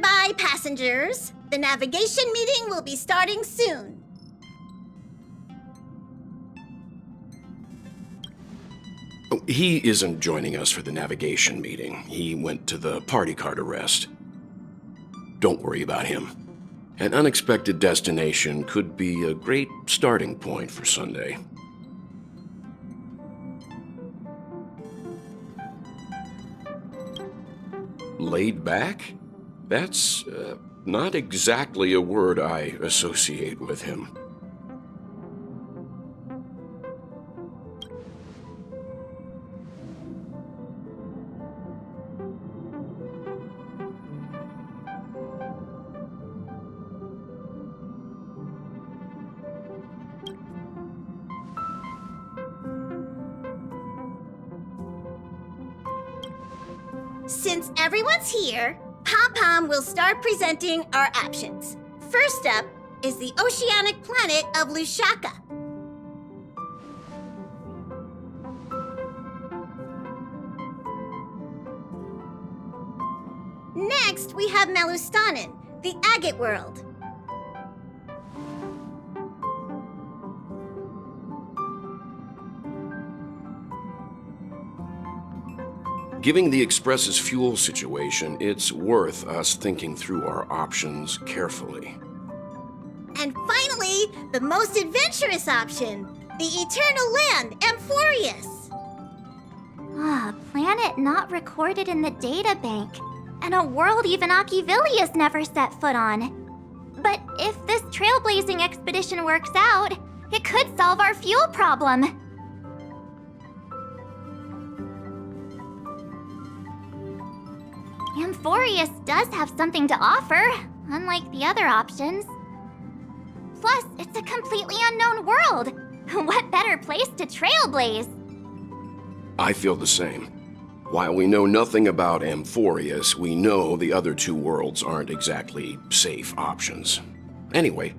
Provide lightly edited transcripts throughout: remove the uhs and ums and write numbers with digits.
Stand by, passengers. The navigation meeting will be starting soon. Oh, he isn't joining us for the navigation meeting. He went to the party card arrest. Don't worry about him. An unexpected destination could be a great starting point for Sunday. Laid back? That's not exactly a word I associate with him. Since everyone's here, Pom-Pom will start presenting our options. First up is the oceanic planet of Lushaka. Next, we have Melustanen, the agate world. Given the Express's fuel situation, it's worth us thinking through our options carefully. And finally, the most adventurous option, the eternal land, Amphoreus. A planet not recorded in the databank, and a world even Achivilius never set foot on. But if this trailblazing expedition works out, it could solve our fuel problem. Amphoreus does have something to offer, unlike the other options. Plus, it's a completely unknown world. What better place to trailblaze? I feel the same. While we know nothing about Amphoreus, we know the other two worlds aren't exactly safe options. Anyway,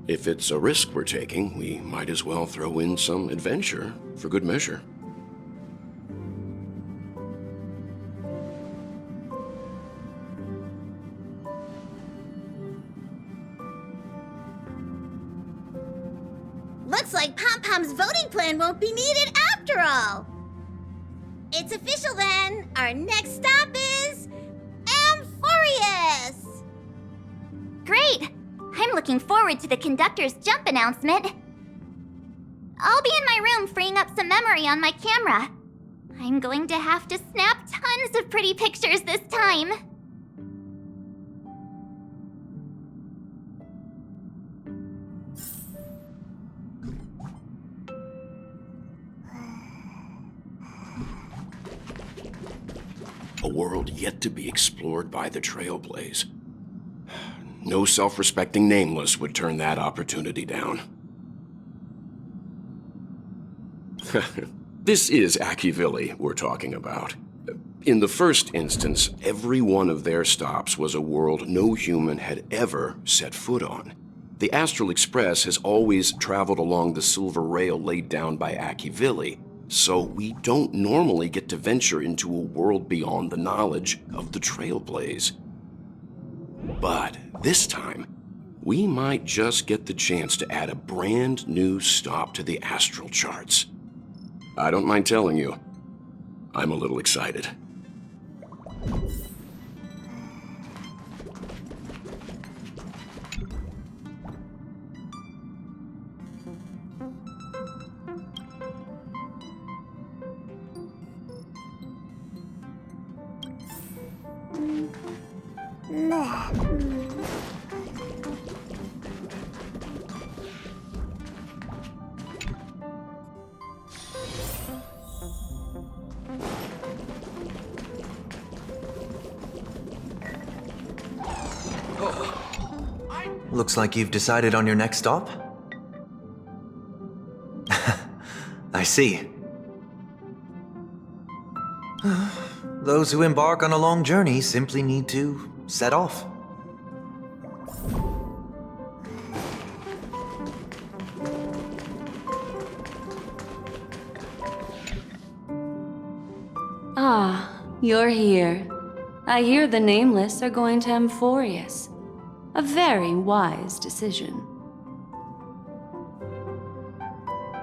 if it's a risk we're taking, we might as well throw in some adventure for good measure. Looks like Pom-Pom's voting plan won't be needed after all. It's official then. Our next stop is Amphoreus! Great! I'm looking forward to the conductor's jump announcement. I'll be in my room freeing up some memory on my camera. I'm going to have to snap tons of pretty pictures this time. A world yet to be explored by the Trailblaze. No self-respecting nameless would turn that opportunity down. This is Achivili we're talking about. In the first instance, every one of their stops was a world no human had ever set foot on. The Astral Express has always traveled along the silver rail laid down by Achivili, so we don't normally get to venture into a world beyond the knowledge of the Trailblaze. But this time, we might just get the chance to add a brand new stop to the astral charts. I don't mind telling you, I'm a little excited. Looks like you've decided on your next stop? I see. Those who embark on a long journey simply need to set off. Ah, you're here. I hear the Nameless are going to Amphoreus. A very wise decision.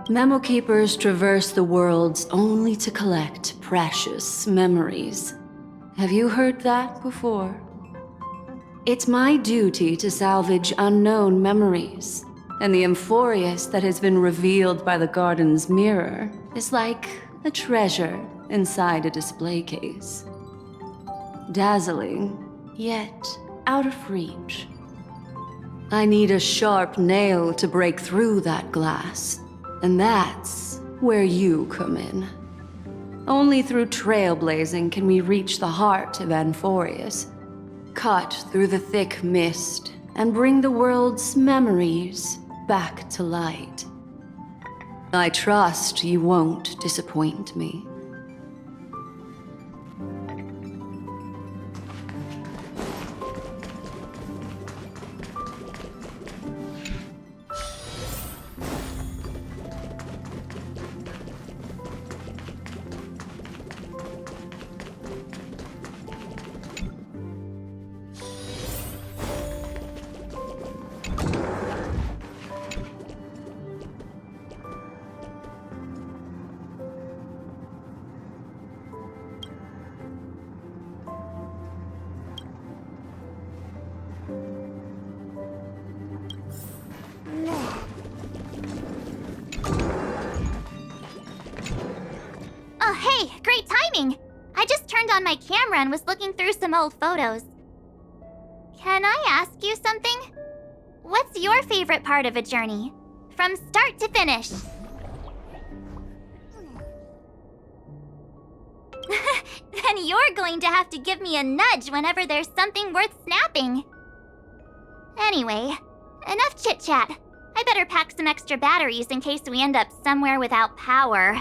Memo Keepers traverse the worlds only to collect precious memories. Have you heard that before? It's my duty to salvage unknown memories, and the Amphoreus that has been revealed by the garden's mirror is like a treasure inside a display case. Dazzling, yet out of reach. I need a sharp nail to break through that glass, and that's where you come in. Only through trailblazing can we reach the heart of Amphoreus, cut through the thick mist, and bring the world's memories back to light. I trust you won't disappoint me. Oh, hey, great timing! I just turned on my camera and was looking through some old photos. Can I ask you something? What's your favorite part of a journey? From start to finish? Then you're going to have to give me a nudge whenever there's something worth snapping. Anyway, enough chit-chat. I better pack some extra batteries in case we end up somewhere without power.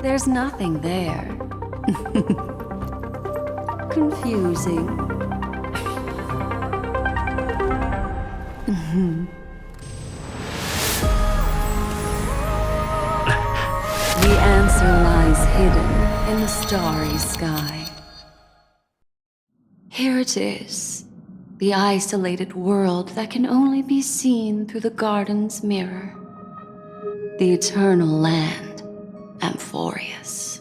There's nothing there. Confusing. The answer lies hidden in the starry sky. Here it is, the isolated world that can only be seen through the garden's mirror. The eternal land, Amphoreus.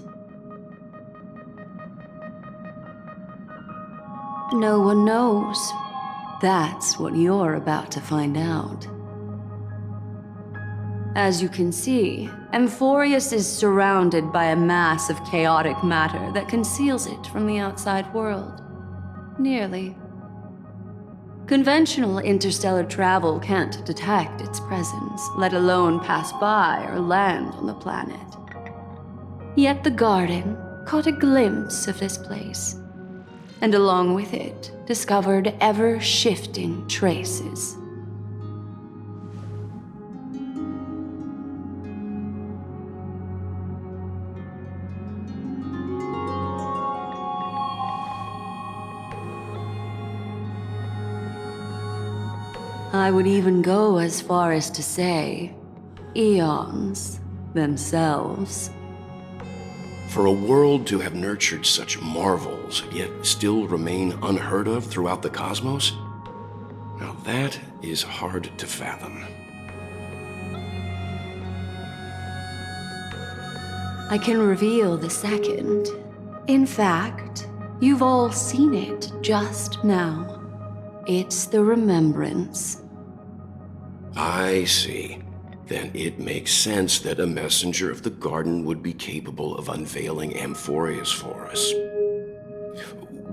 No one knows. That's what you're about to find out. As you can see, Amphoreus is surrounded by a mass of chaotic matter that conceals it from the outside world. Nearly. Conventional interstellar travel can't detect its presence, let alone pass by or land on the planet. Yet the garden caught a glimpse of this place, and along with it, discovered ever-shifting traces. I would even go as far as to say, eons themselves. For a world to have nurtured such marvels, yet still remain unheard of throughout the cosmos? Now that is hard to fathom. I can reveal the second. In fact, you've all seen it just now. It's the remembrance. I see. Then it makes sense that a messenger of the garden would be capable of unveiling Amphoreus for us.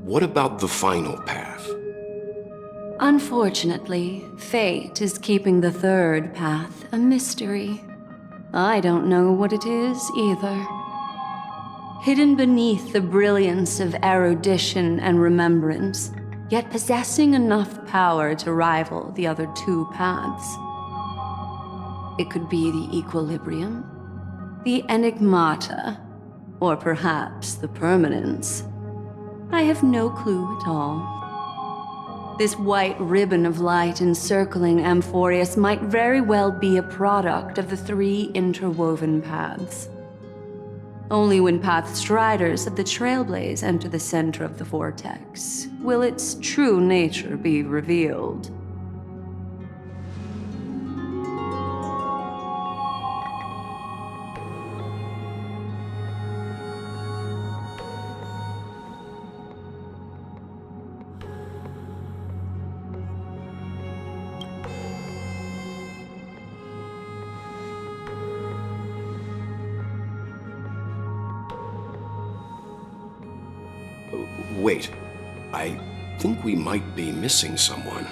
What about the final path? Unfortunately, fate is keeping the third path a mystery. I don't know what it is either. Hidden beneath the brilliance of erudition and remembrance, yet possessing enough power to rival the other two paths. It could be the equilibrium, the enigmata, or perhaps the permanence. I have no clue at all. This white ribbon of light encircling Amphoreus might very well be a product of the three interwoven paths. Only when path striders of the Trailblaze enter the center of the vortex will its true nature be revealed. Wait, I think we might be missing someone.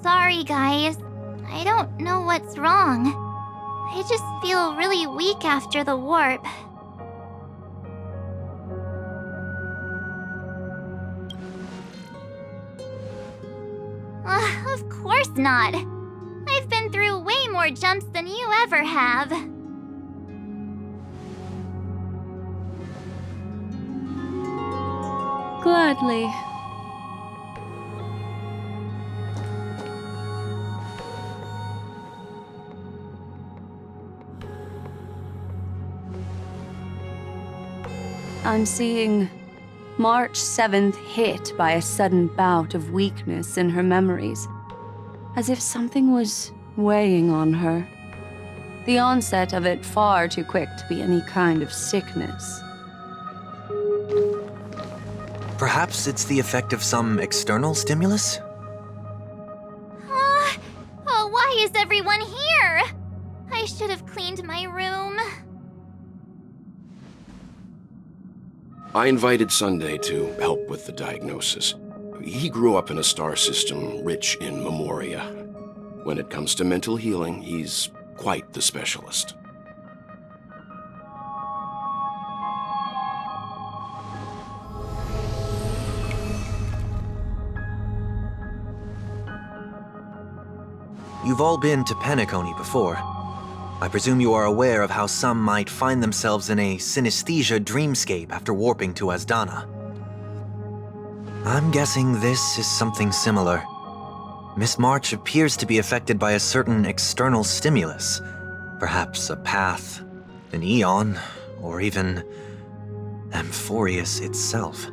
Sorry, guys. I don't know what's wrong. I just feel really weak after the warp. Of course not. I've been through way more jumps than you ever have. Gladly. I'm seeing March 7th hit by a sudden bout of weakness in her memories, as if something was weighing on her. The onset of it far too quick to be any kind of sickness. Perhaps it's the effect of some external stimulus? Oh, why is everyone here? I should have cleaned my room. I invited Sunday to help with the diagnosis. He grew up in a star system rich in memoria. When it comes to mental healing, he's quite the specialist. You've all been to Penacony before. I presume you are aware of how some might find themselves in a synesthesia dreamscape after warping to Asdana. I'm guessing this is something similar. Miss March appears to be affected by a certain external stimulus. Perhaps a path, an eon, or even Amphoreus itself.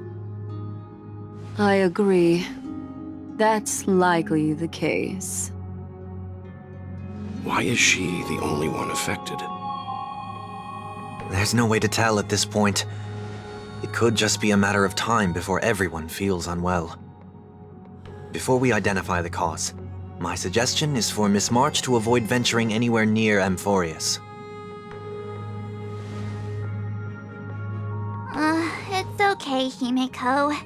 I agree. That's likely the case. Why is she the only one affected? There's no way to tell at this point. It could just be a matter of time before everyone feels unwell. Before we identify the cause, my suggestion is for Miss March to avoid venturing anywhere near Amphoreus. It's okay, Himeko.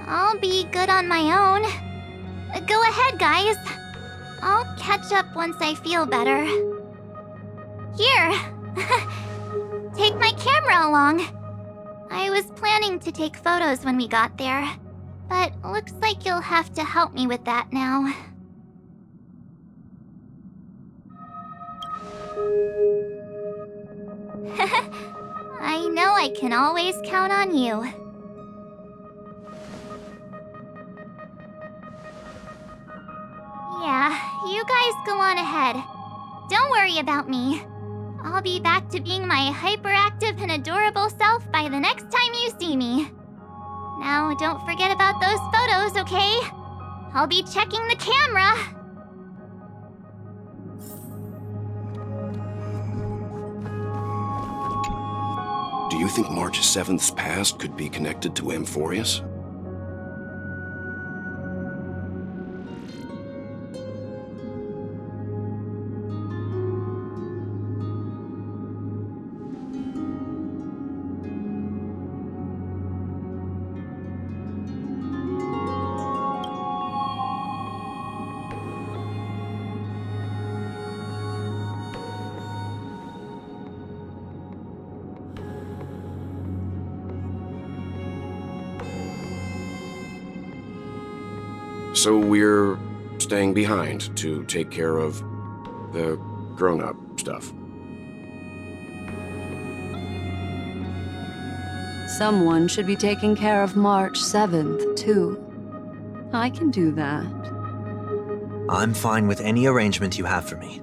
I'll be good on my own. Go ahead, guys. I'll catch up once I feel better. Here, Take my camera along. I was planning to take photos when we got there, but looks like you'll have to help me with that now. I know I can always count on you. Yeah, you guys go on ahead. Don't worry about me. I'll be back to being my hyperactive and adorable self by the next time you see me. Now, don't forget about those photos, okay? I'll be checking the camera. Do you think March 7th's past could be connected to Amphoreus? So we're staying behind to take care of the grown-up stuff. Someone should be taking care of March 7th, too. I can do that. I'm fine with any arrangement you have for me.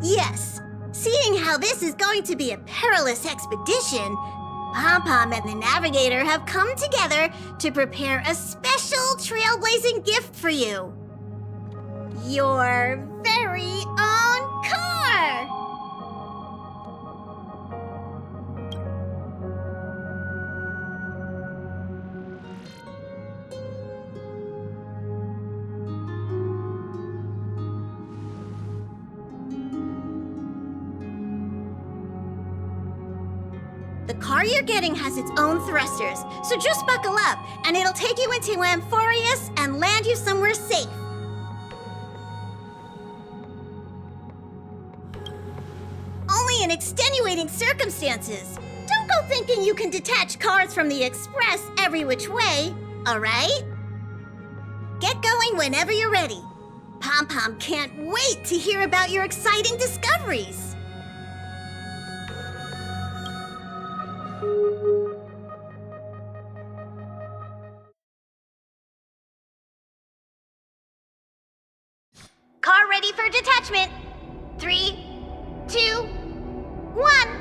Yes, seeing how this is going to be a perilous expedition, Pom-Pom and the Navigator have come together to prepare a special trailblazing gift for you. Your very own car! The car you're getting has its own thrusters, so just buckle up, and it'll take you into Amphoreus and land you somewhere safe. Only in extenuating circumstances. Don't go thinking you can detach cars from the Express every which way, all right? Get going whenever you're ready. Pom-Pom can't wait to hear about your exciting discoveries. Car ready for detachment. 3, 2, 1.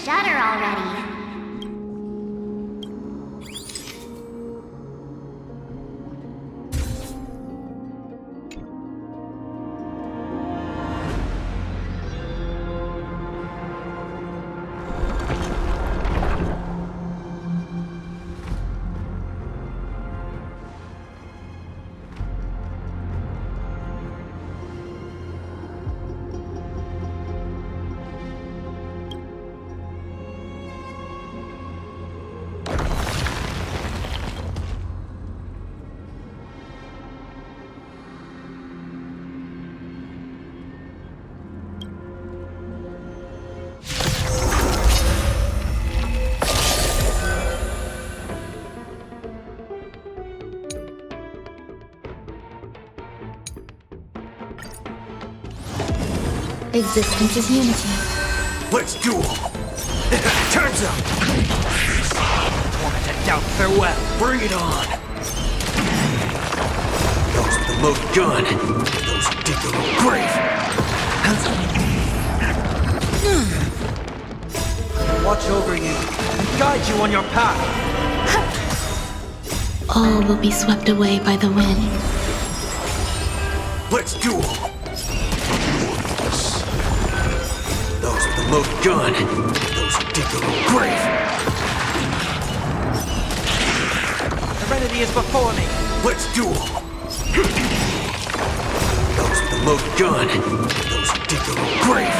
shutter already. Existence is unity. Let's duel! Time's up! Tormented doubt, farewell! Bring it on! Those with the loaded gun, those who dig their own grave! Watch over you, and guide you on your path! All will be swept away by the wind. Let's duel! Those with the loaded gun, those who dig their own grave! Serenity is before me! Let's duel! Those with the loaded gun, those who dig their own grave!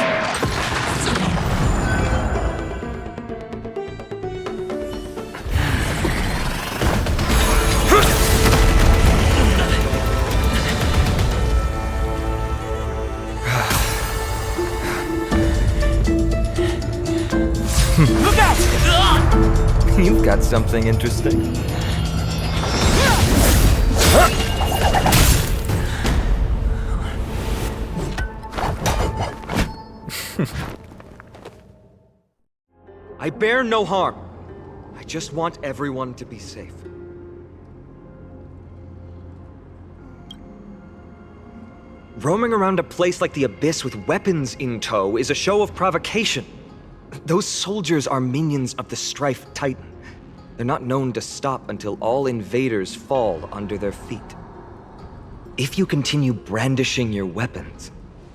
Got something interesting? I bear no harm. I just want everyone to be safe. Roaming around a place like the Abyss with weapons in tow is a show of provocation. Those soldiers are minions of the Strife Titan. They're not known to stop until all invaders fall under their feet. If you continue brandishing your weapons,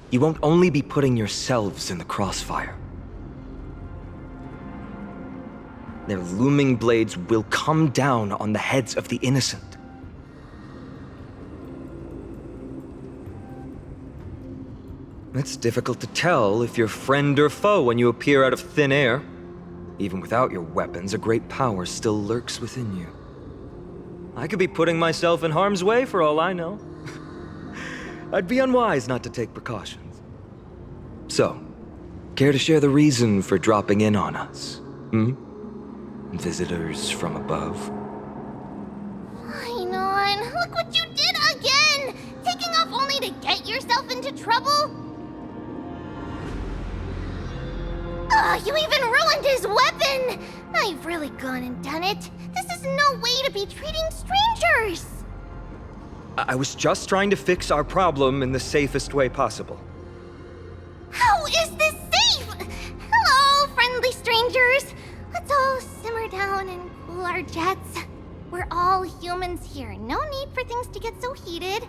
you won't only be putting yourselves in the crossfire. Their looming blades will come down on the heads of the innocent. It's difficult to tell if you're friend or foe when you appear out of thin air. Even without your weapons, a great power still lurks within you. I could be putting myself in harm's way for all I know. I'd be unwise not to take precautions. So, care to share the reason for dropping in on us? Visitors from above? Ainon, look what you did again! Taking off only to get yourself into trouble? You even ruined his weapon! Now you've really gone and done it. This is no way to be treating strangers! I was just trying to fix our problem in the safest way possible. How is this safe? Hello, friendly strangers. Let's all simmer down and cool our jets. We're all humans here. No need for things to get so heated.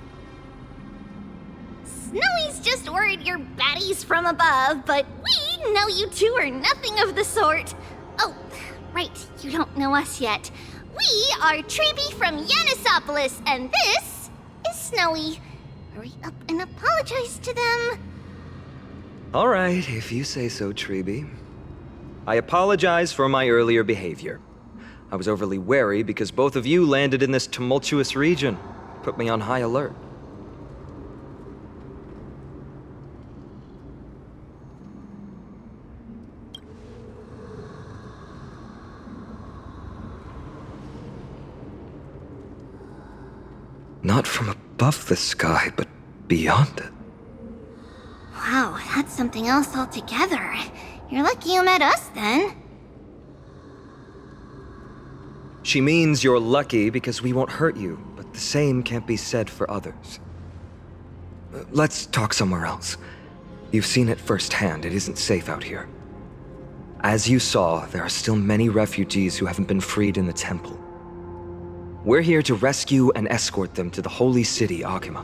Snowy's just worried you're baddies from above, but we know you two are nothing of the sort. Oh, right, you don't know us yet. We are Treeby from Yanisopolis, and this is Snowy. Hurry up and apologize to them. All right, if you say so, Treeby. I apologize for my earlier behavior. I was overly wary because both of you landed in this tumultuous region. Put me on high alert. Not from above the sky, but beyond it. Wow, that's something else altogether. You're lucky you met us, then. She means you're lucky because we won't hurt you, but the same can't be said for others. Let's talk somewhere else. You've seen it firsthand, it isn't safe out here. As you saw, there are still many refugees who haven't been freed in the temple. We're here to rescue and escort them to the holy city, Akima.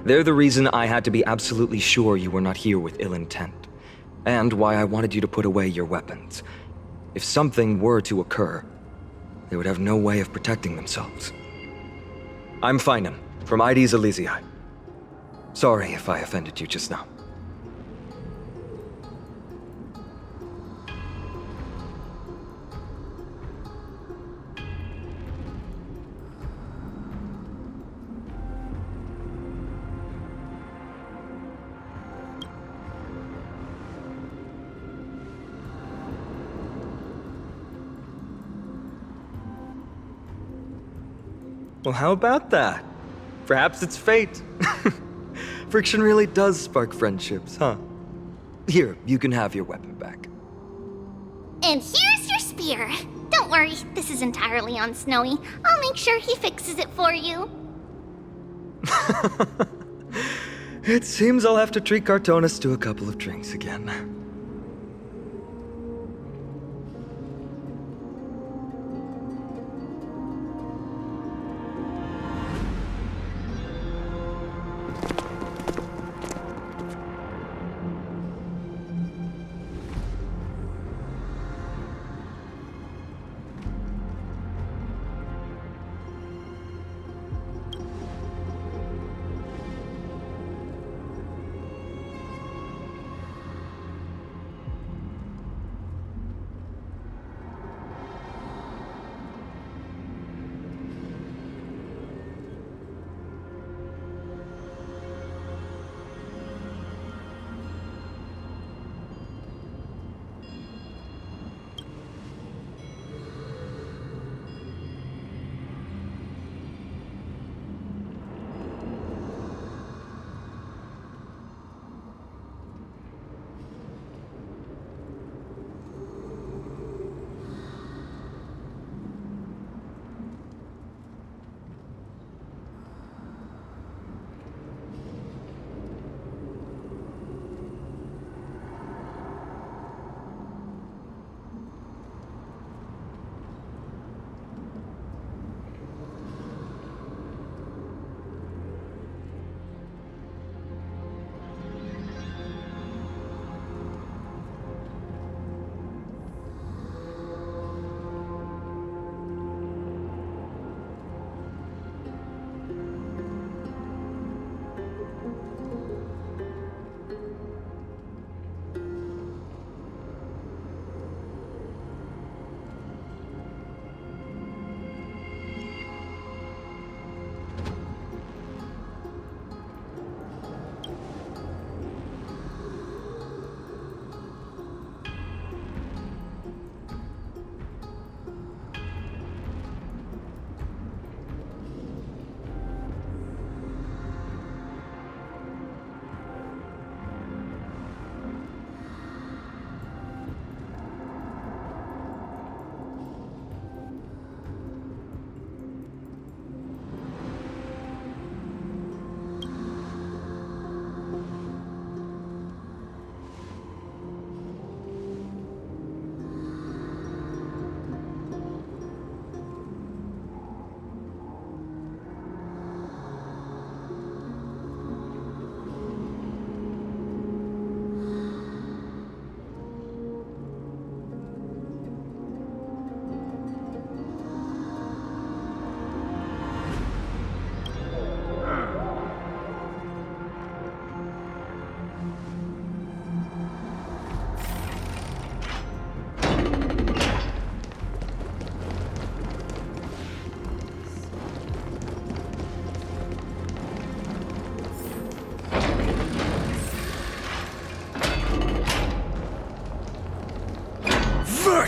They're the reason I had to be absolutely sure you were not here with ill intent, and why I wanted you to put away your weapons. If something were to occur, they would have no way of protecting themselves. I'm Finan, from ID's Elysiae. Sorry if I offended you just now. Well, how about that? Perhaps it's fate. Friction really does spark friendships, huh? Here, you can have your weapon back. And here's your spear. Don't worry, this is entirely on Snowy. I'll make sure he fixes it for you. It seems I'll have to treat Cartonis to a couple of drinks again.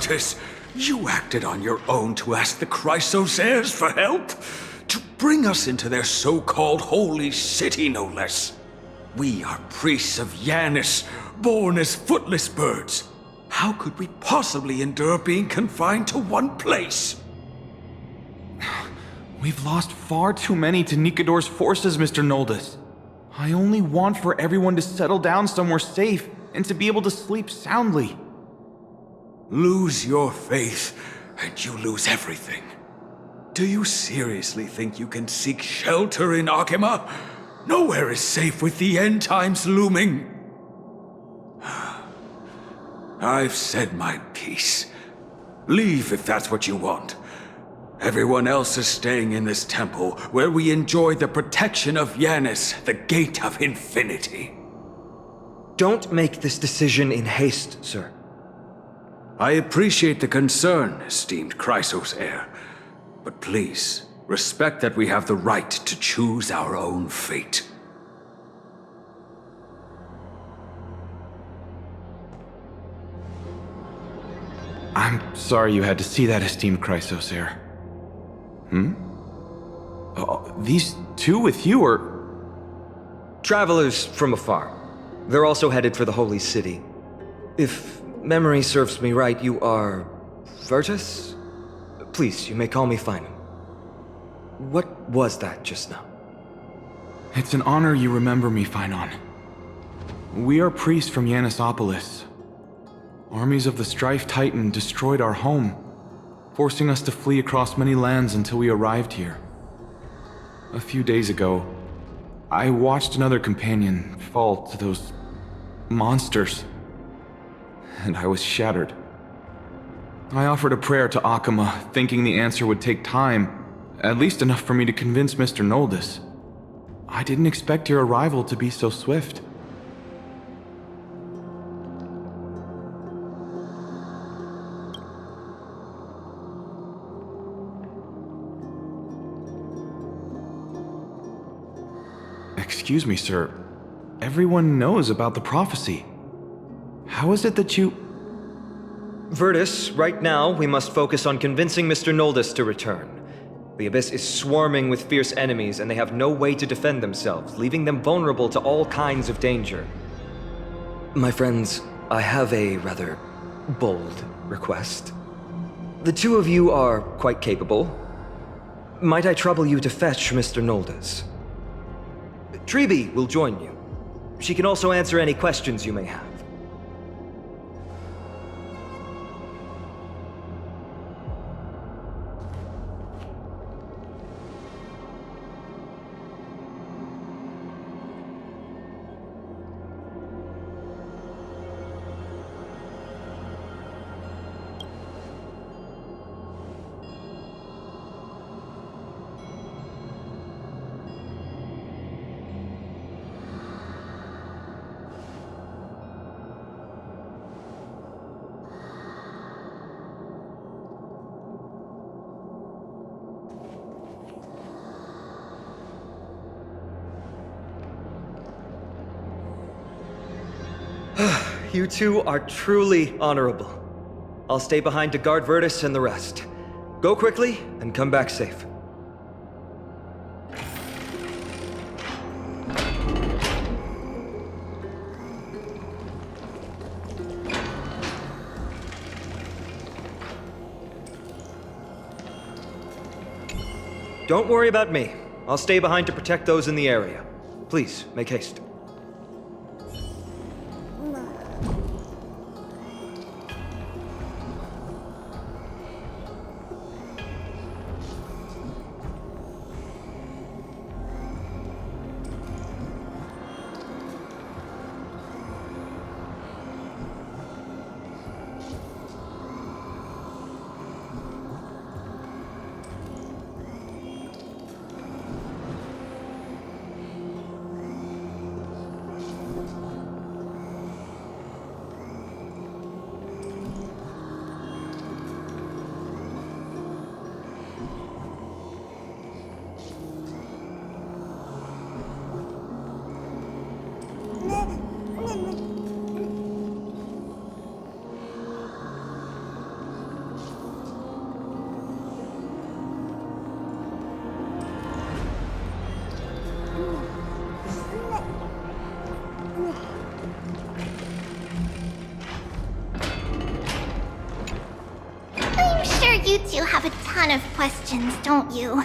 Virtus, you acted on your own to ask the Chrysos heirs for help? To bring us into their so-called holy city, no less. We are priests of Yanis, born as footless birds. How could we possibly endure being confined to one place? We've lost far too many to Nikador's forces, Mr. Noldus. I only want for everyone to settle down somewhere safe and to be able to sleep soundly. Lose your faith, and you lose everything. Do you seriously think you can seek shelter in Akima? Nowhere is safe with the end times looming. I've said my piece. Leave if that's what you want. Everyone else is staying in this temple, where we enjoy the protection of Yanis, the Gate of Infinity. Don't make this decision in haste, sir. I appreciate the concern, esteemed Chrysos heir. But please, respect that we have the right to choose our own fate. I'm sorry you had to see that, esteemed Chrysos heir. These two with you are... Travelers from afar. They're also headed for the Holy City. If memory serves me right, you are... Virtus? Please, you may call me Finan. What was that just now? It's an honor you remember me, Finan. We are priests from Yanisopolis. Armies of the Strife Titan destroyed our home, forcing us to flee across many lands until we arrived here. A few days ago, I watched another companion fall to those monsters, and I was shattered. I offered a prayer to Akima, thinking the answer would take time, at least enough for me to convince Mr. Noldus. I didn't expect your arrival to be so swift. Excuse me, sir. Everyone knows about the prophecy. How is it that you... Virtus, right now, we must focus on convincing Mr. Noldus to return. The Abyss is swarming with fierce enemies, and they have no way to defend themselves, leaving them vulnerable to all kinds of danger. My friends, I have a rather bold request. The two of you are quite capable. Might I trouble you to fetch Mr. Noldus? Treeby will join you. She can also answer any questions you may have. You two are truly honorable. I'll stay behind to guard Virtus and the rest. Go quickly and come back safe. Don't worry about me. I'll stay behind to protect those in the area. Please, make haste. you two have a ton of questions, don't you?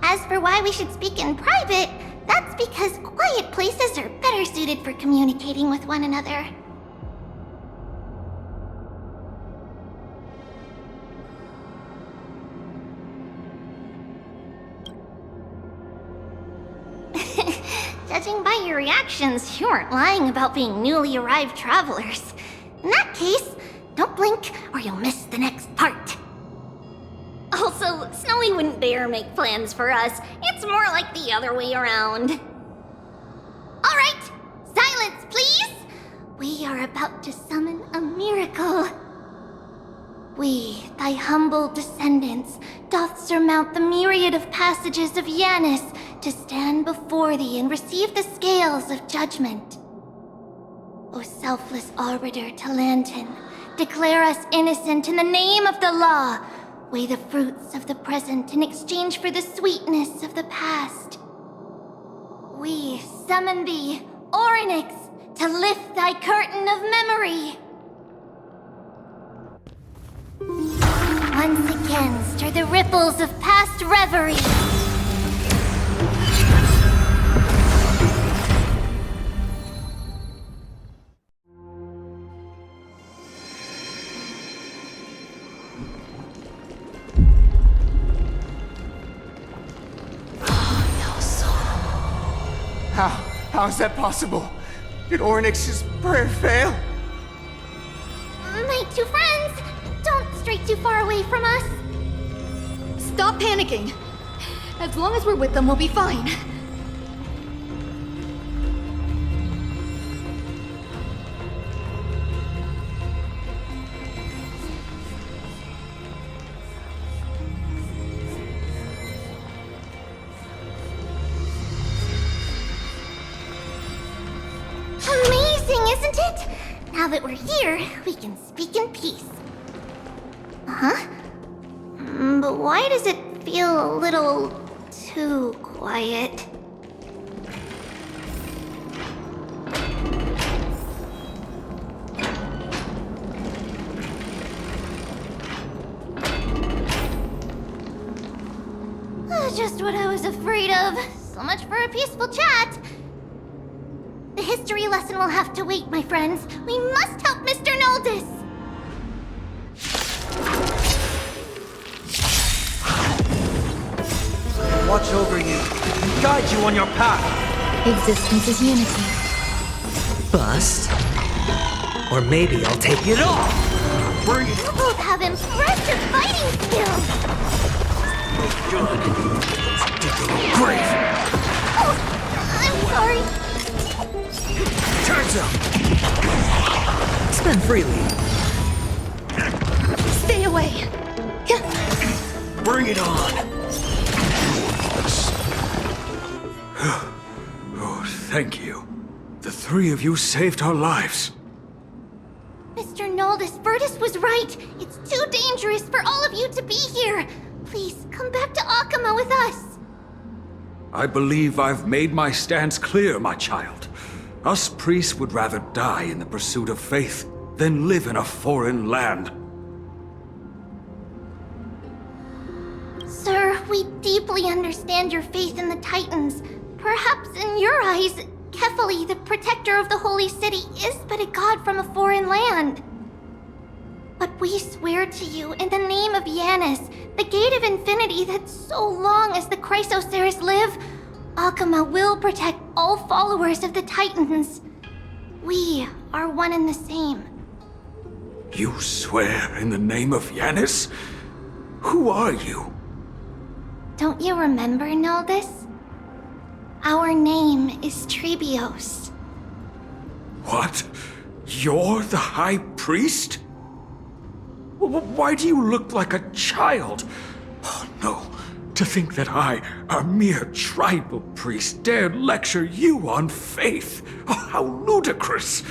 As for why we should speak in private, that's because quiet places are better suited for communicating with one another. Judging by your reactions, you aren't lying about being newly arrived travelers. In that case, don't blink or you'll miss the next part. Also, Snowy wouldn't dare make plans for us. It's more like the other way around. Alright, silence please! We are about to summon a miracle. We, thy humble descendants, doth surmount the myriad of passages of Yanis to stand before thee and receive the scales of judgment. O selfless arbiter Talantin, declare us innocent in the name of the law. Weigh the fruits of the present in exchange for the sweetness of the past. We summon thee, Orynyx, to lift thy curtain of memory. Once again stir the ripples of past reverie. How is that possible? Did Orynyx's prayer fail? My two friends, don't stray too far away from us. Stop panicking. As long as we're with them, we'll be fine. Isn't it? Now that we're here, we can speak in peace. Huh? But why does it feel a little too quiet? Just what I was afraid of. So much for a peaceful chat. The history lesson will have to wait, my friends. We must help Mr. Noldis! Watch over you and guide you on your path. Existence is unity. Bust? Or maybe I'll take it off! Bring it! You both have impressive fighting skills! Great! Oh, I'm sorry. Turns up! Spend freely. Stay away. Bring it on! Oh, thank you. The three of you saved our lives. Mr. Noldis, Virtus was right. It's too dangerous for all of you to be here. Please, come back to Akama with us. I believe I've made my stance clear, my child. Us priests would rather die in the pursuit of faith than live in a foreign land. Sir, we deeply understand your faith in the Titans. Perhaps in your eyes, Kefali, the protector of the Holy City, is but a god from a foreign land. But we swear to you in the name of Yanis, the Gate of Infinity, that so long as the Chrysoceres live, Akama will protect all followers of the Titans. We are one and the same. You swear in the name of Yanis? Who are you? Don't you remember, Noldis? Our name is Trebios. What? You're the High Priest? Why do you look like a child? Oh, no. To think that I, a mere tribal priest, dared lecture you on faith. Oh, how ludicrous.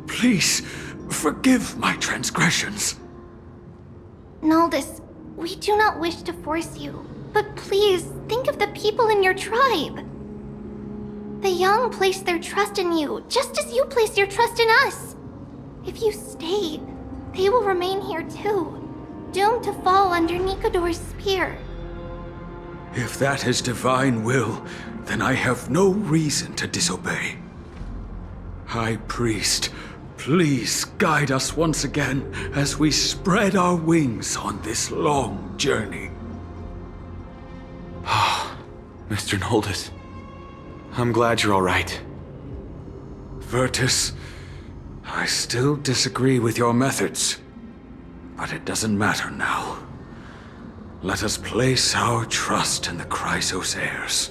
Please, forgive my transgressions. Noldis, we do not wish to force you, but please think of the people in your tribe. The young place their trust in you, just as you place your trust in us. If you stay, they will remain here too. doomed to fall under Nikodor's spear. If that is divine will, then I have no reason to disobey. High Priest, please guide us once again as we spread our wings on this long journey. Mr. Noldus, I'm glad you're all right. Virtus, I still disagree with your methods, but it doesn't matter now. Let us place our trust in the Chrysos heirs.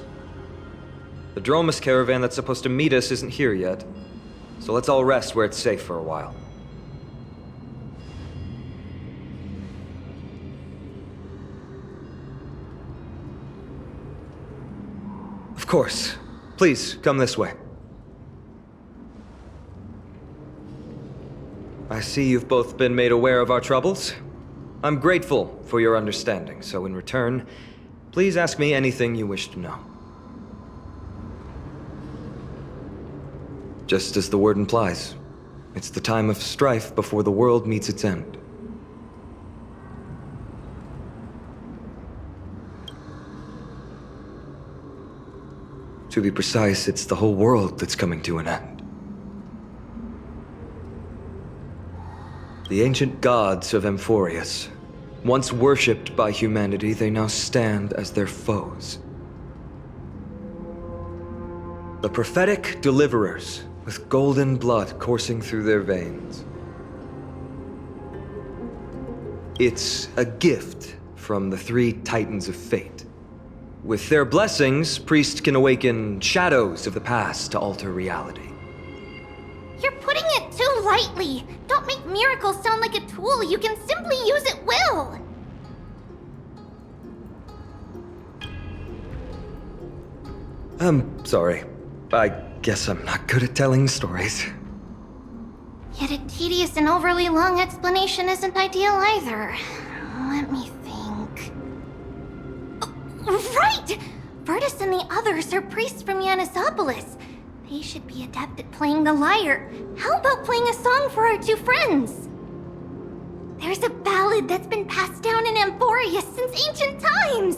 The Dromus caravan that's supposed to meet us isn't here yet, so let's all rest where it's safe for a while. Of course. Please, come this way. I see you've both been made aware of our troubles. I'm grateful for your understanding, so in return, please ask me anything you wish to know. Just as the word implies, it's the time of strife before the world meets its end. To be precise, it's the whole world that's coming to an end. The ancient gods of Amphoreus, once worshipped by humanity, they now stand as their foes. The prophetic deliverers, with golden blood coursing through their veins. It's a gift from the three Titans of Fate. With their blessings, priests can awaken shadows of the past to alter reality. You're putting it too lightly. Don't make miracles sound like a tool you can simply use at will. I'm sorry. I guess I'm not good at telling stories. Yet a tedious and overly long explanation isn't ideal either. Let me think. Right! Virtus and the others are priests from Yanisopolis. They should be adept at playing the lyre. How about playing a song for our two friends? There's a ballad that's been passed down in Amphoreus since ancient times.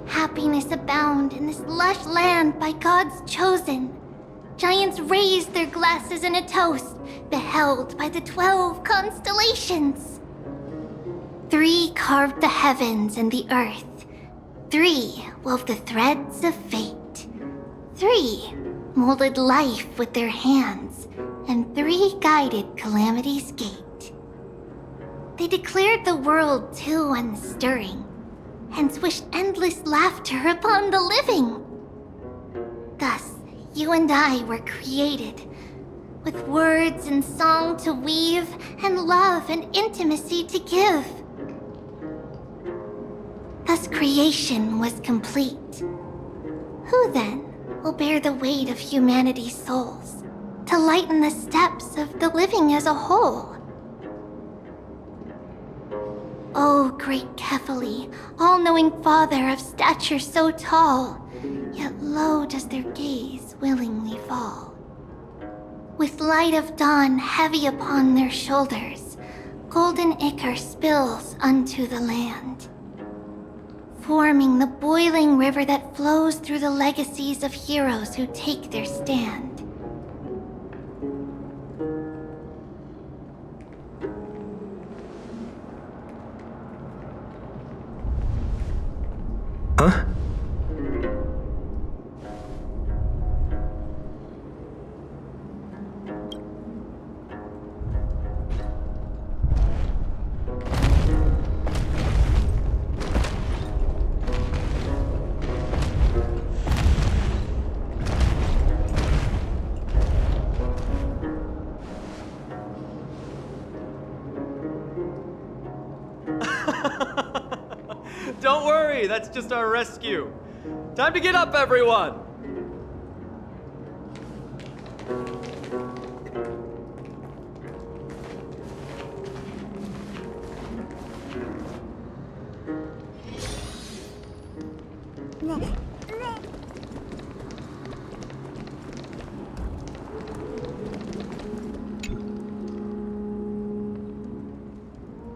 Happiness abound in this lush land by God's chosen. Giants raised their glasses in a toast, beheld by the 12 constellations. 3 carved the heavens and the earth. 3 wove the threads of fate. 3 molded life with their hands, and 3 guided calamity's gate. They declared the world too unstirring, hence wished endless laughter upon the living. Thus, you and I were created, with words and song to weave, and love and intimacy to give. Thus creation was complete. Who then will bear the weight of humanity's souls, to lighten the steps of the living as a whole? O great Kephali, all-knowing Father of stature so tall, yet low does their gaze willingly fall. With light of dawn heavy upon their shoulders, golden ichor spills unto the land, forming the boiling river that flows through the legacies of heroes who take their stand. Huh? Don't worry, that's just our rescue. Time to get up, everyone!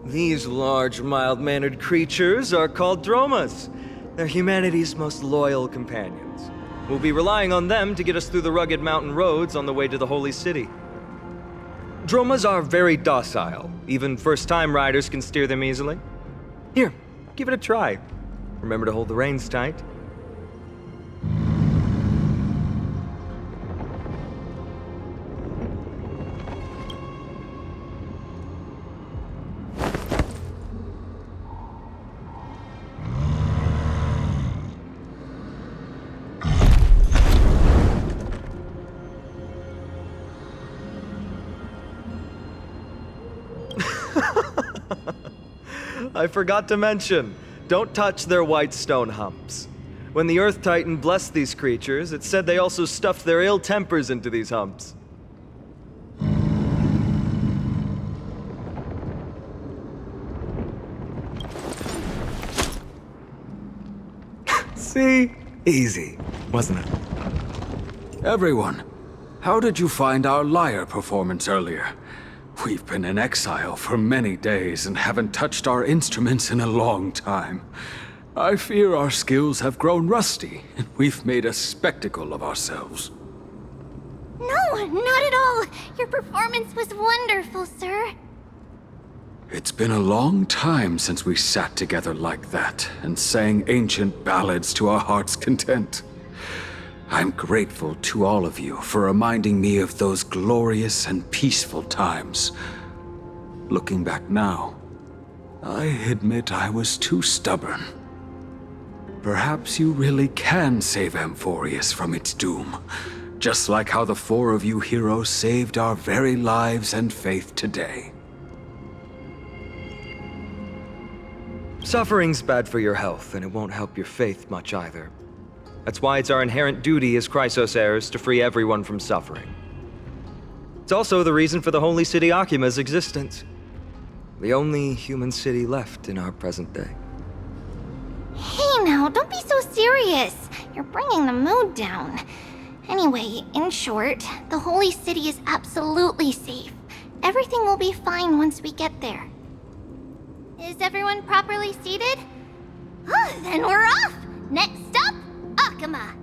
These large, mild-mannered creatures are called Dromas. They're humanity's most loyal companions. We'll be relying on them to get us through the rugged mountain roads on the way to the Holy City. Dromas are very docile. Even first-time riders can steer them easily. Here, give it a try. Remember to hold the reins tight. I forgot to mention, don't touch their white stone humps. When the Earth Titan blessed these creatures, it said they also stuffed their ill tempers into these humps. See? Easy, wasn't it? Everyone, how did you find our lyre performance earlier? We've been in exile for many days and haven't touched our instruments in a long time. I fear our skills have grown rusty, and we've made a spectacle of ourselves. No, not at all. Your performance was wonderful, sir. It's been a long time since we sat together like that and sang ancient ballads to our heart's content. I'm grateful to all of you for reminding me of those glorious and peaceful times. Looking back now, I admit I was too stubborn. Perhaps you really can save Amphoreus from its doom, just like how the four of you heroes saved our very lives and faith today. Suffering's bad for your health, and it won't help your faith much either. That's why it's our inherent duty as Chrysos heirs to free everyone from suffering. It's also the reason for the Holy City Akima's existence. The only human city left in our present day. Hey now, don't be so serious. You're bringing the mood down. Anyway, in short, the Holy City is absolutely safe. Everything will be fine once we get there. Is everyone properly seated? Then we're off! Next stop, Akima!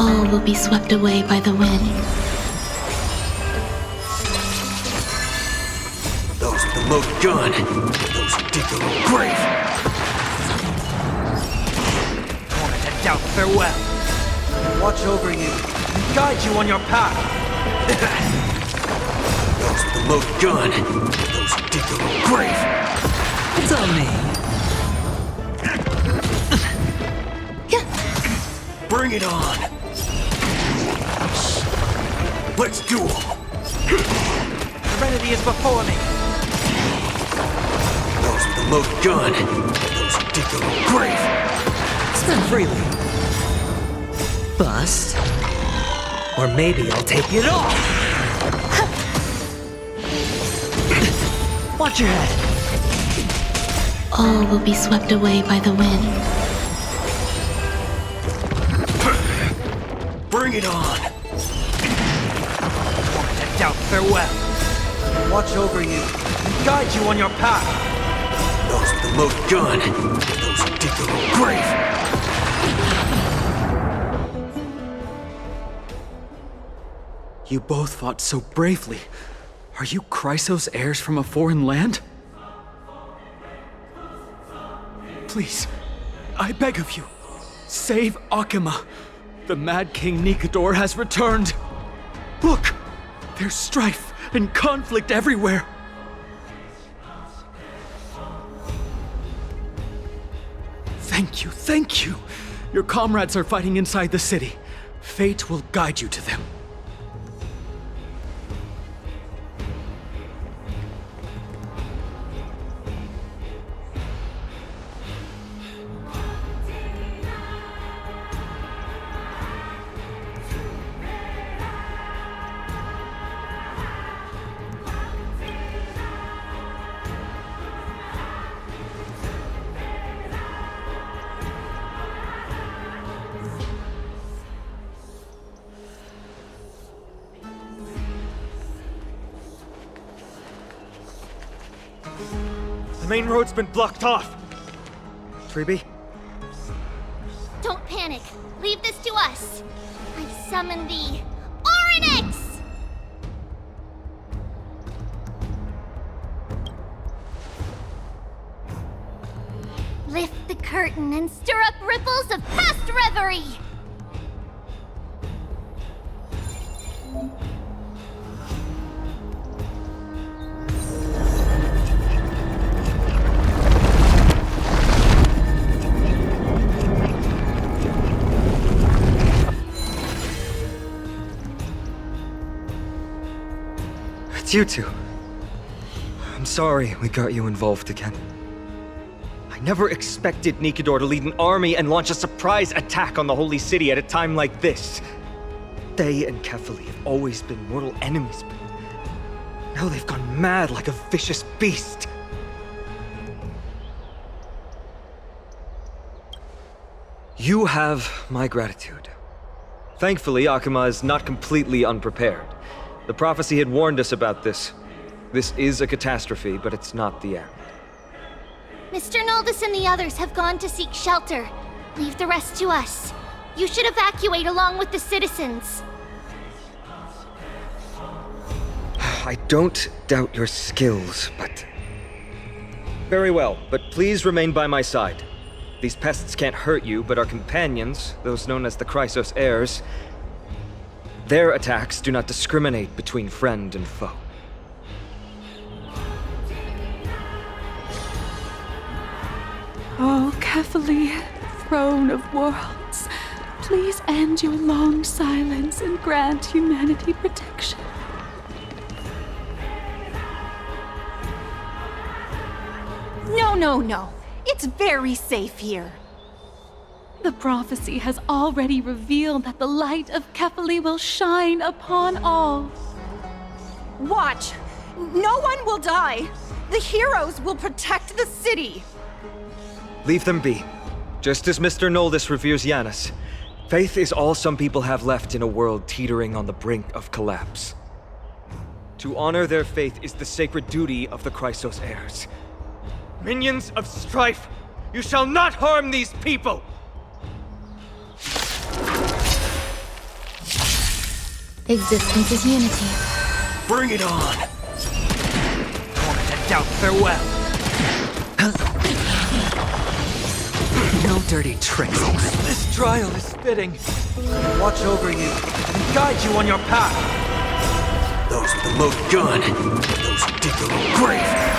All will be swept away by the wind. Those with the loaded gun, those who dig their own grave. Wanted to doubt farewell. Watch over you and guide you on your path. Those with the loaded gun, those who dig their own grave. It's on me. Bring it on. Let's do it. Serenity is before me. Those with the loaded gun, those who dig their own grave. Spend freely. Bust. Or maybe I'll take it off. Watch your head. All will be swept away by the wind. Bring it on. Wanted to doubt farewell. Watch over you and guide you on your path. Those with the loaded gun, those who dig their own grave. You both fought so bravely. Are you Chrysos heirs from a foreign land? Please, I beg of you, save Akima. The Mad King Nikador has returned. Look, there's strife and conflict everywhere. Thank you. Your comrades are fighting inside the city. Fate will guide you to them. The main road's been blocked off. Treeby? Don't panic. Leave this to us. I summon the Oryx! Lift the curtain and stir up ripples of past reverie! It's you two. I'm sorry we got you involved again. I never expected Nikador to lead an army and launch a surprise attack on the Holy City at a time like this. They and Kefali have always been mortal enemies, but now they've gone mad like a vicious beast. You have my gratitude. Thankfully, Akima is not completely unprepared. The prophecy had warned us about this. This is a catastrophe, but it's not the end. Mr. Noldus and the others have gone to seek shelter. Leave the rest to us. You should evacuate along with the citizens. I don't doubt your skills, but... Very well, but please remain by my side. These pests can't hurt you, but our companions, those known as the Chrysos heirs, their attacks do not discriminate between friend and foe. Oh, Kefali, throne of worlds, please end your long silence and grant humanity protection. No. It's very safe here. The prophecy has already revealed that the light of Kefali will shine upon all. Watch! No one will die! The heroes will protect the city! Leave them be. Just as Mr. Noldus reveres Janus, faith is all some people have left in a world teetering on the brink of collapse. To honor their faith is the sacred duty of the Chrysos heirs. Minions of strife, you shall not harm these people! Existence is unity. Bring it on! Torment and doubt, farewell! No dirty tricks. This trial is fitting. Watch over you and guide you on your path. Those with the loaded gun. Those who dig their own grave.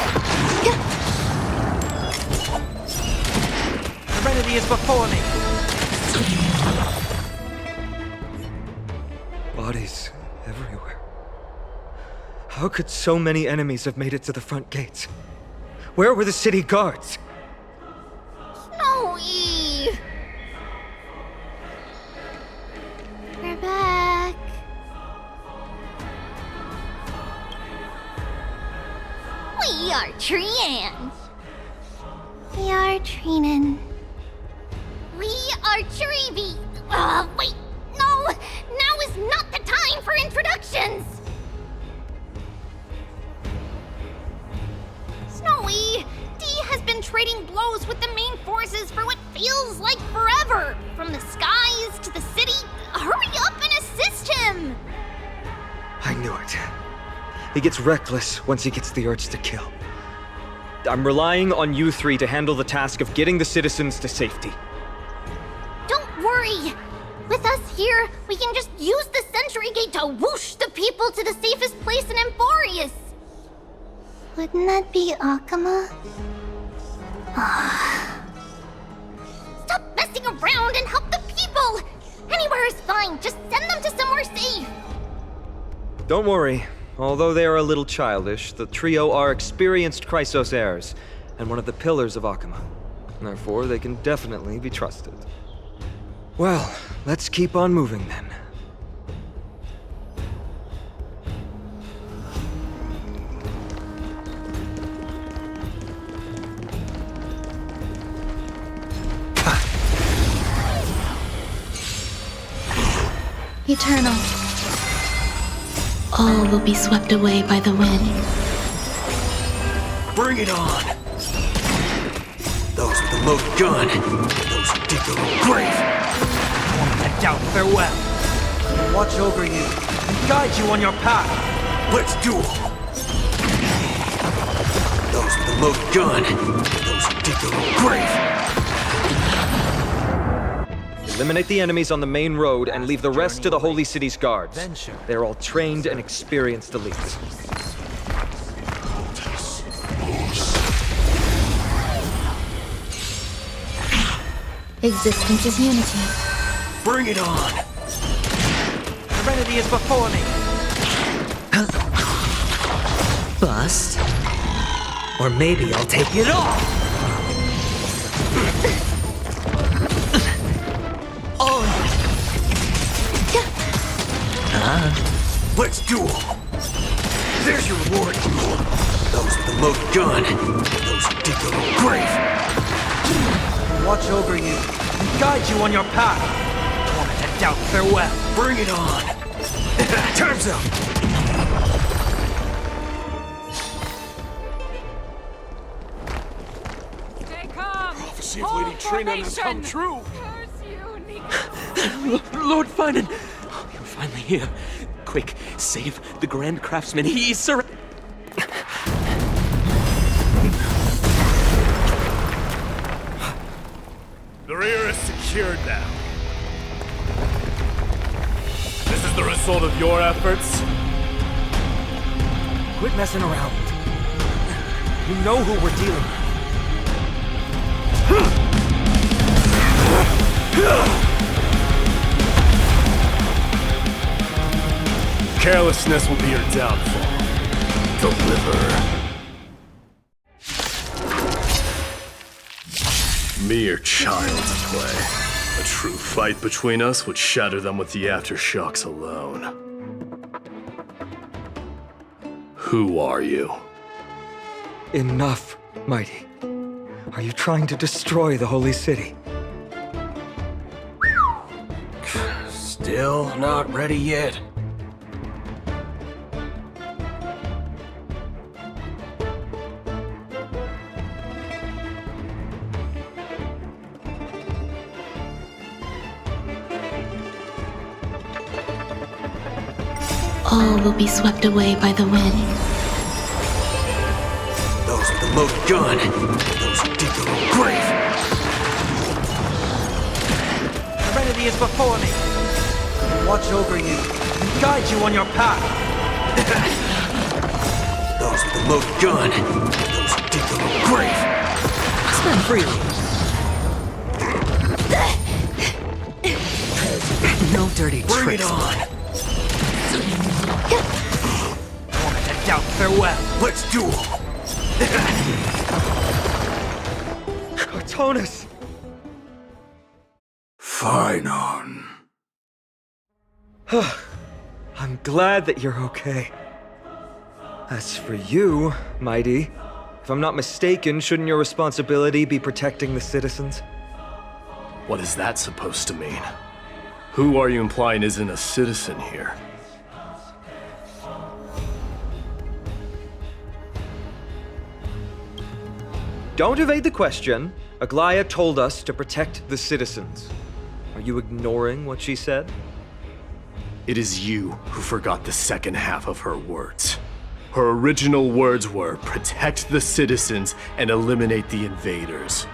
Serenity is before me. Bodies everywhere. How could so many enemies have made it to the front gates? Where were the city guards? Snowy! We're back. We are Trian. We are Trinan. We are Treeby. Wait, no! Now is not the time for introductions! Snowy, D has been trading blows with the main forces for what feels like forever. From the skies to the city. Hurry up and assist him! I knew it. He gets reckless once he gets the urge to kill. I'm relying on you three to handle the task of getting the citizens to safety. Don't worry! With us here, we can just use the Sentry Gate to whoosh the people to the safest place in Amphoreus! Wouldn't that be Akama? Stop messing around and help the people! Anywhere is fine, just send them to somewhere safe! Don't worry. Although they are a little childish, the trio are experienced Chrysos heirs, and one of the pillars of Akama. Therefore, they can definitely be trusted. Well, let's keep on moving then. Eternal. All will be swept away by the wind. Bring it on! Those with the loaded gun, those who dig their own grave. And doubt farewell. Watch over you and guide you on your path. Let's duel! Those with the loaded gun, those who dig their own grave. Eliminate the enemies on the main road and leave the rest to the Holy City's guards. They're all trained and experienced elites. Existence is unity. Bring it on! Serenity is before me. Bust. Or maybe I'll take it off. Let's duel! There's your reward! Those with the loaded gun, those who dig their own grave. Watch over you and guide you on your path. Torment and doubt farewell. Bring it on! Time's up! Stay calm! Prophecy of Lady Trina has come true! Lord Finan! Oh, you're finally here. Quick, save the Grand Craftsman. He is surrounded. The rear is secured now. This is the result of your efforts? Quit messing around. You know who we're dealing with. Carelessness will be your downfall. Deliver. Mere child's play. A true fight between us would shatter them with the aftershocks alone. Who are you? Enough, Mighty. Are you trying to destroy the Holy City? Still not ready yet. All will be swept away by the wind. Those with the loaded gun, those who dig their own grave. Serenity is before me. Watch over you and guide you on your path. Those with the loaded gun, those who dig their own grave. Spend freely. No dirty tricks. Bring it on! Torment and doubt farewell. Let's duel! Cartonus! Finon. I'm glad that you're okay. As for you, Mighty, if I'm not mistaken, shouldn't your responsibility be protecting the citizens? What is that supposed to mean? Who are you implying isn't a citizen here? Don't evade the question. Aglaya told us to protect the citizens. Are you ignoring what she said? It is you who forgot the second half of her words. Her original words were, protect the citizens and eliminate the invaders.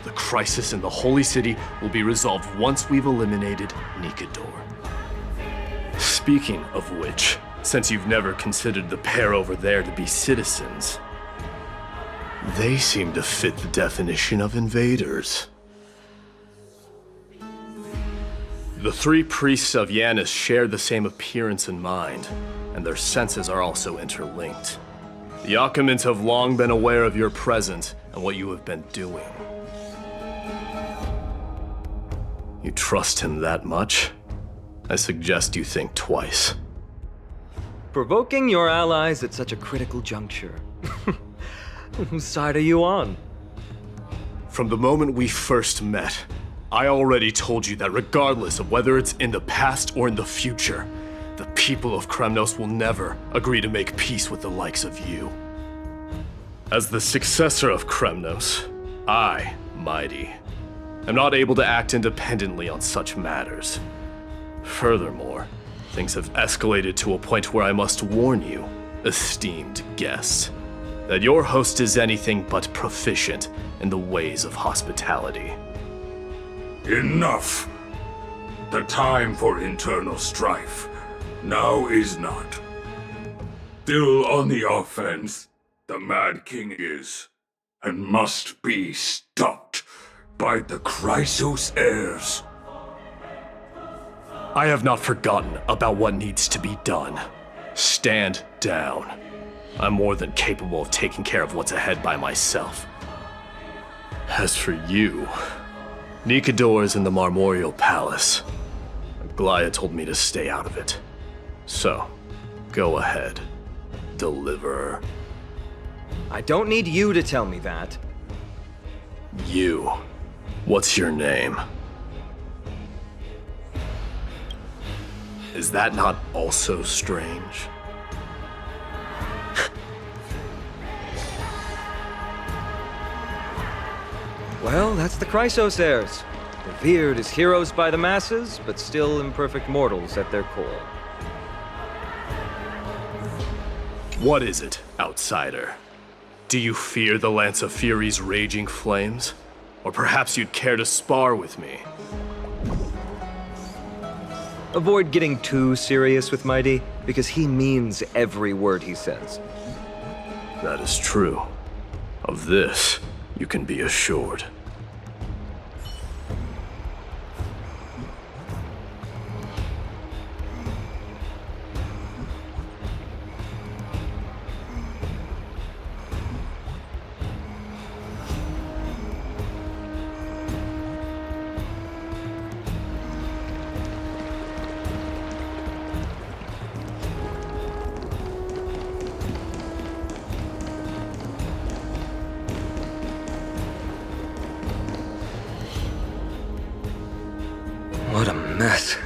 The crisis in the Holy City will be resolved once we've eliminated Nikador. Speaking of which, since you've never considered the pair over there to be citizens, they seem to fit the definition of invaders. The three priests of Yanis share the same appearance and mind, and their senses are also interlinked. The Achaemins have long been aware of your presence and what you have been doing. You trust him that much? I suggest you think twice. Provoking your allies at such a critical juncture. Whose side are you on? From the moment we first met, I already told you that regardless of whether it's in the past or in the future, the people of Kremnos will never agree to make peace with the likes of you. As the successor of Kremnos, I, Mighty, am not able to act independently on such matters. Furthermore, things have escalated to a point where I must warn you, esteemed guest, that your host is anything but proficient in the ways of hospitality. Enough! The time for internal strife now is not. Still on the offense, the Mad King is, and must be stopped by the Chrysos heirs. I have not forgotten about what needs to be done. Stand down. I'm more than capable of taking care of what's ahead by myself. As for you, Nikador is in the Marmorial Palace. Glaya told me to stay out of it. So, go ahead. Deliver. I don't need you to tell me that. You. What's your name? Is that not also strange? Well, that's the Chrysos heirs. Revered as heroes by the masses, but still imperfect mortals at their core. What is it, outsider? Do you fear the Lance of Fury's raging flames? Or perhaps you'd care to spar with me? Avoid getting too serious with Mighty, because he means every word he says. That is true. Of this, you can be assured. What a mess.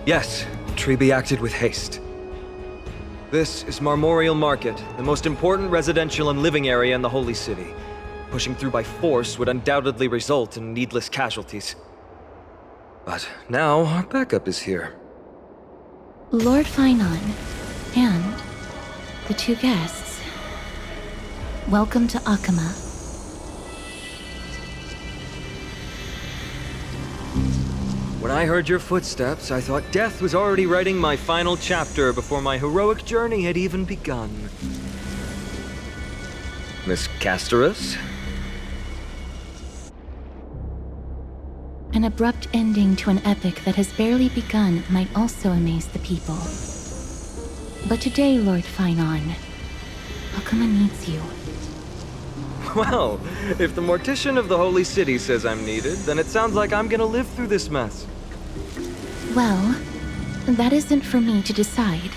Yes, Treby acted with haste. This is Marmorial Market, the most important residential and living area in the Holy City. Pushing through by force would undoubtedly result in needless casualties. But now our backup is here. Lord Finon, and the two guests. Welcome to Achaema. When I heard your footsteps, I thought death was already writing my final chapter before my heroic journey had even begun. Miss Castorus? An abrupt ending to an epic that has barely begun might also amaze the people. But today, Lord Finon, Achaema needs you. Well, if the Mortician of the Holy City says I'm needed, then it sounds like I'm gonna live through this mess. Well, that isn't for me to decide.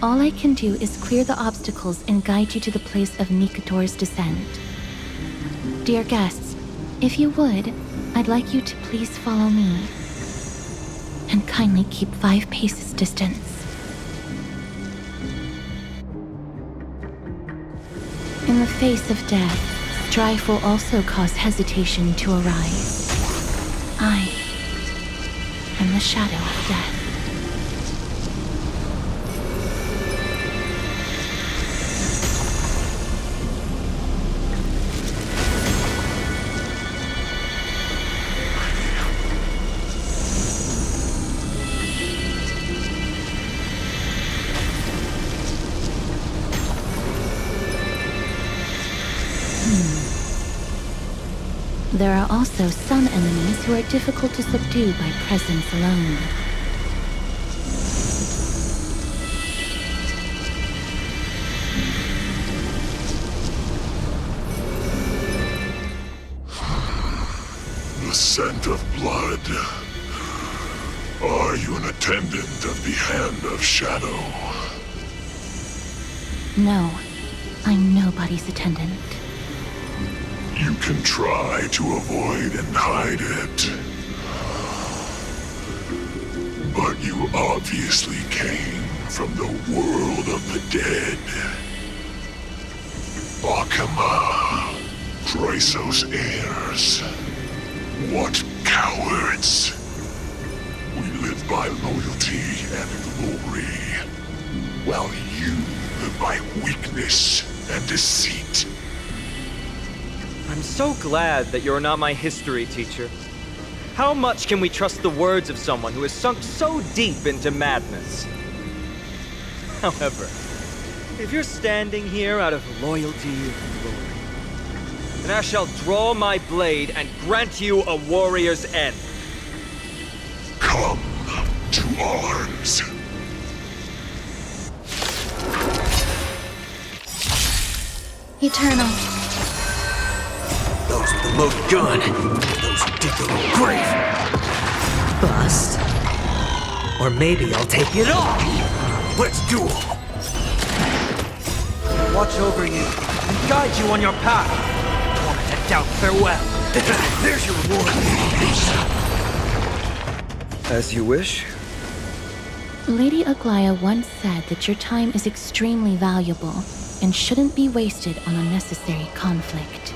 All I can do is clear the obstacles and guide you to the place of Nikador's descent. Dear guests, if you would, I'd like you to please follow me. And kindly keep 5 paces distance. In the face of death, strife will also cause hesitation to arise. I am the shadow of death. There are also some enemies who are difficult to subdue by presence alone. The scent of blood. Are you an attendant of the Hand of Shadow? No, I'm nobody's attendant. You can try to avoid and hide it. But you obviously came from the world of the dead. Akama, Chrysos heirs. What cowards! We live by loyalty and glory, while you live by weakness and deceit. I'm so glad that you're not my history teacher. How much can we trust the words of someone who has sunk so deep into madness? However, if you're standing here out of loyalty and glory, then I shall draw my blade and grant you a warrior's end. Come to arms. Eternal. Those with the loaded gun. Those who dig their own grave. Bust. Or maybe I'll take it off. Let's duel. Watch over you and guide you on your path. Moment to doubt farewell. There's your reward. As you wish. Lady Aglaya once said that your time is extremely valuable and shouldn't be wasted on unnecessary conflict.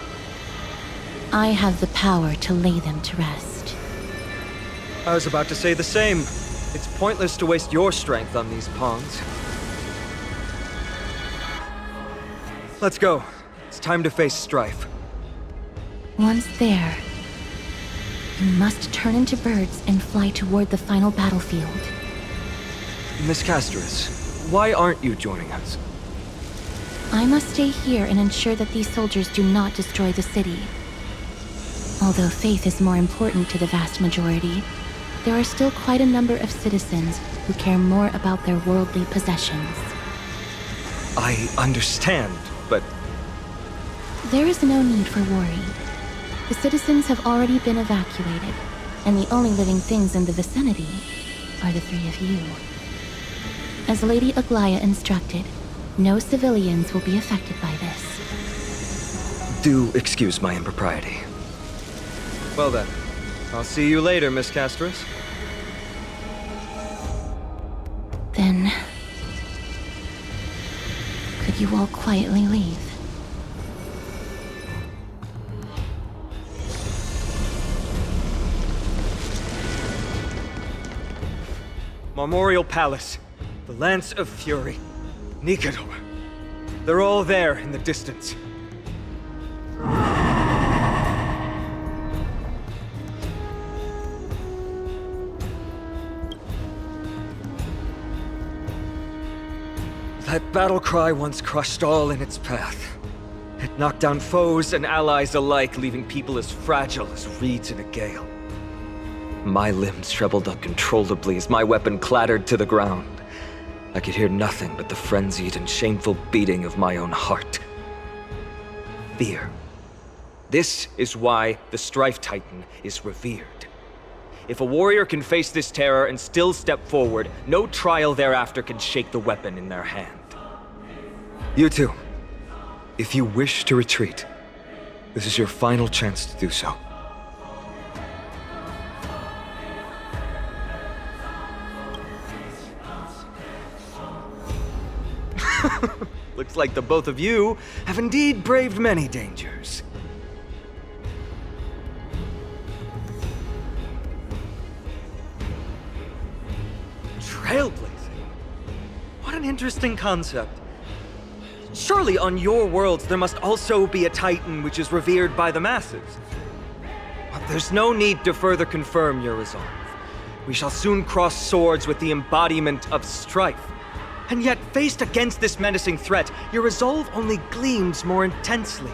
I have the power to lay them to rest. I was about to say the same. It's pointless to waste your strength on these pawns. Let's go. It's time to face strife. Once there, you must turn into birds and fly toward the final battlefield. Miss Castris, why aren't you joining us? I must stay here and ensure that these soldiers do not destroy the city. Although faith is more important to the vast majority, there are still quite a number of citizens who care more about their worldly possessions. I understand, but... There is no need for worry. The citizens have already been evacuated, and the only living things in the vicinity are the three of you. As Lady Aglaya instructed, no civilians will be affected by this. Do excuse my impropriety. Well then, I'll see you later, Miss Castris. Then... could you all quietly leave? Memorial Palace, the Lance of Fury, Nicator. They're all there in the distance. That battle cry once crushed all in its path. It knocked down foes and allies alike, leaving people as fragile as reeds in a gale. My limbs trembled uncontrollably as my weapon clattered to the ground. I could hear nothing but the frenzied and shameful beating of my own heart. Fear. This is why the Strife Titan is revered. If a warrior can face this terror and still step forward, no trial thereafter can shake the weapon in their hand. You two, if you wish to retreat, this is your final chance to do so. Looks like the both of you have indeed braved many dangers. Trailblazing? What an interesting concept. Surely on your worlds there must also be a Titan which is revered by the masses. But there's no need to further confirm your resolve. We shall soon cross swords with the embodiment of strife. And yet, faced against this menacing threat, your resolve only gleams more intensely.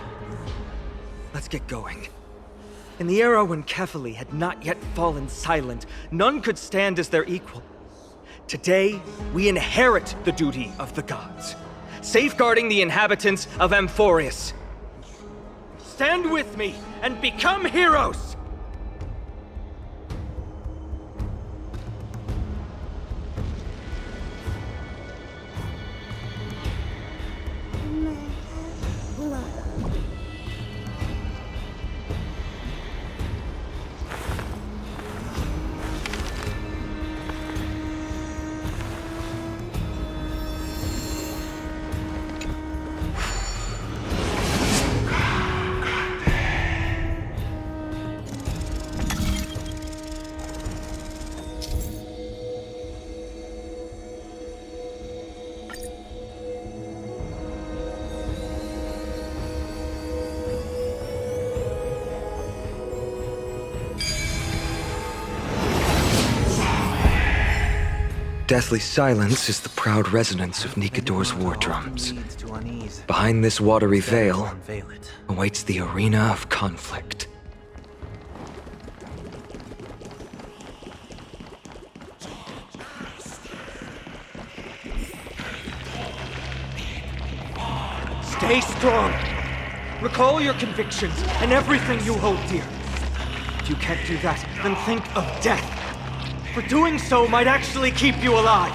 Let's get going. In the era when Kefali had not yet fallen silent, none could stand as their equal. Today, we inherit the duty of the gods, safeguarding the inhabitants of Amphoreus. Stand with me and become heroes! Deathly silence is the proud resonance of Nikador's war drums. Behind this watery veil awaits the arena of conflict. Stay strong! Recall your convictions and everything you hold dear. If you can't do that, then think of death. For doing so might actually keep you alive.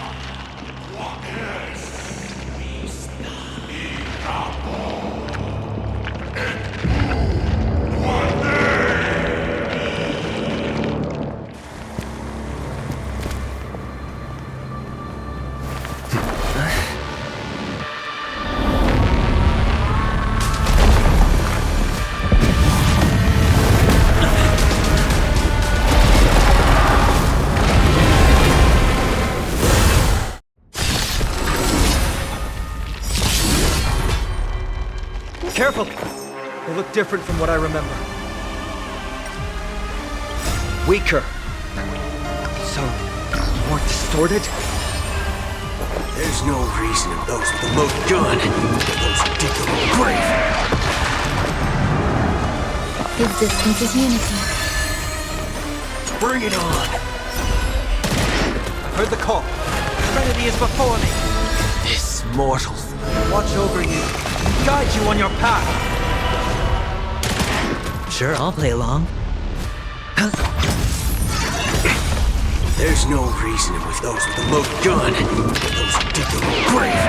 Careful! They look different from what I remember. Weaker. So, more distorted? There's no reason in those with the loaded gun. Those who dig their own grave. Existence is unity. Bring it on! I've heard the call. Serenity is before me. This mortal. Watch over you. Guide you on your path. Sure, I'll play along. There's no reasoning with those with the loaded gun. Those who dig their own grave.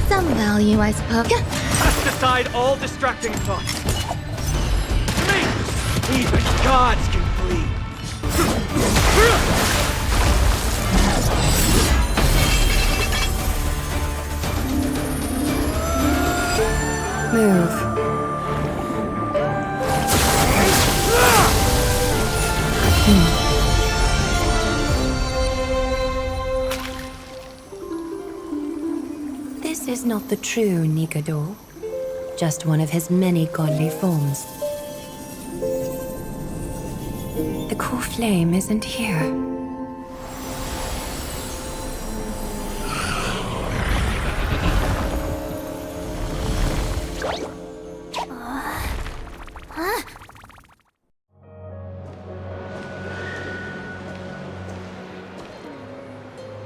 Some value, I suppose. Cast aside all distracting thoughts. Flee! Even gods can flee. Move. This is not the true Nikador, just one of his many godly forms. The core flame isn't here.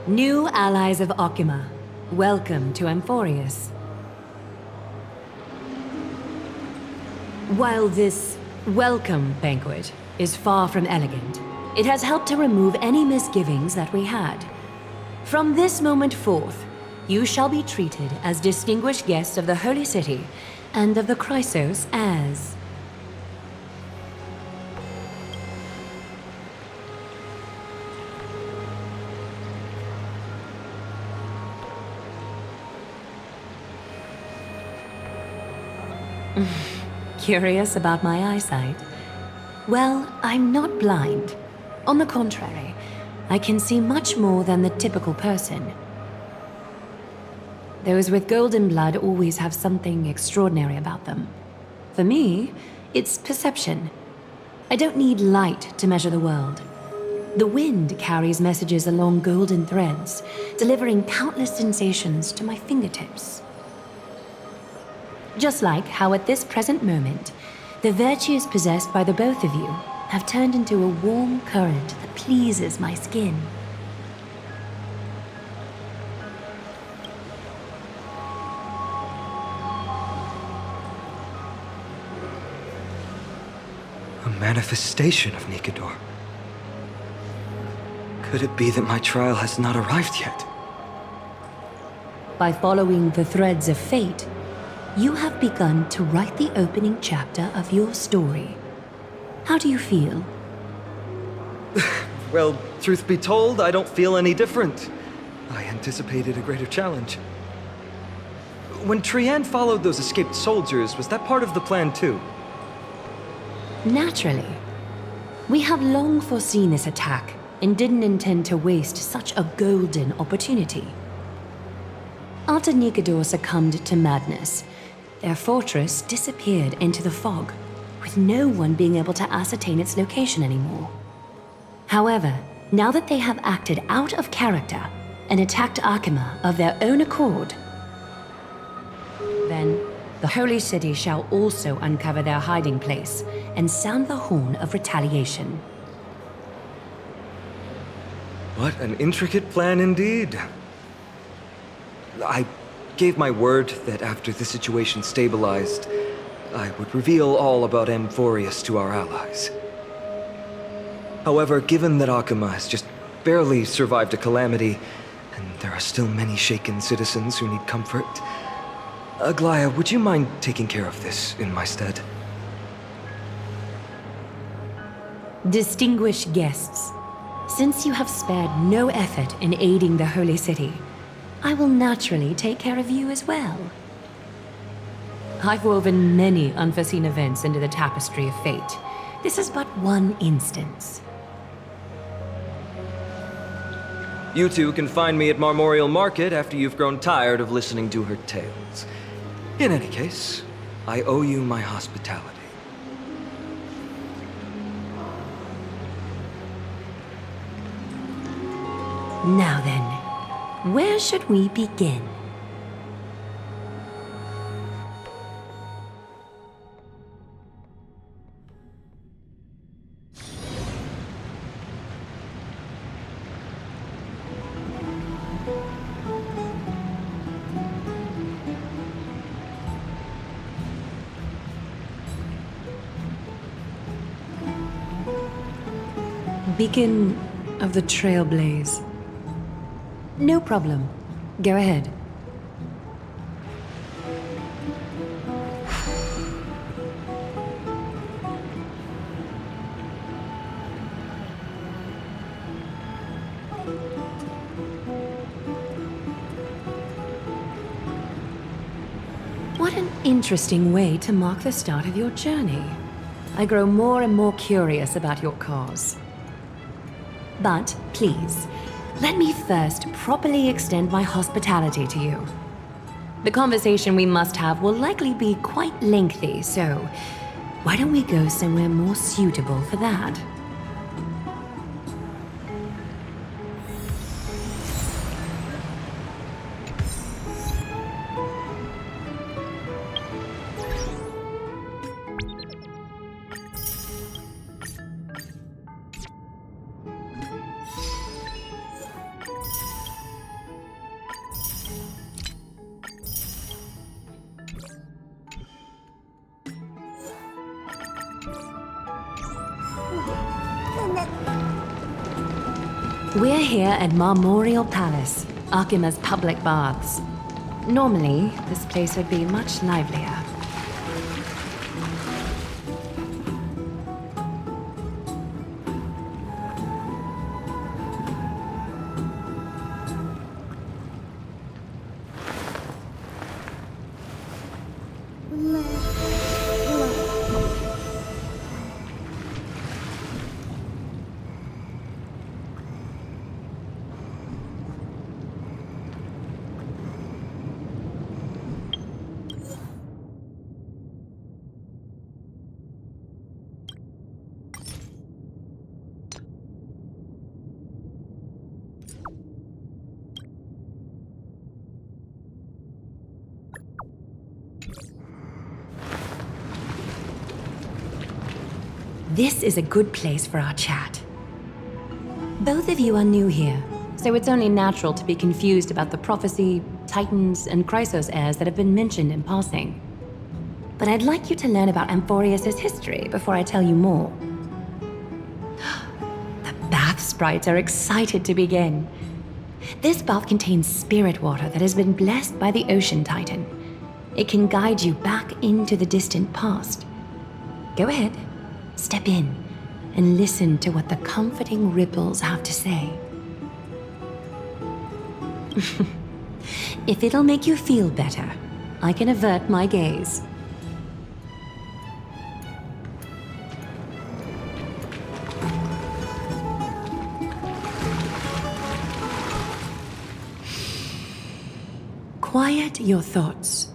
New allies of Okima, welcome to Amphoreus. While this welcome banquet is far from elegant, it has helped to remove any misgivings that we had. From this moment forth, you shall be treated as distinguished guests of the Holy City and of the Chrysos as... Curious about my eyesight? Well, I'm not blind. On the contrary, I can see much more than the typical person. Those with golden blood always have something extraordinary about them. For me, it's perception. I don't need light to measure the world. The wind carries messages along golden threads, delivering countless sensations to my fingertips. Just like how at this present moment, The virtues possessed by the both of you have turned into a warm current that pleases my skin. A manifestation of Nikador. Could it be that my trial has not arrived yet? By following the threads of fate, you have begun to write the opening chapter of your story. How do you feel? Well, truth be told, I don't feel any different. I anticipated a greater challenge. When Trian followed those escaped soldiers, was that part of the plan too? Naturally. We have long foreseen this attack and didn't intend to waste such a golden opportunity. After Nikador succumbed to madness, their fortress disappeared into the fog, with no one being able to ascertain its location anymore. However, now that they have acted out of character and attacked Arkema of their own accord, then the Holy City shall also uncover their hiding place and sound the horn of retaliation. What an intricate plan indeed. I gave my word that after the situation stabilized, I would reveal all about Amphoreus to our allies. However, given that Arkema has just barely survived a calamity, and there are still many shaken citizens who need comfort, Aglaya, would you mind taking care of this in my stead? Distinguished guests, since you have spared no effort in aiding the Holy City, I will naturally take care of you as well. I've woven many unforeseen events into the tapestry of fate. This is but one instance. You two can find me at Marmorial Market after you've grown tired of listening to her tales. In any case, I owe you my hospitality. Now then, where should we begin? Beacon of the Trailblazer. No problem. Go ahead. What an interesting way to mark the start of your journey. I grow more and more curious about your cause. But please, let me first properly extend my hospitality to you. The conversation we must have will likely be quite lengthy, so why don't we go somewhere more suitable for that? We're here at Marmorial Palace, Arkema's public baths. Normally, this place would be much livelier. This is a good place for our chat. Both of you are new here, so it's only natural to be confused about the prophecy, titans, and Chrysos heirs that have been mentioned in passing. But I'd like you to learn about Amphoreus' history before I tell you more. The bath sprites are excited to begin. This bath contains spirit water that has been blessed by the ocean titan. It can guide you back into the distant past. Go ahead, step in, and listen to what the comforting ripples have to say. If it'll make you feel better, I can avert my gaze. Quiet your thoughts.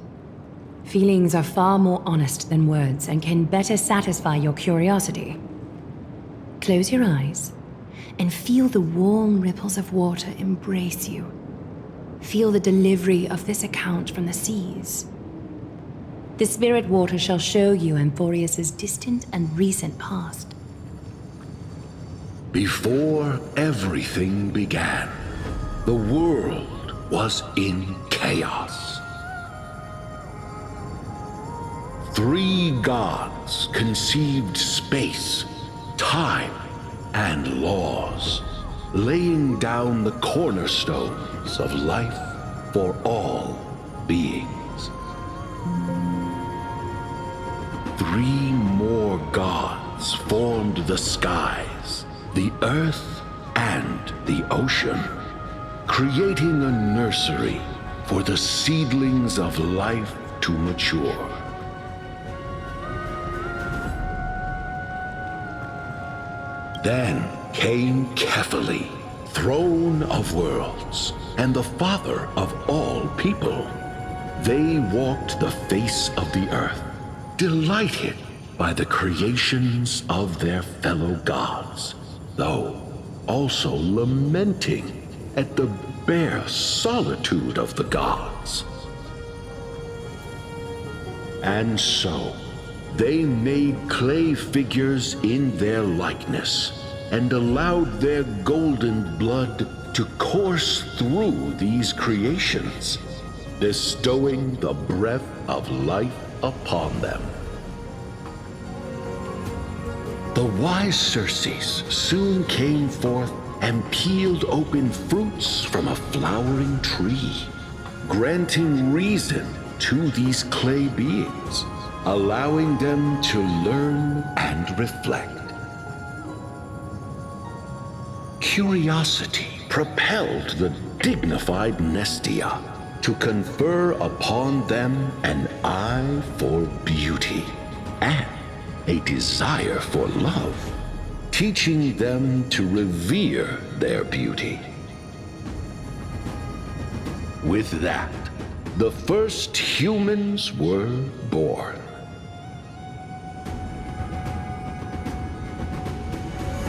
Feelings are far more honest than words and can better satisfy your curiosity. Close your eyes and feel the warm ripples of water embrace you. Feel the delivery of this account from the seas. The spirit water shall show you Amphoreus' distant and recent past. Before everything began, the world was in chaos. 3 gods conceived space, time, and laws, laying down the cornerstones of life for all beings. 3 more gods formed the skies, the earth, and the ocean, creating a nursery for the seedlings of life to mature. Then came Kefali, throne of worlds, and the father of all people. They walked the face of the earth, delighted by the creations of their fellow gods, though also lamenting at the bare solitude of the gods. And so, they made clay figures in their likeness, and allowed their golden blood to course through these creations, bestowing the breath of life upon them. The wise Circes soon came forth and peeled open fruits from a flowering tree, granting reason to these clay beings, allowing them to learn and reflect. Curiosity propelled the dignified Nestia to confer upon them an eye for beauty and a desire for love, teaching them to revere their beauty. With that, the first humans were born.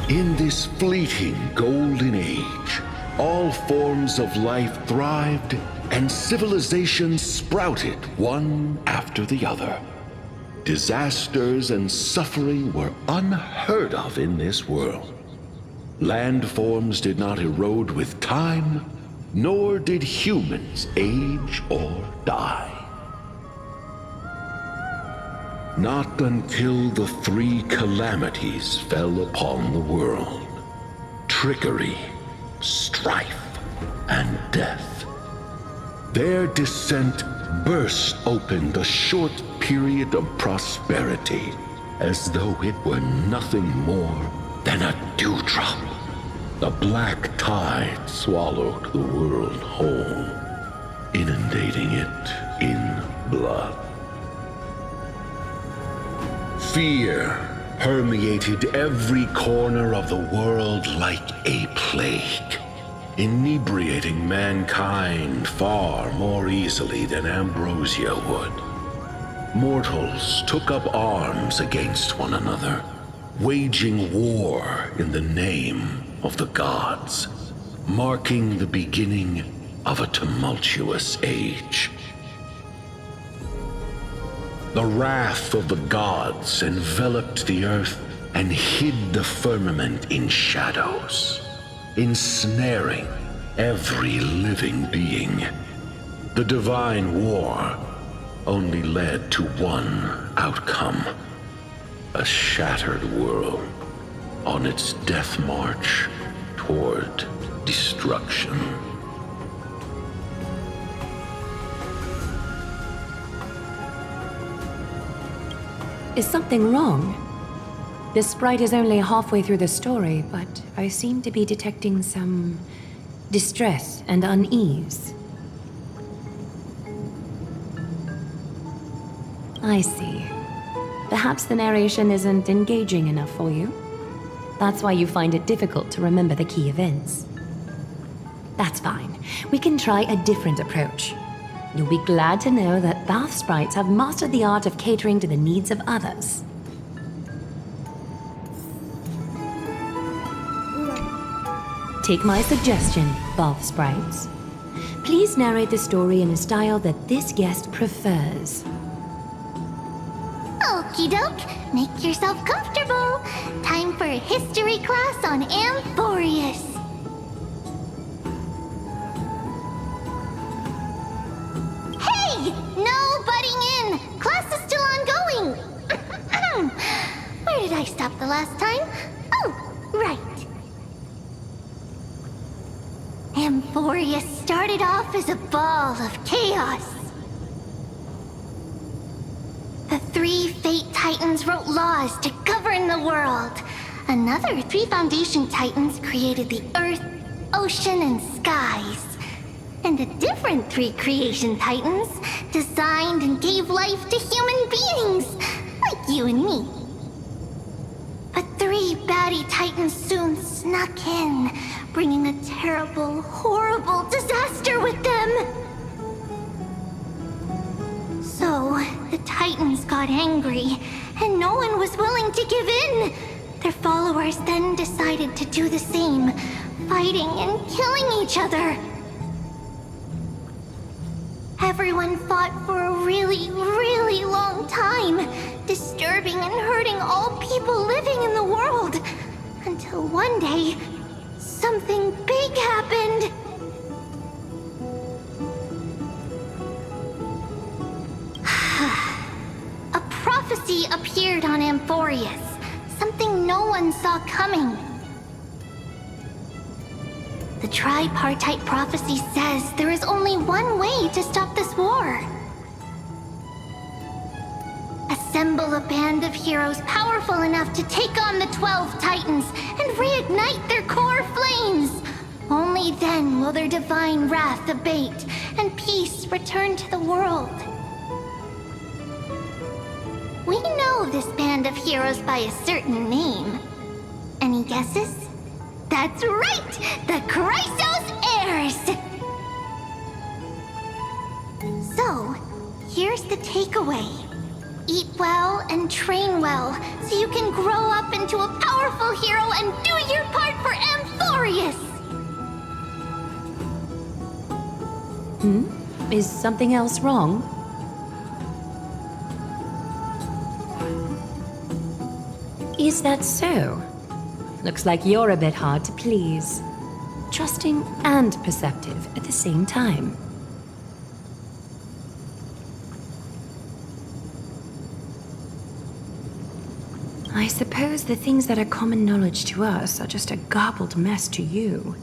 In this fleeting golden age, all forms of life thrived and civilizations sprouted one after the other. Disasters and suffering were unheard of in this world. Landforms did not erode with time, nor did humans age or die. Not until the 3 calamities fell upon the world: trickery, strife, and death. Their descent burst open the short period of prosperity, as though it were nothing more than a dewdrop. The black tide swallowed the world whole, inundating it in blood. Fear permeated every corner of the world like a plague, inebriating mankind far more easily than ambrosia would. Mortals took up arms against one another, waging war in the name of the gods, marking the beginning of a tumultuous age. The wrath of the gods enveloped the earth and hid the firmament in shadows, ensnaring every living being. The divine war only led to one outcome: a shattered world on its death march toward destruction. Is something wrong? This sprite is only halfway through the story, but I seem to be detecting some distress and unease. I see. Perhaps the narration isn't engaging enough for you. That's why you find it difficult to remember the key events. That's fine. We can try a different approach. You'll be glad to know that bath sprites have mastered the art of catering to the needs of others. Take my suggestion, bath sprites. Please narrate the story in a style that this guest prefers. Okie doke, make yourself comfortable. Time for a history class on Amphoreus. Hey! No butting in! Class is still ongoing! Where did I stop the last time? Oh, right. Amphoreus started off as a ball of chaos. The 3 Fate Titans wrote laws to govern the world. Another 3 Foundation Titans created the earth, ocean, and skies. And a different 3 Creation Titans designed and gave life to human beings, like you and me. But 3 baddie Titans soon snuck in, bringing a terrible, horrible disaster with them. So, the Titans got angry, and no one was willing to give in. Their followers then decided to do the same, fighting and killing each other. Everyone fought for a really, really long time, disturbing and hurting all people living in the world. Until one day, something big happened. A prophecy appeared on Amphoreus, something no one saw coming. The tripartite prophecy says there is only one way to stop this war. Assemble a band of heroes powerful enough to take on the 12 Titans and reignite their core flames. Only then will their divine wrath abate and peace return to the world. We know this band of heroes by a certain name. Any guesses? That's right! The Chrysos Heirs! So, here's the takeaway. Eat well and train well, so you can grow up into a powerful hero and do your part for Amphoreus! Is something else wrong? Is that so? Looks like you're a bit hard to please. Trusting and perceptive at the same time. I suppose the things that are common knowledge to us are just a garbled mess to you.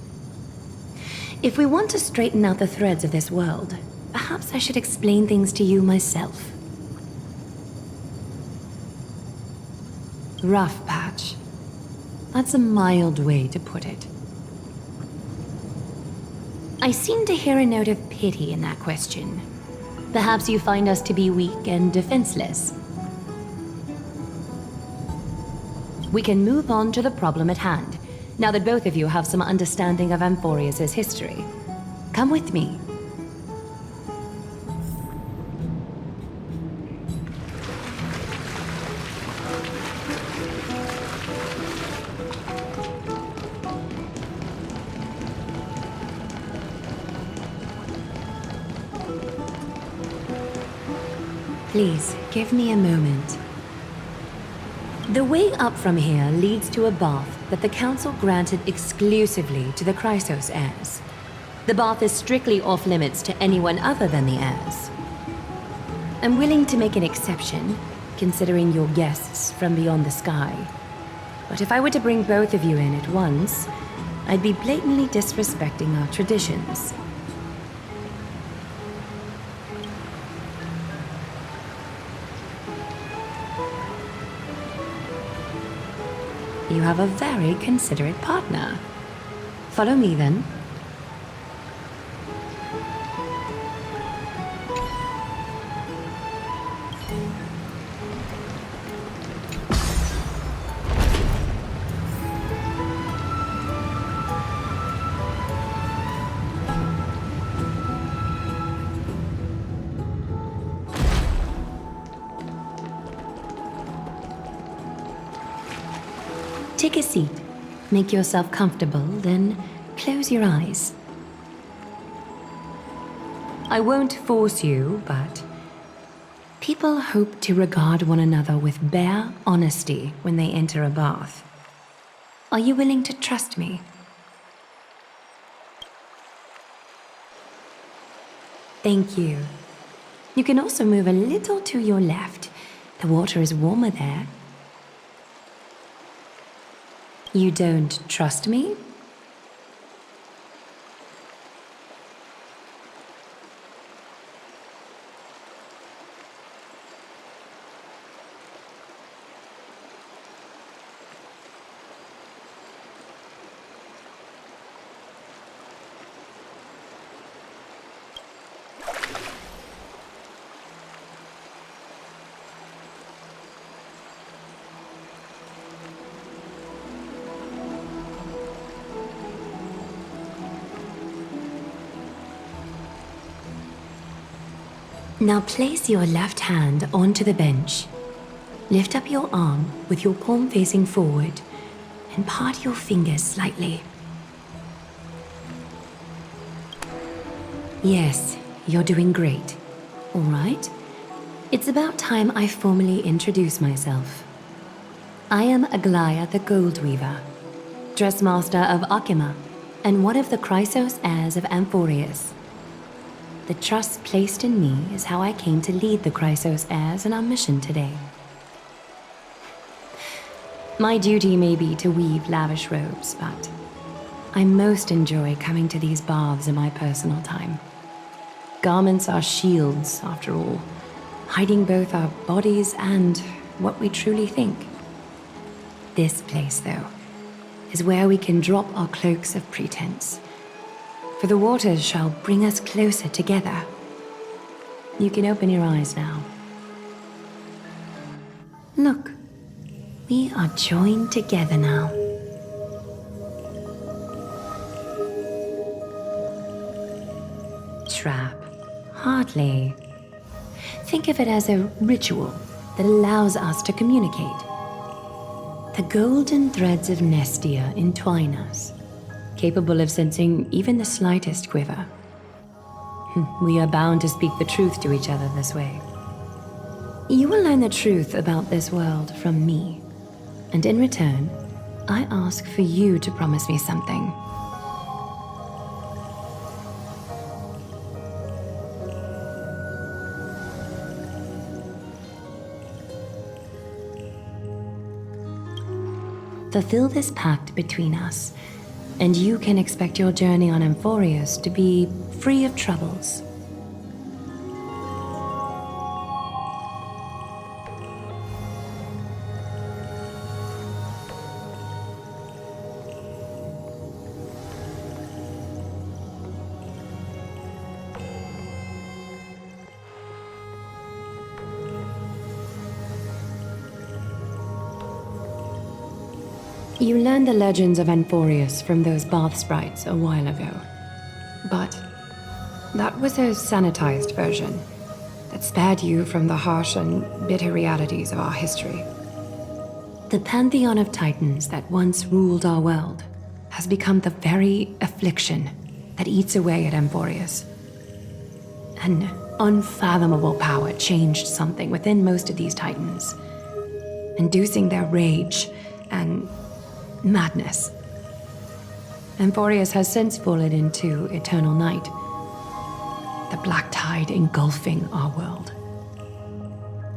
If we want to straighten out the threads of this world, perhaps I should explain things to you myself. Rough patch. That's a mild way to put it. I seem to hear a note of pity in that question. Perhaps you find us to be weak and defenseless. We can move on to the problem at hand, now that both of you have some understanding of Amphoreus' history. Come with me. Please, give me a moment. The way up from here leads to a bath that the Council granted exclusively to the Chrysos heirs. The bath is strictly off-limits to anyone other than the heirs. I'm willing to make an exception, considering your guests from beyond the sky. But if I were to bring both of you in at once, I'd be blatantly disrespecting our traditions. You have a very considerate partner. Follow me, then. Take a seat. Make yourself comfortable, then close your eyes. I won't force you, but people hope to regard one another with bare honesty when they enter a bath. Are you willing to trust me? Thank you. You can also move a little to your left. The water is warmer there. You don't trust me? Now place your left hand onto the bench. Lift up your arm with your palm facing forward and part your fingers slightly. Yes, you're doing great. All right. It's about time I formally introduce myself. I am Aglaya the Gold Weaver, Dressmaster of Akima, and one of the Chrysos heirs of Amphoreus. The trust placed in me is how I came to lead the Chrysos heirs in our mission today. My duty may be to weave lavish robes, but I most enjoy coming to these baths in my personal time. Garments are shields, after all, hiding both our bodies and what we truly think. This place, though, is where we can drop our cloaks of pretense. For the waters shall bring us closer together. You can open your eyes now. Look, we are joined together now. Trap? Hardly. Think of it as a ritual that allows us to communicate. The golden threads of Nestia entwine us, capable of sensing even the slightest quiver. We are bound to speak the truth to each other this way. You will learn the truth about this world from me, and in return, I ask for you to promise me something. Fulfill this pact between us, and you can expect your journey on Amphoreus to be free of troubles. You learned the legends of Amphoreus from those bath sprites a while ago. But that was a sanitized version that spared you from the harsh and bitter realities of our history. The pantheon of titans that once ruled our world has become the very affliction that eats away at Amphoreus. An unfathomable power changed something within most of these titans. inducing their rage and madness. Amphoreus has since fallen into eternal night, the black tide engulfing our world.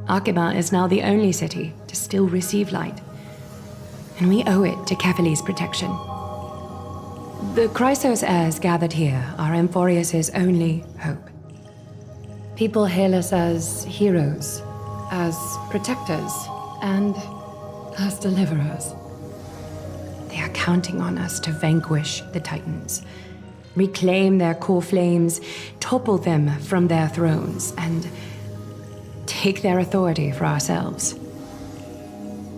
Arkema is now the only city to still receive light, and we owe it to Kefali's protection. The Chrysos heirs gathered here are Amphoreus' only hope. People hail us as heroes, as protectors, and as deliverers. They are counting on us to vanquish the Titans, reclaim their core flames, topple them from their thrones, and take their authority for ourselves.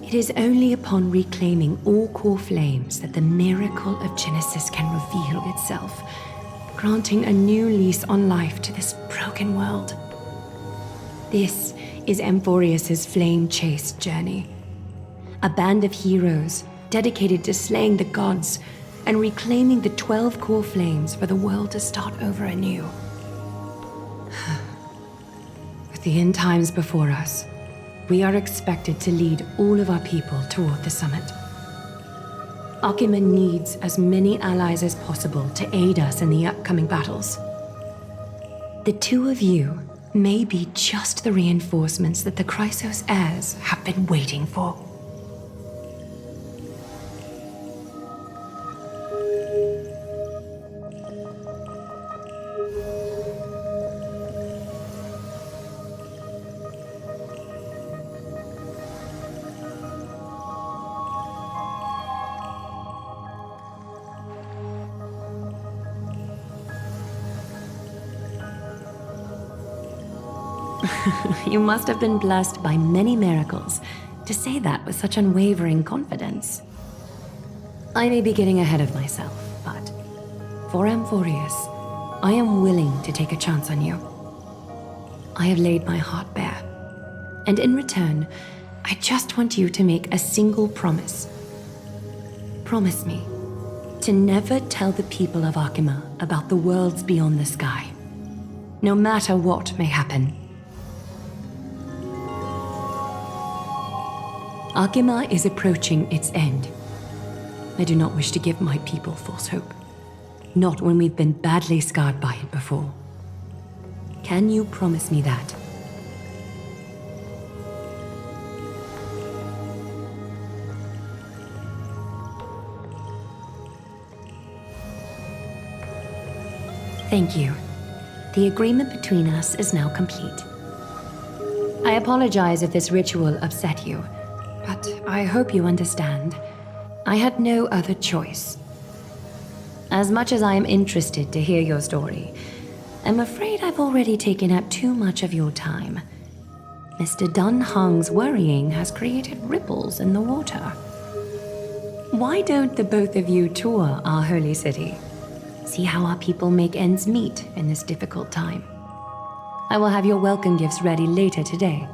It is only upon reclaiming all core flames that the miracle of Genesis can reveal itself, granting a new lease on life to this broken world. This is Amphoreus' flame-chased journey. A band of heroes dedicated to slaying the gods and reclaiming the 12 core flames for the world to start over anew. With the end times before us, we are expected to lead all of our people toward the summit. Arkema needs as many allies as possible to aid us in the upcoming battles. The two of you may be just the reinforcements that the Chrysos heirs have been waiting for. You must have been blessed by many miracles to say that with such unwavering confidence. I may be getting ahead of myself, but for Amphoreus, I am willing to take a chance on you. I have laid my heart bare, and in return, I just want you to make a single promise. Promise me to never tell the people of Arkema about the worlds beyond the sky, no matter what may happen. Arkema is approaching its end. I do not wish to give my people false hope. Not when we've been badly scarred by it before. Can you promise me that? Thank you. The agreement between us is now complete. I apologize if this ritual upset you, but I hope you understand. I had no other choice. As much as I am interested to hear your story, I'm afraid I've already taken up too much of your time. Mr. Dun Hong's worrying has created ripples in the water. Why don't the both of you tour our holy city? See how our people make ends meet in this difficult time. I will have your welcome gifts ready later today.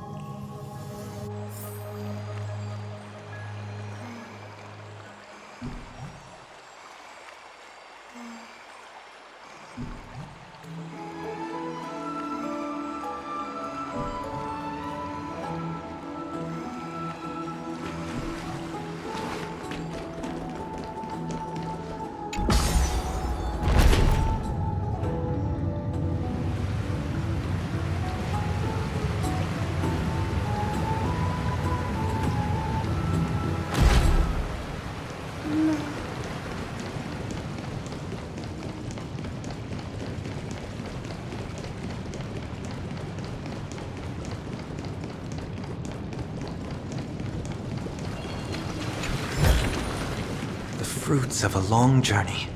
Fruits of a long journey.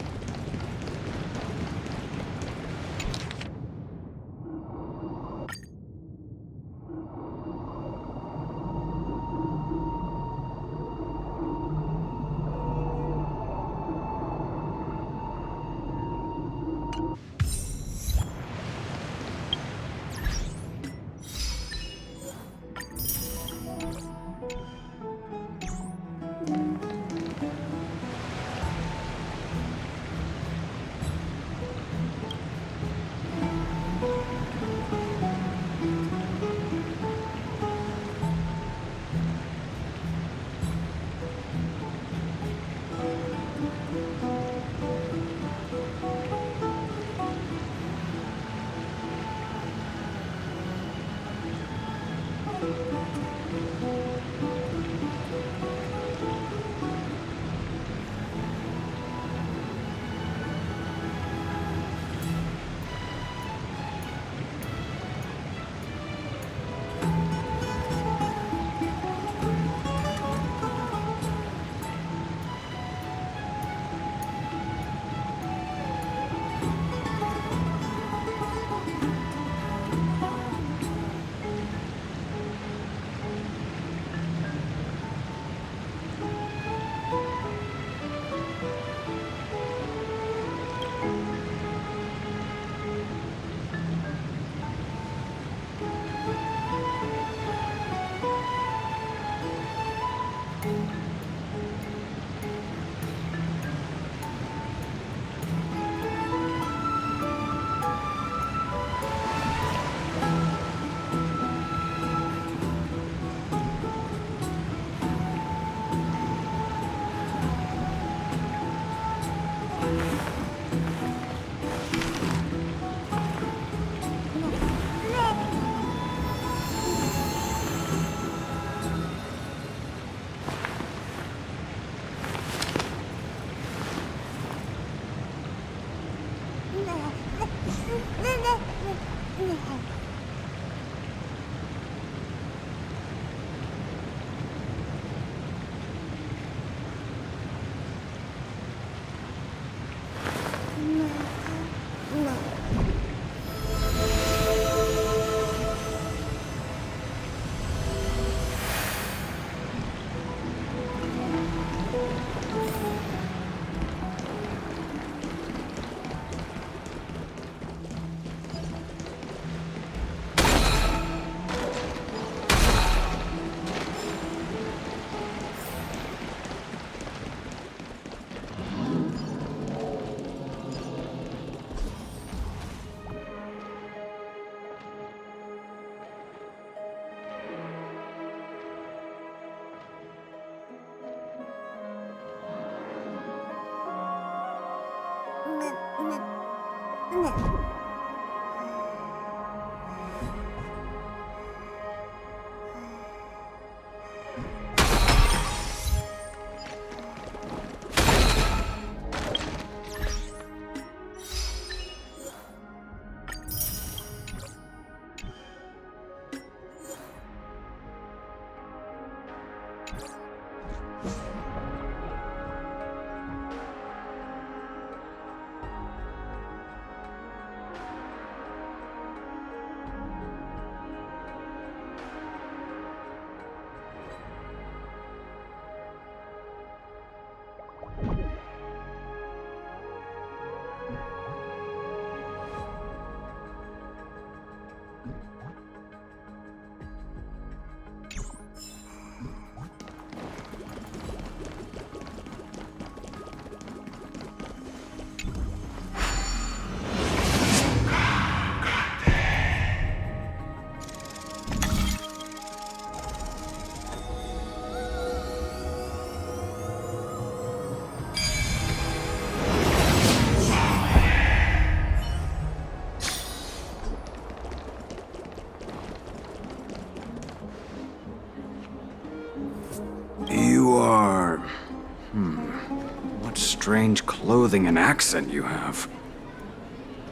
Strange clothing and accent you have.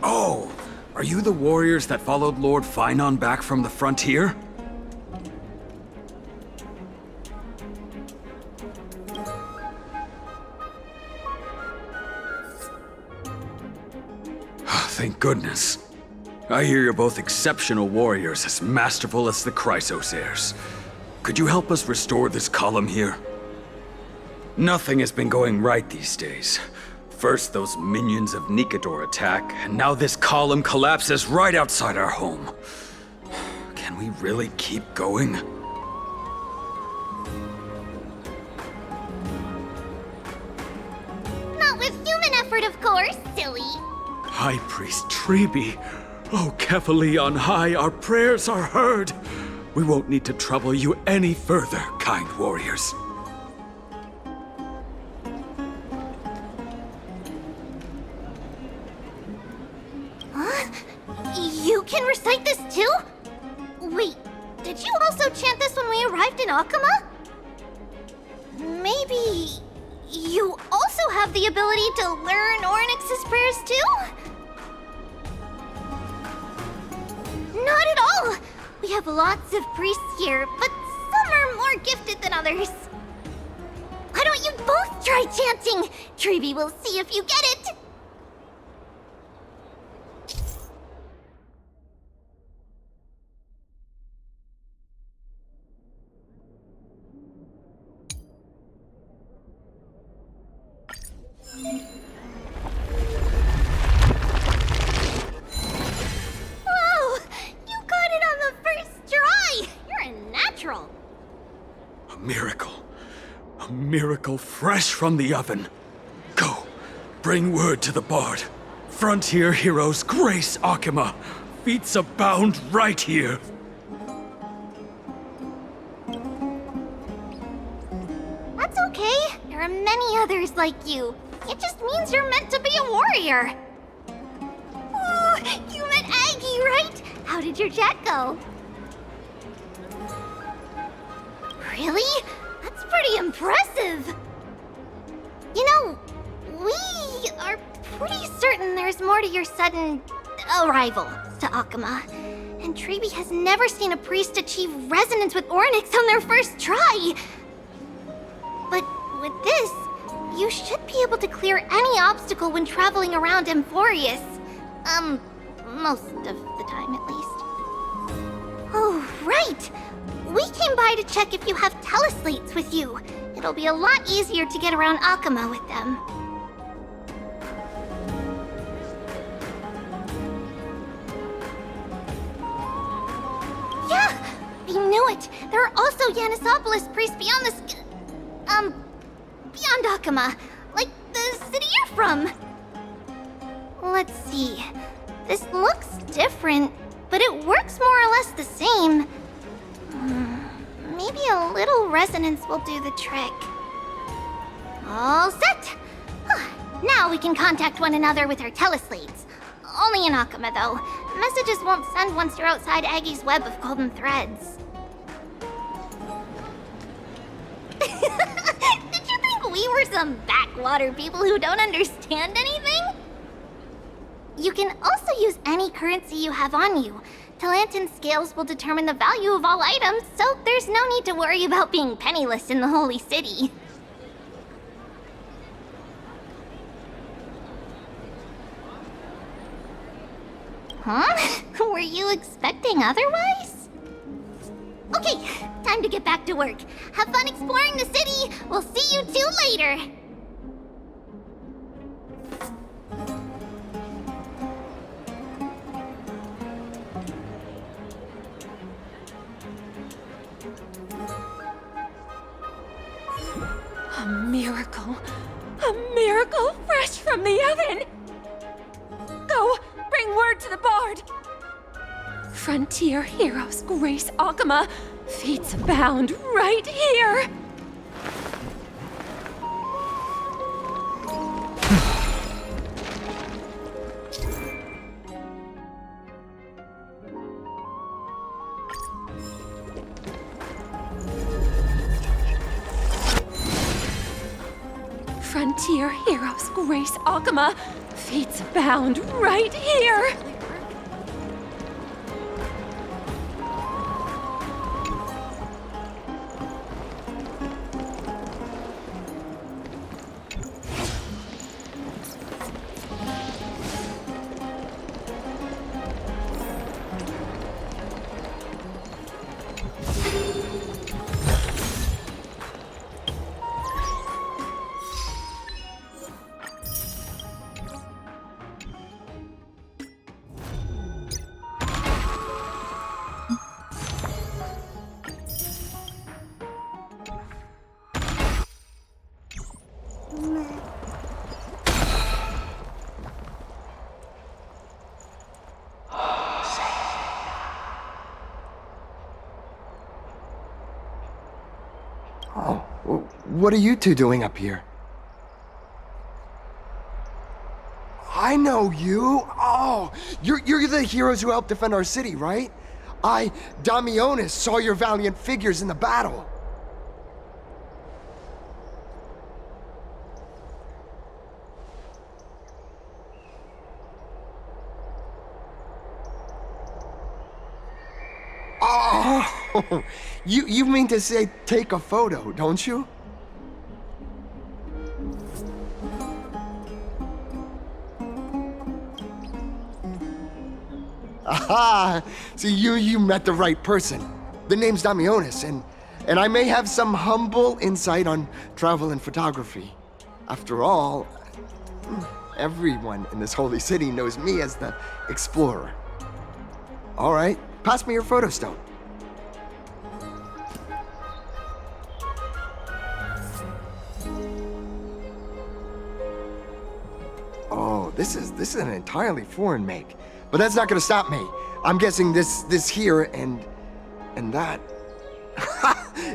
Oh, are you the warriors that followed Lord Finon back from the frontier? Thank goodness. I hear you're both exceptional warriors, as masterful as the Chrysosairs. Could you help us restore this column here? Nothing has been going right these days. First those minions of Nicator attack, and now this column collapses right outside our home. Can we really keep going? Not with human effort, of course, silly. High Priest Treeby, oh, Kefali on high, our prayers are heard. We won't need to trouble you any further, kind warriors. You can recite this too? Wait, did you also chant this when we arrived in Akama? Maybe you also have the ability to learn Ornyx's prayers too? Not at all! We have lots of priests here, but some are more gifted than others. Why don't you both try chanting? Treeby will see if you get it! Whoa! You got it on the first try! You're a natural. A miracle. A miracle fresh from the oven. Go, bring word to the Bard. Frontier heroes grace Akama. Feats abound right here. That's okay. There are many others like you. It just means you're meant to be a warrior. Oh, you met Aggie, right? How did your chat go? Really? That's pretty impressive. You know, we are pretty certain there's more to your sudden arrival to Akama. And Treeby has never seen a priest achieve resonance with Ornyx on their first try. But with this, you should be able to clear any obstacle when traveling around Amphoreus. Most of the time at least. Oh, right! We came by to check if you have teleslates with you. It'll be a lot easier to get around Akama with them. Yeah! I knew it! There are also Yanisopolis priests beyond the beyond Akama. Like the city you're from. Let's see. This looks different, but it works more or less the same. Maybe a little resonance will do the trick. All set! Now we can contact one another with our teleslates. Only in Akama, though. Messages won't send once you're outside Aggie's web of golden threads. Did you think we were some backwater people who don't understand anything? You can also use any currency you have on you. Talantan scales will determine the value of all items, so there's no need to worry about being penniless in the Holy City. Huh? Were you expecting otherwise? Okay, time to get back to work. Have fun exploring the city. We'll see you two later. A miracle. A miracle fresh from the oven. Go, bring word to the Bard. Frontier heroes grace Akama. Feats abound right here. Frontier heroes grace Akama. Feats abound right here. What are you two doing up here? I know you! Oh, you're the heroes who helped defend our city, right? Damionis, saw your valiant figures in the battle. Oh, you mean to say take a photo, don't you? Aha! See, you met the right person. The name's Damionis, and I may have some humble insight on travel and photography. After all, everyone in this holy city knows me as the explorer. All right, pass me your photo stone. Oh, this is an entirely foreign make. But that's not gonna stop me. I'm guessing this here and that.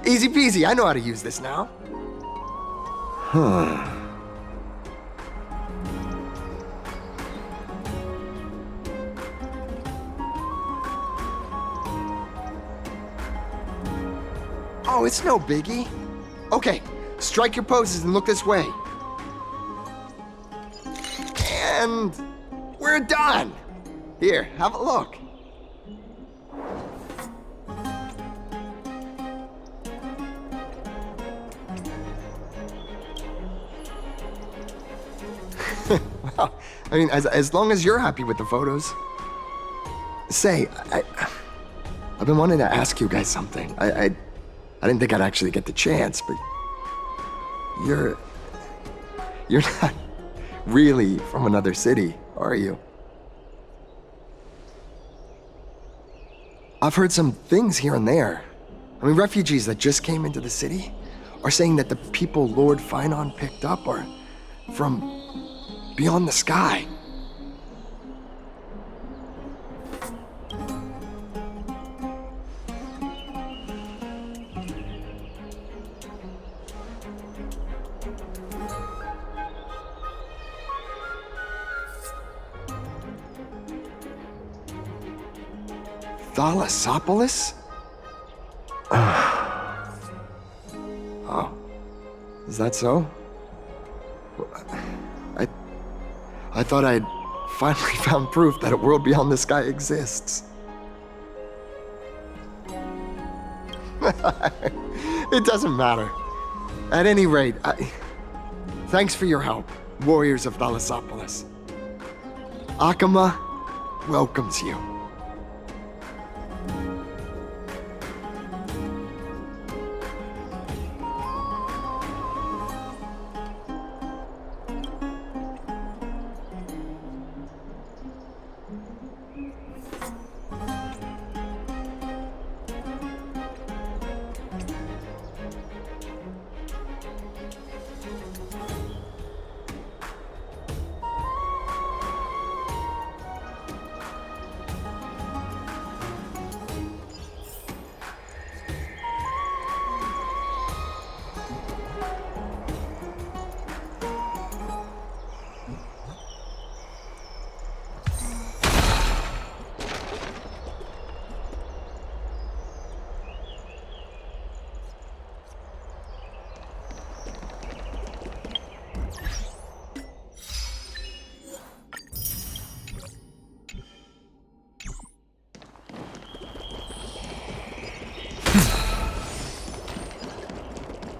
Easy peasy, I know how to use this now. Huh. Oh, it's no biggie. Okay, strike your poses and look this way. And we're done. Here, have a look. Well, I mean, as long as you're happy with the photos. Say, I've been wanting to ask you guys something. I didn't think I'd actually get the chance, but you're not really from another city, are you? I've heard some things here and there. I mean, refugees that just came into the city are saying that the people Lord Finon picked up are from beyond the sky. Thalassopolis? Oh. Is that so? I thought I'd finally found proof that a world beyond the sky exists. It doesn't matter. At any rate, thanks for your help, warriors of Thalassopolis. Akama welcomes you.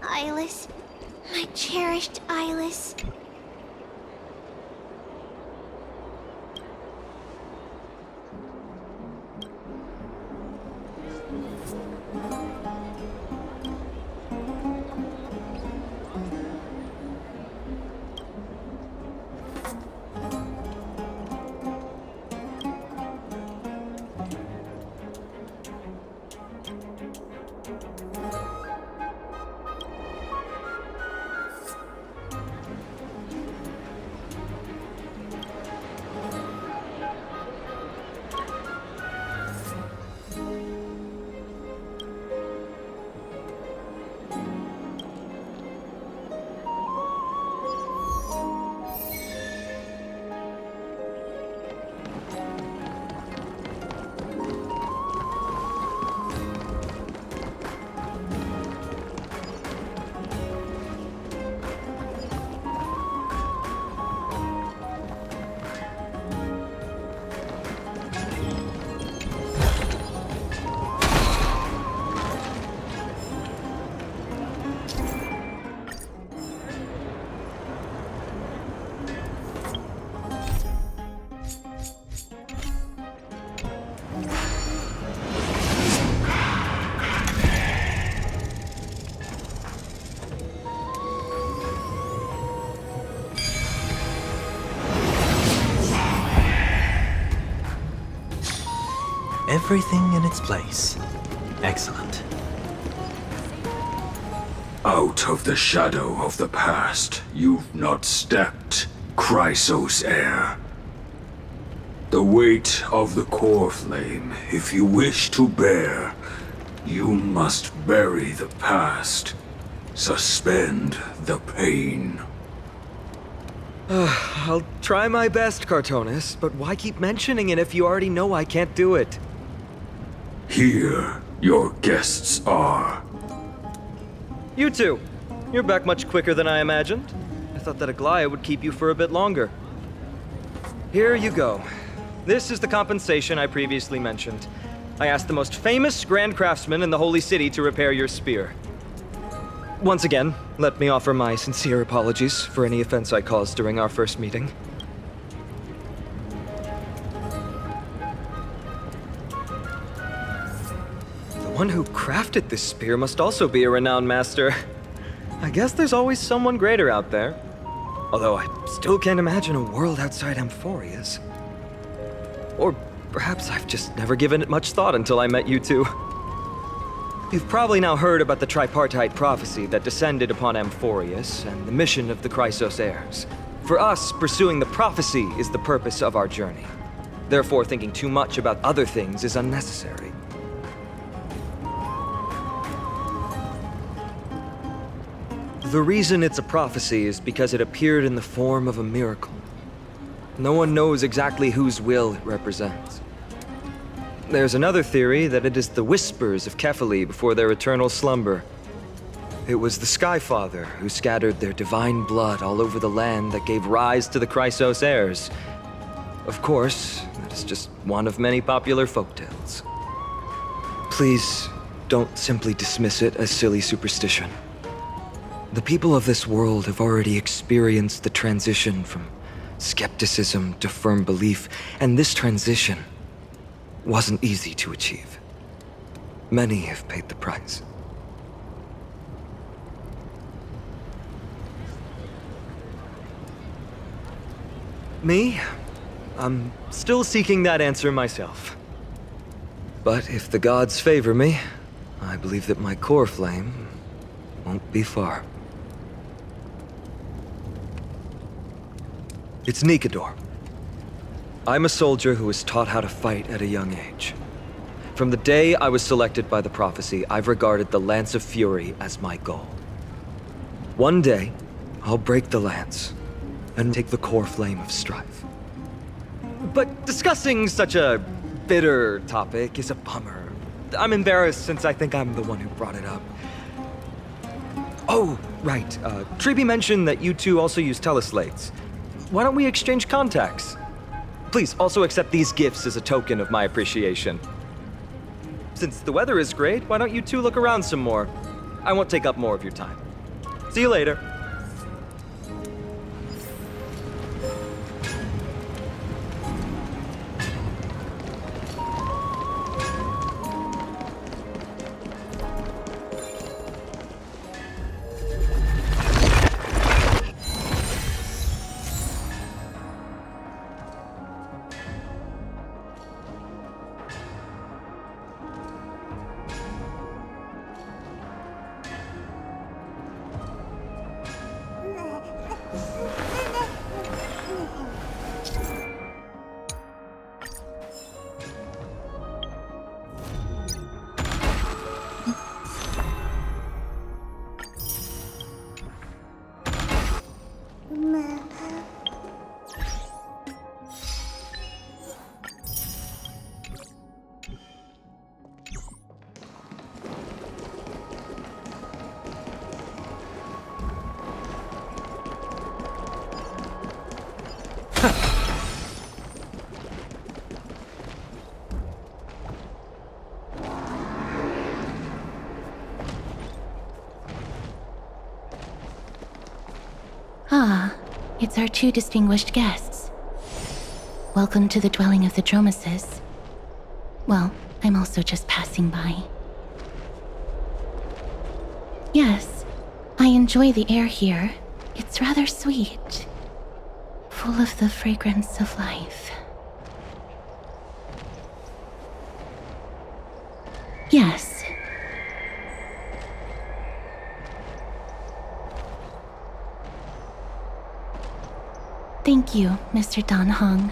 Eyeless. My cherished Eyeless. Everything in its place. Excellent. Out of the shadow of the past, you've not stepped, Chrysos heir. The weight of the core flame, if you wish to bear, you must bury the past. Suspend the pain. I'll try my best, Cartonis, but why keep mentioning it if you already know I can't do it? Here, your guests are. You two. You're back much quicker than I imagined. I thought that Aglaya would keep you for a bit longer. Here you go. This is the compensation I previously mentioned. I asked the most famous Grand Craftsman in the Holy City to repair your spear. Once again, let me offer my sincere apologies for any offense I caused during our first meeting. The one who crafted this spear must also be a renowned master. I guess there's always someone greater out there. Although I still can't imagine a world outside Amphoreus. Or perhaps I've just never given it much thought until I met you two. You've probably now heard about the tripartite prophecy that descended upon Amphoreus and the mission of the Chrysos heirs. For us, pursuing the prophecy is the purpose of our journey. Therefore, thinking too much about other things is unnecessary. The reason it's a prophecy is because it appeared in the form of a miracle. No one knows exactly whose will it represents. There's another theory that it is the whispers of Kefali before their eternal slumber. It was the Skyfather who scattered their divine blood all over the land that gave rise to the Chrysos heirs. Of course, that is just one of many popular folktales. Please, don't simply dismiss it as silly superstition. The people of this world have already experienced the transition from skepticism to firm belief, and this transition wasn't easy to achieve. Many have paid the price. Me? I'm still seeking that answer myself. But if the gods favor me, I believe that my core flame won't be far. It's Nikador. I'm a soldier who was taught how to fight at a young age. From the day I was selected by the prophecy, I've regarded the Lance of Fury as my goal. One day, I'll break the lance and take the core flame of strife. But discussing such a bitter topic is a bummer. I'm embarrassed since I think I'm the one who brought it up. Oh, right. Triby mentioned that you two also use teleslates. Why don't we exchange contacts? Please also accept these gifts as a token of my appreciation. Since the weather is great, why don't you two look around some more? I won't take up more of your time. See you later. Ah, it's our two distinguished guests. Welcome to the dwelling of the Dromeses. Well, I'm also just passing by. Yes, I enjoy the air here. It's rather sweet, full of the fragrance of life. Yes. Thank you, Mr. Dan Hong.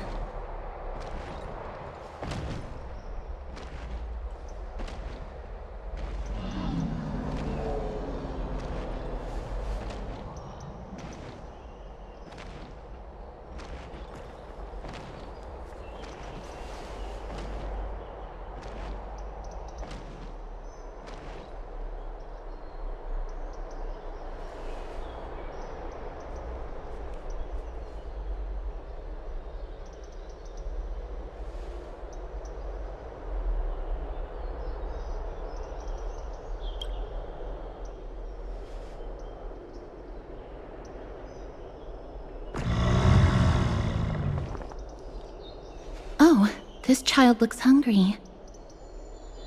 Oh, this child looks hungry.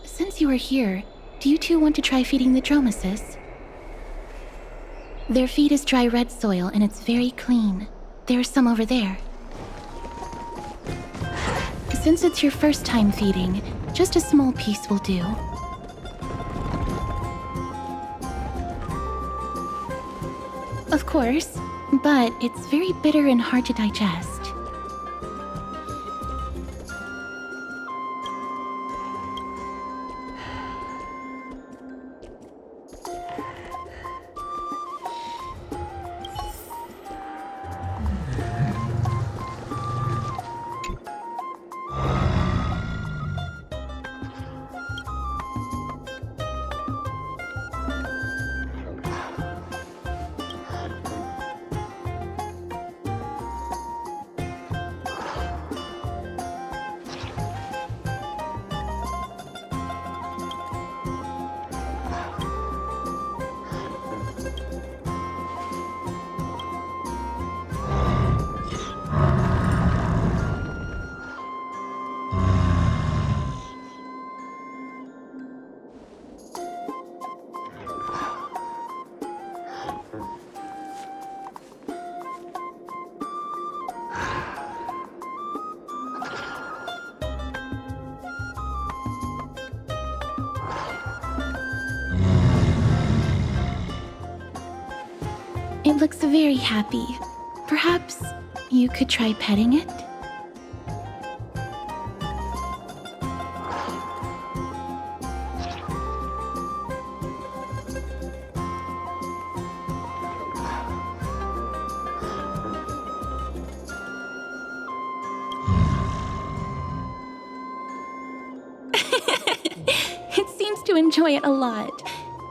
Since you are here, do you two want to try feeding the Dromeses? Their feed is dry red soil and it's very clean. There's some over there. Since it's your first time feeding, just a small piece will do. Of course, but it's very bitter and hard to digest. It looks very happy. Perhaps you could try petting it? It seems to enjoy it a lot.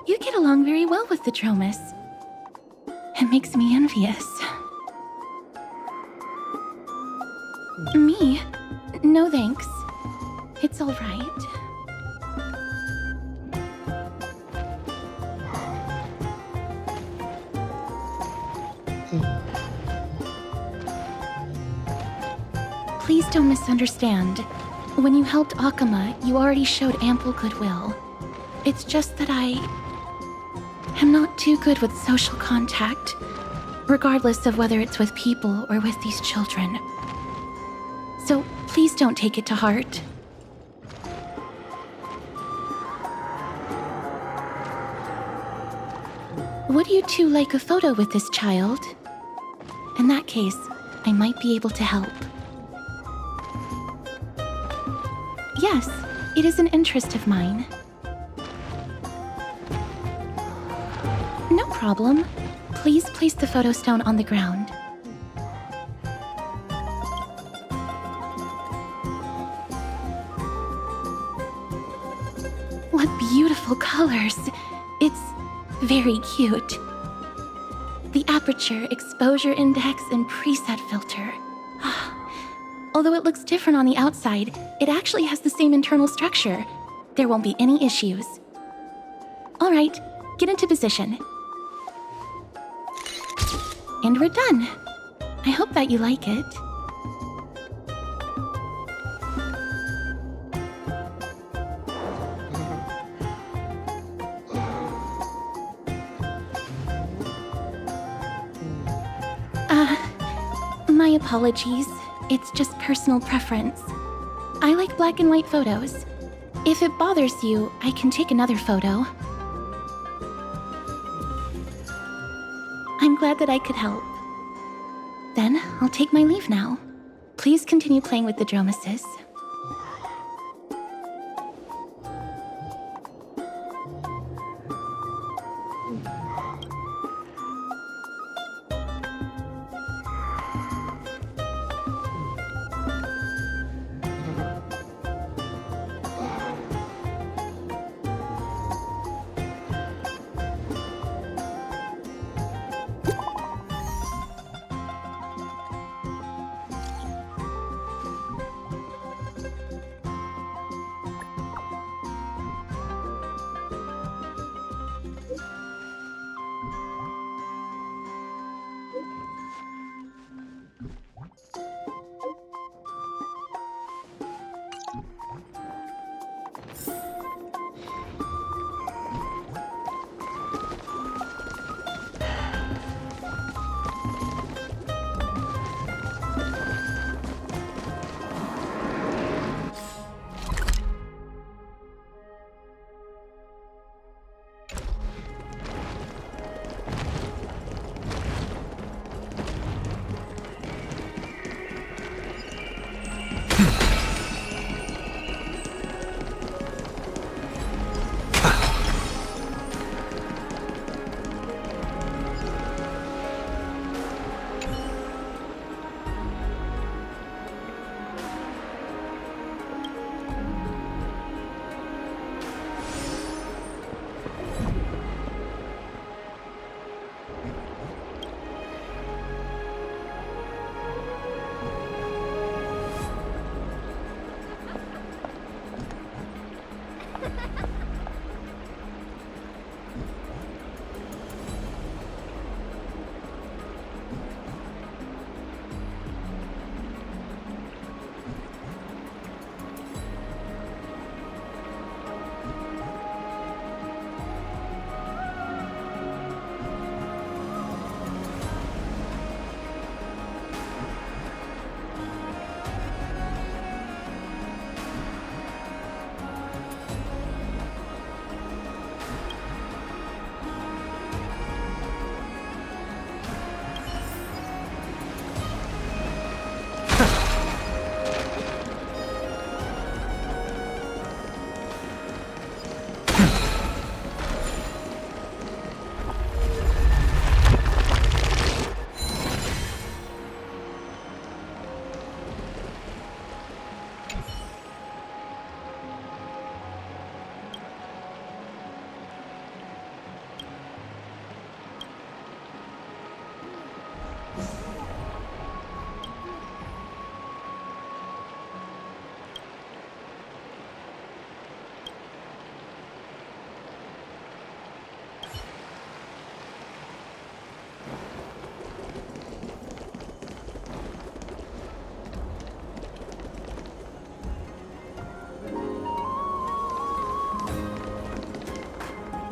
You get along very well with the Dromus. It makes me envious. Me? No thanks. It's all right. Please don't misunderstand. When you helped Akama, you already showed ample goodwill. It's just that I am not too good with social contact, regardless of whether it's with people or with these children. So please don't take it to heart. Would you two like a photo with this child? In that case, I might be able to help. Yes, it is an interest of mine. No problem. Please place the photo stone on the ground. What beautiful colors! It's very cute. The aperture, exposure index, and preset filter. Although it looks different on the outside, it actually has the same internal structure. There won't be any issues. All right, get into position. And we're done. I hope that you like it. My apologies. It's just personal preference. I like black and white photos. If it bothers you, I can take another photo. I'm glad that I could help. Then, I'll take my leave now. Please continue playing with the Dromuses.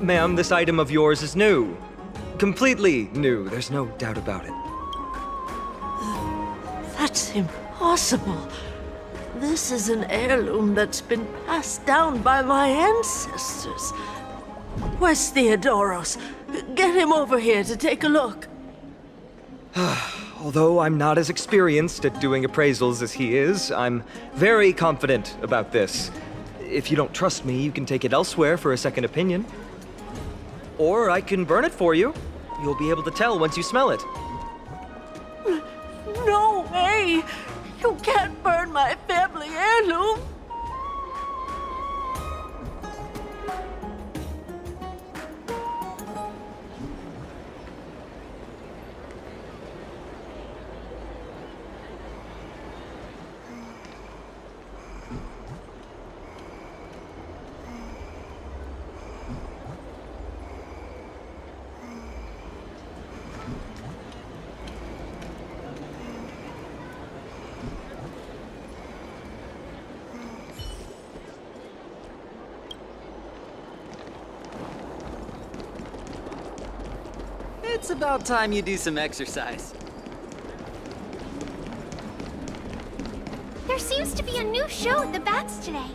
Ma'am, this item of yours is new. Completely new, there's no doubt about it. That's impossible. This is an heirloom that's been passed down by my ancestors. Where's Theodoros? Get him over here to take a look. Although I'm not as experienced at doing appraisals as he is, I'm very confident about this. If you don't trust me, you can take it elsewhere for a second opinion. Or I can burn it for you. You'll be able to tell once you smell it. No way! You can't burn my family heirloom! It's about time you do some exercise. There seems to be a new show at the Bats today.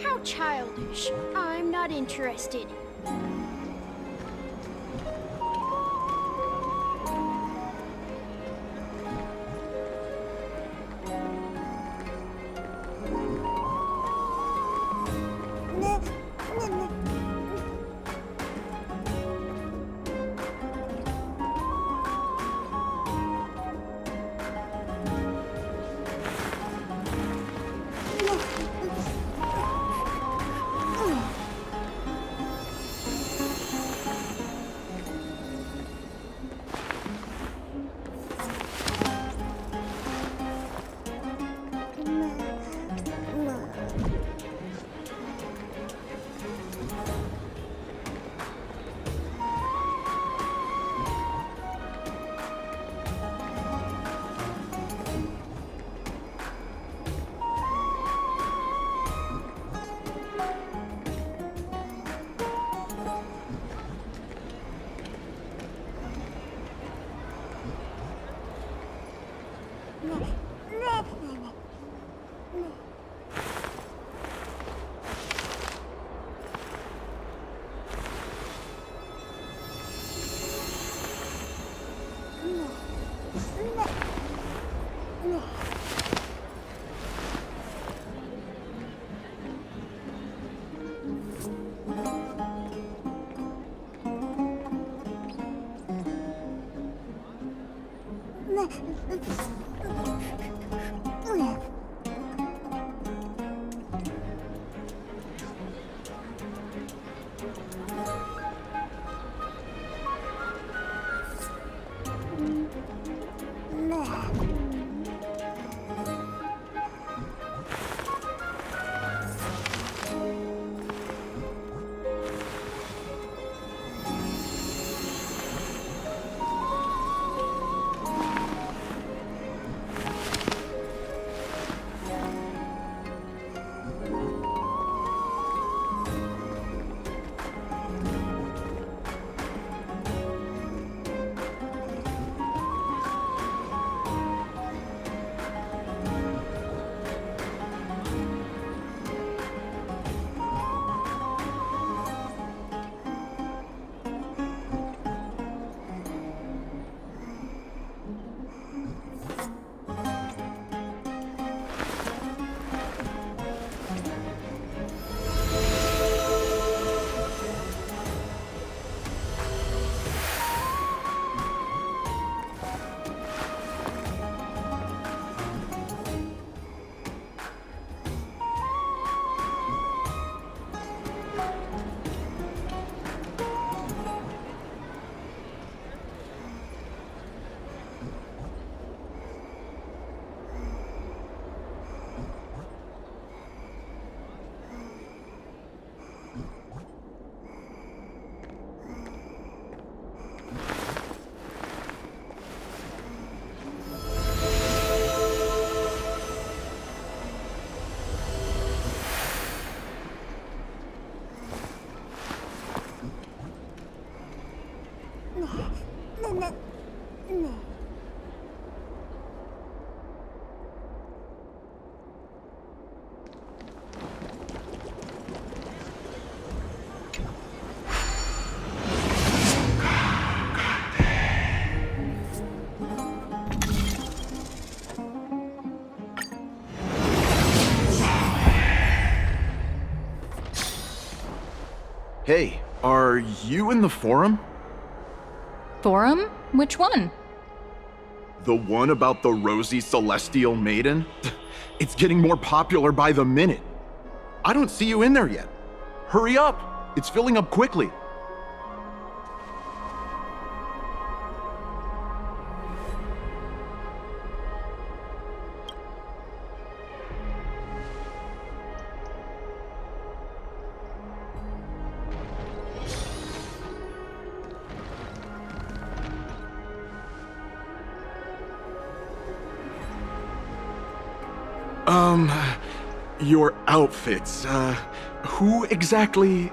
How childish. I'm not interested. Hey, are you in the forum? Forum? Which one? The one about the rosy celestial maiden? It's getting more popular by the minute. I don't see you in there yet. Hurry up! It's filling up quickly. Your outfits, who exactly...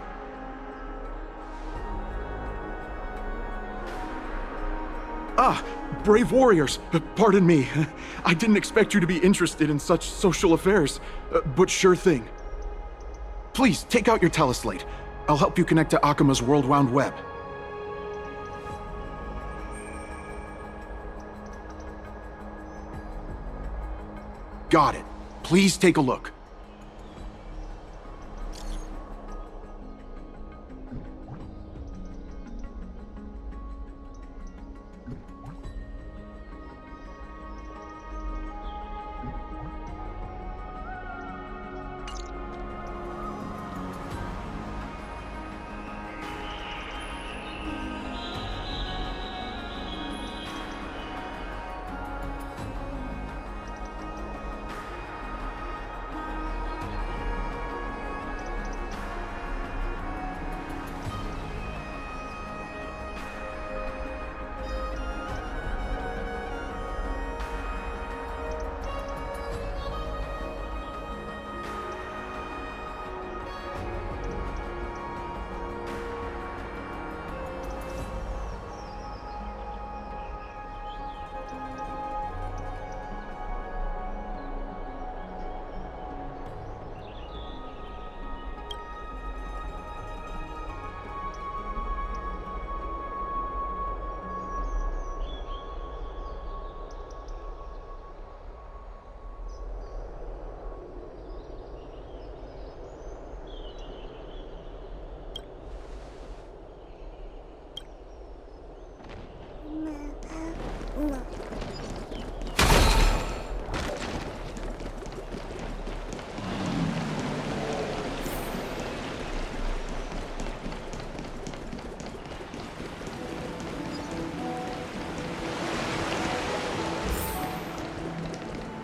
Ah, brave warriors, pardon me. I didn't expect you to be interested in such social affairs, but sure thing. Please, take out your teleslate. I'll help you connect to Akuma's World Wound Web. Got it. Please take a look.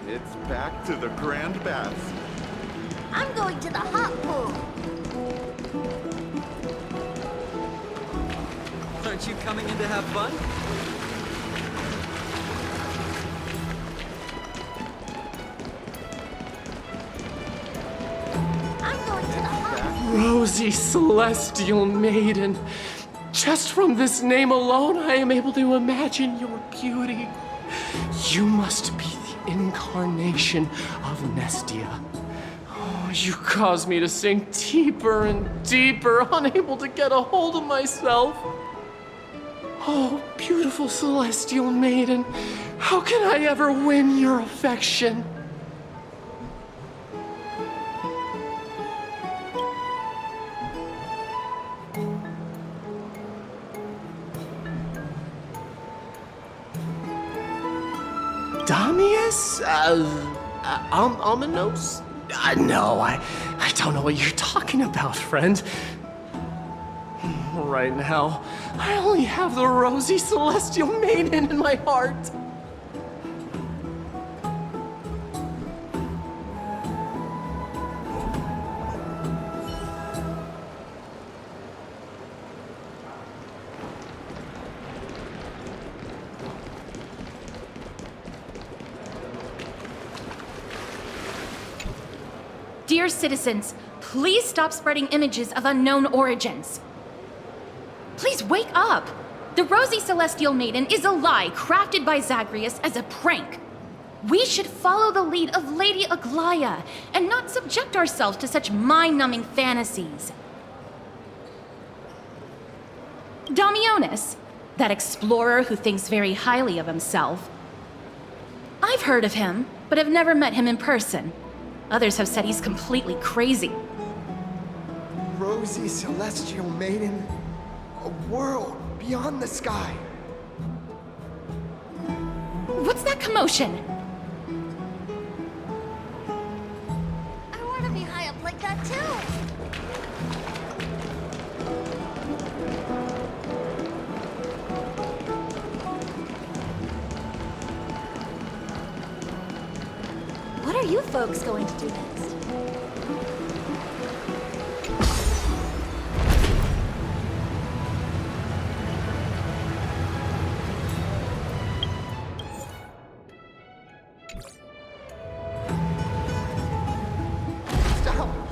It's back to the grand baths. I'm going to the hot pool. Aren't you coming in to have fun? I'm going to the hot pool. Rosy Celestial Maiden. Just from this name alone, I am able to imagine your beauty. You must be the incarnation of Nestia. Oh, you cause me to sink deeper and deeper, unable to get a hold of myself. Oh, beautiful Celestial Maiden, how can I ever win your affection? Damius? Ominos? No, I don't know what you're talking about, friend. Right now, I only have the rosy Celestial Maiden in my heart. Dear citizens, please stop spreading images of unknown origins. Please wake up! The Rosy Celestial Maiden is a lie crafted by Zagreus as a prank. We should follow the lead of Lady Aglaya and not subject ourselves to such mind-numbing fantasies. Damionis, that explorer who thinks very highly of himself. I've heard of him, but have never met him in person. Others have said he's completely crazy. rosy celestial maiden, a world beyond the sky. What's that commotion? I want to be high up like that too. What are you folks going to do next?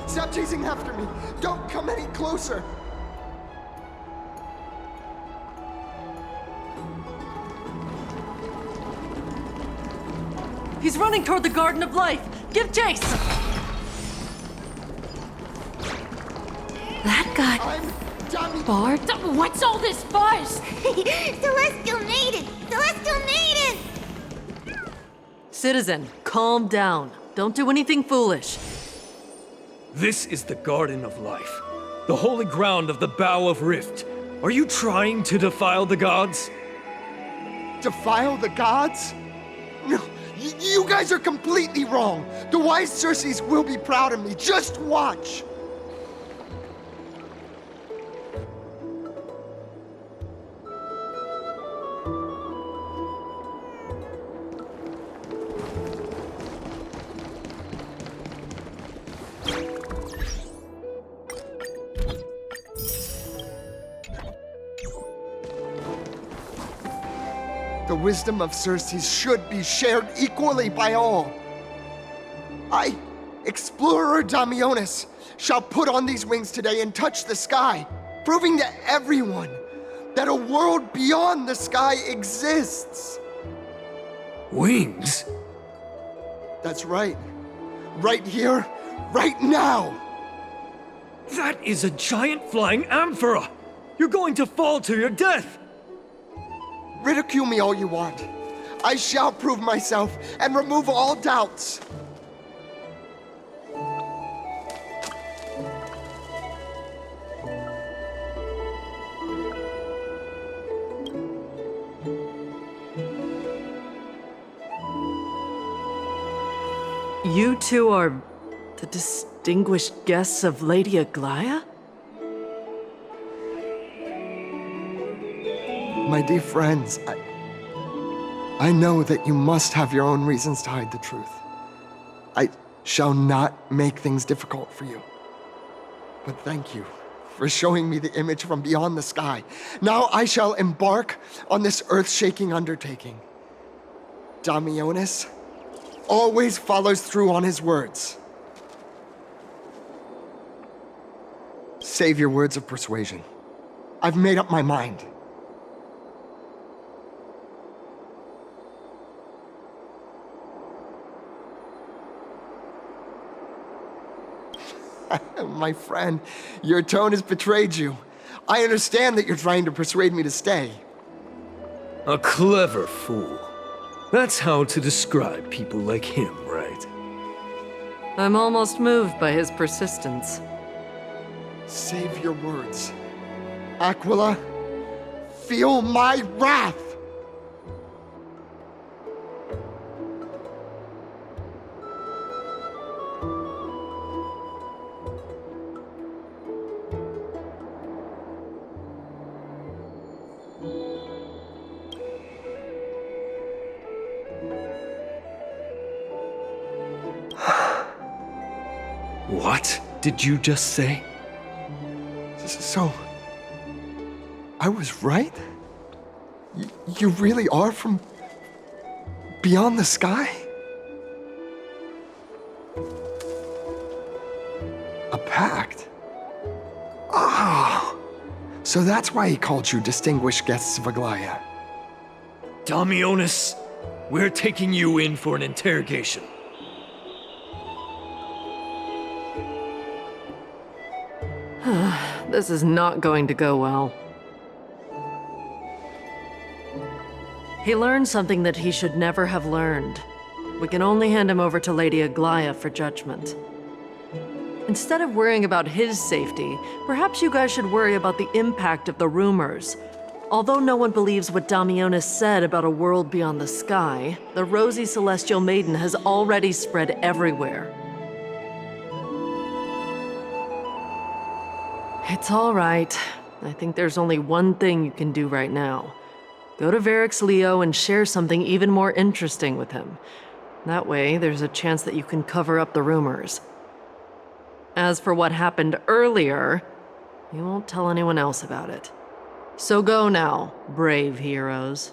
Stop chasing after me! Don't come any closer! He's running toward the Garden of Life! Give chase! That got... Bard? What's all this buzz? Celestial maiden! Celestial maiden! Citizen, calm down. Don't do anything foolish. This is the Garden of Life, the holy ground of the Bow of Rift. Are you trying to defile the gods? Defile the gods? No, you guys are completely wrong. The wise Circes will be proud of me. Just watch. The wisdom of Circes should be shared equally by all. I, Explorer Damionis, shall put on these wings today and touch the sky, proving to everyone that a world beyond the sky exists. Wings? That's right. Right here, right now. That is a giant flying amphora! You're going to fall to your death! Ridicule me all you want. I shall prove myself and remove all doubts. You two are the distinguished guests of Lady Aglaia? My dear friends, I know that you must have your own reasons to hide the truth. I shall not make things difficult for you. But thank you for showing me the image from beyond the sky. Now I shall embark on this earth-shaking undertaking. Damionis always follows through on his words. Save your words of persuasion. I've made up my mind. My friend, your tone has betrayed you. I understand that you're trying to persuade me to stay. A clever fool. That's how to describe people like him, right? I'm almost moved by his persistence. Save your words. Aquila, feel my wrath! What did you just say? So, I was right? You really are from beyond the sky? A pact? Ah! So that's why he called you distinguished guests of Aglaia. Damionis, we're taking you in for an interrogation. This is not going to go well. He learned something that he should never have learned. We can only hand him over to Lady Aglaia for judgment. Instead of worrying about his safety, perhaps you guys should worry about the impact of the rumors. Although no one believes what Damionis said about a world beyond the sky, the rosy celestial maiden has already spread everywhere. It's all right. I think there's only one thing you can do right now. Go to Varix Leo and share something even more interesting with him. That way, there's a chance that you can cover up the rumors. As for what happened earlier, you won't tell anyone else about it. So go now, brave heroes.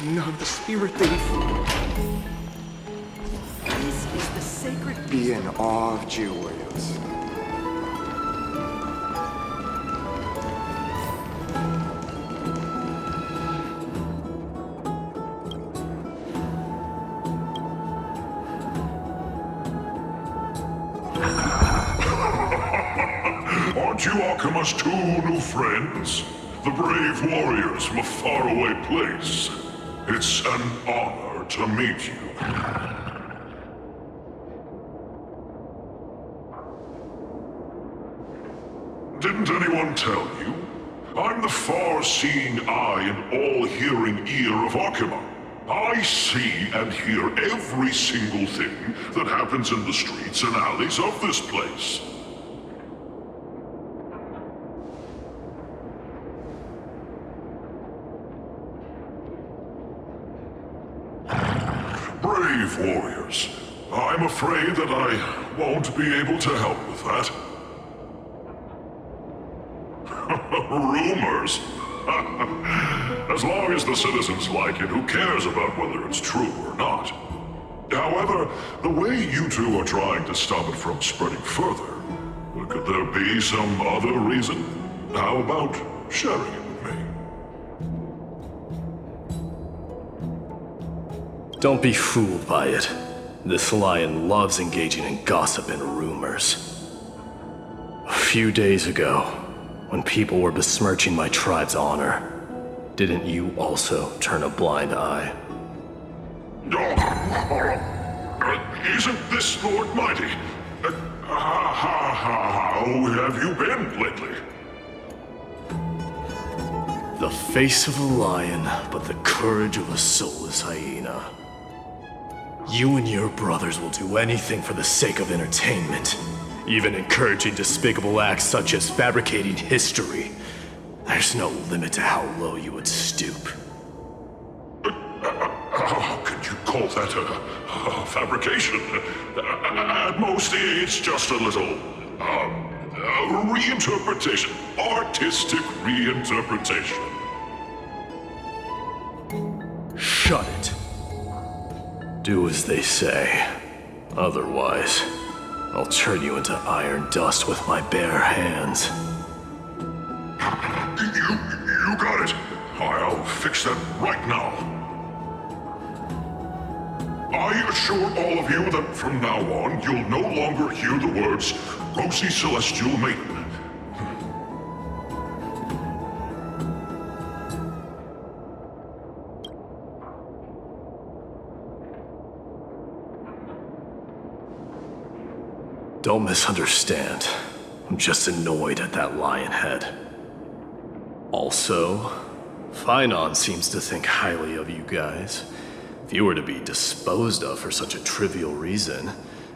Not the spirit thief. This is the sacred... Be in awe of Geoios. Aren't you Akima's two new friends? The brave warriors from a faraway place. It's an honor to meet you. Didn't anyone tell you? I'm the far-seeing eye and all-hearing ear of Akima. I see and hear every single thing that happens in the streets and alleys of this place. Brave warriors. I'm afraid that I won't be able to help with that. Rumors? As long as the citizens like it, who cares about whether it's true or not? However, the way you two are trying to stop it from spreading further, could there be some other reason? How about sharing it with me? Don't be fooled by it. This lion loves engaging in gossip and rumors. A few days ago, when people were besmirching my tribe's honor, didn't you also turn a blind eye? Isn't this Lord Mighty? How have you been lately? The face of a lion, but the courage of a soulless hyena. You and your brothers will do anything for the sake of entertainment, even encouraging despicable acts such as fabricating history. There's no limit to how low you would stoop. How could you call that a fabrication? At most, it's just a little reinterpretation. Artistic reinterpretation. Shut it. Do as they say. Otherwise, I'll turn you into iron dust with my bare hands. You got it. I'll fix that right now. I assure all of you that from now on, you'll no longer hear the words Rosy Celestial Maiden. Don't misunderstand. I'm just annoyed at that lion head. Also, Finon seems to think highly of you guys. If you were to be disposed of for such a trivial reason,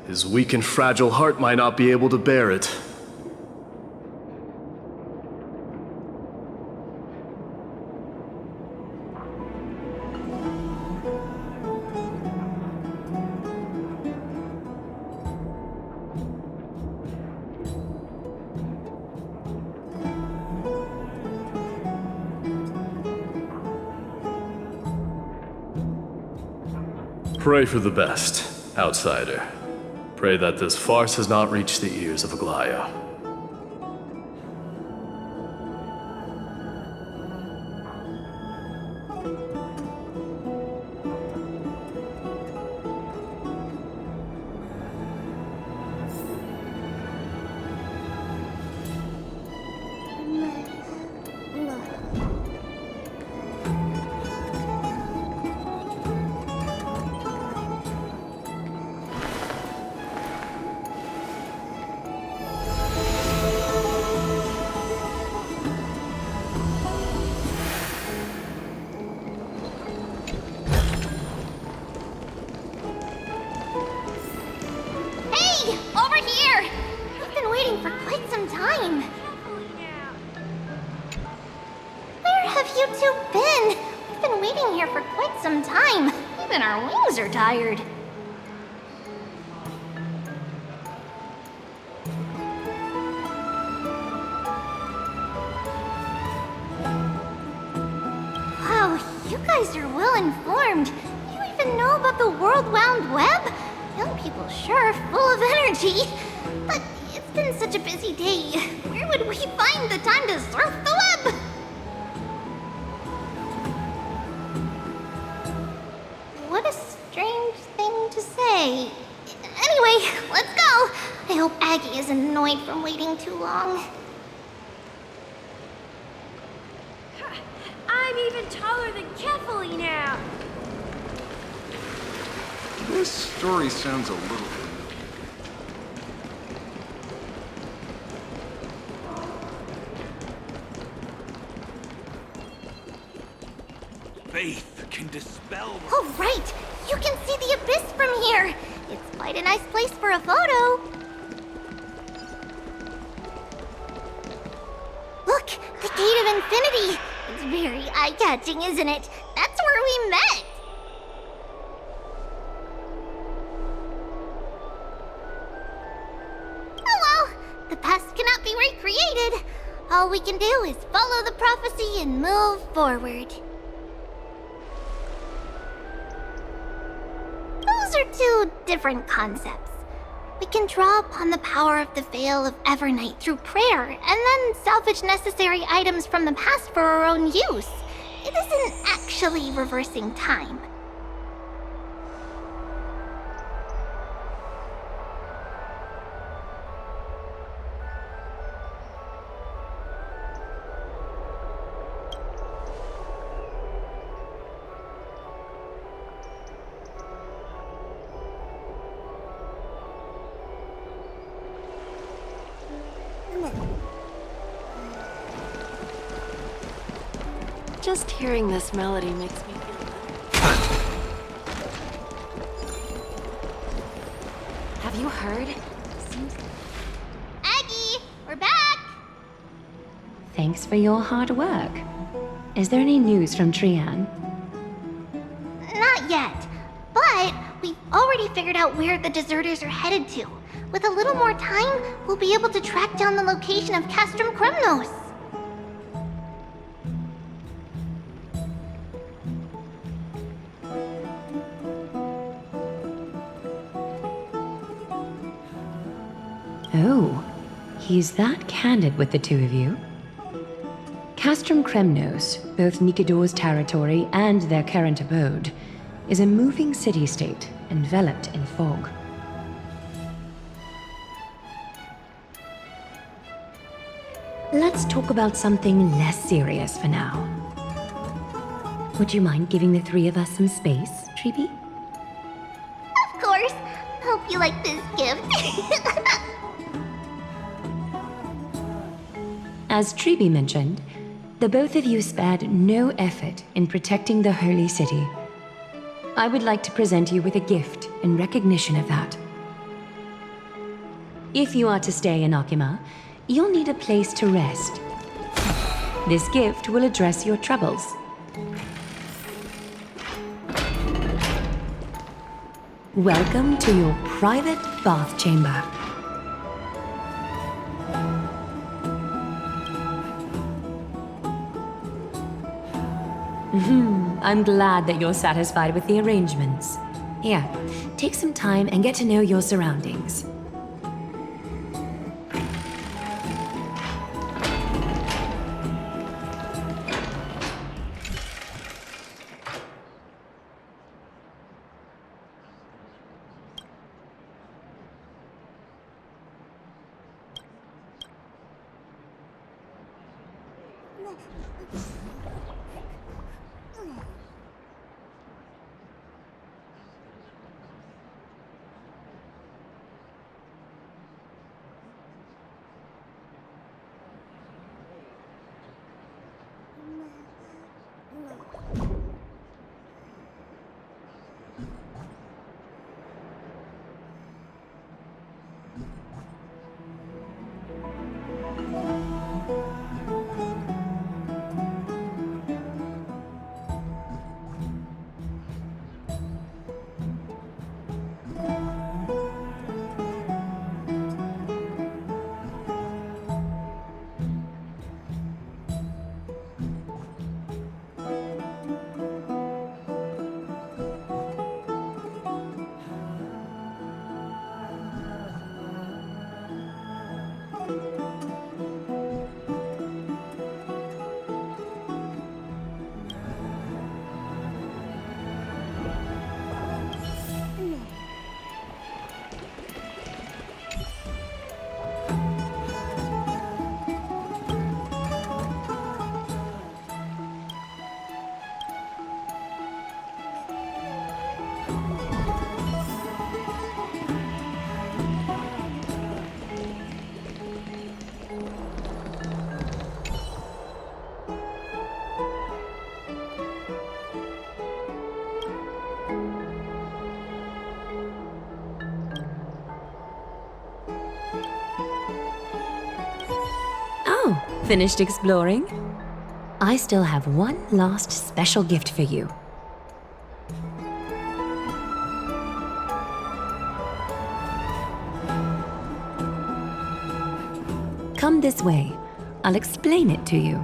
his weak and fragile heart might not be able to bear it. Pray for the best, outsider. Pray that this farce has not reached the ears of Aglaya. Tired. Wow, you guys are well informed. You even know about the World Wound Web? Young people sure are full of energy. But it's been such a busy day. Where would we find the time to surf the web? What a strange thing to say. Anyway, let's go. I hope Aggie isn't annoyed from waiting too long. I'm even taller than Kefali now. This story sounds a little... Faith can dispel... Oh, right! You can see the abyss from here! It's quite a nice place for a photo. Look! The Gate of Infinity! It's very eye-catching, isn't it? That's where we met! Oh well! The past cannot be recreated. All we can do is follow the prophecy and move forward. Those are two different concepts. We can draw upon the power of the Veil of Evernight through prayer, and then salvage necessary items from the past for our own use. It isn't actually reversing time. Just hearing this melody makes me feel Have you heard? Aggie, we're back! Thanks for your hard work. Is there any news from Trian? Not yet, but we've already figured out where the deserters are headed to. With a little more time, we'll be able to track down the location of Castrum Kremnos. Oh, he's that candid with the two of you? Castrum Kremnos, both Nikidor's territory and their current abode, is a moving city-state enveloped in fog. Let's talk about something less serious for now. Would you mind giving the three of us some space, Treeby? Of course. Hope you like this gift. As Treeby mentioned, the both of you spared no effort in protecting the Holy City. I would like to present you with a gift in recognition of that. If you are to stay in Akima, you'll need a place to rest. This gift will address your troubles. Welcome to your private bath chamber. I'm glad that you're satisfied with the arrangements. Here, take some time and get to know your surroundings. Finished exploring? I still have one last special gift for you. Come this way. I'll explain it to you.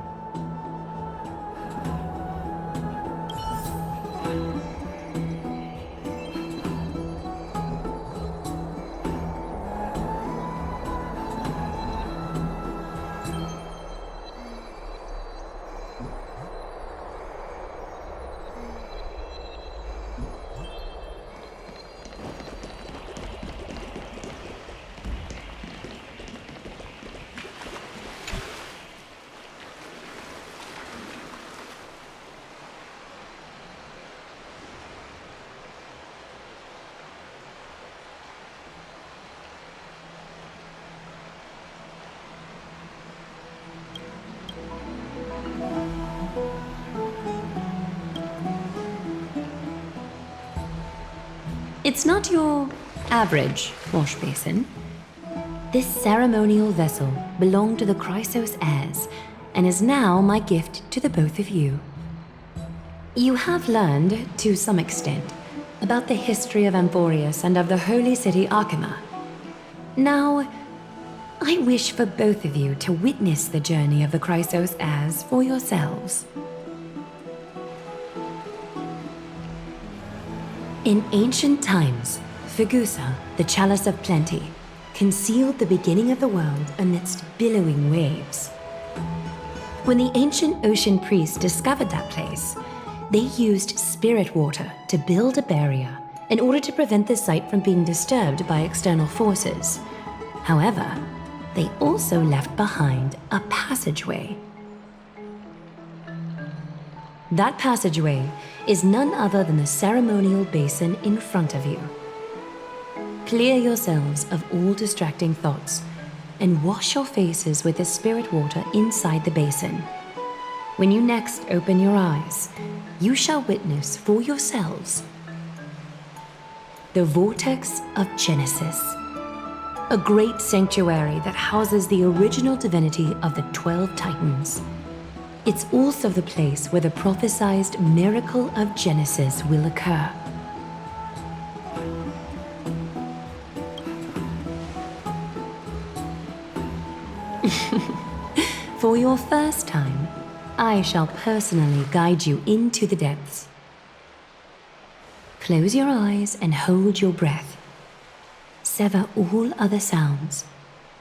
It's not your average wash basin. This ceremonial vessel belonged to the Chrysos heirs and is now my gift to the both of you. You have learned, to some extent, about the history of Amphoreus and of the holy city Arkema. Now, I wish for both of you to witness the journey of the Chrysos heirs for yourselves. In ancient times, Fegusa, the Chalice of Plenty, concealed the beginning of the world amidst billowing waves. When the ancient ocean priests discovered that place, they used spirit water to build a barrier in order to prevent the site from being disturbed by external forces. However, they also left behind a passageway. That passageway is none other than the ceremonial basin in front of you. Clear yourselves of all distracting thoughts and wash your faces with the spirit water inside the basin. When you next open your eyes, you shall witness for yourselves the Vortex of Genesis, a great sanctuary that houses the original divinity of the 12 Titans. It's also the place where the prophesied miracle of Genesis will occur. For your first time, I shall personally guide you into the depths. Close your eyes and hold your breath. Sever all other sounds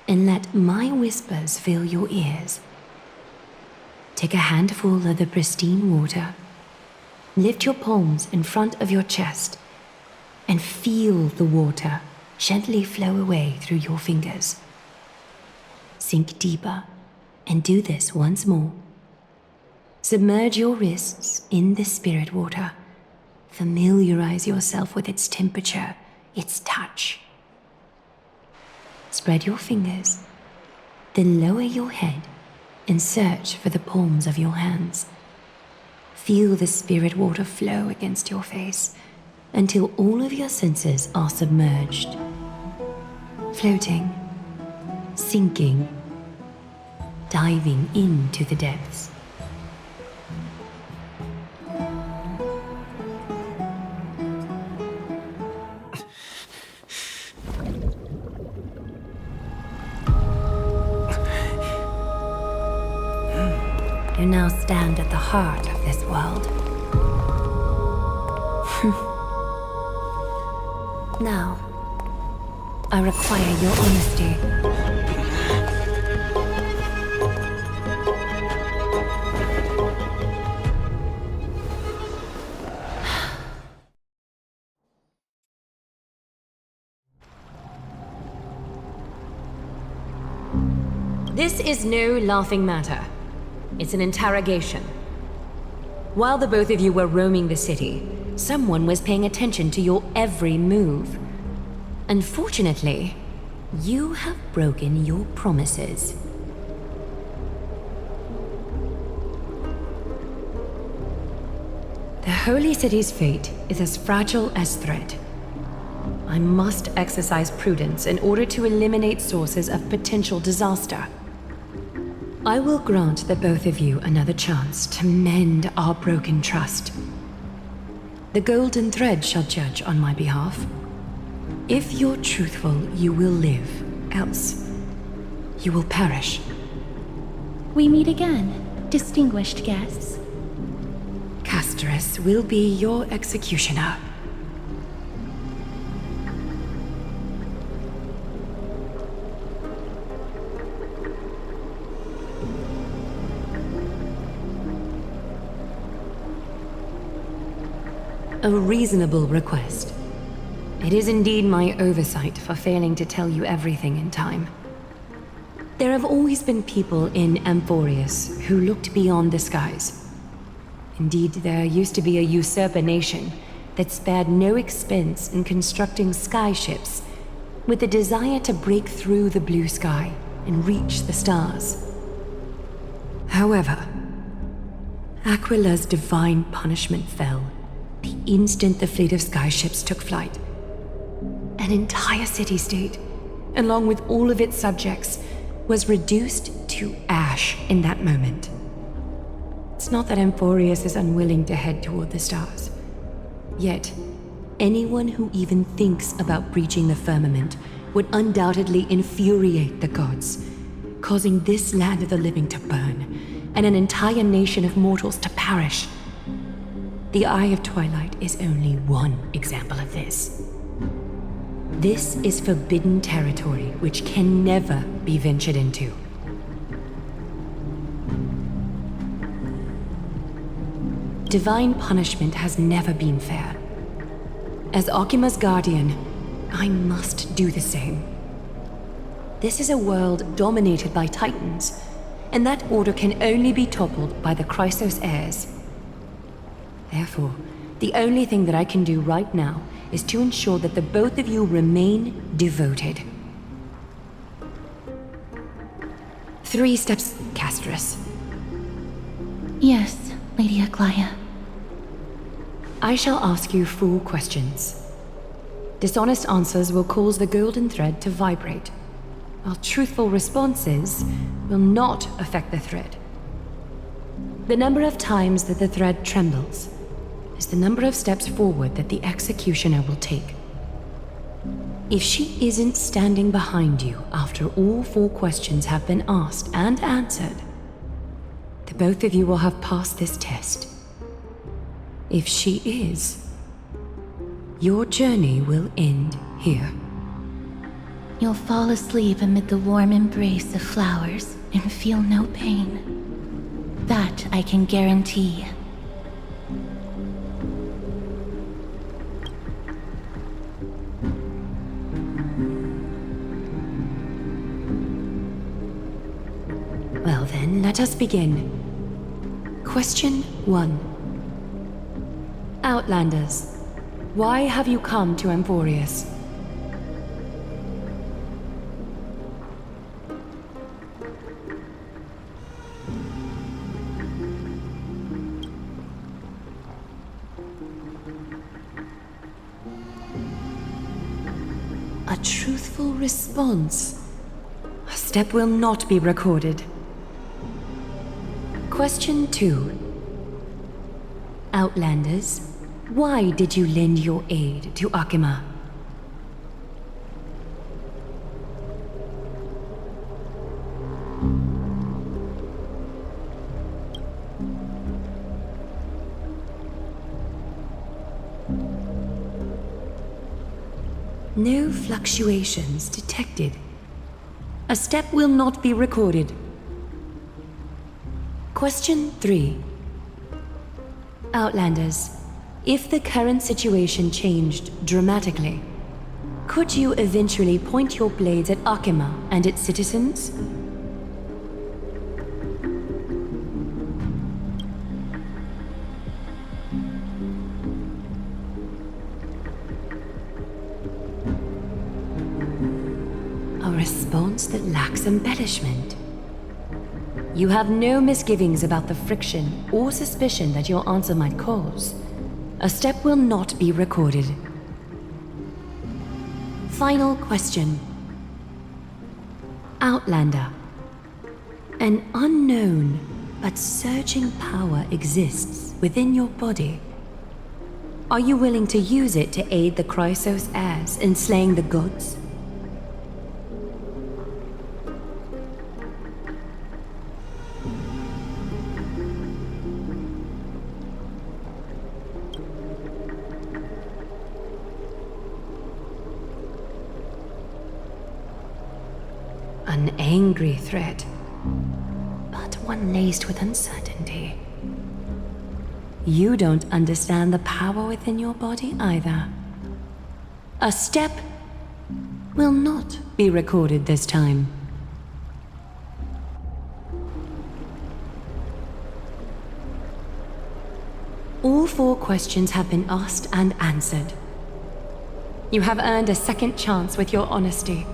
and let my whispers fill your ears. Take a handful of the pristine water. Lift your palms in front of your chest and feel the water gently flow away through your fingers. Sink deeper and do this once more. Submerge your wrists in the spirit water. Familiarize yourself with its temperature, its touch. Spread your fingers, then lower your head and search for the palms of your hands. Feel the spirit water flow against your face until all of your senses are submerged. Floating, sinking, diving into the depths. You now stand at the heart of this world. Now, I require your honesty. This is no laughing matter. It's an interrogation. While the both of you were roaming the city, someone was paying attention to your every move. Unfortunately, you have broken your promises. The Holy City's fate is as fragile as thread. I must exercise prudence in order to eliminate sources of potential disaster. I will grant the both of you another chance to mend our broken trust. The golden thread shall judge on my behalf. If you're truthful, you will live. Else, you will perish. We meet again, distinguished guests. Castorus will be your executioner. A reasonable request. It is indeed my oversight for failing to tell you everything in time. There have always been people in Amphoreus who looked beyond the skies. Indeed, there used to be a usurper nation that spared no expense in constructing skyships with the desire to break through the blue sky and reach the stars. However, Aquila's divine punishment fell the instant the fleet of skyships took flight, An entire city-state, along with all of its subjects, was reduced to ash in that moment. It's not that Amphoreus is unwilling to head toward the stars. Yet, anyone who even thinks about breaching the firmament would undoubtedly infuriate the gods, causing this land of the living to burn, and an entire nation of mortals to perish. The Eye of Twilight is only one example of this. This is forbidden territory which can never be ventured into. Divine punishment has never been fair. As Akima's guardian, I must do the same. This is a world dominated by Titans, and that order can only be toppled by the Chrysos heirs. Therefore, the only thing that I can do right now is to ensure that the both of you remain devoted. 3 steps, Castrus. Yes, Lady Aglaia. I shall ask you 4 questions. Dishonest answers will cause the golden thread to vibrate, while truthful responses will not affect the thread. The number of times that the thread trembles is the number of steps forward that the executioner will take. If she isn't standing behind you after all 4 questions have been asked and answered, the both of you will have passed this test. If she is, your journey will end here. You'll fall asleep amid the warm embrace of flowers and feel no pain. That I can guarantee. Well then, let us begin. Question 1. Outlanders, why have you come to Amphoreus? A truthful response. A step will not be recorded. Question 2. Outlanders, why did you lend your aid to Akima? No fluctuations detected. A step will not be recorded. Question 3. Outlanders, if the current situation changed dramatically, could you eventually point your blades at Akima and its citizens? A response that lacks embellishment. You have no misgivings about the friction or suspicion that your answer might cause. A step will not be recorded. Final question. Outlander. An unknown but surging power exists within your body. Are you willing to use it to aid the Chrysos heirs in slaying the gods? An angry threat, but one laced with uncertainty. You don't understand the power within your body either. A step will not be recorded this time. All 4 questions have been asked and answered. You have earned a second chance with your honesty.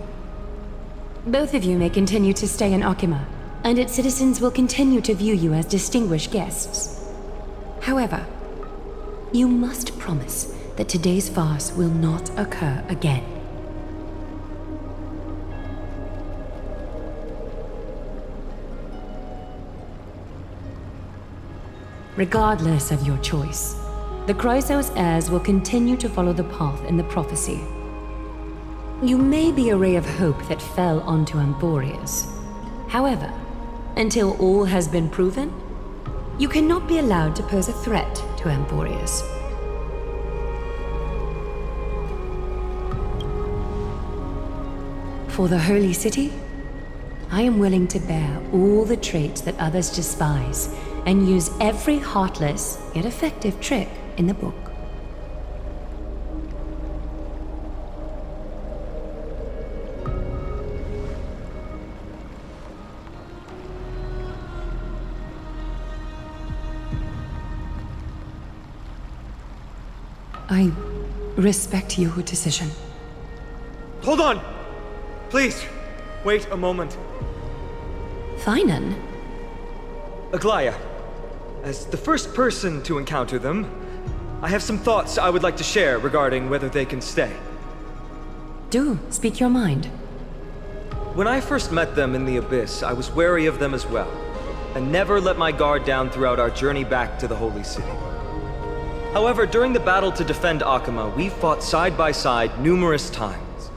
Both of you may continue to stay in Akima, and its citizens will continue to view you as distinguished guests. However, you must promise that today's farce will not occur again. Regardless of your choice, the Chrysos heirs will continue to follow the path in the prophecy. You may be a ray of hope that fell onto Amphoreus. However, until all has been proven, you cannot be allowed to pose a threat to Amphoreus. For the Holy City, I am willing to bear all the traits that others despise and use every heartless yet effective trick in the book. I respect your decision. Hold on! Please, wait a moment. Finan? Aglaya, as the first person to encounter them, I have some thoughts I would like to share regarding whether they can stay. Do speak your mind. When I first met them in the Abyss, I was wary of them as well, and never let my guard down throughout our journey back to the Holy City. However, during the battle to defend Akama, we fought side by side numerous times.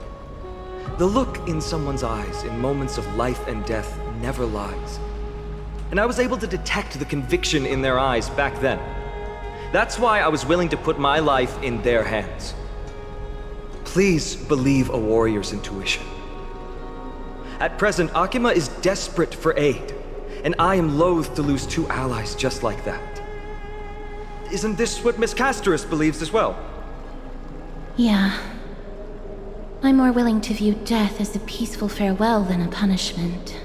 The look in someone's eyes in moments of life and death never lies. And I was able to detect the conviction in their eyes back then. That's why I was willing to put my life in their hands. Please believe a warrior's intuition. At present, Akama is desperate for aid, and I am loath to lose two allies just like that. Isn't this what Miss Casterus believes as well? Yeah. I'm more willing to view death as a peaceful farewell than a punishment.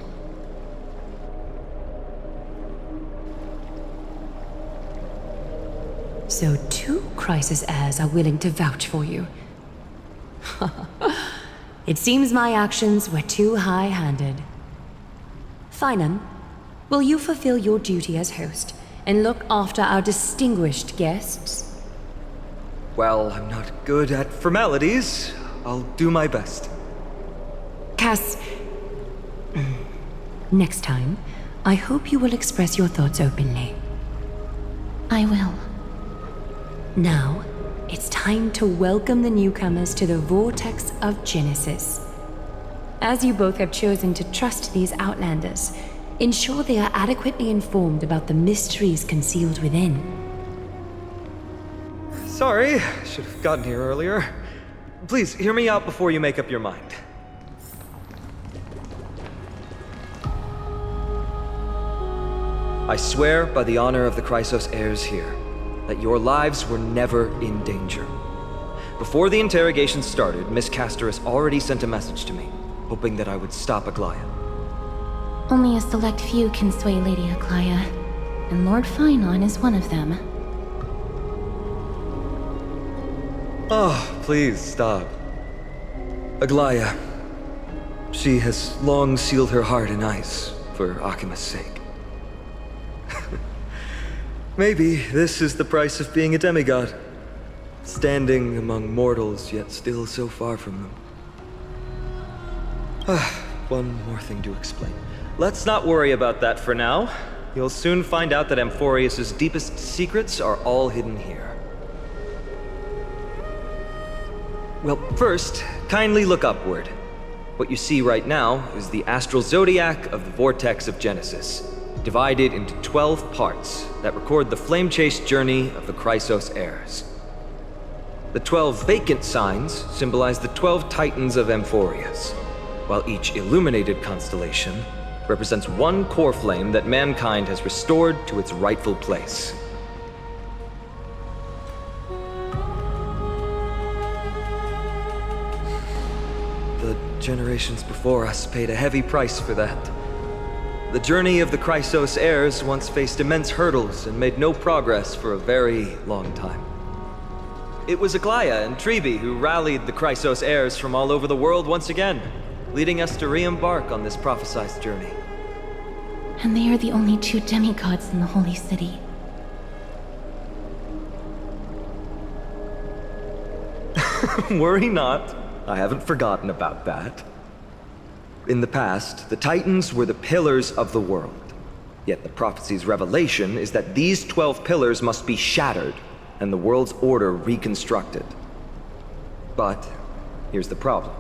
So 2 Chrysos heirs are willing to vouch for you. It seems my actions were too high-handed. Finan, will you fulfill your duty as host and look after our distinguished guests? Well, I'm not good at formalities. I'll do my best. Cass, next time, I hope you will express your thoughts openly. I will. Now, it's time to welcome the newcomers to the Vortex of Genesis. As you both have chosen to trust these Outlanders, ensure they are adequately informed about the mysteries concealed within. Sorry, should have gotten here earlier. Please, hear me out before you make up your mind. I swear by the honor of the Chrysos heirs here, that your lives were never in danger. Before the interrogation started, Miss Casterus already sent a message to me, hoping that I would stop Aglaya. Only a select few can sway Lady Aglaya, and Lord Finon is one of them. Oh, please stop. Aglaya, she has long sealed her heart in ice for Akima's sake. Maybe this is the price of being a demigod. Standing among mortals, yet still so far from them. One more thing to explain. Let's not worry about that for now. You'll soon find out that Amphoreus' deepest secrets are all hidden here. Well, first, kindly look upward. What you see right now is the astral zodiac of the Vortex of Genesis, divided into 12 parts that record the flame-chased journey of the Chrysos heirs. The 12 vacant signs symbolize the 12 titans of Amphoreus, while each illuminated constellation represents one core flame that mankind has restored to its rightful place. The generations before us paid a heavy price for that. The journey of the Chrysos heirs once faced immense hurdles and made no progress for a very long time. It was Aglaya and Tribi who rallied the Chrysos heirs from all over the world once again, leading us to re-embark on this prophesized journey. And they are the only 2 demigods in the Holy City. Worry not, I haven't forgotten about that. In the past, the Titans were the pillars of the world. Yet the prophecy's revelation is that these 12 pillars must be shattered and the world's order reconstructed. But here's the problem.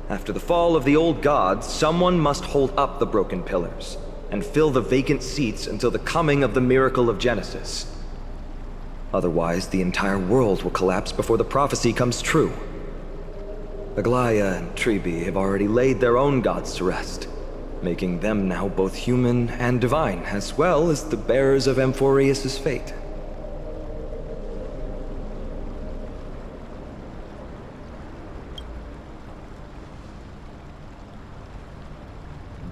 After the fall of the old gods, someone must hold up the broken pillars and fill the vacant seats until the coming of the miracle of Genesis. Otherwise, the entire world will collapse before the prophecy comes true. Aglaia and Tribi have already laid their own gods to rest, making them now both human and divine, as well as the bearers of Amphoreus' fate.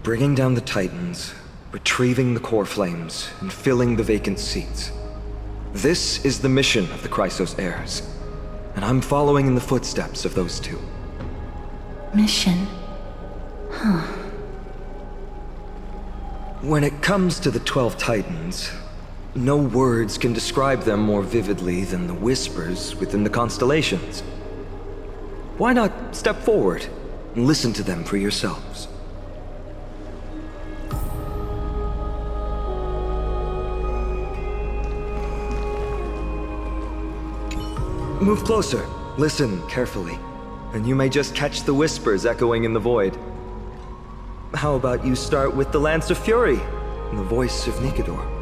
Bringing down the Titans, retrieving the core flames, and filling the vacant seats. This is the mission of the Chrysos heirs, and I'm following in the footsteps of those two. Mission? Huh. When it comes to the 12 Titans, no words can describe them more vividly than the whispers within the constellations. Why not step forward and listen to them for yourselves? Move closer, listen carefully, and you may just catch the whispers echoing in the void. How about you start with the Lance of Fury, and the voice of Nikedor?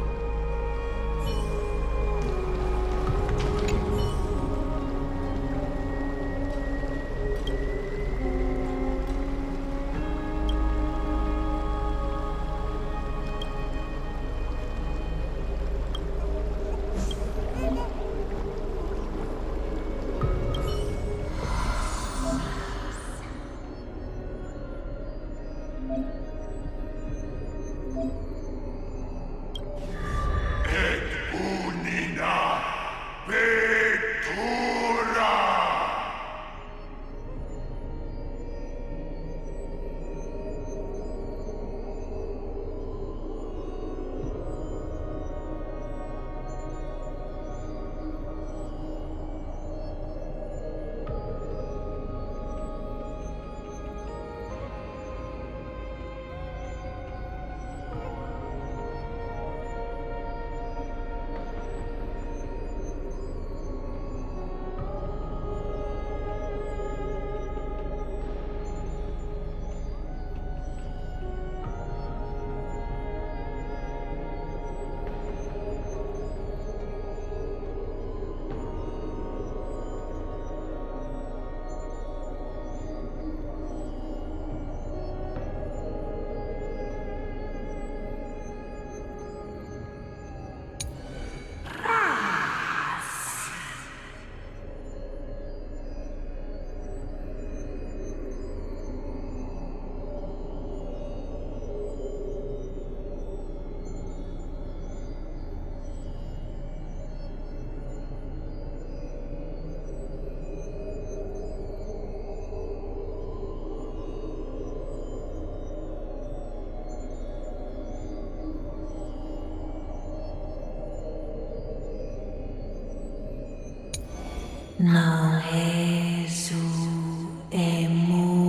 Não rezo emura.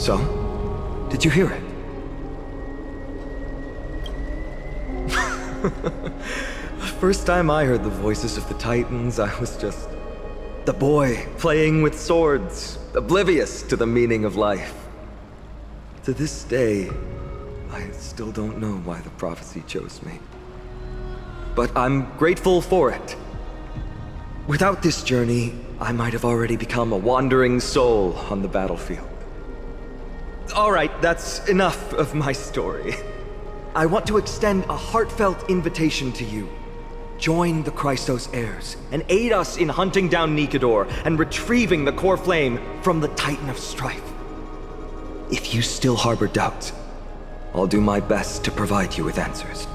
So, did you hear it? The first time I heard the voices of the Titans, I was just the boy playing with swords, oblivious to the meaning of life. To this day, I still don't know why the prophecy chose me. But I'm grateful for it. Without this journey, I might have already become a wandering soul on the battlefield. All right, that's enough of my story. I want to extend a heartfelt invitation to you. Join the Chrysos heirs and aid us in hunting down Nikador and retrieving the core flame from the Titan of Strife. If you still harbor doubts, I'll do my best to provide you with answers.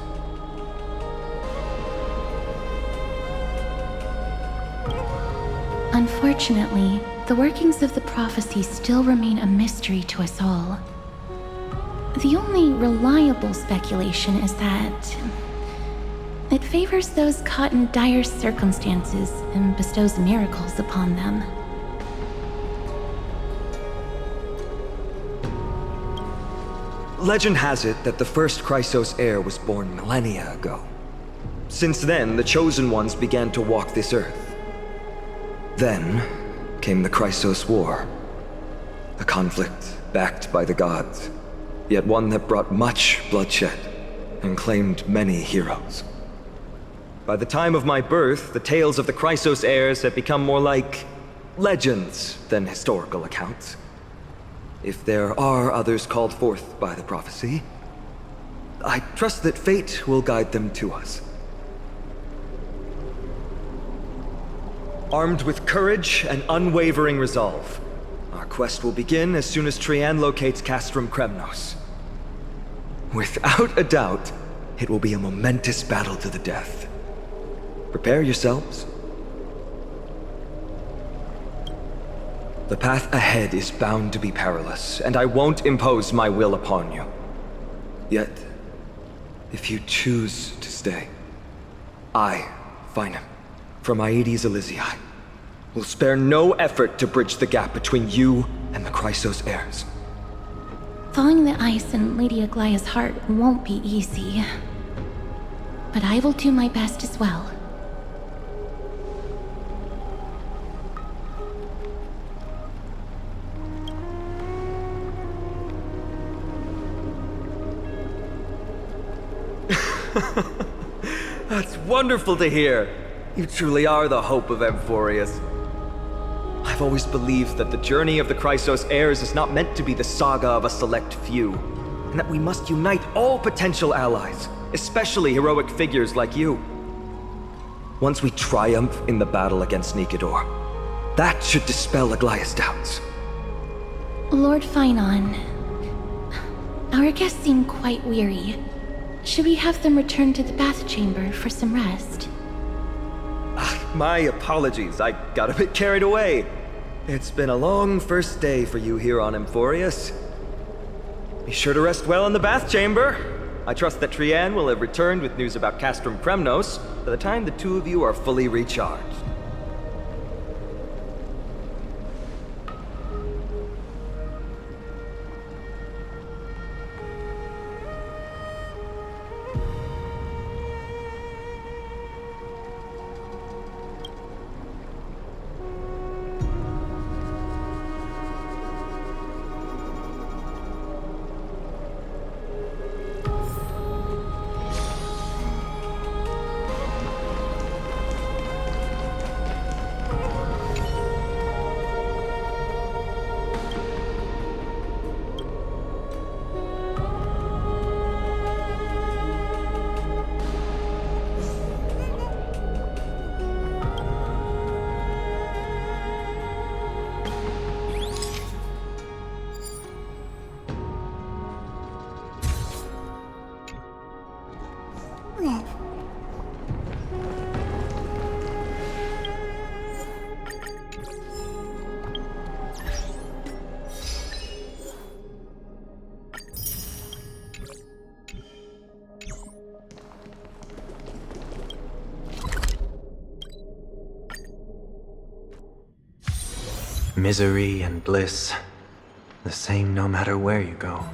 Unfortunately, the workings of the prophecy still remain a mystery to us all. The only reliable speculation is that it favors those caught in dire circumstances and bestows miracles upon them. Legend has it that the first Chrysos heir was born millennia ago. Since then, the Chosen Ones began to walk this earth. Then came the Chrysos War. A conflict backed by the gods, yet one that brought much bloodshed and claimed many heroes. By the time of my birth, the tales of the Chrysos heirs had become more like legends than historical accounts. If there are others called forth by the prophecy, I trust that fate will guide them to us. Armed with courage and unwavering resolve, our quest will begin as soon as Trian locates Castrum Kremnos. Without a doubt, it will be a momentous battle to the death. Prepare yourselves. The path ahead is bound to be perilous, and I won't impose my will upon you. Yet, if you choose to stay, I, Finam, from Aedes Elysiae, will spare no effort to bridge the gap between you and the Chrysos heirs. Thawing the ice in Lady Aglaya's heart won't be easy, but I will do my best as well. That's wonderful to hear. You truly are the hope of Amphoreus. I've always believed that the journey of the Chrysos heirs is not meant to be the saga of a select few, and that we must unite all potential allies, especially heroic figures like you. Once we triumph in the battle against Nikador, that should dispel Aglaya's doubts. Lord Finon, our guests seem quite weary. Should we have them return to the bath chamber for some rest? My apologies, I got a bit carried away. It's been a long first day for you here on Amphoreus. Be sure to rest well in the bath chamber. I trust that Trian will have returned with news about Castrum Kremnos by the time the two of you are fully recharged. Misery and bliss, the same no matter where you go.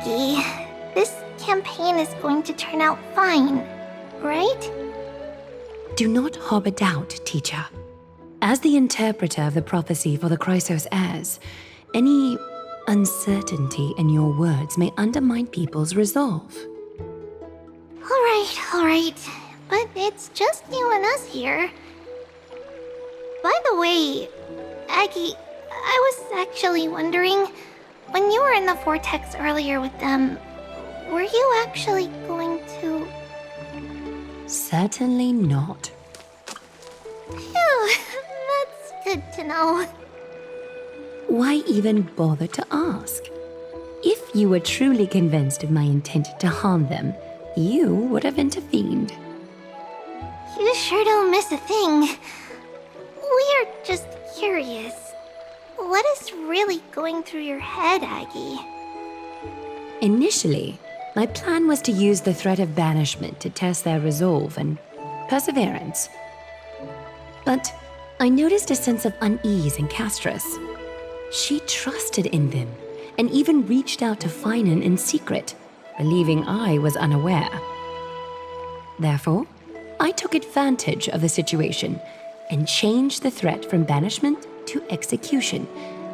Eggy, this campaign is going to turn out fine, right? Do not harbor doubt, teacher. As the interpreter of the prophecy for the Chrysos heirs, any uncertainty in your words may undermine people's resolve. All right. But it's just you and us here. By the way, Aggie, I was actually wondering, when you were in the vortex earlier with them, were you actually going to... Certainly not. Phew, that's good to know. Why even bother to ask? If you were truly convinced of my intent to harm them, you would have intervened. You sure don't miss a thing. We're just curious. What is really going through your head, Aggie? Initially, my plan was to use the threat of banishment to test their resolve and perseverance. But I noticed a sense of unease in Castris. She trusted in them and even reached out to Finan in secret, believing I was unaware. Therefore, I took advantage of the situation and changed the threat from banishment to execution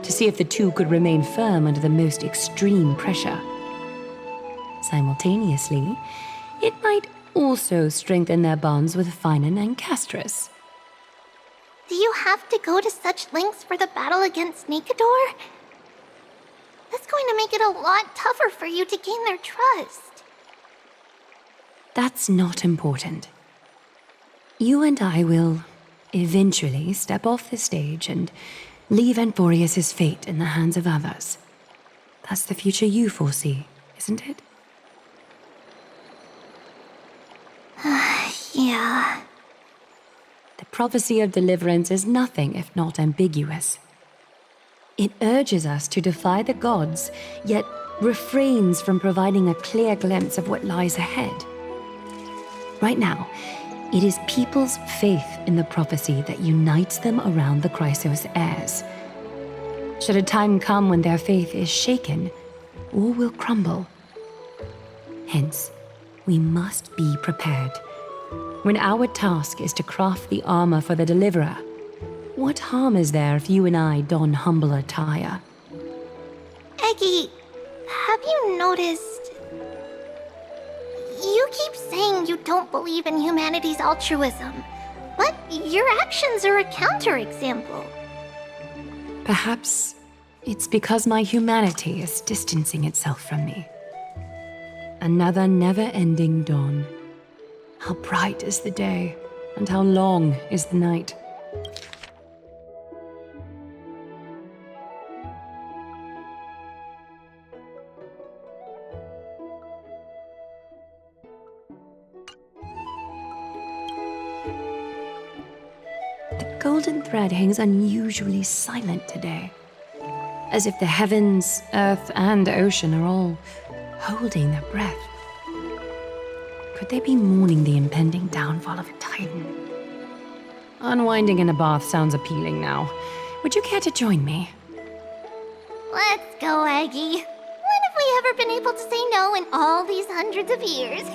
to see if the two could remain firm under the most extreme pressure. Simultaneously, it might also strengthen their bonds with Finan and Castris. Do you have to go to such lengths for the battle against Nikador? That's going to make it a lot tougher for you to gain their trust. That's not important. You and I will eventually step off the stage and leave Amphoreus' fate in the hands of others. That's the future you foresee, isn't it? Yeah. The prophecy of deliverance is nothing if not ambiguous. It urges us to defy the gods, yet refrains from providing a clear glimpse of what lies ahead. Right now, it is people's faith in the prophecy that unites them around the Chrysos heirs. Should a time come when their faith is shaken, all will crumble. Hence, we must be prepared. When our task is to craft the armor for the deliverer, what harm is there if you and I don humble attire? Eggy, have you noticed... You keep saying you don't believe in humanity's altruism, but your actions are a counterexample. Perhaps it's because my humanity is distancing itself from me. Another never-ending dawn. How bright is the day, and how long is the night. The golden thread hangs unusually silent today, as if the heavens, earth, and ocean are all holding their breath. Could they be mourning the impending downfall of a titan? Unwinding in a bath sounds appealing now. Would you care to join me? Let's go, Aggie. When have we ever been able to say no in all these hundreds of years?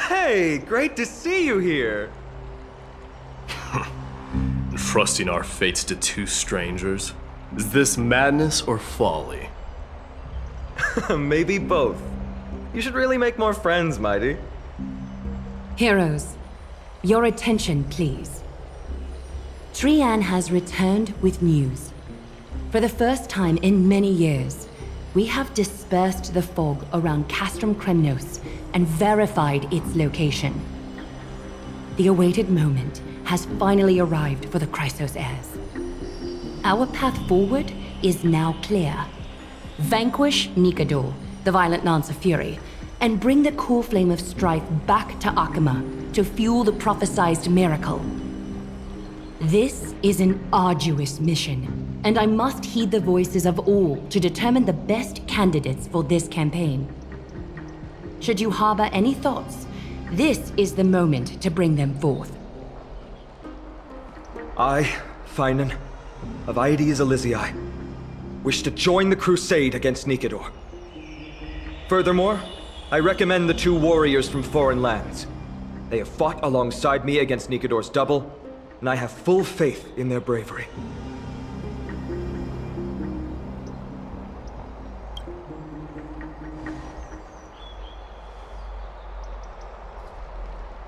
Hey, great to see you here. Entrusting our fates to two strangers? Is this madness or folly? Maybe both. You should really make more friends, Mighty. Heroes, your attention, please. Trian has returned with news. For the first time in many years, we have dispersed the fog around Castrum Kremnos and verified its location. The awaited moment has finally arrived for the Chrysos heirs. Our path forward is now clear. Vanquish Nikador, the violent Lance of Fury, and bring the core flame of strife back to Akama to fuel the prophesized miracle. This is an arduous mission, and I must heed the voices of all to determine the best candidates for this campaign. Should you harbor any thoughts, this is the moment to bring them forth. I, Finan, of Aedes Elysiae, wish to join the crusade against Nikador. Furthermore, I recommend the two warriors from foreign lands. They have fought alongside me against Nikador's double, and I have full faith in their bravery.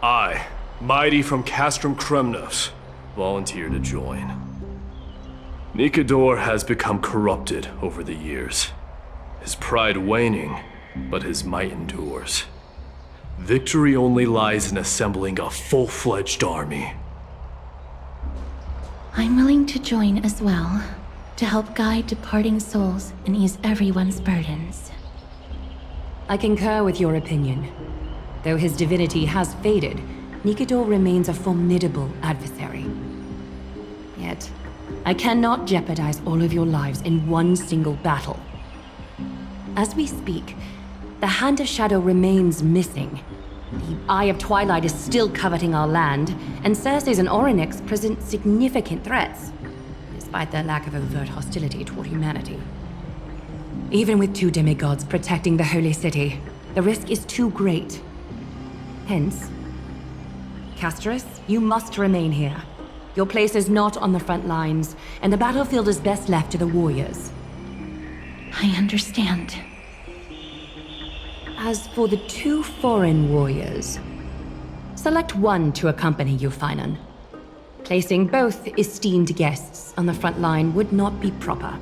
I, Mighty from Castrum Kremnos, volunteer to join. Nikador has become corrupted over the years. His pride waning, but his might endures. Victory only lies in assembling a full-fledged army. I'm willing to join as well, to help guide departing souls and ease everyone's burdens. I concur with your opinion. Though his divinity has faded, Nikador remains a formidable adversary. Yet, I cannot jeopardize all of your lives in one single battle. As we speak, the Hand of Shadow remains missing. The Eye of Twilight is still coveting our land, and Circes and Orynyx present significant threats, despite their lack of overt hostility toward humanity. Even with two demigods protecting the Holy City, the risk is too great. Hence, Castris, you must remain here. Your place is not on the front lines, and the battlefield is best left to the warriors. I understand. As for the two foreign warriors, select one to accompany you, Finan. Placing both esteemed guests on the front line would not be proper.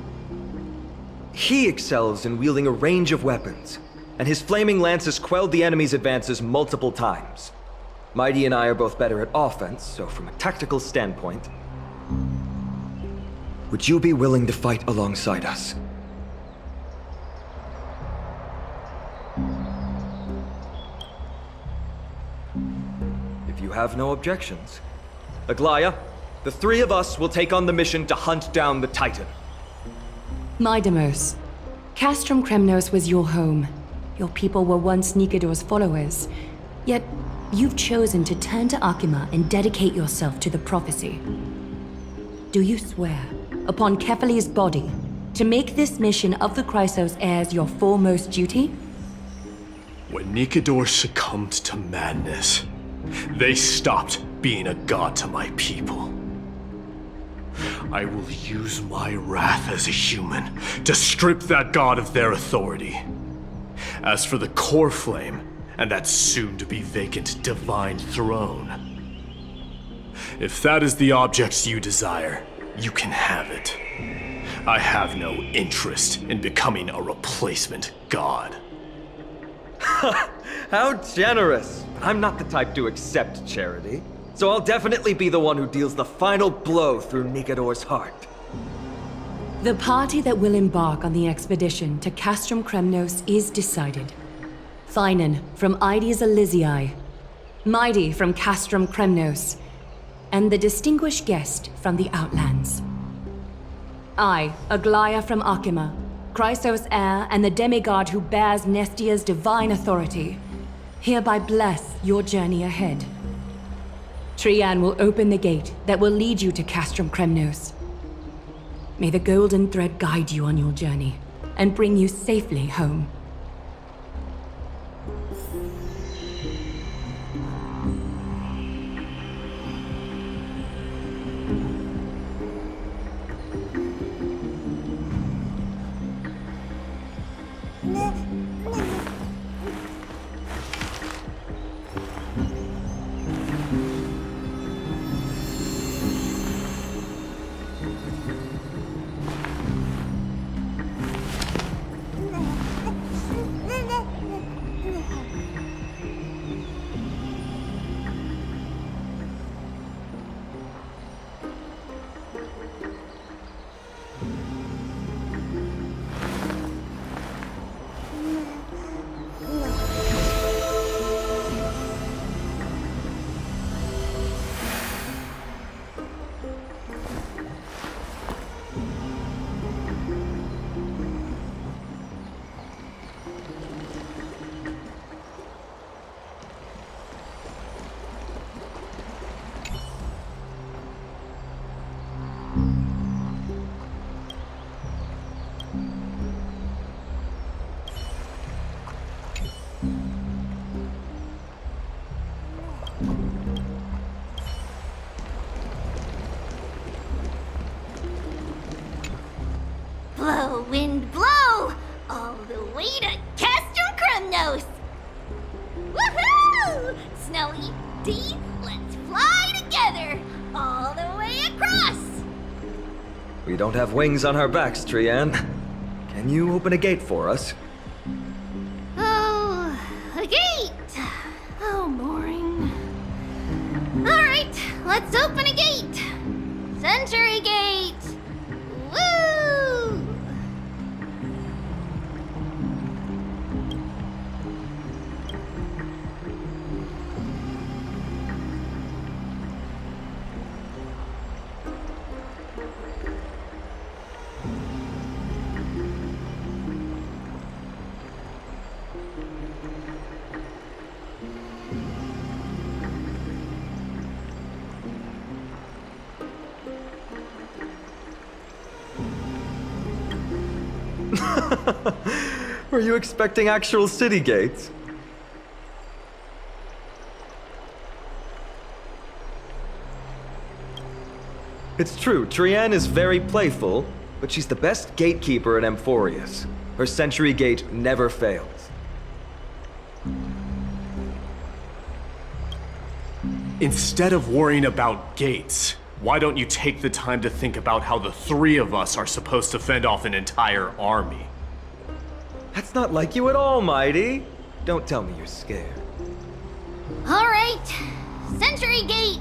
He excels in wielding a range of weapons, and his flaming lance has quelled the enemy's advances multiple times. Mighty and I are both better at offense, so from a tactical standpoint, would you be willing to fight alongside us? If you have no objections, Aglaya, the three of us will take on the mission to hunt down the Titan. Mydamos, Castrum Kremnos was your home. Your people were once Nikador's followers. Yet, you've chosen to turn to Akima and dedicate yourself to the prophecy. Do you swear, upon Kefali's body, to make this mission of the Chrysos heirs your foremost duty? When Nikador succumbed to madness, they stopped being a god to my people. I will use my wrath as a human to strip that god of their authority. As for the core flame and that soon-to-be vacant divine throne, if that is the object you desire, you can have it. I have no interest in becoming a replacement god. How generous! I'm not the type to accept charity, so I'll definitely be the one who deals the final blow through Nikador's heart. The party that will embark on the expedition to Castrum Kremnos is decided. Finan from Ides Elysiae, Mighty from Castrum Kremnos, and the distinguished guest from the Outlands. I, Aglaia from Akima, Chrysos heir and the demigod who bears Nestia's divine authority, hereby bless your journey ahead. Trian will open the gate that will lead you to Castrum Kremnos. May the golden thread guide you on your journey and bring you safely home. Blow, wind, blow! All the way to Castrum Kremnos! Woohoo! Snowy, Dee, let's fly together! All the way across! We don't have wings on our backs, Trian. Can you open a gate for us? Oh, a gate! Oh, boring. Alright, let's open a gate! Century Gate! Woo! Were you expecting actual city gates? It's true, Trian is very playful, but she's the best gatekeeper in Amphoreus. Her Century Gate never fails. Instead of worrying about gates, why don't you take the time to think about how the three of us are supposed to fend off an entire army? That's not like you at all, Mighty. Don't tell me you're scared. Alright, Century Gate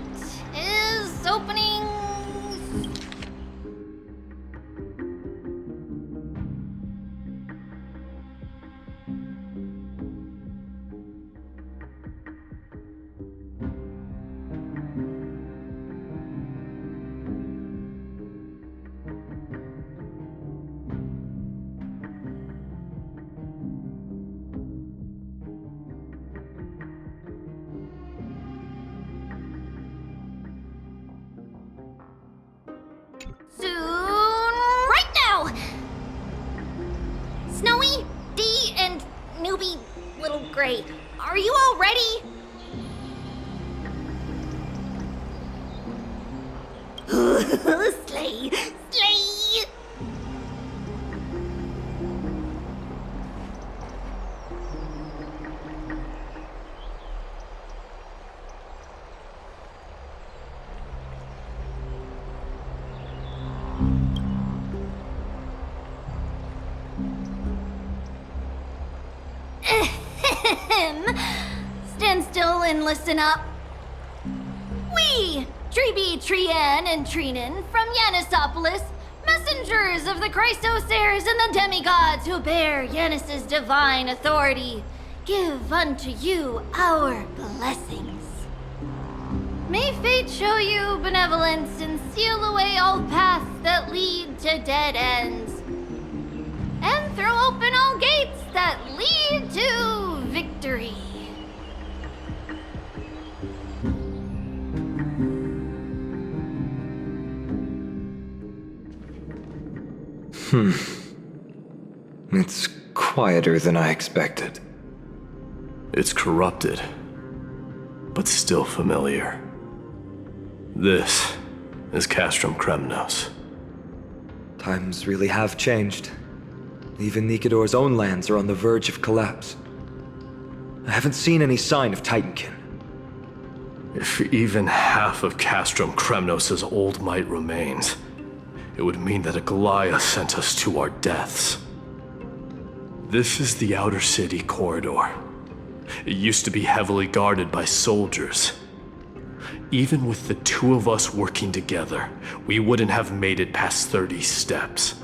is opening. Soon, right now! Snowy, Dee, and newbie Little Gray, are you all ready? Slay Slay! Slay! Stand still and listen up. We, Treeby, Trian, and Trinin from Yanisopolis, messengers of the Chrysosaurs and the demigods who bear Yanis's divine authority, give unto you our blessings. May fate show you benevolence and seal away all paths that lead to dead ends, and throw open all gates that lead to victory. It's quieter than I expected. It's corrupted, but still familiar. This is Castrum Kremnos. Times really have changed. Even Nikador's own lands are on the verge of collapse. I haven't seen any sign of Titankin. If even half of Castrum Kremnos' old might remains, it would mean that a Goliath sent us to our deaths. This is the outer city corridor. It used to be heavily guarded by soldiers. Even with the two of us working together, we wouldn't have made it past 30 steps.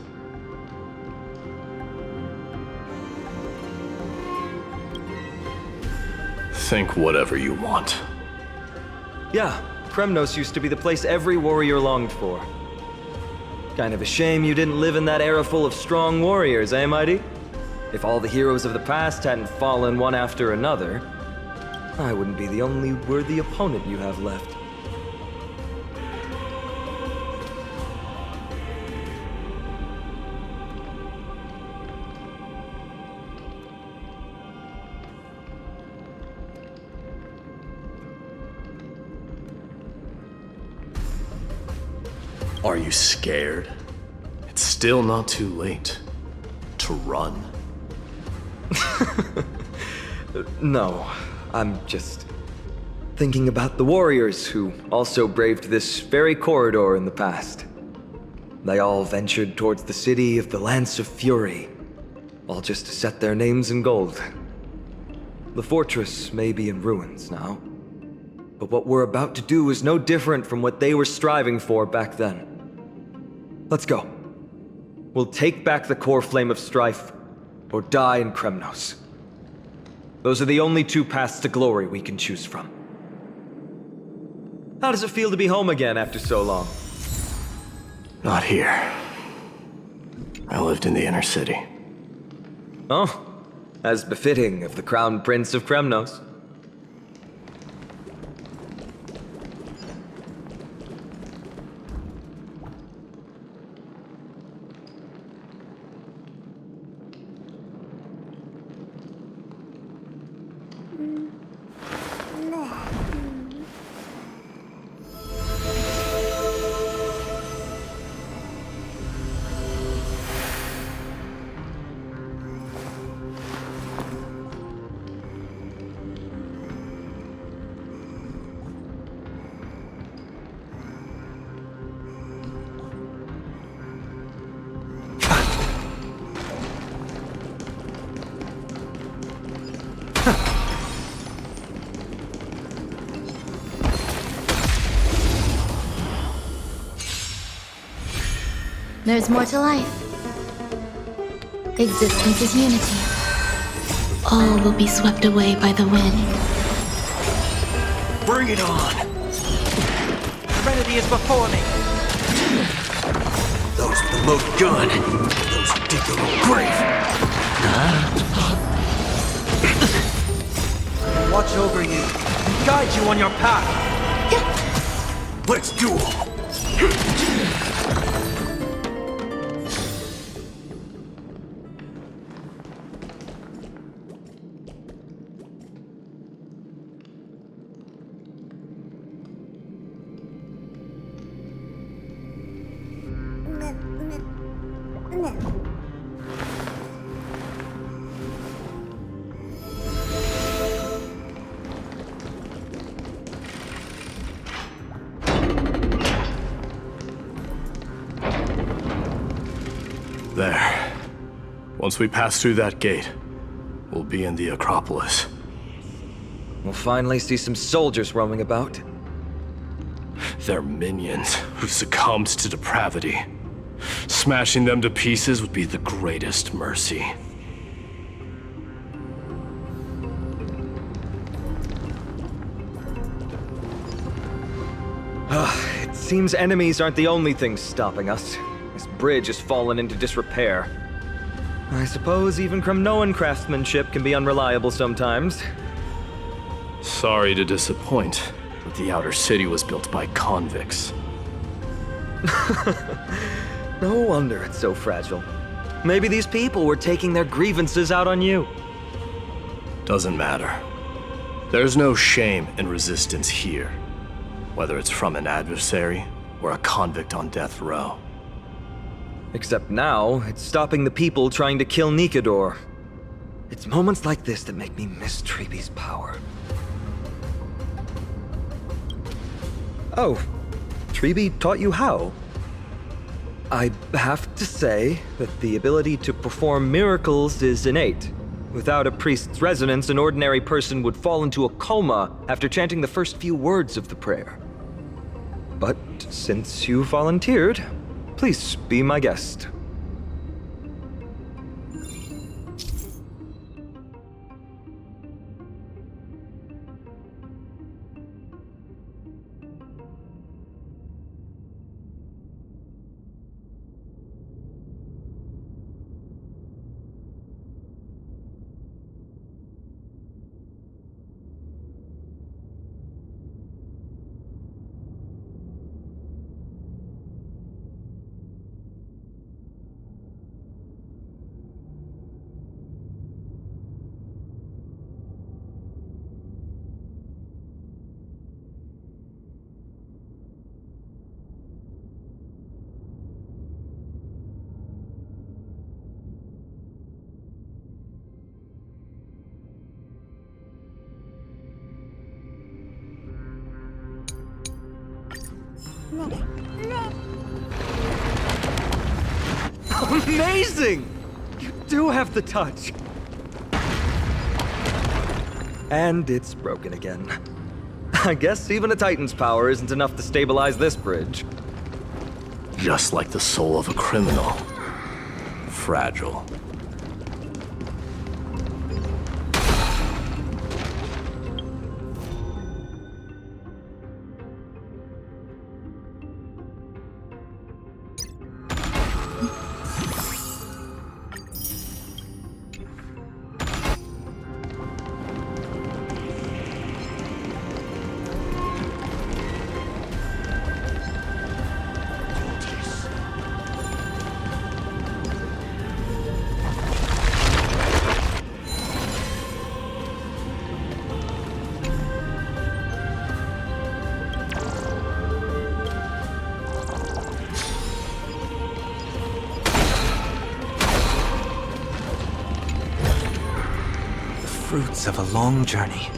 Think whatever you want. Yeah, Kremnos used to be the place every warrior longed for. Kind of a shame you didn't live in that era full of strong warriors, eh, Mighty? If all the heroes of the past hadn't fallen one after another, I wouldn't be the only worthy opponent you have left. Are you scared? It's still not too late to run. No, I'm just thinking about the warriors who also braved this very corridor in the past. They all ventured towards the city of the Lance of Fury, all just to set their names in gold. The fortress may be in ruins now, but what we're about to do is no different from what they were striving for back then. Let's go. We'll take back the core flame of strife, or die in Kremnos. Those are the only two paths to glory we can choose from. How does it feel to be home again after so long? Not here. I lived in the inner city. Oh, as befitting of the Crown Prince of Kremnos. There's more to life. Existence is unity. All will be swept away by the wind. Bring it on! Serenity is before me! Those with the loaded gun, those who dig their own grave! Watch over you, and guide you on your path! Let's duel! There. Once we pass through that gate, we'll be in the Acropolis. We'll finally see some soldiers roaming about. They're minions who succumbed to depravity. Smashing them to pieces would be the greatest mercy. It seems enemies aren't the only things stopping us. This bridge has fallen into disrepair. I suppose even Kremnoan craftsmanship can be unreliable sometimes. Sorry to disappoint, but the outer city was built by convicts. No wonder it's so fragile. Maybe these people were taking their grievances out on you. Doesn't matter. There's no shame in resistance here, whether it's from an adversary or a convict on death row. Except now, it's stopping the people trying to kill Nikador. It's moments like this that make me miss Treeby's power. Oh, Treeby taught you how? I have to say that the ability to perform miracles is innate. Without a priest's resonance, an ordinary person would fall into a coma after chanting the first few words of the prayer. But since you volunteered, please be my guest. Amazing! You do have the touch. And it's broken again. I guess even a Titan's power isn't enough to stabilize this bridge. Just like the soul of a criminal. Fragile. Fruits of a long journey.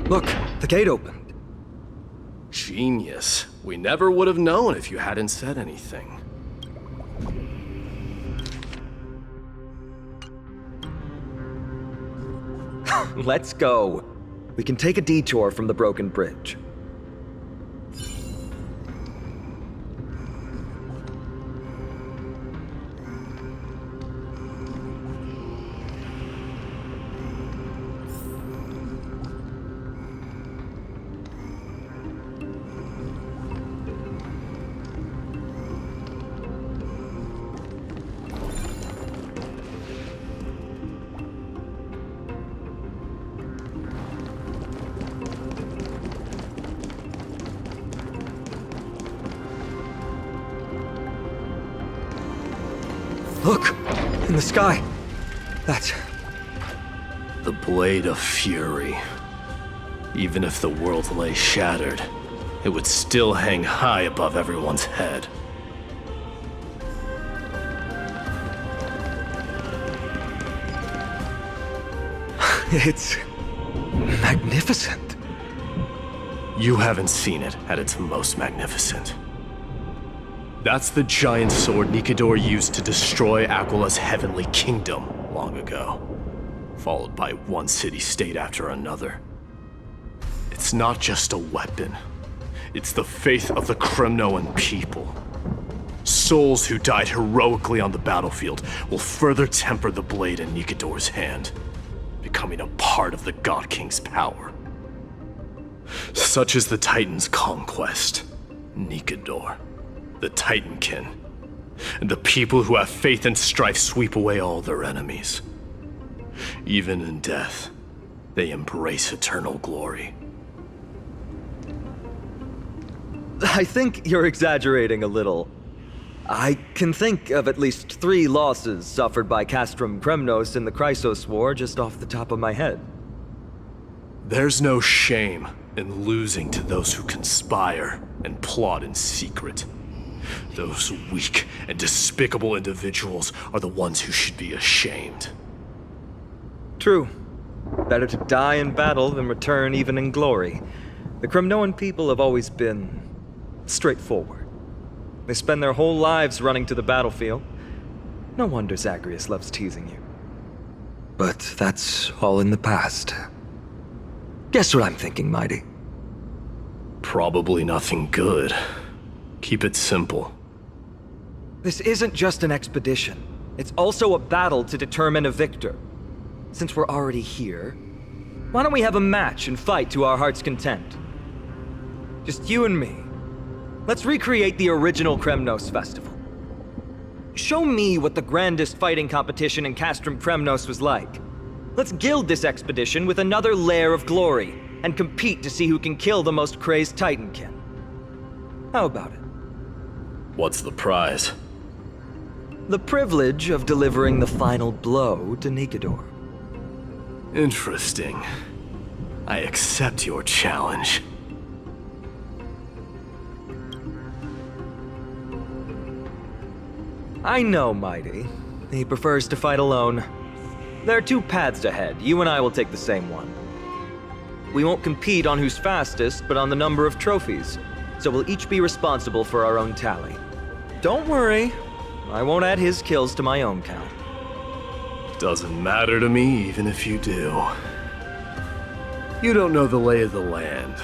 Look, the gate opened. Genius. We never would have known if you hadn't said anything. Let's go. We can take a detour from the broken bridge. Look! In the sky! That's... the Blade of Fury. Even if the world lay shattered, it would still hang high above everyone's head. It's... magnificent. You haven't seen it at its most magnificent. That's the giant sword Nikador used to destroy Aquila's heavenly kingdom long ago, followed by one city-state after another. It's not just a weapon. It's the faith of the Kremnoan people. Souls who died heroically on the battlefield will further temper the blade in Nikador's hand, becoming a part of the God King's power. Such is the Titan's conquest, Nikador. The Titankin, and the people who have faith and strife sweep away all their enemies. Even in death, they embrace eternal glory. I think you're exaggerating a little. I can think of at least 3 losses suffered by Castrum Kremnos in the Chrysos War just off the top of my head. There's no shame in losing to those who conspire and plot in secret. Those weak and despicable individuals are the ones who should be ashamed. True. Better to die in battle than return even in glory. The Kremnoan people have always been straightforward. They spend their whole lives running to the battlefield. No wonder Zagreus loves teasing you. But that's all in the past. Guess what I'm thinking, Mighty? Probably nothing good. Keep it simple. This isn't just an expedition. It's also a battle to determine a victor. Since we're already here, why don't we have a match and fight to our heart's content? Just you and me. Let's recreate the original Kremnos festival. Show me what the grandest fighting competition in Castrum Kremnos was like. Let's gild this expedition with another layer of glory, and compete to see who can kill the most crazed Titankin. How about it? What's the prize? The privilege of delivering the final blow to Nikador. Interesting. I accept your challenge. I know, Mighty. He prefers to fight alone. There are 2 paths ahead. You and I will take the same one. We won't compete on who's fastest, but on the number of trophies. So we'll each be responsible for our own tally. Don't worry, I won't add his kills to my own count. Doesn't matter to me, even if you do. You don't know the lay of the land,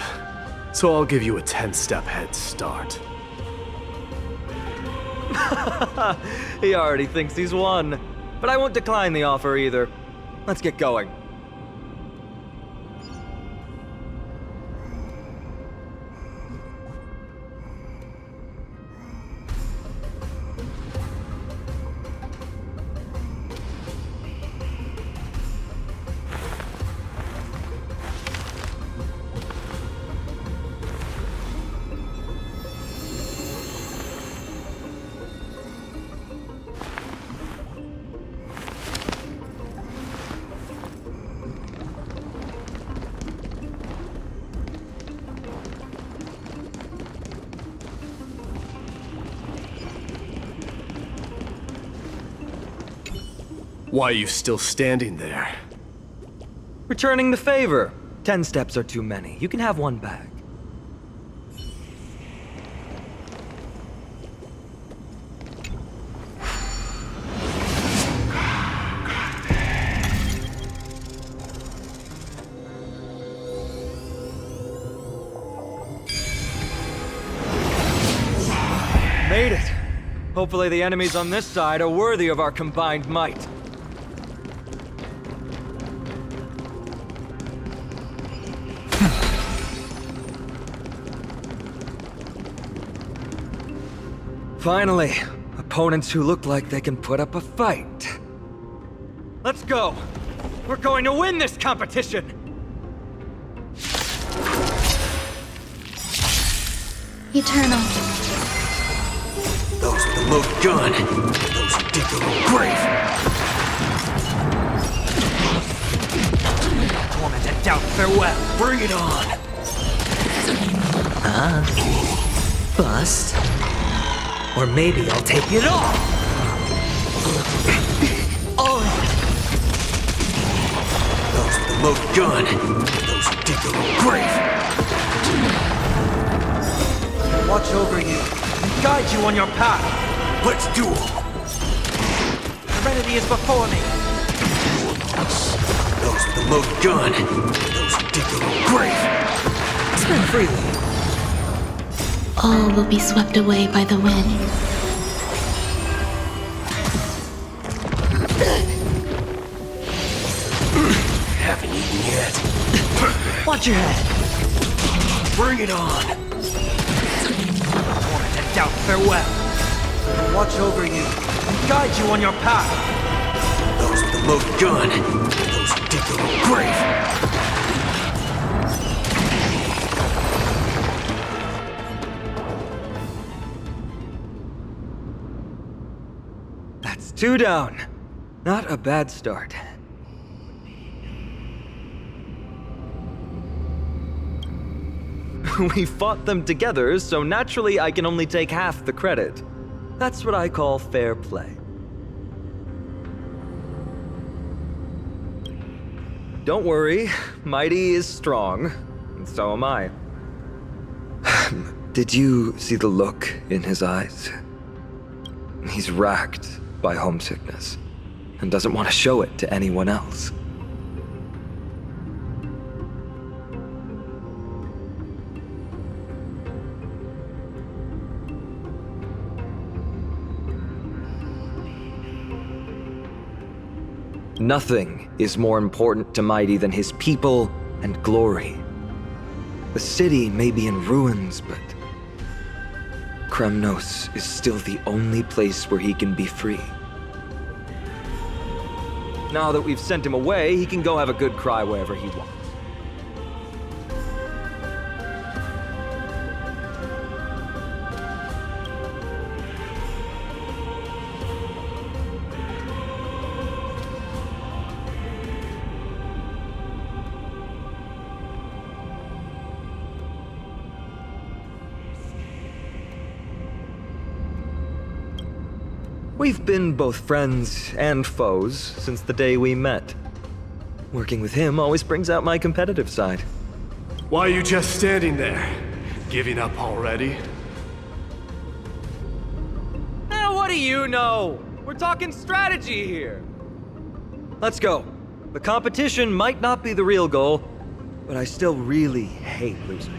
so I'll give you a 10-step head start. He already thinks he's won, but I won't decline the offer either. Let's get going. Why are you still standing there? Returning the favor. 10 steps are too many. You can have one back. Hopefully the enemies on this side are worthy of our combined might. Finally, opponents who look like they can put up a fight. Let's go! We're going to win this competition! Eternal. Those with the load gun. Those who dig their own grave. Torment and doubt, farewell. Bring it on. Bust. Or maybe I'll take it all. Those with the load gun. Those who dig their own grave. Watch over you and guide you on your path. Let's duel. Serenity is before me. Those with the load gun. Those who dig their own grave. Spend freely. All will be swept away by the wind. Haven't eaten yet. Watch your head. Bring it on. Torment and doubt, farewell. Watch over you and guide you on your path. Those with the load gun. Those who dig their own grave. That's 2 down. Not a bad start. We fought them together, so naturally I can only take half the credit. That's what I call fair play. Don't worry, Mighty is strong, and so am I. Did you see the look in his eyes? He's racked by homesickness, and doesn't want to show it to anyone else. Nothing is more important to Mighty than his people and glory. The city may be in ruins, but Kremnos is still the only place where he can be free. Now that we've sent him away, he can go have a good cry wherever he wants. We've been both friends and foes since the day we met. Working with him always brings out my competitive side. Why are you just standing there? Giving up already? What do you know? We're talking strategy here. Let's go. The competition might not be the real goal, but I still really hate losing.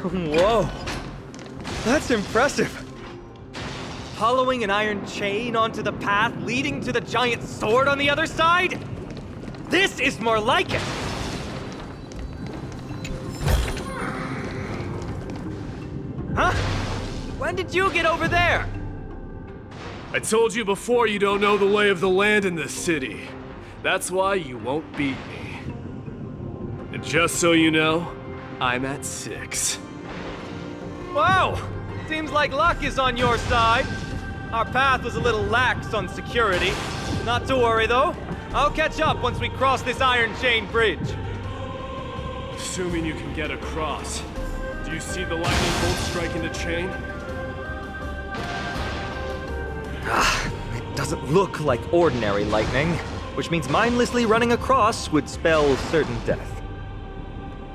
Whoa, that's impressive. Hollowing an iron chain onto the path leading to the giant sword on the other side? This is more like it! Huh? When did you get over there? I told you before you don't know the lay of the land in this city. That's why you won't beat me. And just so you know, I'm at 6. Wow! Seems like luck is on your side. Our path was a little lax on security. Not to worry, though. I'll catch up once we cross this iron chain bridge. Assuming you can get across. Do you see the lightning bolt striking the chain? It doesn't look like ordinary lightning, which means mindlessly running across would spell certain death.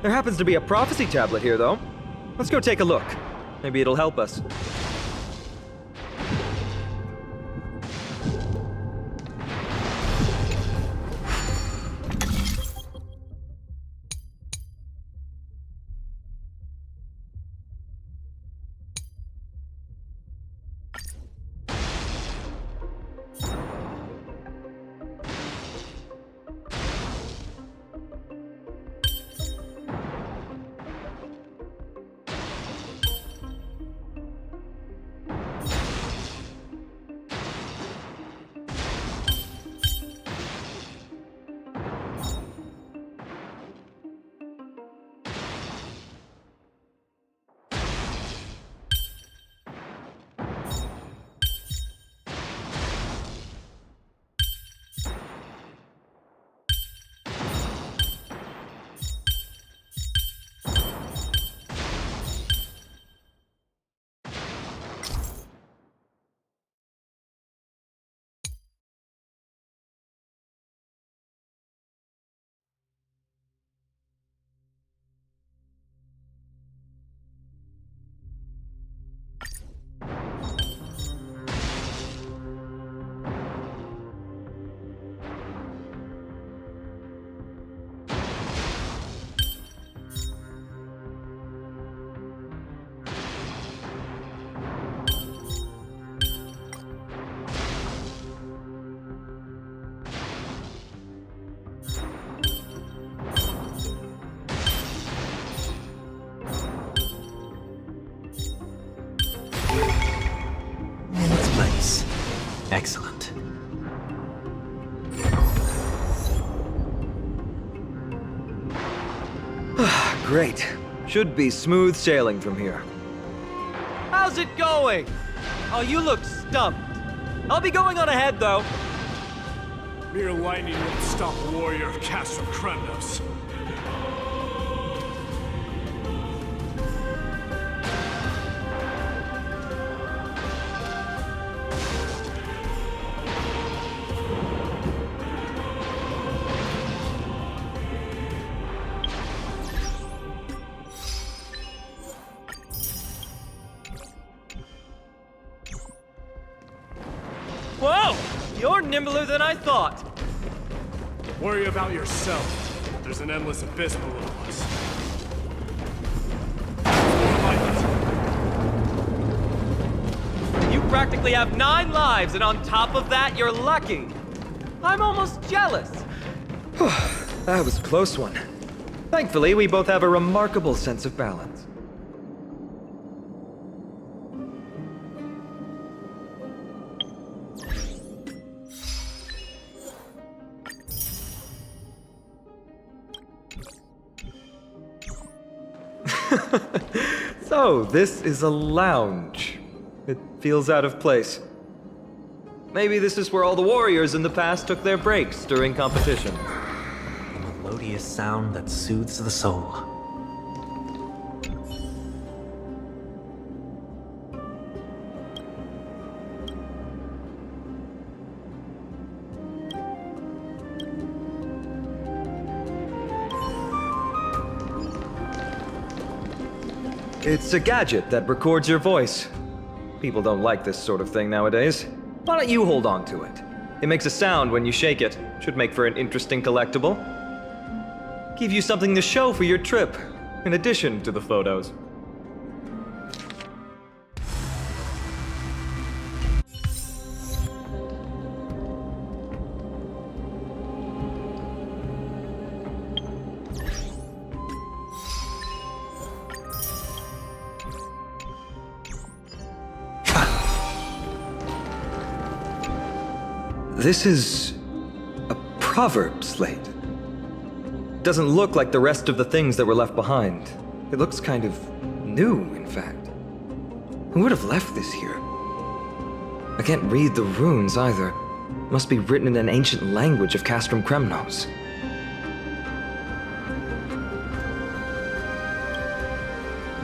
There happens to be a prophecy tablet here, though. Let's go take a look. Maybe it'll help us. Excellent. Great. Should be smooth sailing from here. How's it going? Oh, you look stumped. I'll be going on ahead, though. Mere lightning won't stop a warrior of Castor Krendos. Whoa! You're nimbler than I thought. Worry about yourself. There's an endless abyss below us. You practically have 9 lives, and on top of that, you're lucky. I'm almost jealous. That was a close one. Thankfully, we both have a remarkable sense of balance. So, this is a lounge. It feels out of place. Maybe this is where all the warriors in the past took their breaks during competition. A melodious sound that soothes the soul. It's a gadget that records your voice. People don't like this sort of thing nowadays. Why don't you hold on to it? It makes a sound when you shake it. Should make for an interesting collectible. Give you something to show for your trip, in addition to the photos. This is a proverb slate. Doesn't look like the rest of the things that were left behind. It looks kind of new, in fact. Who would have left this here? I can't read the runes either. Must be written in an ancient language of Castrum Kremnos.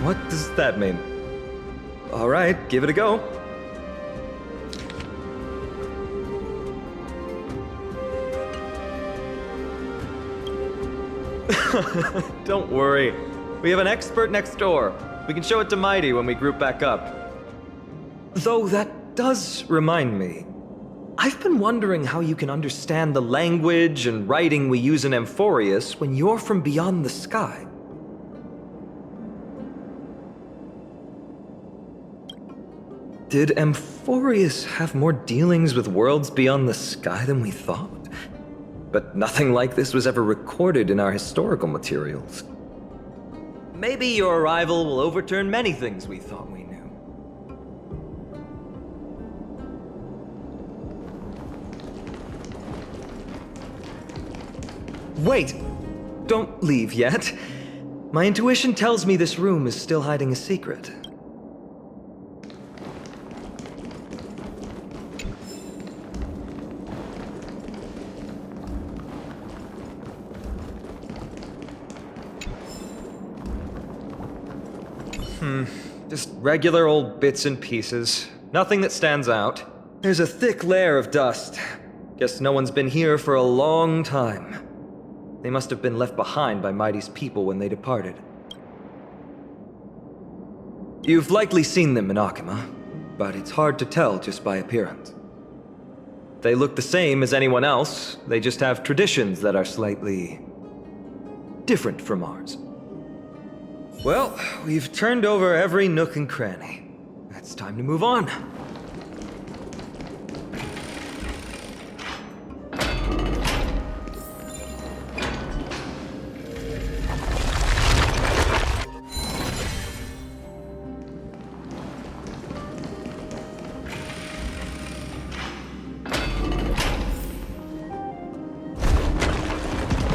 What does that mean? All right, give it a go. Don't worry. We have an expert next door. We can show it to Mighty when we group back up. Though that does remind me. I've been wondering how you can understand the language and writing we use in Amphoreus when you're from beyond the sky. Did Amphoreus have more dealings with worlds beyond the sky than we thought? But nothing like this was ever recorded in our historical materials. Maybe your arrival will overturn many things we thought we knew. Wait! Don't leave yet. My intuition tells me this room is still hiding a secret. Just regular old bits and pieces. Nothing that stands out. There's a thick layer of dust. Guess no one's been here for a long time. They must have been left behind by Mighty's people when they departed. You've likely seen them in Akima, but it's hard to tell just by appearance. They look the same as anyone else, they just have traditions that are slightly different from ours. Well, we've turned over every nook and cranny. It's time to move on.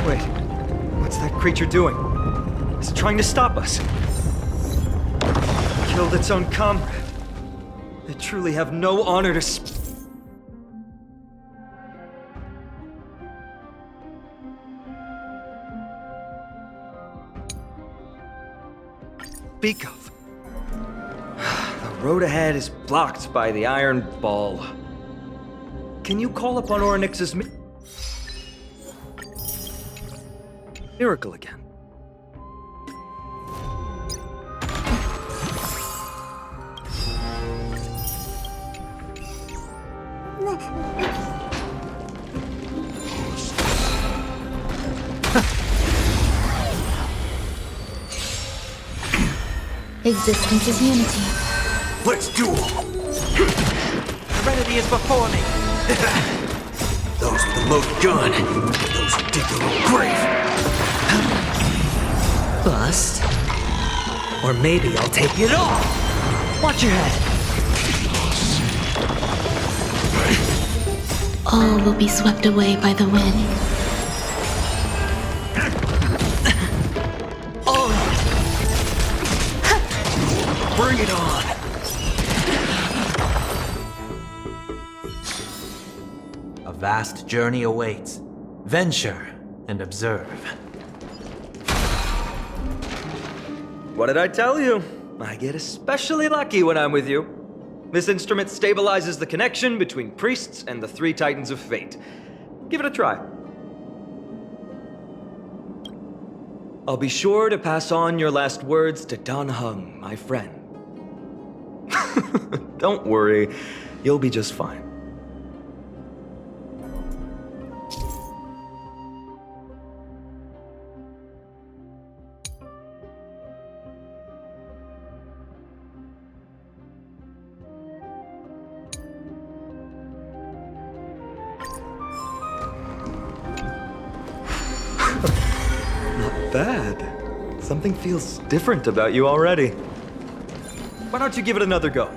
Wait, what's that creature doing? It's trying to stop us. Killed its own comrade. They truly have no honor to speak of. The road ahead is blocked by the iron ball. Can you call upon Orynyx's miracle again? Existence is unity. Let's duel! Serenity is before me! Those with the loaded gun, those who dig their own grave. Bust. Or maybe I'll take it all! Watch your head! All will be swept away by the wind. Bring it on! A vast journey awaits. Venture and observe. What did I tell you? I get especially lucky when I'm with you. This instrument stabilizes the connection between priests and the three titans of fate. Give it a try. I'll be sure to pass on your last words to Dan Heng, my friend. Don't worry, you'll be just fine. Not bad. Something feels different about you already. Why don't you give it another go?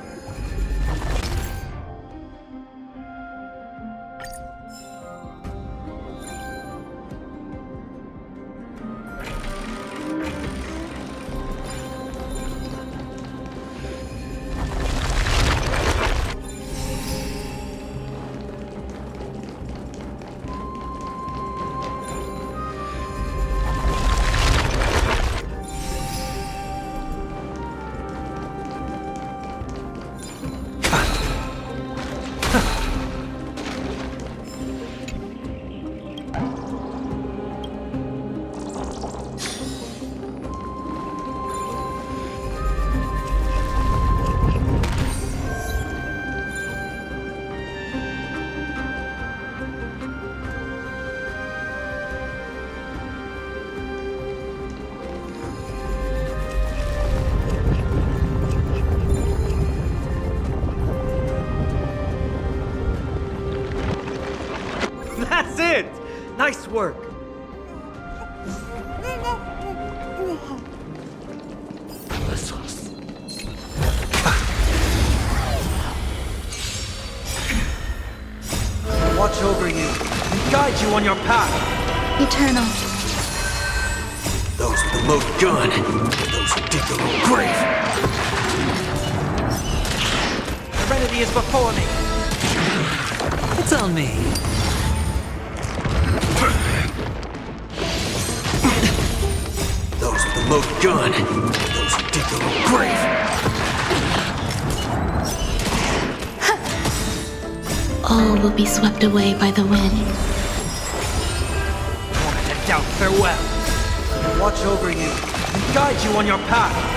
Nice work! Watch over you and guide you on your path. Eternal. Those with the loaded gun. Those who dig their own grave. Serenity is before me. It's on me. Those with the loaded gun. Those who dig their own grave. All will be swept away by the wind. Torment and doubt, farewell. Watch over you and guide you on your path.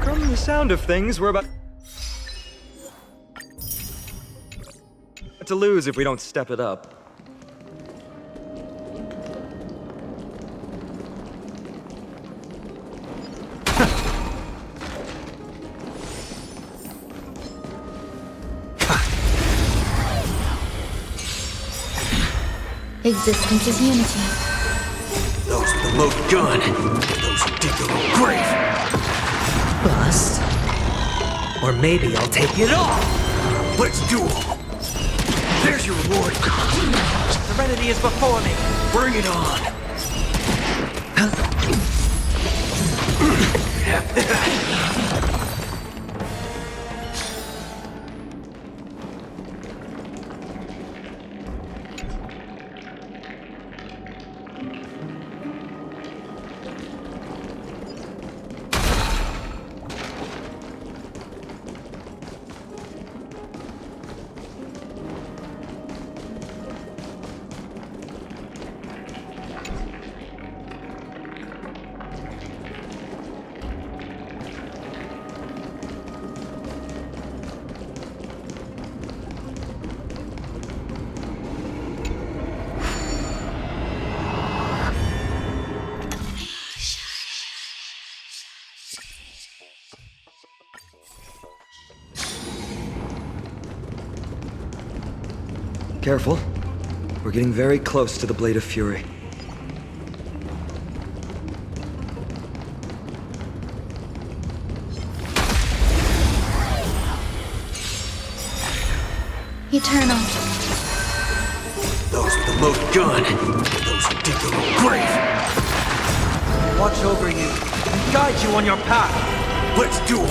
From the sound of things, we're about to lose if we don't step it up. Existence is unity. Those with the loaded gun. Those who dig their own grave. Bust. Or maybe I'll take it all. Let's duel. There's your reward. Serenity is before me. Bring it on. Careful. We're getting very close to the Blade of Fury. Eternal. Those with the loaded gun. Those who dig their own grave. Watch over you and guide you on your path. Let's duel.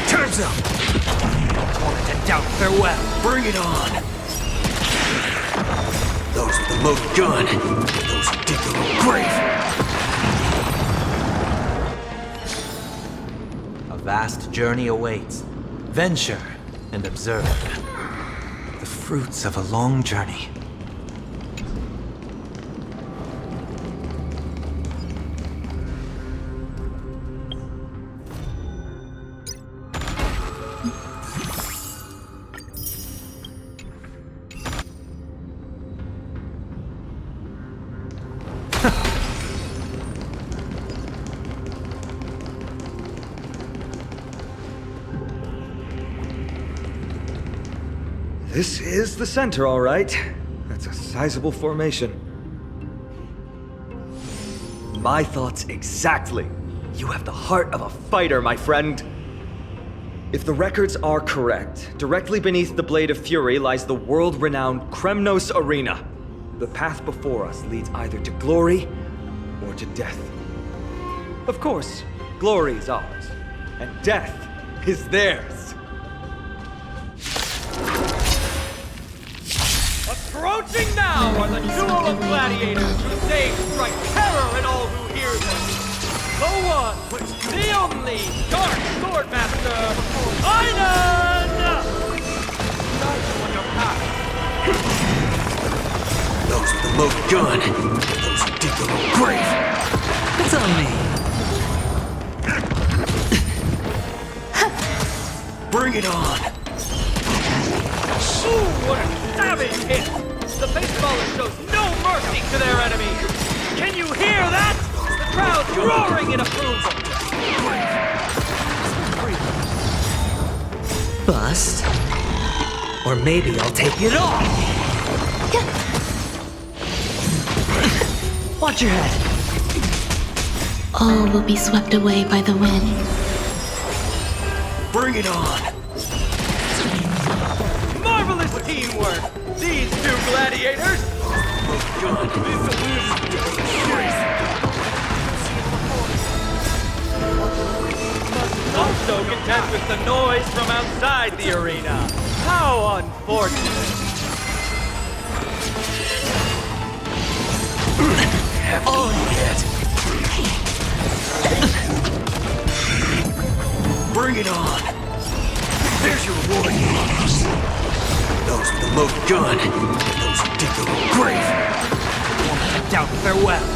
Time's up. Torment and doubt, farewell. Bring it on. Those with the loaded gun. Those who dig their own grave. A vast journey awaits. Venture and observe. The fruits of a long journey. This is the center, all right. That's a sizable formation. My thoughts exactly. You have the heart of a fighter, my friend. If the records are correct, directly beneath the Blade of Fury lies the world-renowned Kremnos Arena. The path before us leads either to glory or to death. Of course, glory is ours, and death is theirs. Approaching now are the duel of gladiators whose names strike terror in all who hear them. The one, the only, Dark Swordmaster, Einan! On your path. Those with the loaded gun. Those who dig their own grave. It's on me. Bring it on. Ooh, what a savage hit! The baseballer shows no mercy to their enemy! Can you hear roaring in approval! Bust? Or maybe I'll take it off! Watch your head! All will be swept away by the wind. Bring it on! Marvelous teamwork! These two gladiators! Not so content with the noise from outside the arena. How unfortunate! Bring it on! There's your reward! Those with the loaded gun, those who dig their own grave, won't have doubt farewell!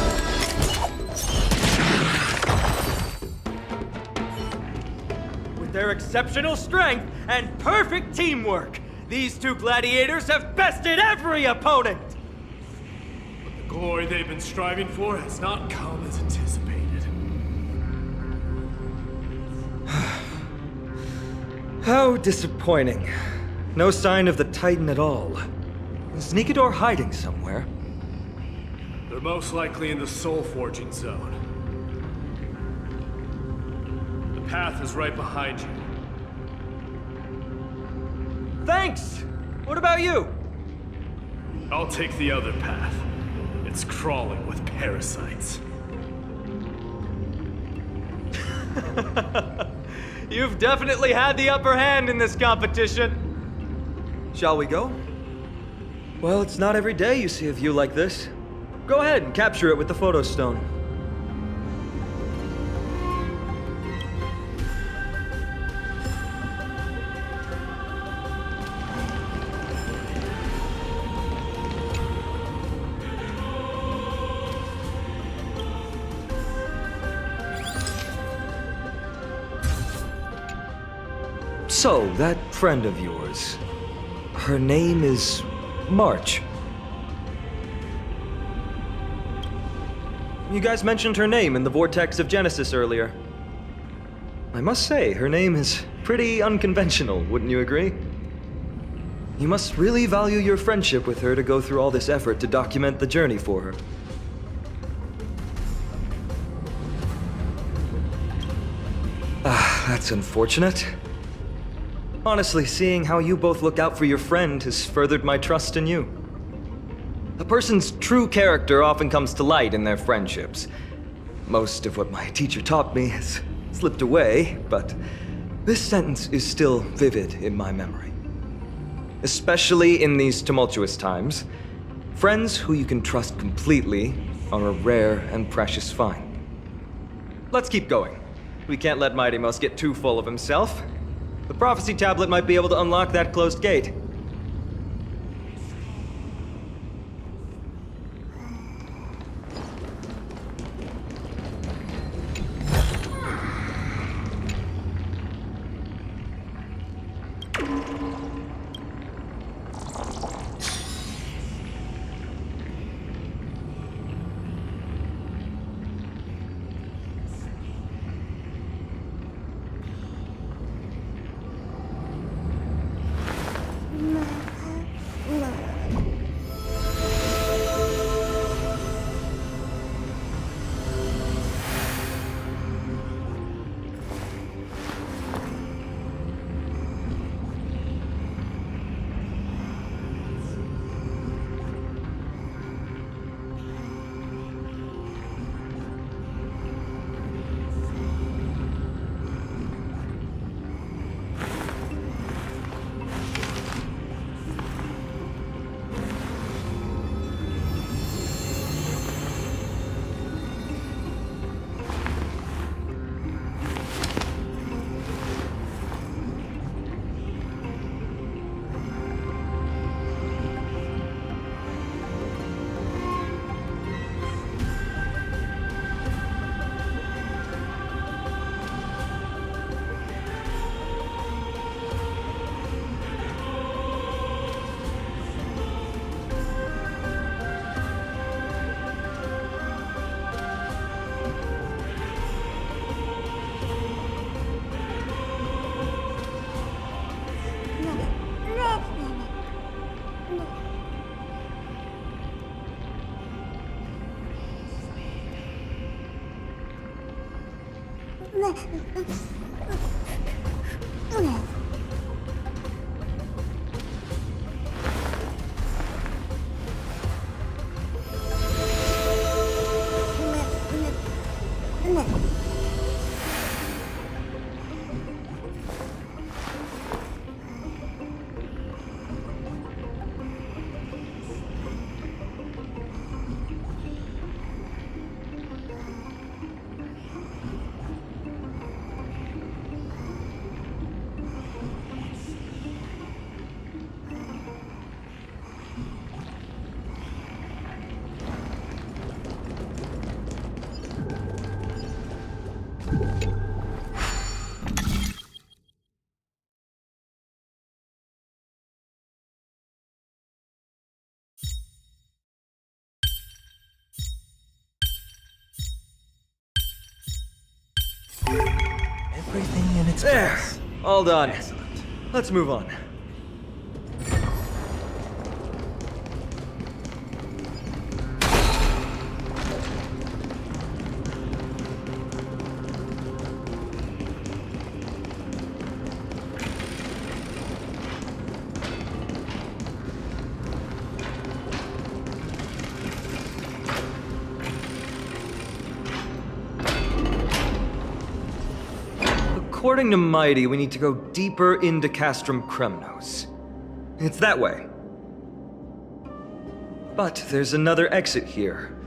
With their exceptional strength and perfect teamwork, these two gladiators have bested every opponent! The glory they've been striving for has not come as anticipated. How disappointing. No sign of the Titan at all. Is Nikador hiding somewhere? They're most likely in the soul forging zone. The path is right behind you. Thanks! What about you? I'll take the other path. It's crawling with parasites. You've definitely had the upper hand in this competition. Shall we go? Well, it's not every day you see a view like this. Go ahead and capture it with the photo stone. So, that friend of yours, her name is March. You guys mentioned her name in the Vortex of Genesis earlier. I must say, her name is pretty unconventional, wouldn't you agree? You must really value your friendship with her to go through all this effort to document the journey for her. Ah, that's unfortunate. Honestly, seeing how you both look out for your friend has furthered my trust in you. A person's true character often comes to light in their friendships. Most of what my teacher taught me has slipped away, but this sentence is still vivid in my memory. Especially in these tumultuous times, friends who you can trust completely are a rare and precious find. Let's keep going. We can't let Mighty Mouse get too full of himself. The prophecy tablet might be able to unlock that closed gate. Everything in its There! place. All done. Let's move on. According to Mighty, we need to go deeper into Castrum Kremnos. It's that way. But there's another exit here.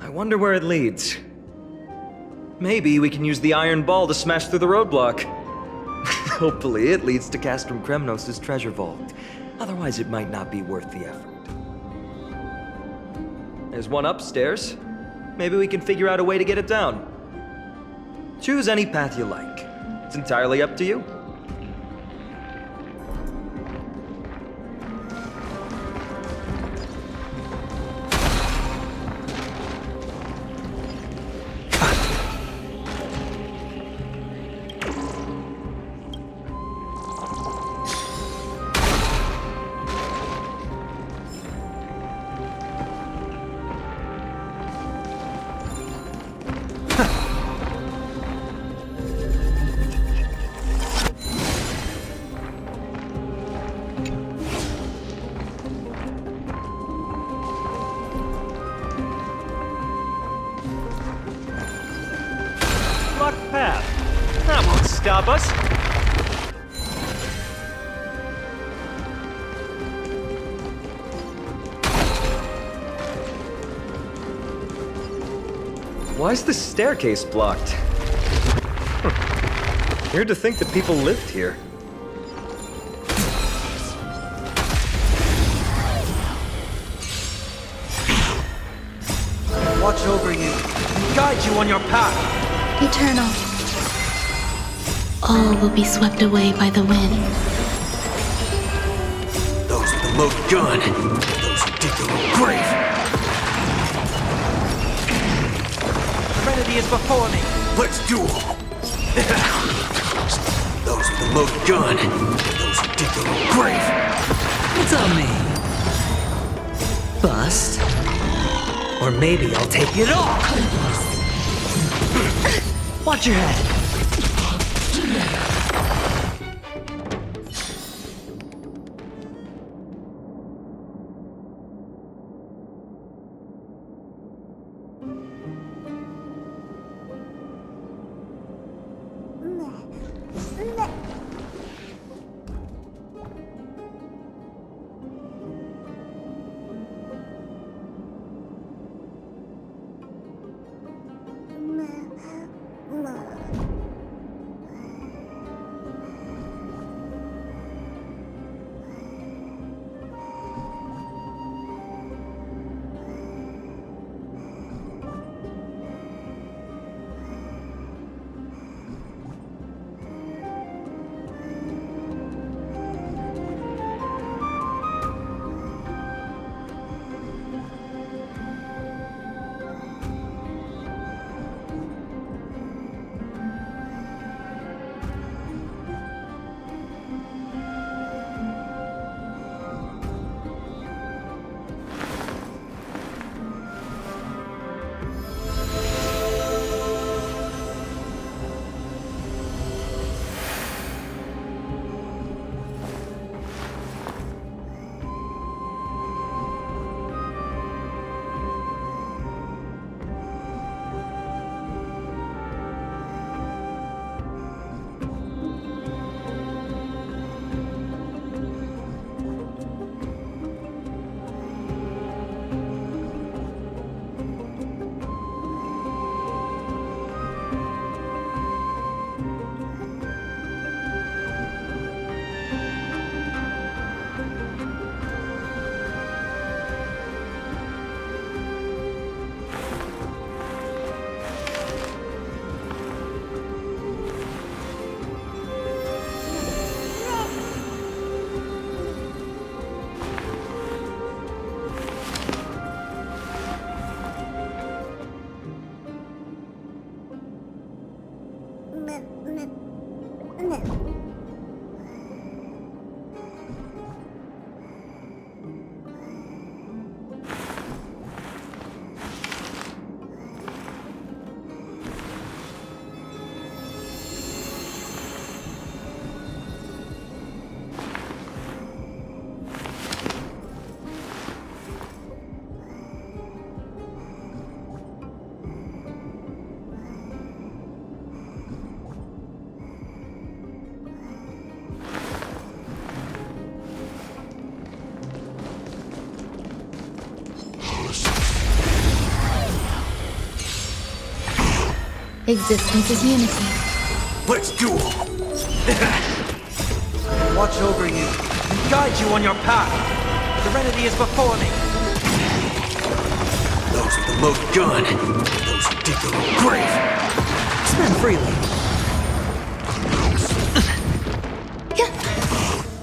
I wonder where it leads. Maybe we can use the iron ball to smash through the roadblock. Hopefully it leads to Castrum Kremnos' treasure vault. Otherwise it might not be worth the effort. There's one upstairs. Maybe we can figure out a way to get it down. Choose any path you like. It's entirely up to you. Blocked path. That won't stop us. Why is the staircase blocked? Weird to think that people lived here. Watch over you and guide you on your path. Eternal. All will be swept away by the wind. Those with the loaded gun, those who dig their own grave. Trinity is before me. Let's duel. Those with the loaded gun, those who dig their own grave. It's on me. Bust. Or maybe I'll take it all. Watch your head. Existence is unity. Let's duel! Watch over you and guide you on your path. Serenity is before me. Those with the most gun, those who dig their own grave. Spend freely.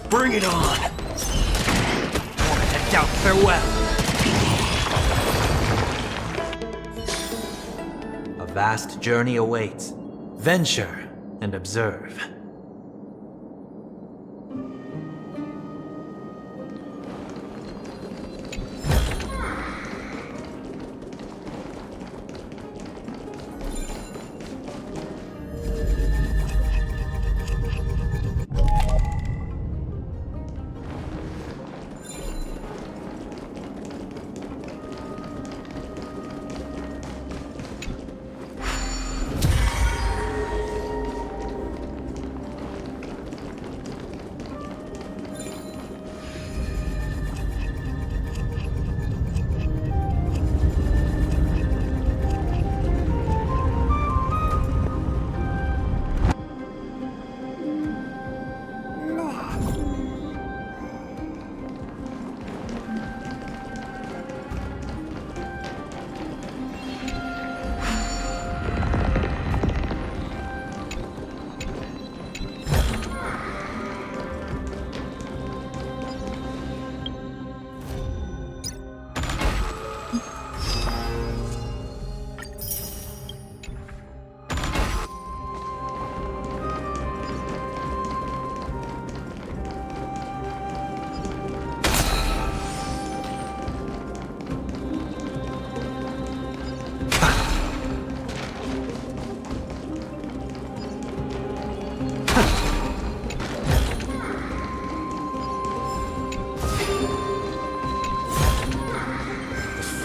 Bring it on! Moment and doubt farewell. A vast journey awaits. Venture and observe.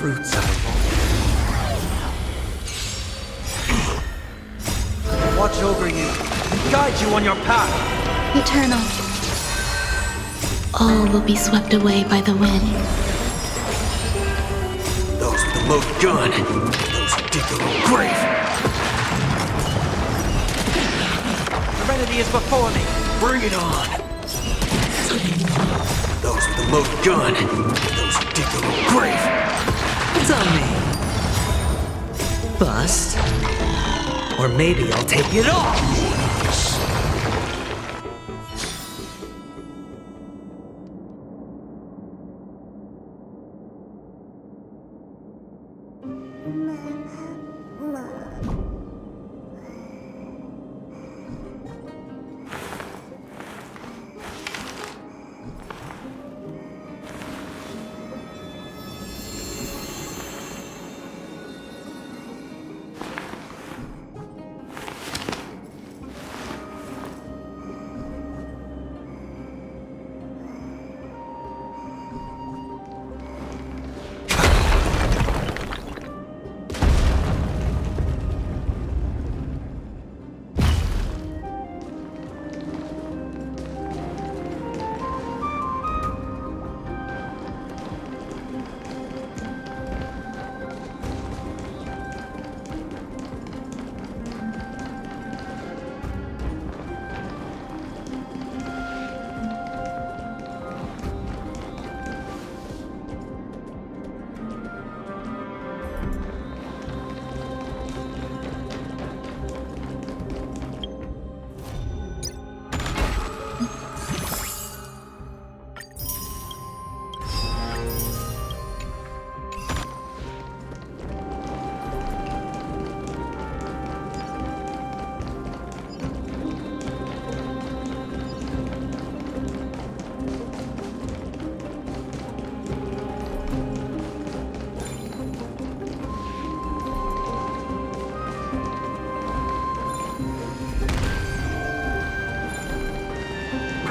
Fruits of the watch over you and guide you on your path. Eternal. All will be swept away by the wind. Those with the most gun, those who dig their own grave. Serenity is before me. Bring it on! Those with the most gun, those who dig their own grave. It's on me. Bust. Or maybe I'll take it all!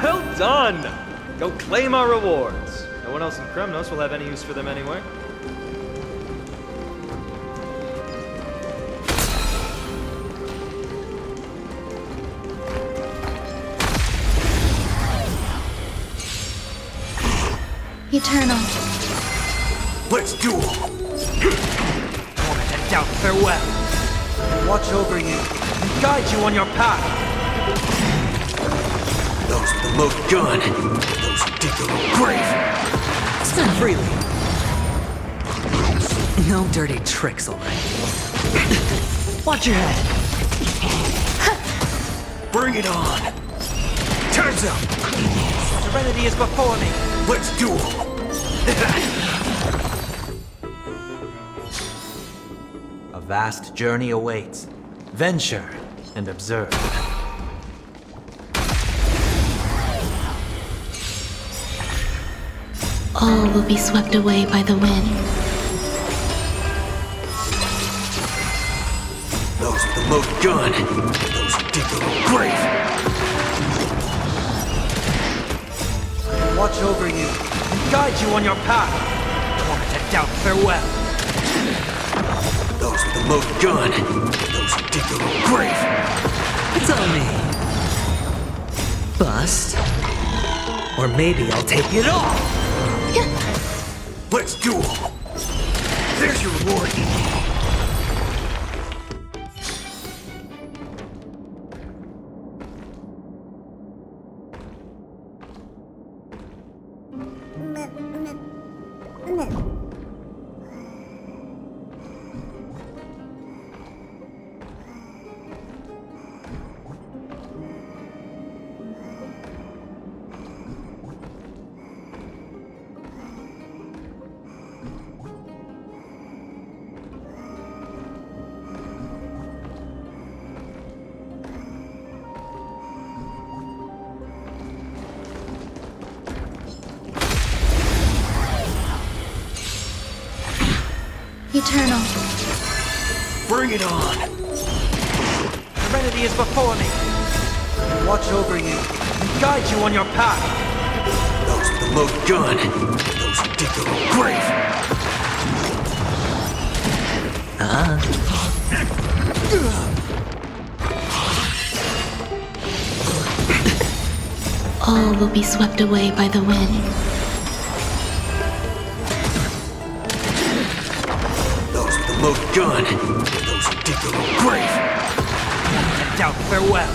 Well done! Go claim our rewards. No one else in Kremnos will have any use for them anyway. Eternal. Let's duel! Moment and doubt farewell. Watch over you and guide you on your path. Those with the loaded gun, those who dig their own grave. Spin freely. No dirty tricks, alright. Watch your head. Bring it on. Time's up. Serenity is before me. Let's duel. A vast journey awaits. Venture and observe. All will be swept away by the wind. Those with the loaded gun, those who dig their own grave. Watch over you and guide you on your path. Or to doubt farewell. Those with the loaded gun, those who dig their own grave. It's on me. Bust. Or maybe I'll take it all. Let's duel. There's your reward. Eternal. Bring it on. Serenity is before me. Watch over you and guide you on your path. Those with the loaded gun, those who dig their own grave. All will be swept away by the wind. Those with the loaded gun, those who dig their own grave. To doubt farewell.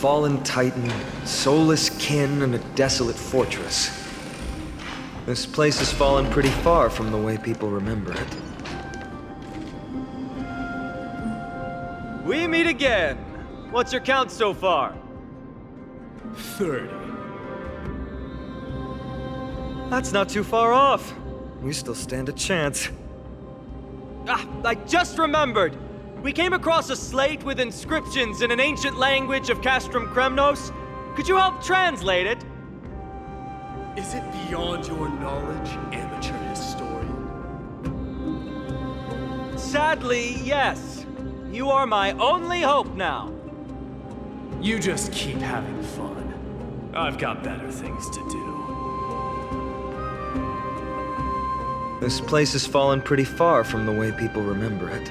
Fallen titan, soulless kin, and a desolate fortress. This place has fallen pretty far from the way people remember it. We meet again. What's your count so far? 30. That's not too far off. We still stand a chance. Ah, I just remembered! We came across a slate with inscriptions in an ancient language of Castrum Kremnos. Could you help translate it? Is it beyond your knowledge, amateur historian? Sadly, yes. You are my only hope now. You just keep having fun. I've got better things to do. This place has fallen pretty far from the way people remember it.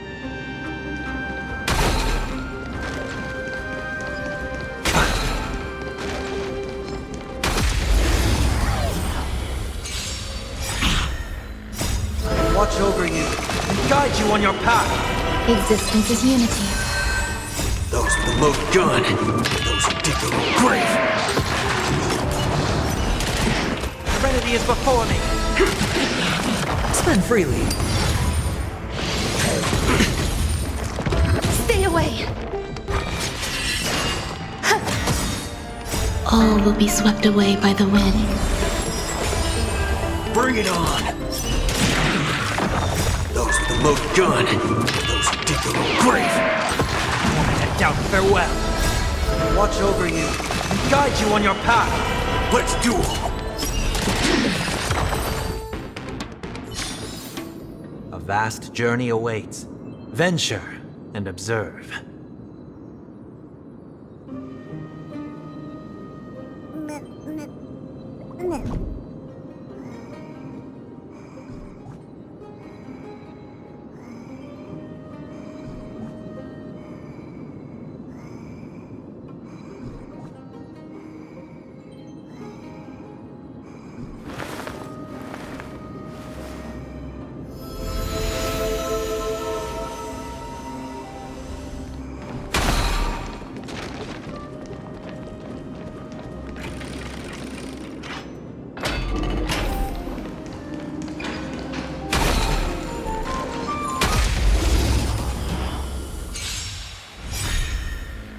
Watch over you and guide you on your path. Existence is unity. Those with the loaded gun, those who dig their own grave. Serenity is before me. Spin freely. Stay away. all will be swept away by the wind. Bring it on! Those with the loaded gun, those who dig their own grave. Head down, farewell. Watch over you and guide you on your path. Let's duel! A vast journey awaits. Venture and observe.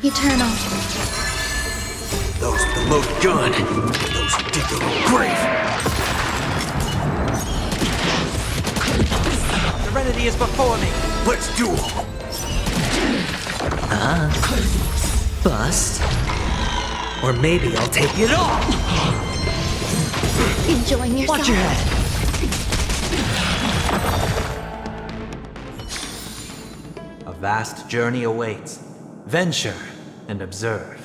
Eternal. Those with the loaded gun, those who dig their own grave. Serenity is before me. Let's duel! Bust? Or maybe I'll take it off! Enjoying yourself? Watch your head! A vast journey awaits. Venture and observe.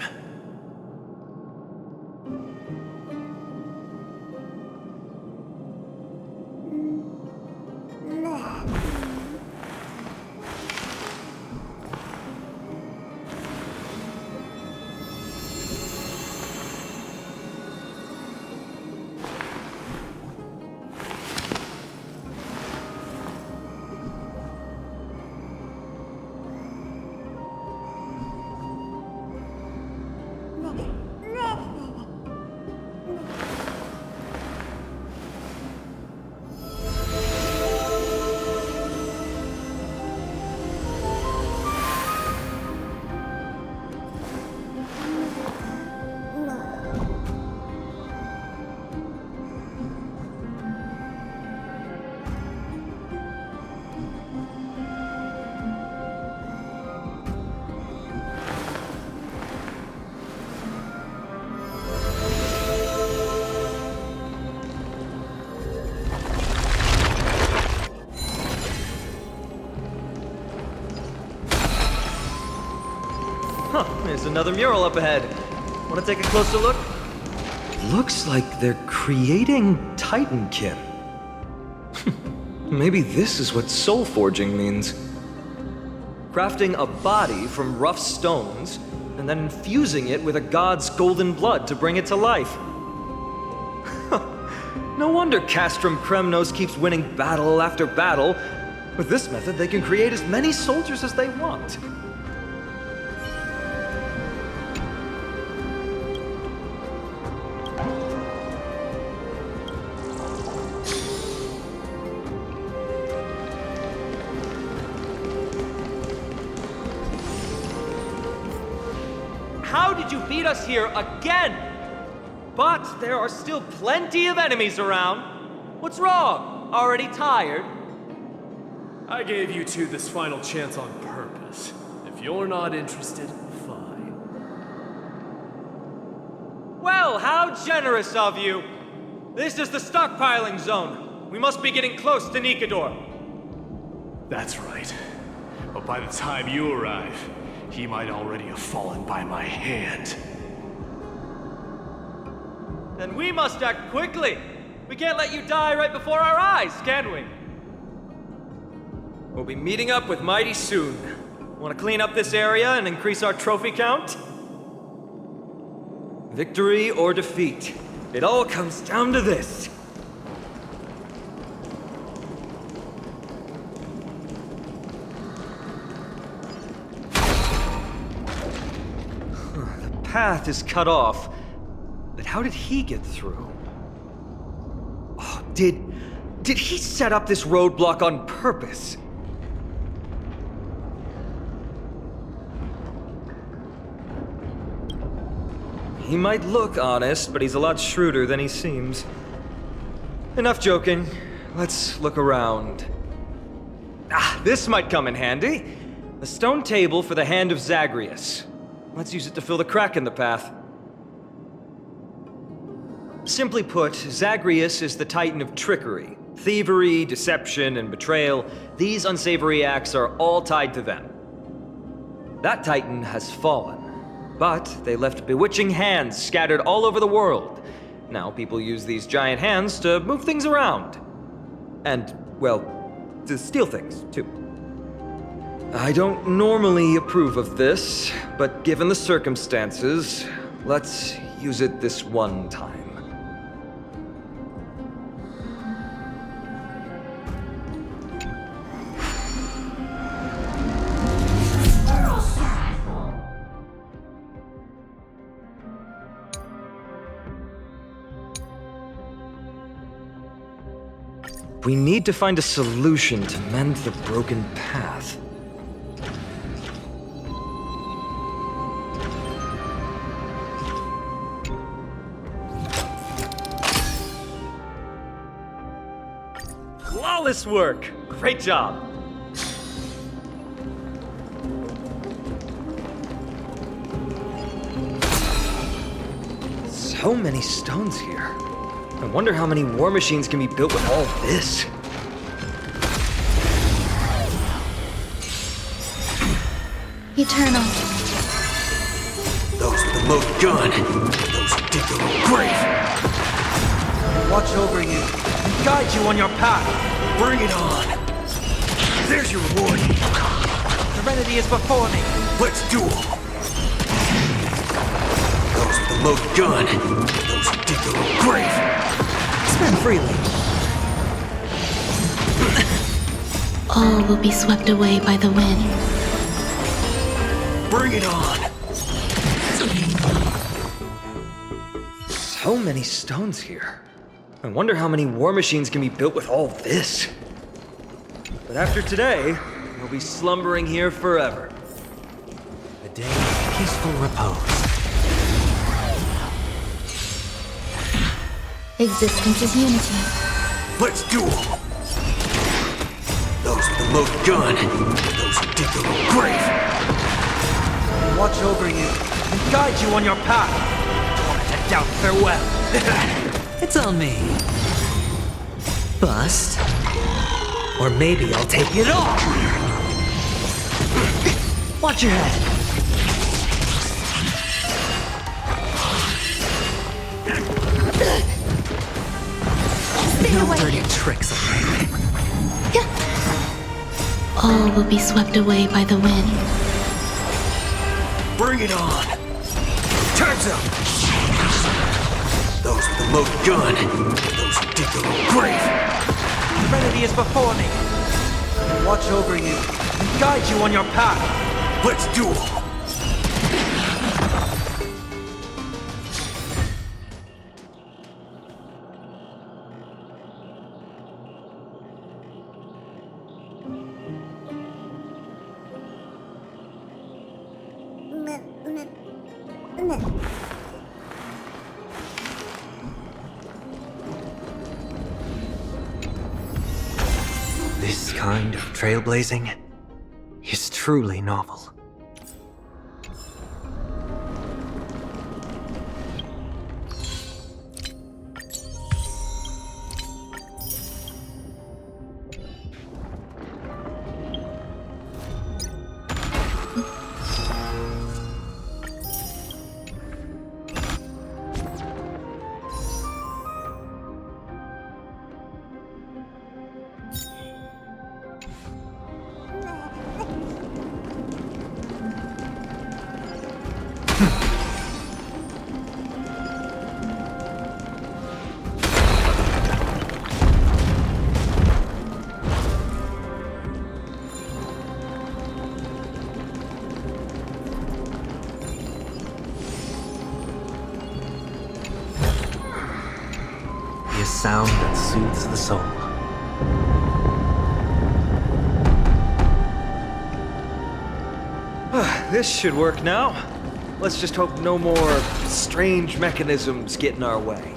There's another mural up ahead. Want to take a closer look? Looks like they're creating Titankin. Maybe this is what soul forging means. Crafting a body from rough stones, and then infusing it with a god's golden blood to bring it to life. No wonder Castrum Kremnos keeps winning battle after battle. With this method, they can create as many soldiers as they want. How did you beat us here again? But there are still plenty of enemies around. What's wrong? Already tired? I gave you two this final chance on purpose. If you're not interested, fine. Well, how generous of you. This is the stockpiling zone. We must be getting close to Nikador. That's right. But by the time you arrive, he might already have fallen by my hand. Then we must act quickly. We can't let you die right before our eyes, can we? We'll be meeting up with Mighty soon. Want to clean up this area and increase our trophy count? Victory or defeat. It all comes down to this. The path is cut off. But how did he get through? Oh, did he set up this roadblock on purpose? He might look honest, but he's a lot shrewder than he seems. Enough joking. Let's look around. Ah, this might come in handy. A stone table for the Hand of Zagreus. Let's use it to fill the crack in the path. Simply put, Zagreus is the titan of trickery. Thievery, deception, and betrayal. These unsavory acts are all tied to them. That titan has fallen, but they left bewitching hands scattered all over the world. Now people use these giant hands to move things around. And, well, to steal things, too. I don't normally approve of this, but given the circumstances, let's use it this one time. We need to find a solution to mend the broken path. Flawless work! Great job! So many stones here. I wonder how many war machines can be built with all this. Eternal. Those with the loaded gun. Those who dig their own grave. Watch over you and guide you on your path. Bring it on. There's your reward. Serenity is before me. Let's duel. Those with the loaded gun. Those who dig their own grave. Spend freely. All will be swept away by the wind. Bring it on! So many stones here. I wonder how many war machines can be built with all this. But after today, we'll be slumbering here forever. A day of peaceful repose. Existence is unity. Let's duel! Those with the loaded gun. Those who dig their own grave. Watch over you and guide you on your path. Don't head down farewell. It's on me. Bust. Or maybe I'll take it all. Watch your head. No dirty tricks on me. All will be swept away by the wind. Bring it on! Time's up! Those with the loaded gun. Those who dig their own grave. Serenity is before me. Watch over you and guide you on your path. Let's duel! This kind of trailblazing is truly novel. A sound that soothes the soul. This should work now. Let's just hope no more strange mechanisms get in our way.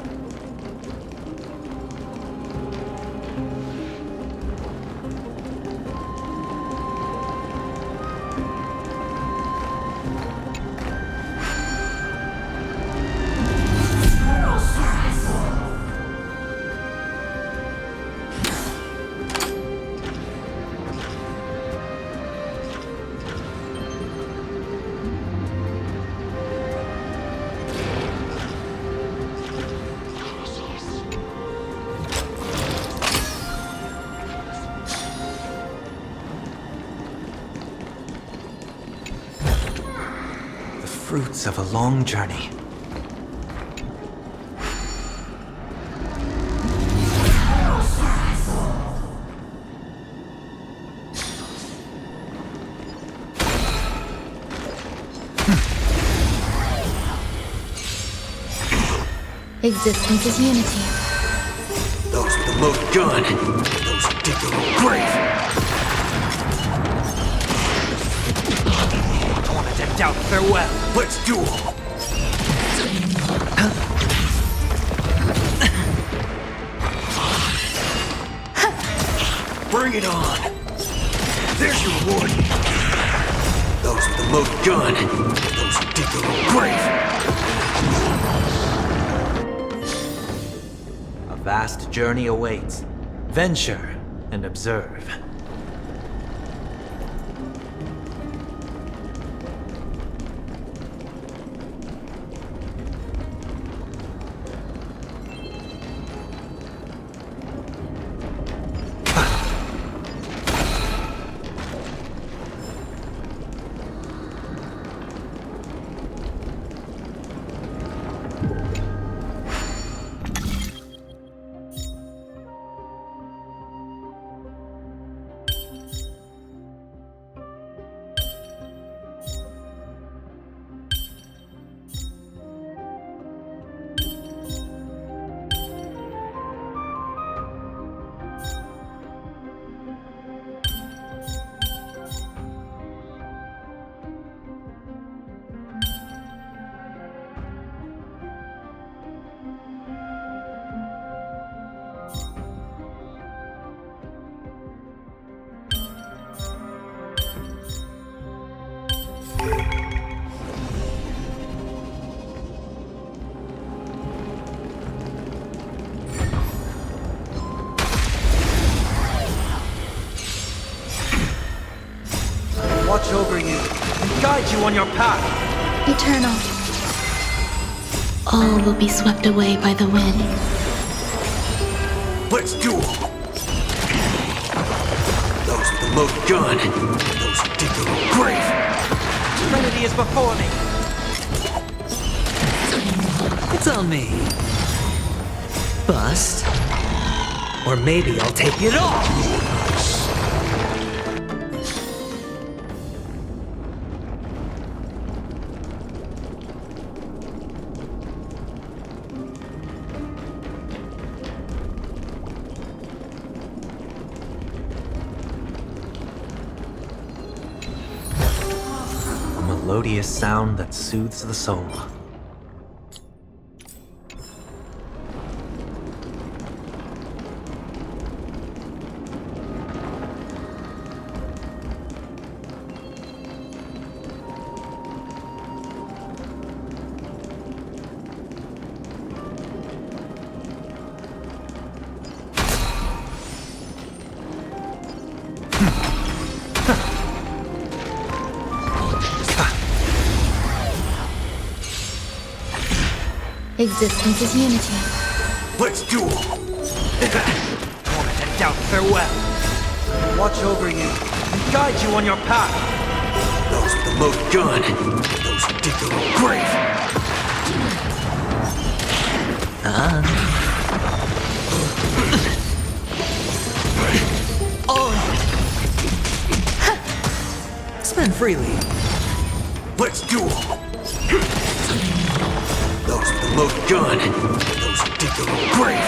Fruits of a long journey. Existence is unity. Those with the loaded gun, those who dig their own grave. Tormented doubt, farewell. Let's duel. Bring it on. There's your reward. Those with the loaded gun, those who dig their own grave. A vast journey awaits. Venture and observe. Watch over you and guide you on your path. Eternal. All will be swept away by the wind. Let's duel. Those with the loaded gun, those who dig their own grave. Trinity is before me. It's on me. Bust. Or maybe I'll take it off. A melodious sound that soothes the soul. Existence is unity. Let's duel. Tormented doubt, farewell. Watch over you and guide you on your path. Those with the loaded gun, those who dig their own grave. Spend freely. Let's duel. Those with the loaded gun, those who dig their own grave.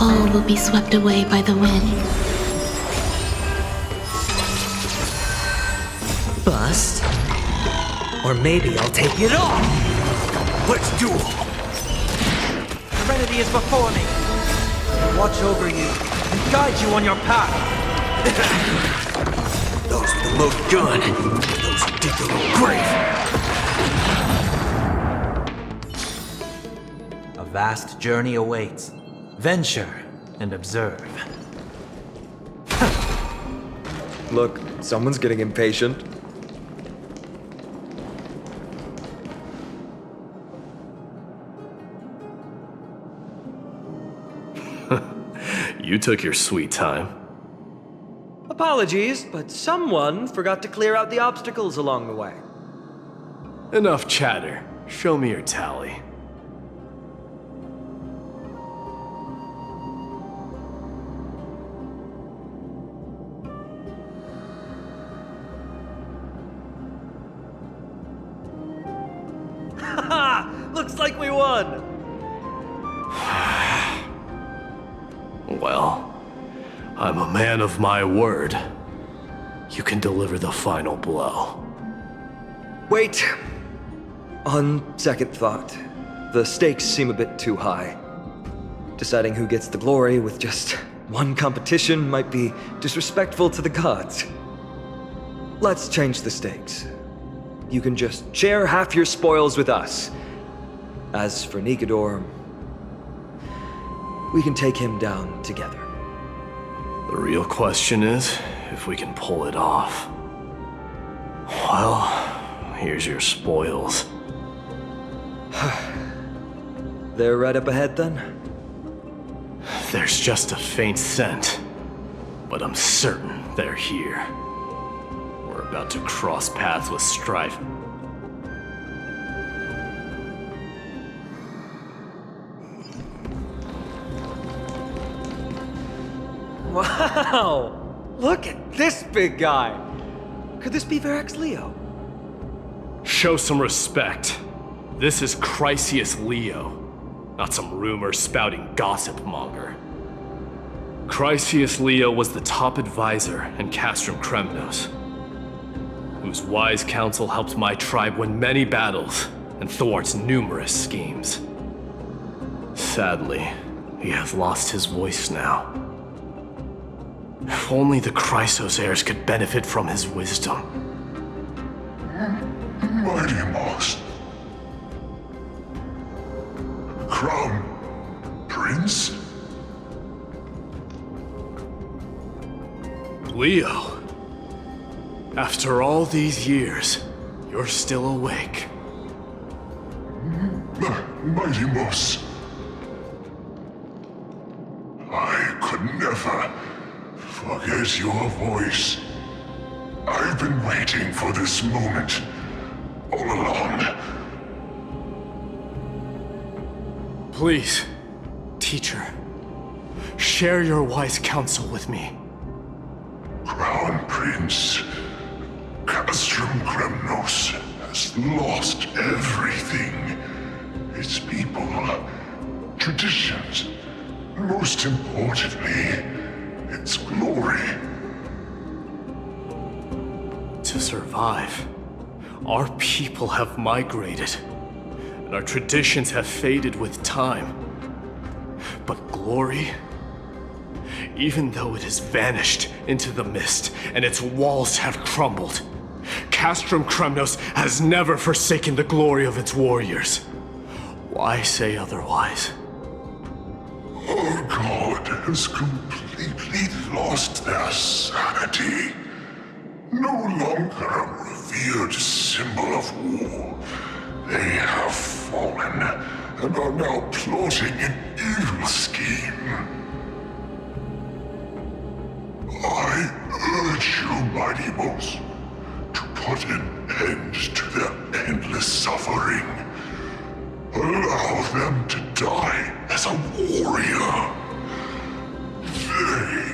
All will be swept away by the wind. Bust? Or maybe I'll take it off! Let's duel! Serenity is before me. Watch over you and guide you on your path. Those with the loaded gun. Those who dig their own grave. A vast journey awaits. Venture and observe. Look, someone's getting impatient. You took your sweet time. Apologies, but someone forgot to clear out the obstacles along the way. Enough chatter. Show me your tally. Looks like we won! Well, I'm a man of my word. You can deliver the final blow. Wait. On second thought, the stakes seem a bit too high. Deciding who gets the glory with just one competition might be disrespectful to the gods. Let's change the stakes. You can just share half your spoils with us. As for Nikador, we can take him down together. The real question is if we can pull it off. Well, here's your spoils. They're right up ahead then? There's just a faint scent, but I'm certain they're here. We're about to cross paths with strife. Wow! Look at this big guy! Could this be Varric's Leo? Show some respect. This is Chrysius Leo. not some rumor-spouting gossip monger. Chryseus Leo was the top advisor in Castrum Kremnos, whose wise counsel helped my tribe win many battles and thwart numerous schemes. Sadly, he has lost his voice now. If only the Chrysos heirs could benefit from his wisdom. Mighty Moss. Crown Prince? Leo, after all these years, you're still awake. Mighty Moss. I could never forget your voice. I've been waiting for this moment all along. Please, teacher, share your wise counsel with me. Crown Prince, Castrum Kremnos has lost everything. Its people, traditions, and most importantly, its glory. To survive, our people have migrated, and our traditions have faded with time. But glory, even though it has vanished into the mist and its walls have crumbled, Castrum Kremnos has never forsaken the glory of its warriors. Why say otherwise? Our god has completely lost their sanity. No longer a revered symbol of war. They have fallen and are now plotting an evil scheme. I urge you, Mighty Moss, to put an end to their endless suffering. Allow them to die as a warrior. They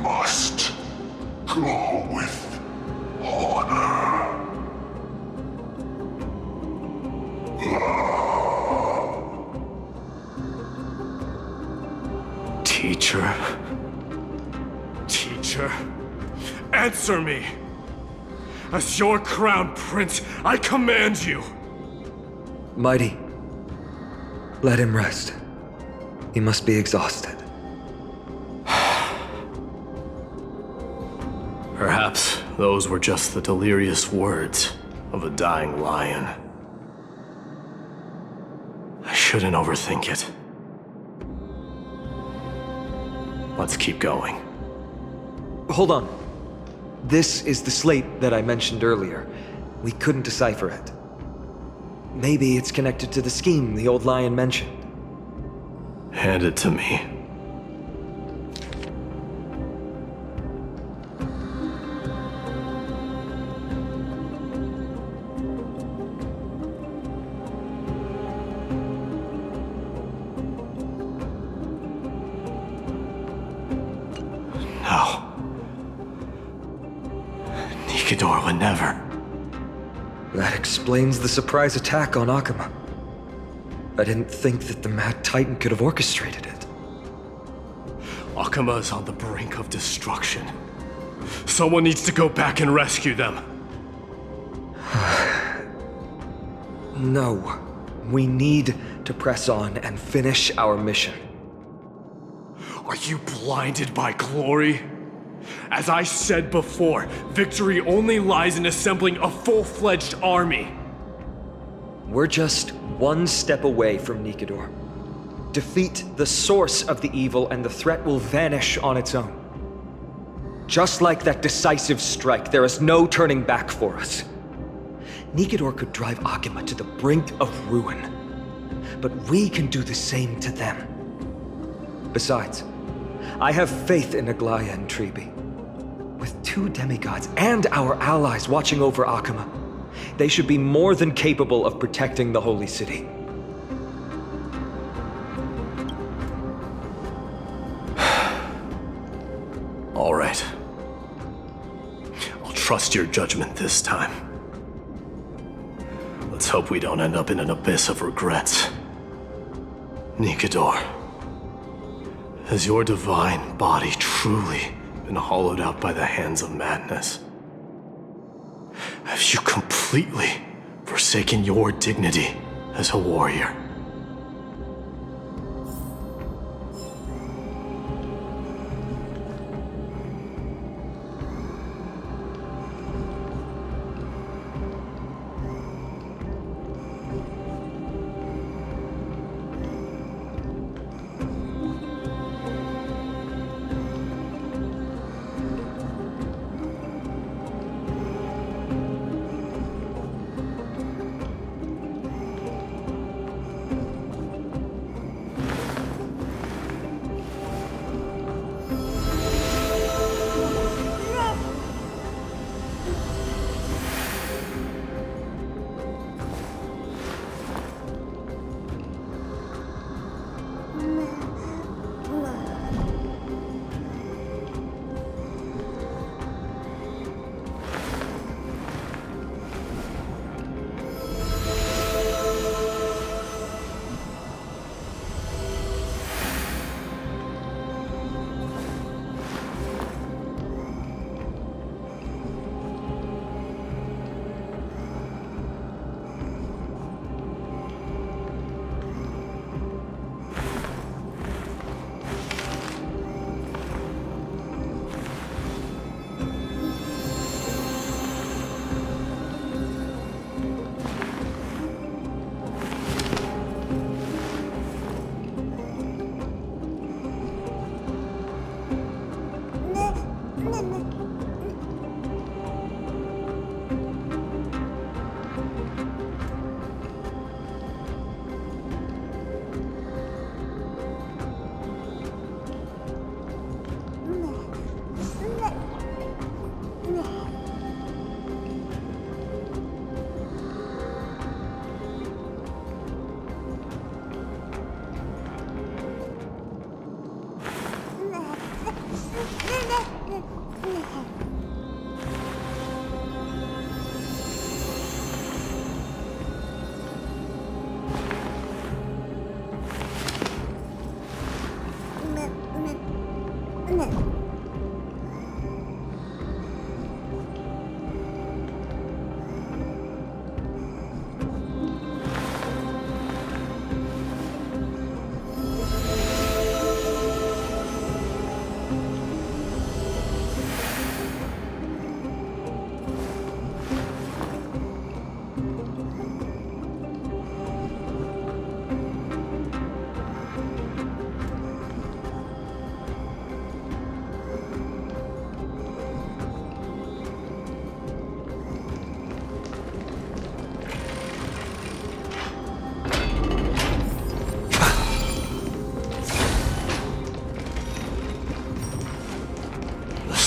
must go with honor. Teacher, answer me! As your crown prince, I command you! Mighty, let him rest. He must be exhausted. Perhaps those were just the delirious words of a dying lion. I shouldn't overthink it. Let's keep going. Hold on. This is the slate that I mentioned earlier. We couldn't decipher it. Maybe it's connected to the scheme the old lion mentioned. Hand it to me. No. Nikador would never. That explains the surprise attack on Akama. I didn't think that the Mad Titan could have orchestrated it. Akama is on the brink of destruction. Someone needs to go back and rescue them. No. We need to press on and finish our mission. Are you blinded by glory? As I said before, victory only lies in assembling a full-fledged army. We're just one step away from Nikador. Defeat the source of the evil and the threat will vanish on its own. Just like that decisive strike, there is no turning back for us. Nikador could drive Akama to the brink of ruin, but we can do the same to them. Besides, I have faith in Aglaya and Tribi. With two demigods and our allies watching over Akama, they should be more than capable of protecting the Holy City. All right. I'll trust your judgment this time. Let's hope we don't end up in an abyss of regrets. Nikador, has your divine body truly been hollowed out by the hands of madness? Have you completely forsaken your dignity as a warrior?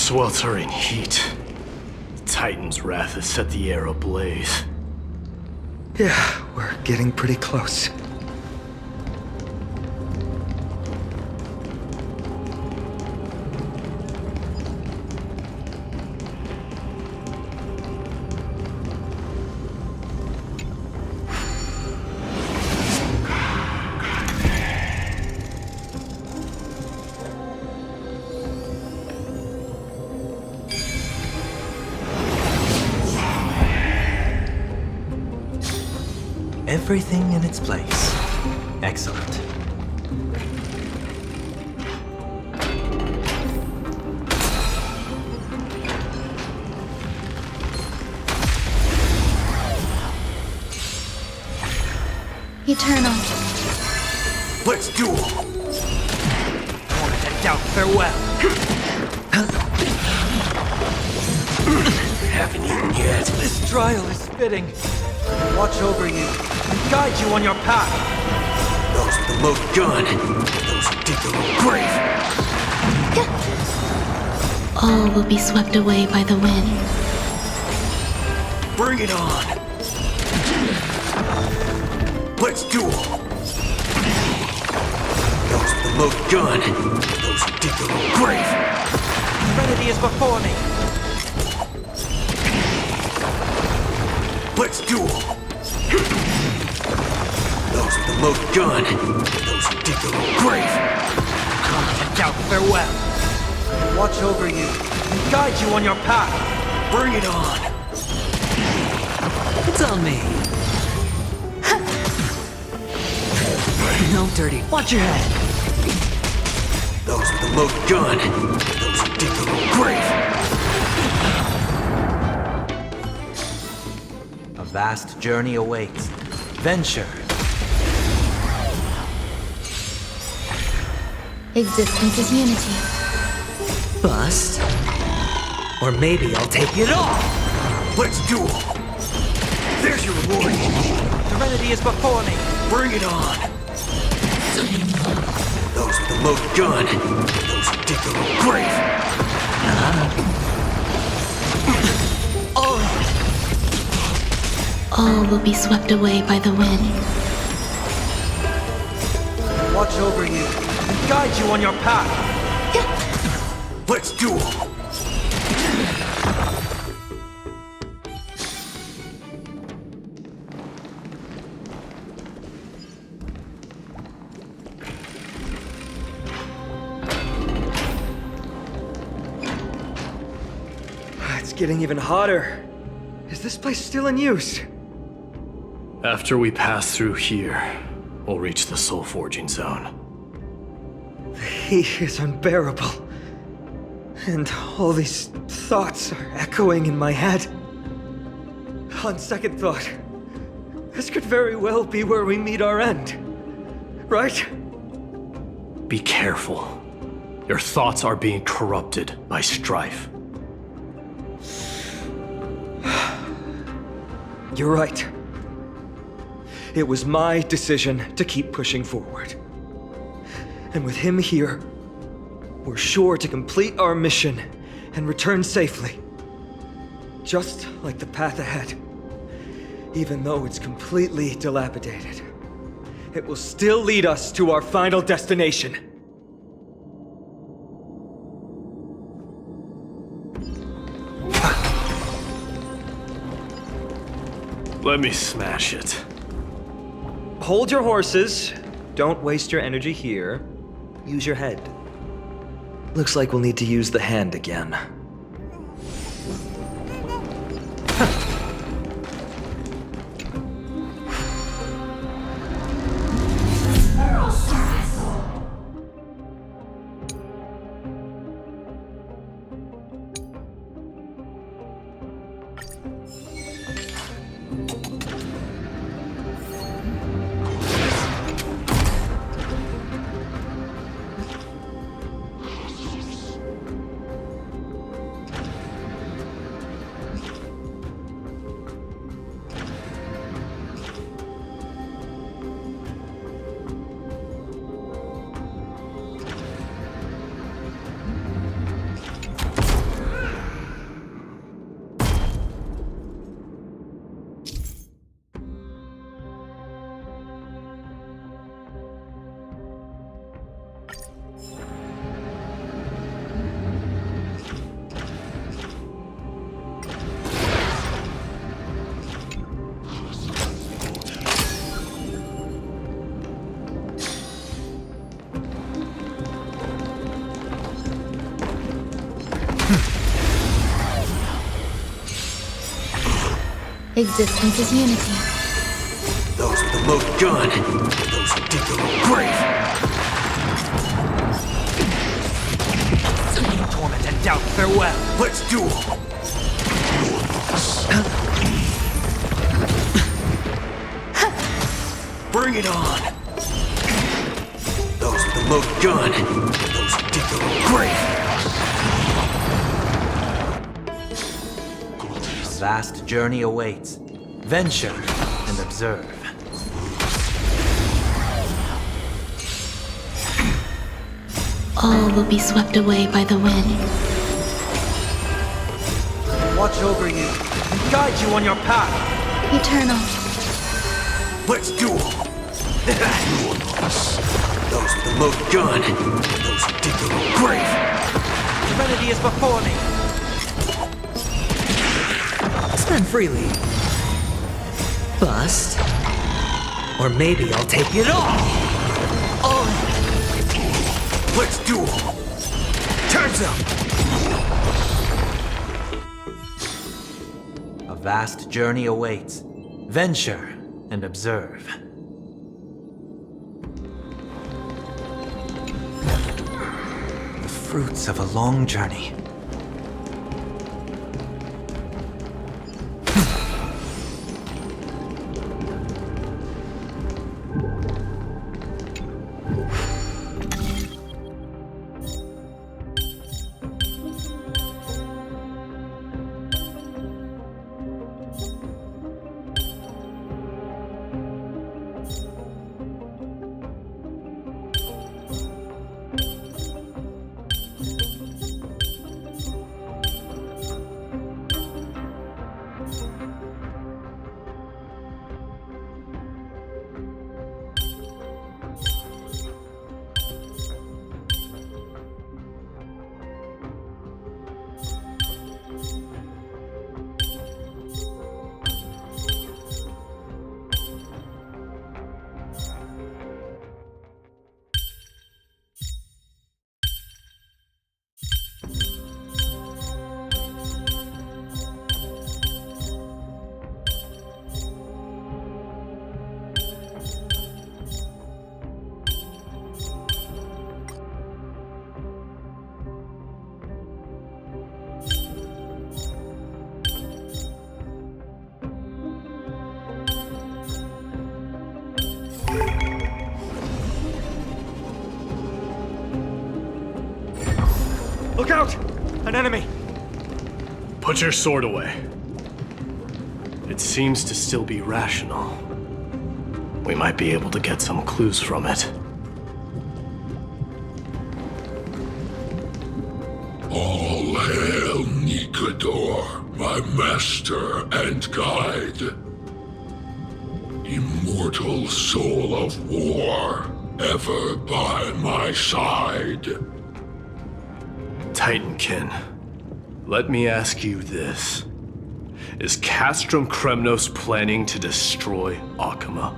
Sweltering heat. The Titan's wrath has set the air ablaze. Yeah, we're getting pretty close. Everything in its place. Excellent. Eternal. Let's duel! Wanted to doubt farewell. Haven't eaten yet. This trial is fitting. Watch over you and guide you on your path. Those with the loaded gun. Those who dig their own grave. All will be swept away by the wind. Bring it on. Let's duel. Those with the loaded gun. Those who dig their own grave. Trinity is before me. Let's duel! Those with with the loaded gun, those who dig their own grave. Come to doubt farewell. Watch over you and guide you on your path. Bring it on. It's on me. No dirty. Watch your head. Those with the loaded gun, those who dig their own grave. A vast journey awaits. Venture. Existence is unity. Bust. Or maybe I'll take it off. Let's duel. There's your reward. Serenity is before me. Bring it on. Those with the loaded gun, those who dig their own grave. All will be swept away by the wind. Watch over you and guide you on your path. Let's duel. It's getting even hotter. Is this place still in use? After we pass through here, we'll reach the soul forging zone. The heat is unbearable. And all these thoughts are echoing in my head. On second thought, this could very well be where we meet our end. Right? Be careful. Your thoughts are being corrupted by strife. You're right. It was my decision to keep pushing forward. And with him here, we're sure to complete our mission and return safely. Just like the path ahead. Even though it's completely dilapidated, it will still lead us to our final destination. Let me smash it. Hold your horses. Don't waste your energy here. Use your head. Looks like we'll need to use the hand again. Existence is unity. Those with the loaded gun, those who dig their own grave. Torment and doubt, farewell. Let's duel. Bring it on. Those with the loaded gun, those who dig their own grave. A vast journey awaits. Venture and observe. All will be swept away by the wind. Watch over you and guide you on your path. Eternal. Let's duel. Those with the loaded gun, those who dig their own grave. Serenity is before me. Spend freely. Bust. Or maybe I'll take it all! Let's duel! Time's up! A vast journey awaits. Venture and observe. The fruits of a long journey. Look out! An enemy! Put your sword away. It seems to still be rational. We might be able to get some clues from it. All hail Nikador, my master and guide. Immortal soul of war, ever by my side. Titankin, let me ask you this. Is Castrum Kremnos planning to destroy Akama?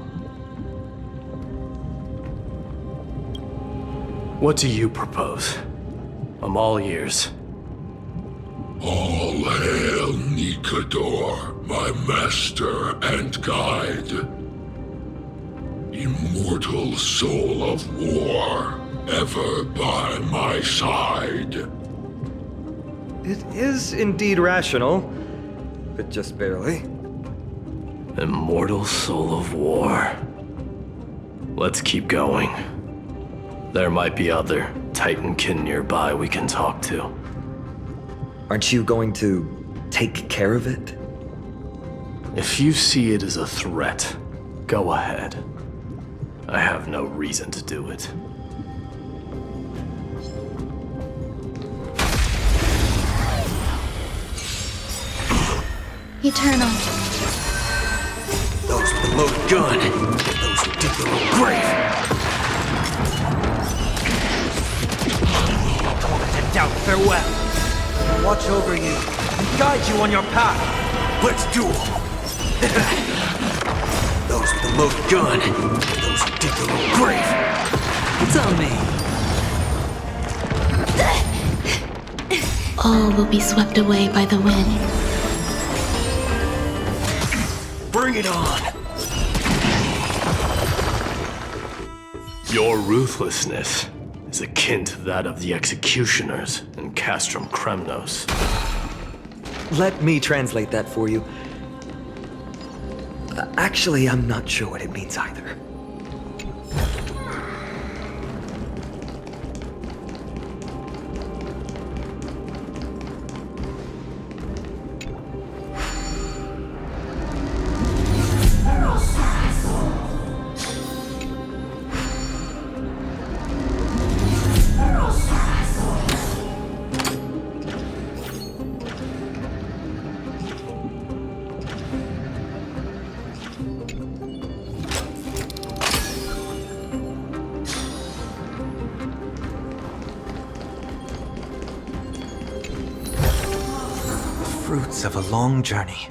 What do you propose? I'm all ears. All hail Nikador, my master and guide. Immortal soul of war, ever by my side. It is indeed rational, but just barely. Immortal soul of war. Let's keep going. There might be other Titankin nearby we can talk to. Aren't you going to take care of it? If you see it as a threat, go ahead. I have no reason to do it. Eternal. Those with the loaded gun. Those who dig their own grave. And doubt farewell. Watch over you and guide you on your path. Let's duel. Those with the loaded gun. Those who dig their own grave. It's on me. All will be swept away by the wind. Bring it on! Your ruthlessness is akin to that of the executioners in Castrum Kremnos. Let me translate that for you. Actually, I'm not sure what it means either. Fruits of a long journey.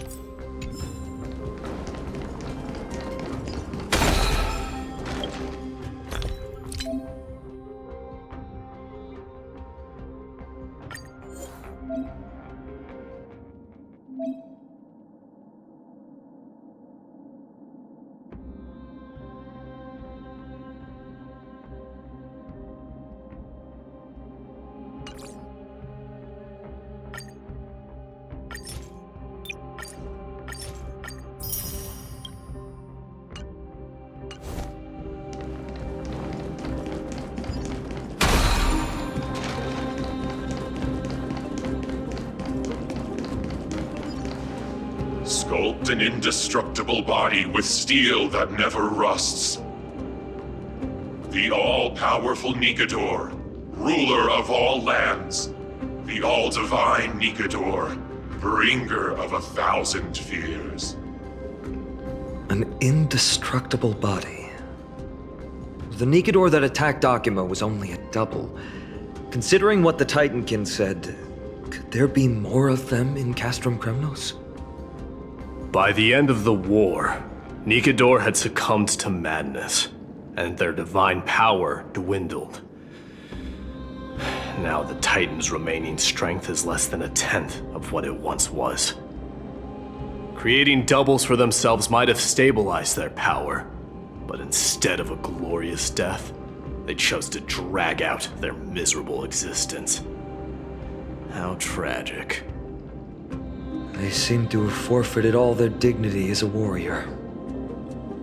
build an indestructible body with steel that never rusts. The all-powerful Nikador, ruler of all lands. The all-divine Nikador, bringer of 1,000 fears. An indestructible body. The Nikador that attacked Akima was only a double. Considering what the Titankin said, could there be more of them in Castrum Kremnos? By the end of the war, Nikador had succumbed to madness, and their divine power dwindled. Now the Titan's remaining strength is less than 1/10 of what it once was. Creating doubles for themselves might have stabilized their power, but instead of a glorious death, they chose to drag out their miserable existence. How tragic. They seem to have forfeited all their dignity as a warrior.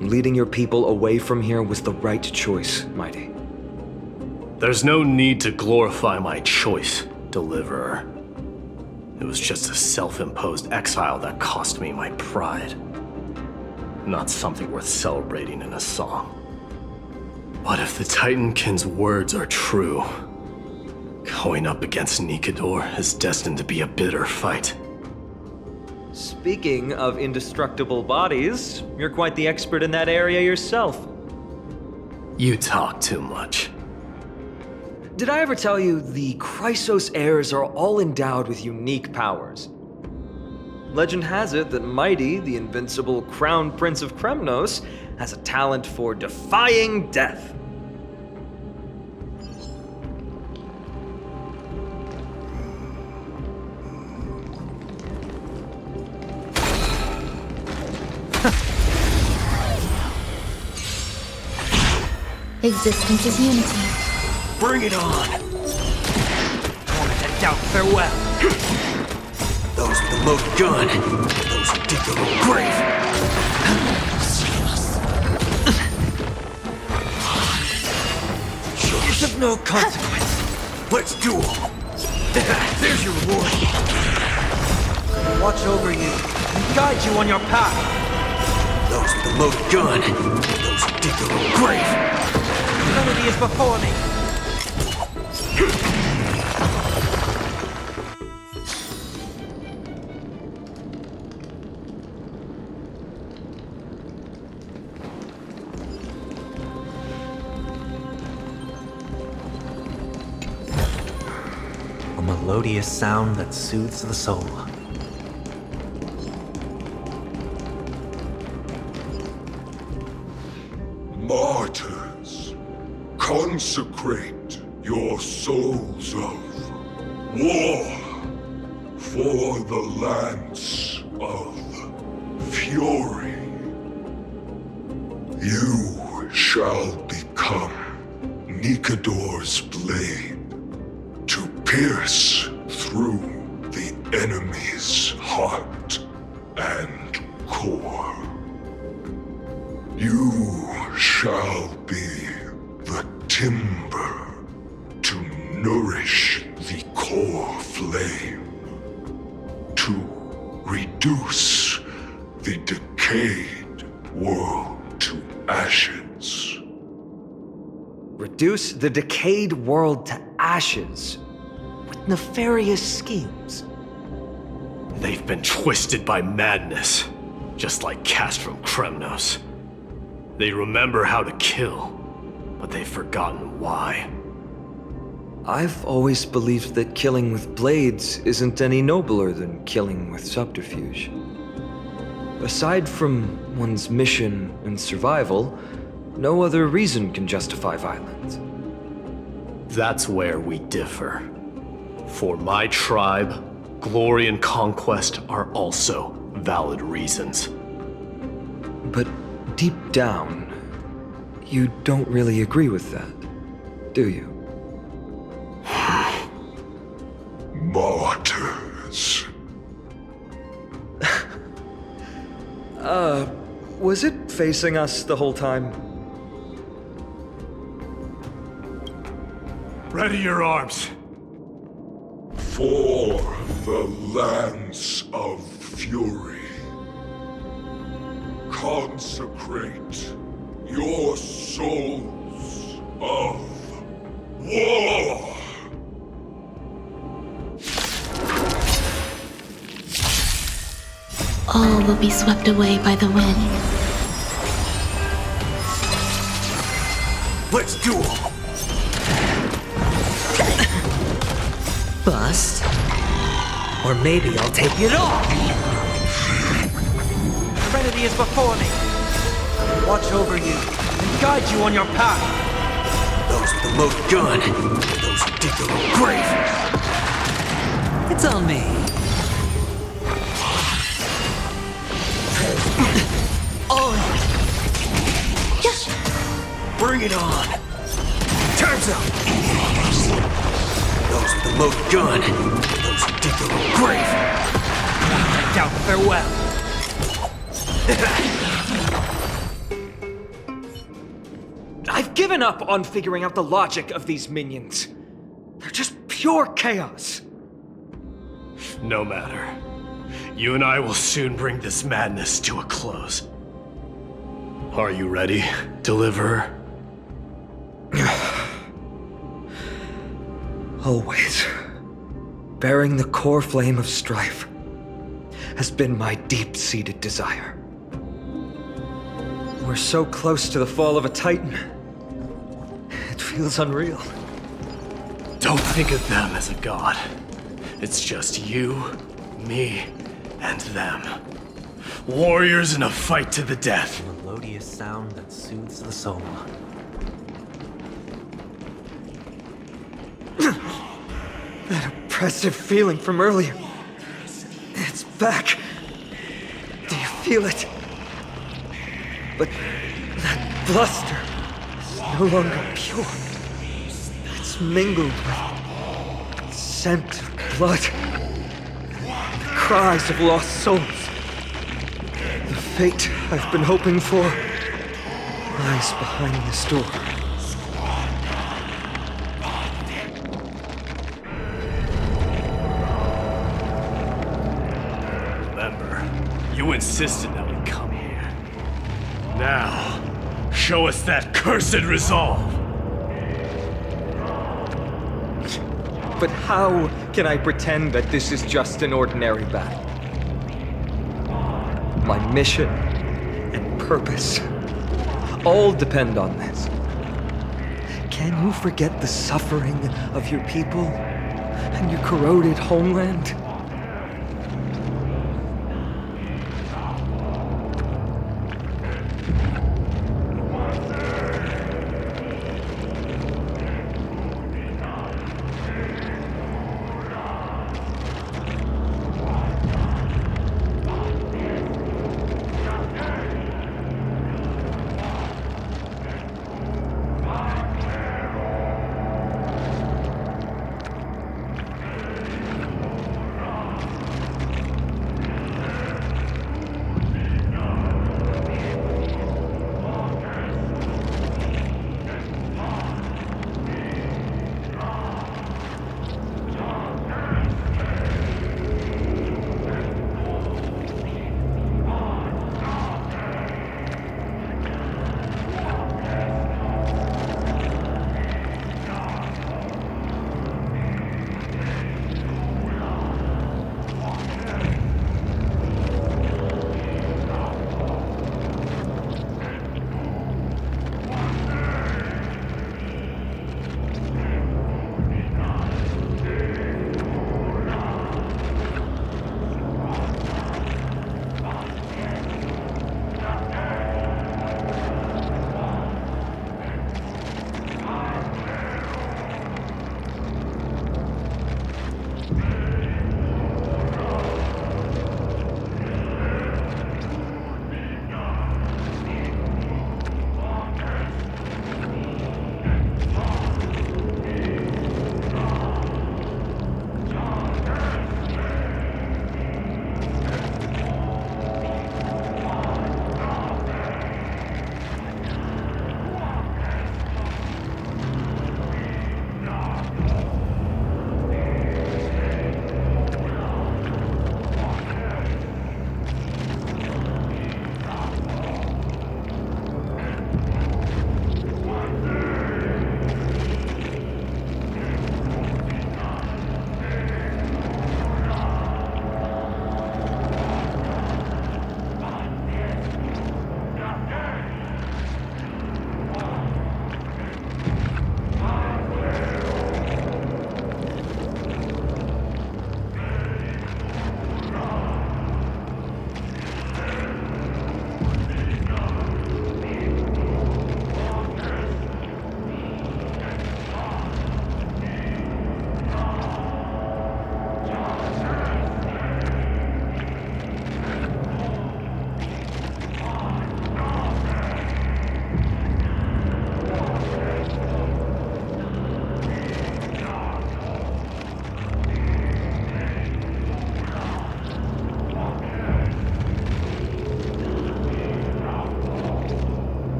Leading your people away from here was the right choice, Mighty. There's no need to glorify my choice, Deliverer. It was just a self-imposed exile that cost me my pride. Not something worth celebrating in a song. But if the Titankin's words are true, going up against Nikador is destined to be a bitter fight. Speaking of indestructible bodies, you're quite the expert in that area yourself. You talk too much. Did I ever tell you the Chrysos heirs are all endowed with unique powers? Legend has it that Mighty, the invincible Crown Prince of Kremnos, has a talent for defying death. Existence is unity. Bring it on! Tormented doubt, farewell! Those with the loaded gun, those who dig their own grave! It's of no consequence! Let's duel! There's your reward! Watch over you and guide you on your path! Those with the loaded gun, those who dig their own grave! Humanity is before me! A melodious sound that soothes the soul. Martyrs, consecrate your souls of war for the lance of fury. You shall become Nikador's blade to pierce through the enemy's heart and core. You shall be the timber to nourish the core flame, to reduce the decayed world to ashes. Reduce the decayed world to ashes with nefarious schemes. They've been twisted by madness, just like Castrum Kremnos. They remember how to kill, but they've forgotten why. I've always believed that killing with blades isn't any nobler than killing with subterfuge. Aside from one's mission and survival, no other reason can justify violence. That's where we differ. For my tribe, glory and conquest are also valid reasons. But deep down, you don't really agree with that, do you? Martyrs. Was it facing us the whole time? Ready your arms. For the lance of fury. consecrate your souls of war. All will be swept away by the wind. Let's duel! Bust? Or maybe I'll take it off! Serenity is before me. Watch over you and guide you on your path. Those with the loaded gun, those who dig their own grave. It's on me. On! Yes! Bring it on! Time's up! Those with the loaded gun, those who dig their own grave. I doubt farewell. I've given up on figuring out the logic of these minions. They're just pure chaos. No matter. You and I will soon bring this madness to a close. Are you ready, Deliverer? Always. Bearing the core flame of strife has been my deep-seated desire. We're so close to the fall of a Titan. It feels unreal. Don't think of them as a god. It's just you, me, and them. Warriors in a fight to the death. A melodious sound that soothes the soul. That oppressive feeling from earlier. It's back. Do you feel it? But that bluster is no longer pure. It's mingled with scent of blood. The cries of lost souls. The fate I've been hoping for lies behind this door. You insisted that we come here. Now, show us that cursed resolve! But how can I pretend that this is just an ordinary battle? My mission and purpose all depend on this. Can you forget the suffering of your people and your corroded homeland?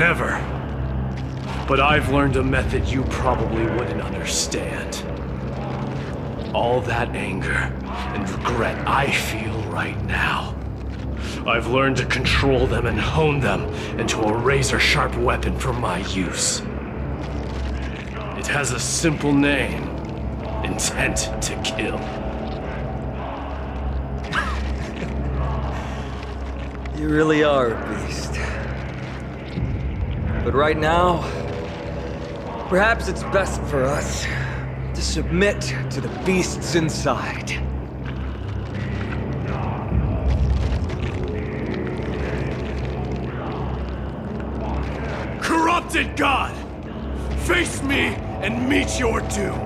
Never. But I've learned a method you probably wouldn't understand. All that anger and regret I feel right now, I've learned to control them and hone them into a razor-sharp weapon for my use. It has a simple name: intent to kill. You really are a beast. But right now, perhaps it's best for us to submit to the beasts inside. Corrupted God! Face me and meet your doom!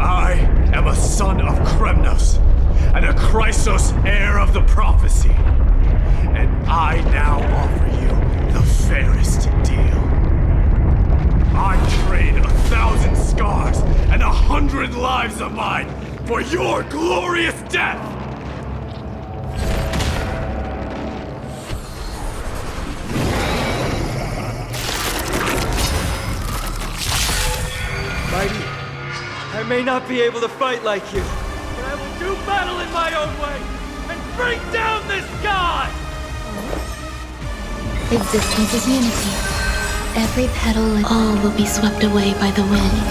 I am a son of Kremnos, and a Chrysos heir of the prophecy. And I now offer you the fairest deal. I trade 1,000 scars and 100 lives of mine for your glorious death! Mighty, I may not be able to fight like you, but I will do battle in my own way and bring down this god! Existence is unity. Every petal and all will be swept away by the wind.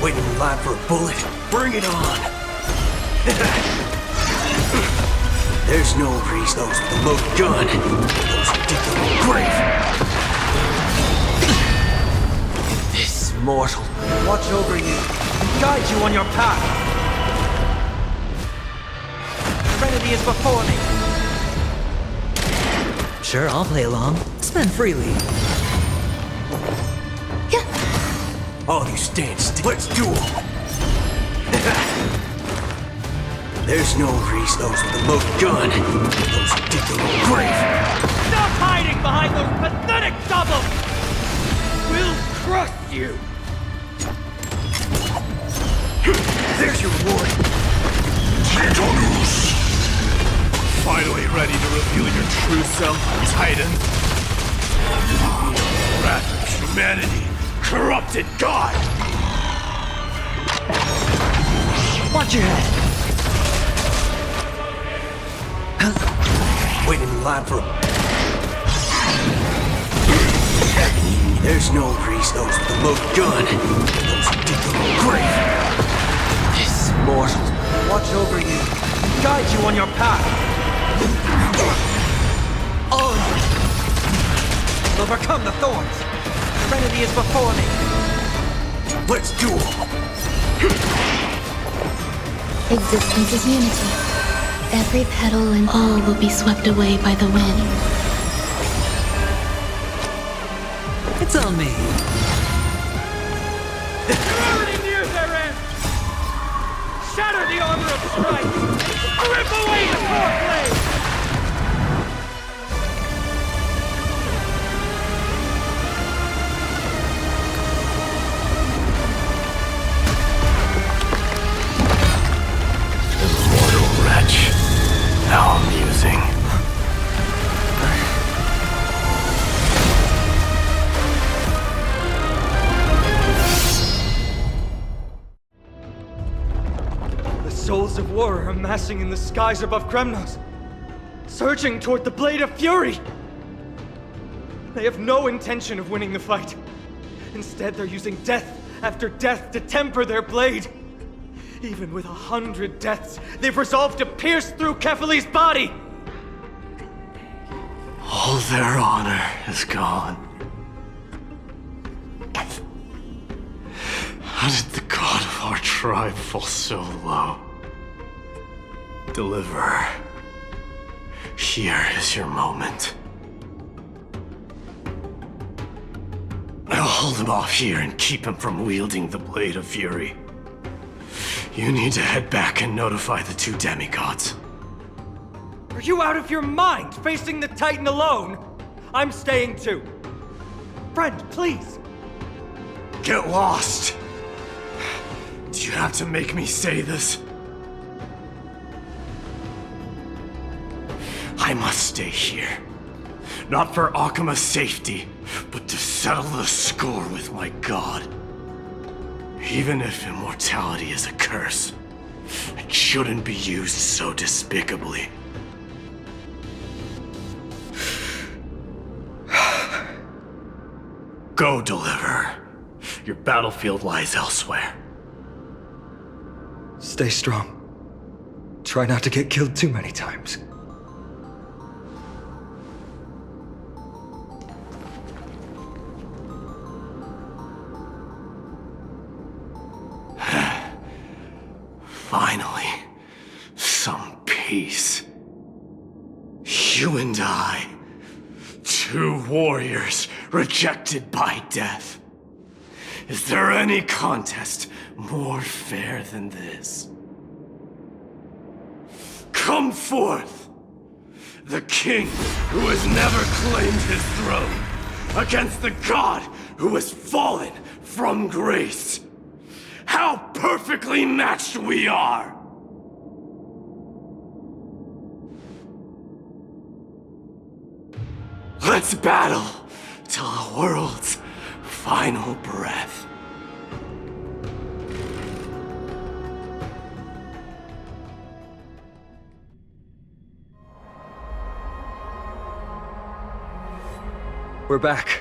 Waiting in line for a bullet? Bring it on! There's no reason those with the loaded gun. Those who dig their own grave. This mortal Watch over you and guide you on your path. Trinity is before me. Sure, I'll play along. Spend freely. all you stand still. Let's duel! There's no reason those with a loaded gun. Those who dig their own grave. Stop hiding behind those pathetic doubles! We'll crush you! There's your reward! Titanus! Finally ready to reveal your true self, Titan? Wrath of humanity, corrupted god! Watch your head! Waiting in line for There's no reason those with a loaded gun. Those who dig their own grave. This mortal. Watch over you. Guide you on your path. Oh! Overcome the thorns. Serenity is before me. Let's duel. Existence is unity. Every petal and all will be swept away by the wind. It's on me. You're already near their end. Shatter the armor of strife. Rip away the foreblade. Immortal wretch. How amusing. The souls of war are amassing in the skies above Kremnos, surging toward the Blade of Fury. They have no intention of winning the fight. Instead, they're using death after death to temper their blade. Even with 100 deaths, they've resolved to pierce through Kefali's body! All their honor is gone. How did the god of our tribe fall so low? Deliverer, here is your moment. I'll hold him off here and keep him from wielding the Blade of Fury. You need to head back and notify the two demigods. Are you out of your mind, facing the Titan alone? I'm staying too. Friend, please! Get lost! Do you have to make me say this? I must stay here. Not for Akima's safety, but to settle the score with my god. Even if immortality is a curse, it shouldn't be used so despicably. Go, Deliverer. Your battlefield lies elsewhere. Stay strong. Try not to get killed too many times. Finally, some peace. You and I, two warriors rejected by death. Is there any contest more fair than this? Come forth! The king who has never claimed his throne, against the god who has fallen from grace. How perfectly matched we are! Let's battle till the world's final breath. We're back.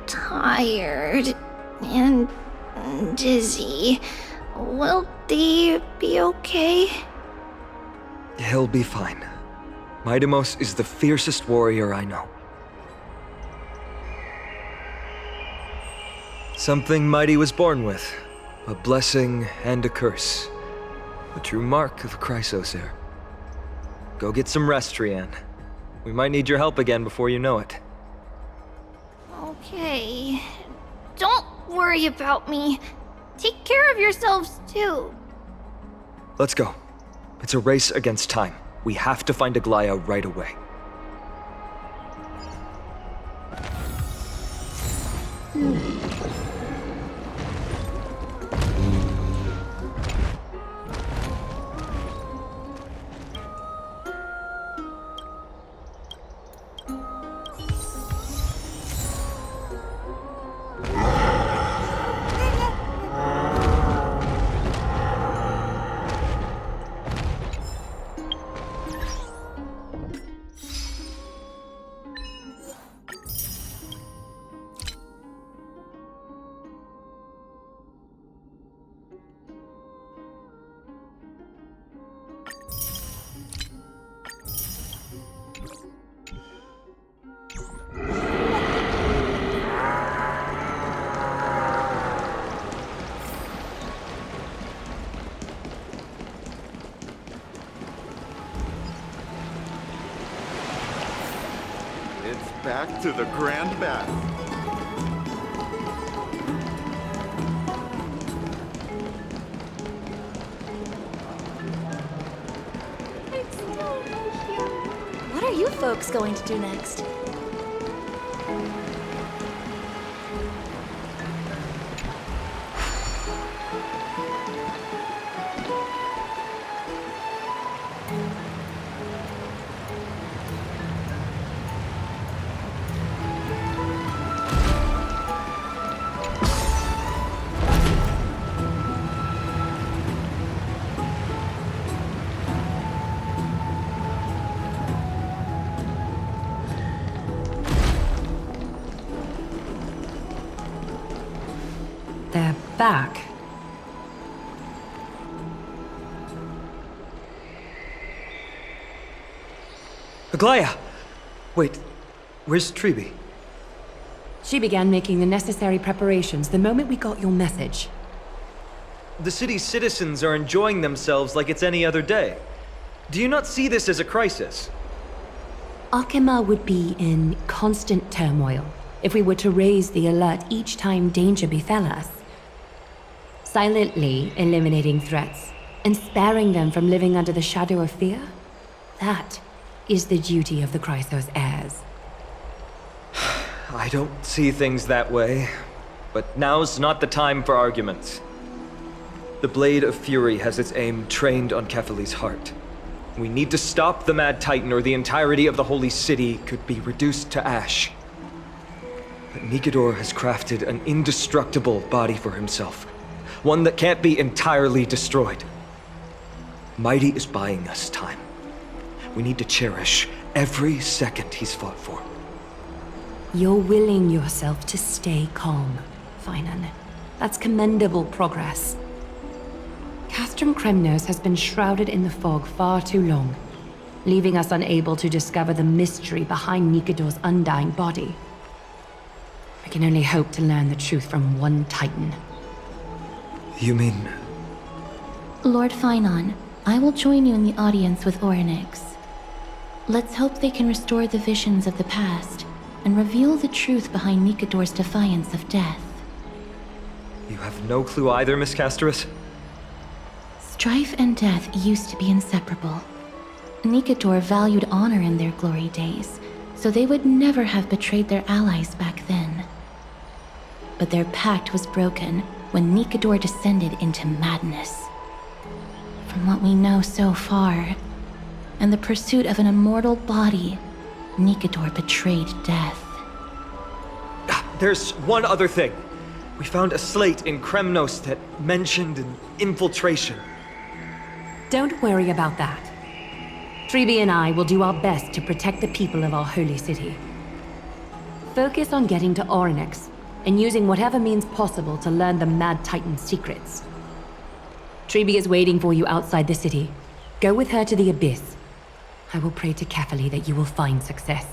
Tired and dizzy. Will they be okay? He'll be fine. Midamos is the fiercest warrior I know. Something Mighty was born with. A blessing and a curse. A true mark of Chrysosair. Go get some rest, Trianne. We might need your help again before you know it. Okay. Don't worry about me. Take care of yourselves too. Let's go. It's a race against time. We have to find Aglaya right away. Back to the Grand Bath. What are you folks going to do next? They're back. Aglaya! Wait, where's Treeby? She began making the necessary preparations the moment we got your message. The city's citizens are enjoying themselves like it's any other day. Do you not see this as a crisis? Akima would be in constant turmoil if we were to raise the alert each time danger befell us. Silently eliminating threats and sparing them from living under the shadow of fear? That is the duty of the Chrysos heirs. I don't see things that way, but now's not the time for arguments. The Blade of Fury has its aim trained on Kefali's heart. We need to stop the Mad Titan, or the entirety of the Holy City could be reduced to ash. But Nikedor has crafted an indestructible body for himself, one that can't be entirely destroyed. Mighty is buying us time. We need to cherish every second he's fought for. You're willing yourself to stay calm, Finan. That's commendable progress. Castrum Kremnos has been shrouded in the fog far too long, leaving us unable to discover the mystery behind Nikedor's undying body. We can only hope to learn the truth from one Titan. You mean... Lord Finan, I will join you in the audience with Orynyx. Let's hope they can restore the visions of the past and reveal the truth behind Nikedor's defiance of death. You have no clue either, Miss Casterus? Strife and death used to be inseparable. Nikedor valued honor in their glory days, so they would never have betrayed their allies back then. But their pact was broken when Nikedor descended into madness. From what we know so far, in the pursuit of an immortal body, Nikedor betrayed death. There's one other thing. We found a slate in Kremnos that mentioned an infiltration. Don't worry about that. Treeby and I will do our best to protect the people of our holy city. Focus on getting to Orynyx and using whatever means possible to learn the Mad Titan's secrets. Treeby is waiting for you outside the city. Go with her to the Abyss. I will pray to Kefali that you will find success.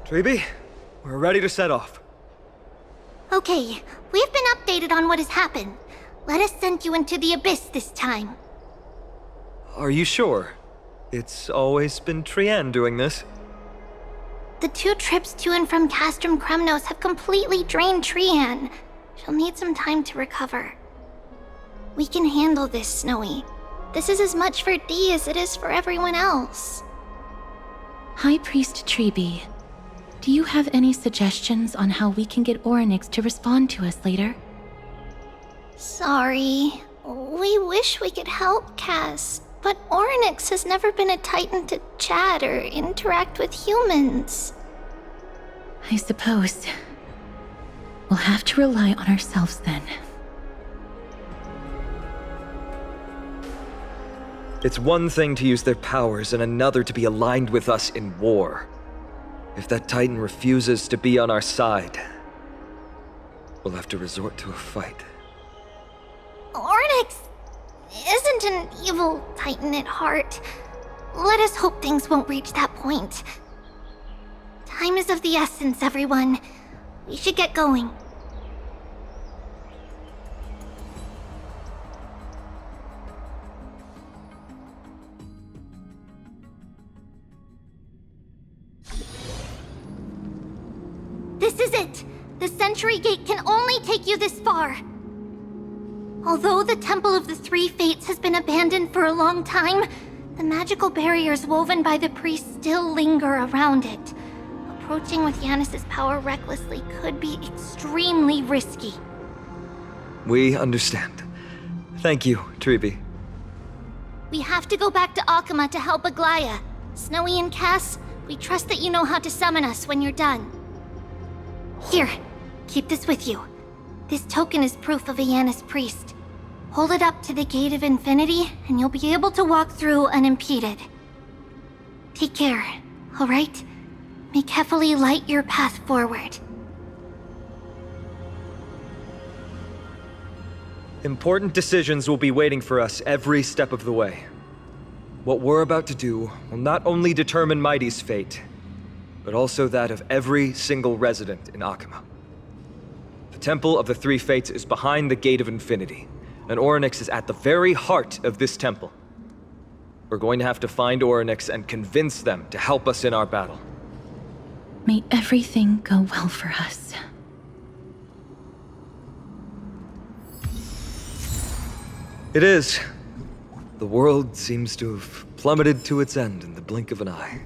Treeby, we're ready to set off. Okay, we've been updated on what has happened. Let us send you into the Abyss this time. Are you sure? It's always been Trian doing this. The 2 trips to and from Castrum Kremnos have completely drained Trian. She'll need some time to recover. We can handle this, Snowy. This is as much for Dee as it is for everyone else. High Priest Treeby, do you have any suggestions on how we can get Orynyx to respond to us later? Sorry. We wish we could help, Cass, but Orynyx has never been a Titan to chat or interact with humans. I suppose we'll have to rely on ourselves then. It's one thing to use their powers and another to be aligned with us in war. If that Titan refuses to be on our side, we'll have to resort to a fight. Orynyx isn't an evil Titan at heart. Let us hope things won't reach that point. Time is of the essence, everyone. We should get going. This is it! The Century Gate can only take you this far. Although the Temple of the Three Fates has been abandoned for a long time, the magical barriers woven by the priests still linger around it. Approaching with Yanis's power recklessly could be extremely risky. We understand. Thank you, Treeby. We have to go back to Akama to help Aglaya. Snowy and Cass, we trust that you know how to summon us when you're done. Here, keep this with you. This token is proof of a Yanis priest. Hold it up to the Gate of Infinity, and you'll be able to walk through unimpeded. Take care, alright? May Kefali light your path forward. Important decisions will be waiting for us every step of the way. What we're about to do will not only determine Mighty's fate, but also that of every single resident in Akama. The Temple of the Three Fates is behind the Gate of Infinity, and Orynyx is at the very heart of this temple. We're going to have to find Orynyx and convince them to help us in our battle. May everything go well for us. It is. The world seems to have plummeted to its end in the blink of an eye.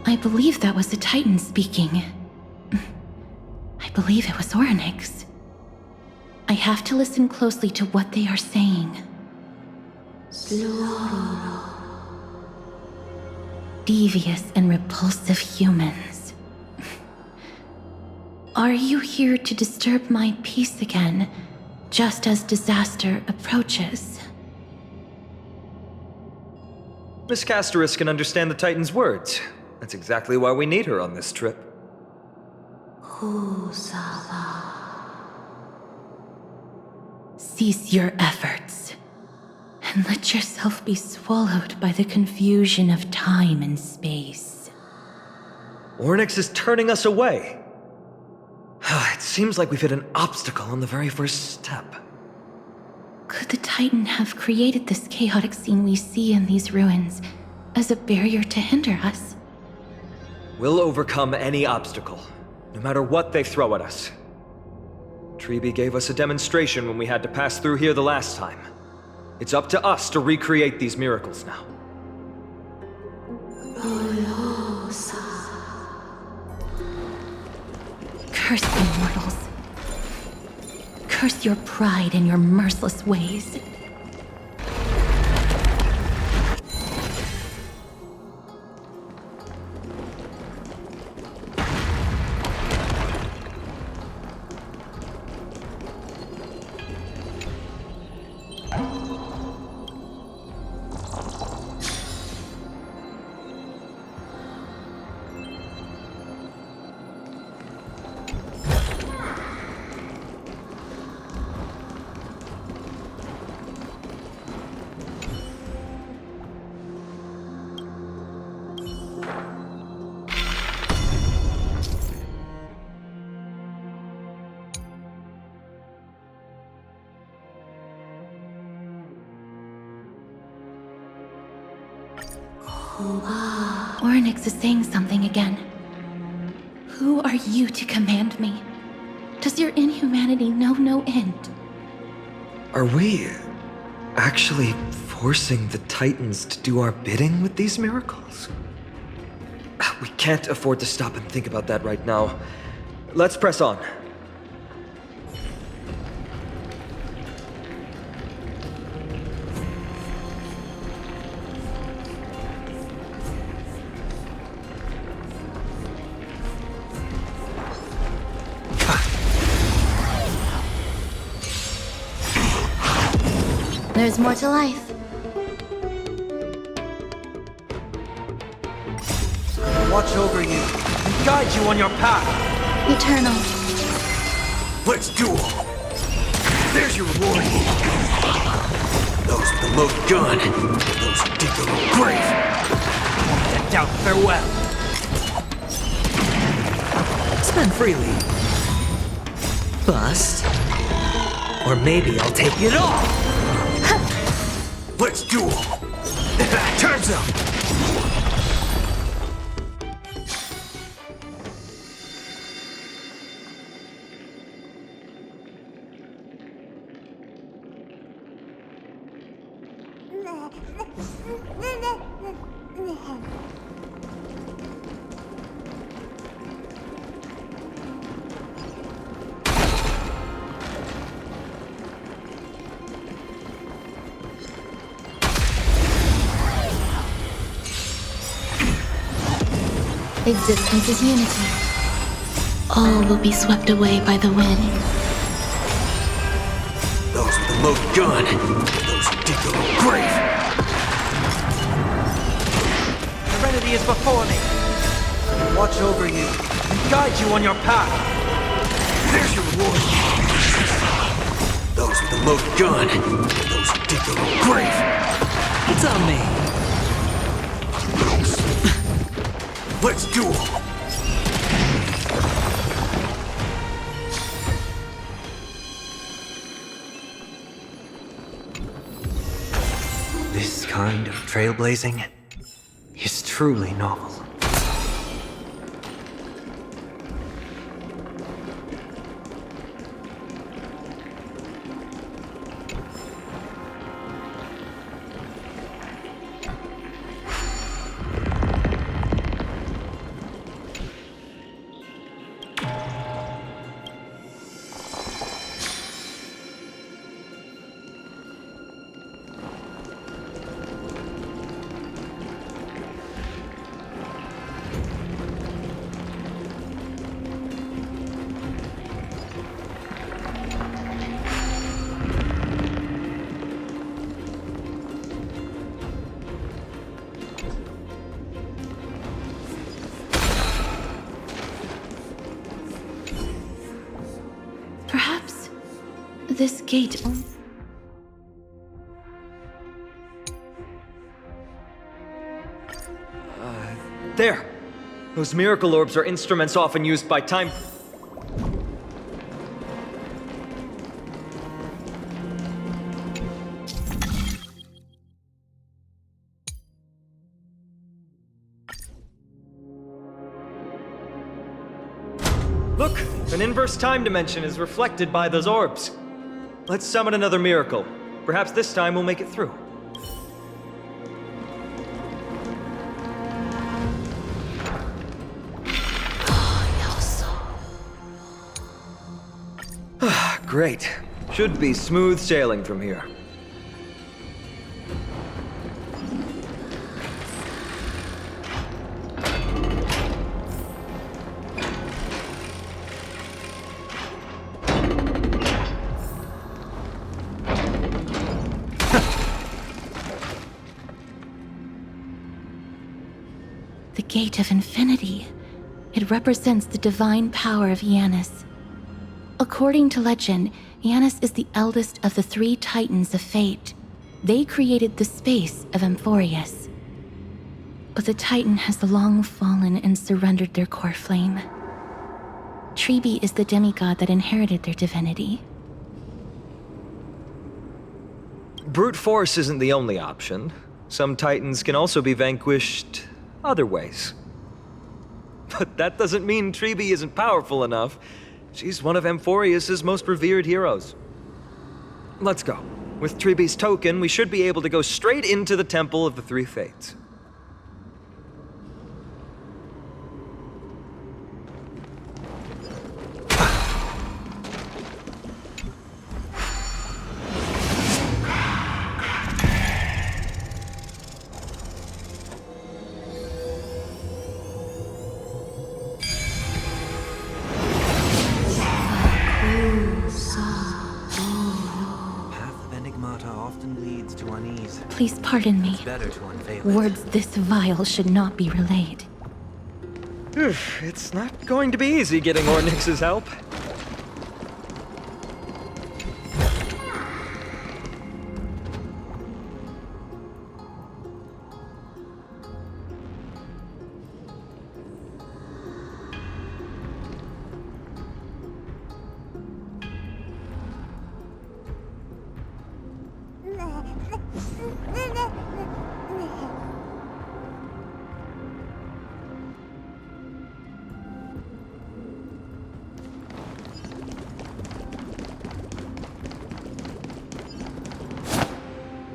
I believe that was the Titan speaking. I believe it was Orynyx. I have to listen closely to what they are saying. Devious and repulsive humans. Are you here to disturb my peace again, just as disaster approaches? Miss Castoris can understand the Titan's words. That's exactly why we need her on this trip. Cease your efforts, and let yourself be swallowed by the confusion of time and space. Orynyx is turning us away. It seems like we've hit an obstacle on the very first step. Could the Titan have created this chaotic scene we see in these ruins as a barrier to hinder us? We'll overcome any obstacle, no matter what they throw at us. Treeby gave us a demonstration when we had to pass through here the last time. It's up to us to recreate these miracles now. Curse you, mortals. Curse your pride and your merciless ways. Orynyx is saying something again. Who are you to command me? Does your inhumanity know no end? Are we actually forcing the Titans to do our bidding with these miracles? We can't afford to stop and think about that right now. Let's press on. There's more to life. Watch over you and guide you on your path. Eternal. Let's duel. There's your reward. Those with the loaded gun, those who dig their own grave. Decked out farewell. Spend freely. Bust. Or maybe I'll take it all. Let's duel. Time's up. Existence is unity. All will be swept away by the wind. Those with the loaded gun, those who dig their own grave. Serenity is before me. Watch over you and guide you on your path. There's your reward. Those with the loaded gun, those who dig their own grave. It's on me. Let's duel! This kind of trailblazing is truly novel. Perhaps this gate. There! Those miracle orbs are instruments often used by time... Look! An inverse time dimension is reflected by those orbs. Let's summon another miracle. Perhaps this time we'll make it through. Great. Should be smooth sailing from here. The Gate of Infinity. It represents the divine power of Janus. According to legend, Janus is the eldest of the three Titans of Fate. They created the space of Amphoreus. But the Titan has long fallen and surrendered their core flame. Treebe is the demigod that inherited their divinity. Brute force isn't the only option. some titans can also be vanquished other ways. But that doesn't mean Treebe isn't powerful enough. She's one of Amphoreus' most revered heroes. Let's go. With Treebe's token, we should be able to go straight into the Temple of the Three Fates. Please pardon me. Words this vile should not be relayed. It's not going to be easy getting Ornyx's help.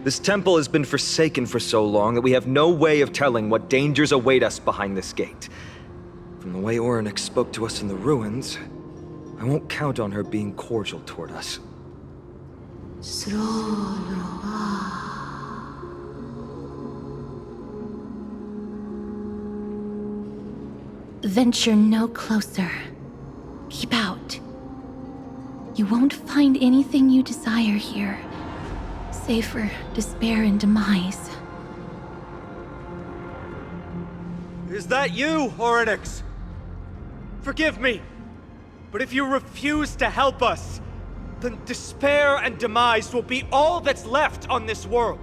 This temple has been forsaken for so long that we have no way of telling what dangers await us behind this gate. From the way Ornyx spoke to us in the ruins, I won't count on her being cordial toward us. Venture no closer. Keep out. You won't find anything you desire here, save for despair and demise. Is that you, Ornyx? Forgive me, but if you refuse to help us, then despair and demise will be all that's left on this world.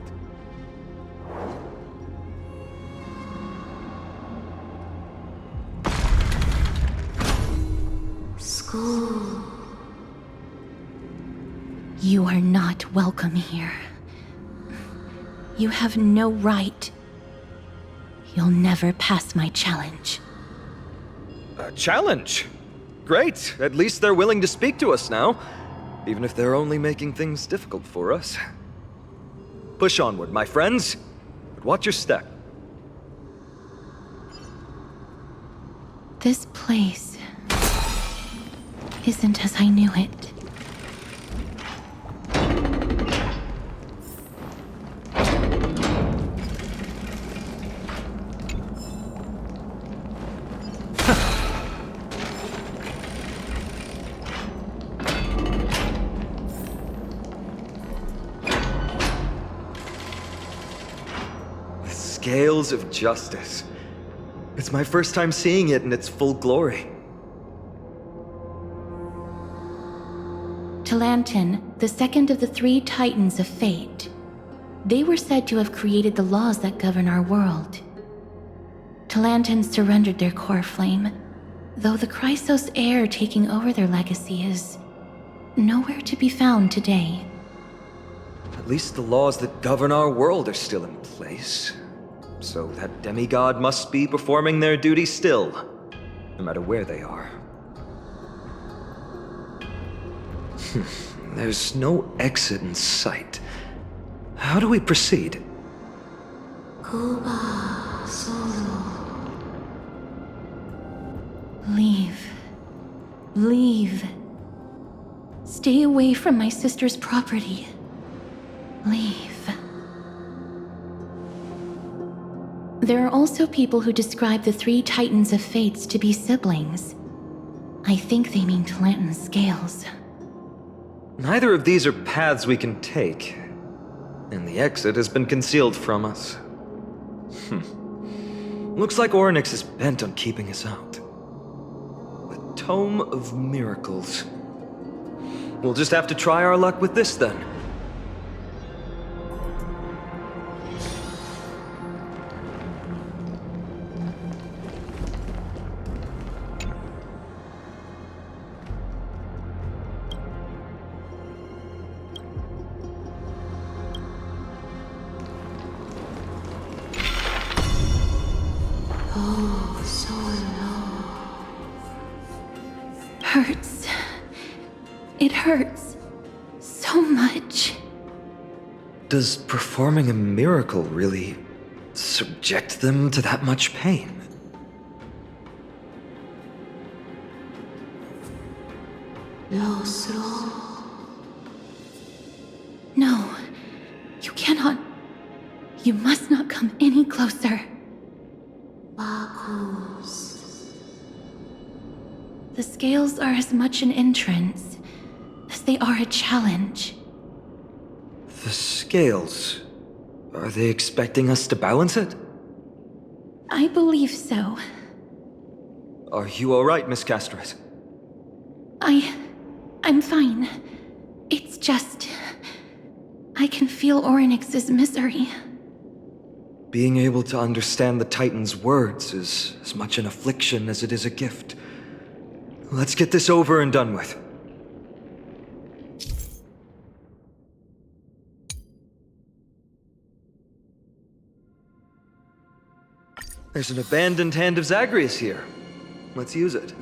School. You are not welcome here. You have no right. You'll never pass my challenge. A challenge? Great. At least they're willing to speak to us now, even if they're only making things difficult for us. Push onward, my friends, but watch your step. This place isn't as I knew it. Scales of justice. It's my first time seeing it in its full glory. Talantin, the second of the three Titans of Fate. They were said to have created the laws that govern our world. Talantin surrendered their core flame, though the Chrysos heir taking over their legacy is nowhere to be found today. At least the laws that govern our world are still in place. So that demigod must be performing their duty still, no matter where they are. There's no exit in sight. How do we proceed? Leave. Leave. Stay away from my sister's property. Leave. There are also people who describe the three Titans of Fates to be siblings. I think they mean Talantin's scales. Neither of these are paths we can take, and the exit has been concealed from us. Looks like Ornyx is bent on keeping us out. The Tome of Miracles. We'll just have to try our luck with this then. Oh, so long. Hurts. It hurts so much. Does performing a miracle really subject them to that much pain? No, you cannot. You must not come any closer. The scales are as much an entrance as they are a challenge. The scales. Are they expecting us to balance it? I believe so. Are you alright, Miss Castret? I'm fine. It's just... I can feel Orynyx's misery. Being able to understand the Titan's words is as much an affliction as it is a gift. Let's get this over and done with. There's an abandoned hand of Zagreus here. Let's use it.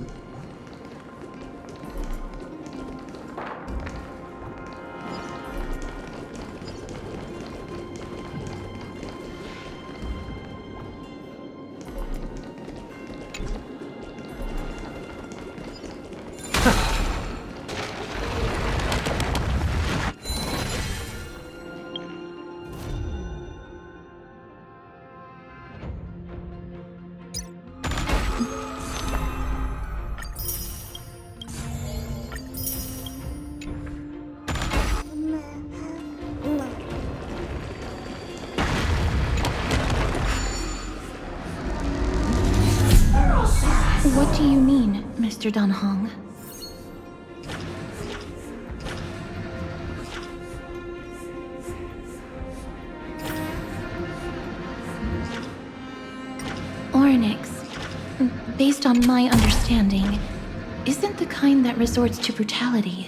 What do you mean, Mr. Dunhong? Orynyx, based on my understanding, isn't the kind that resorts to brutality.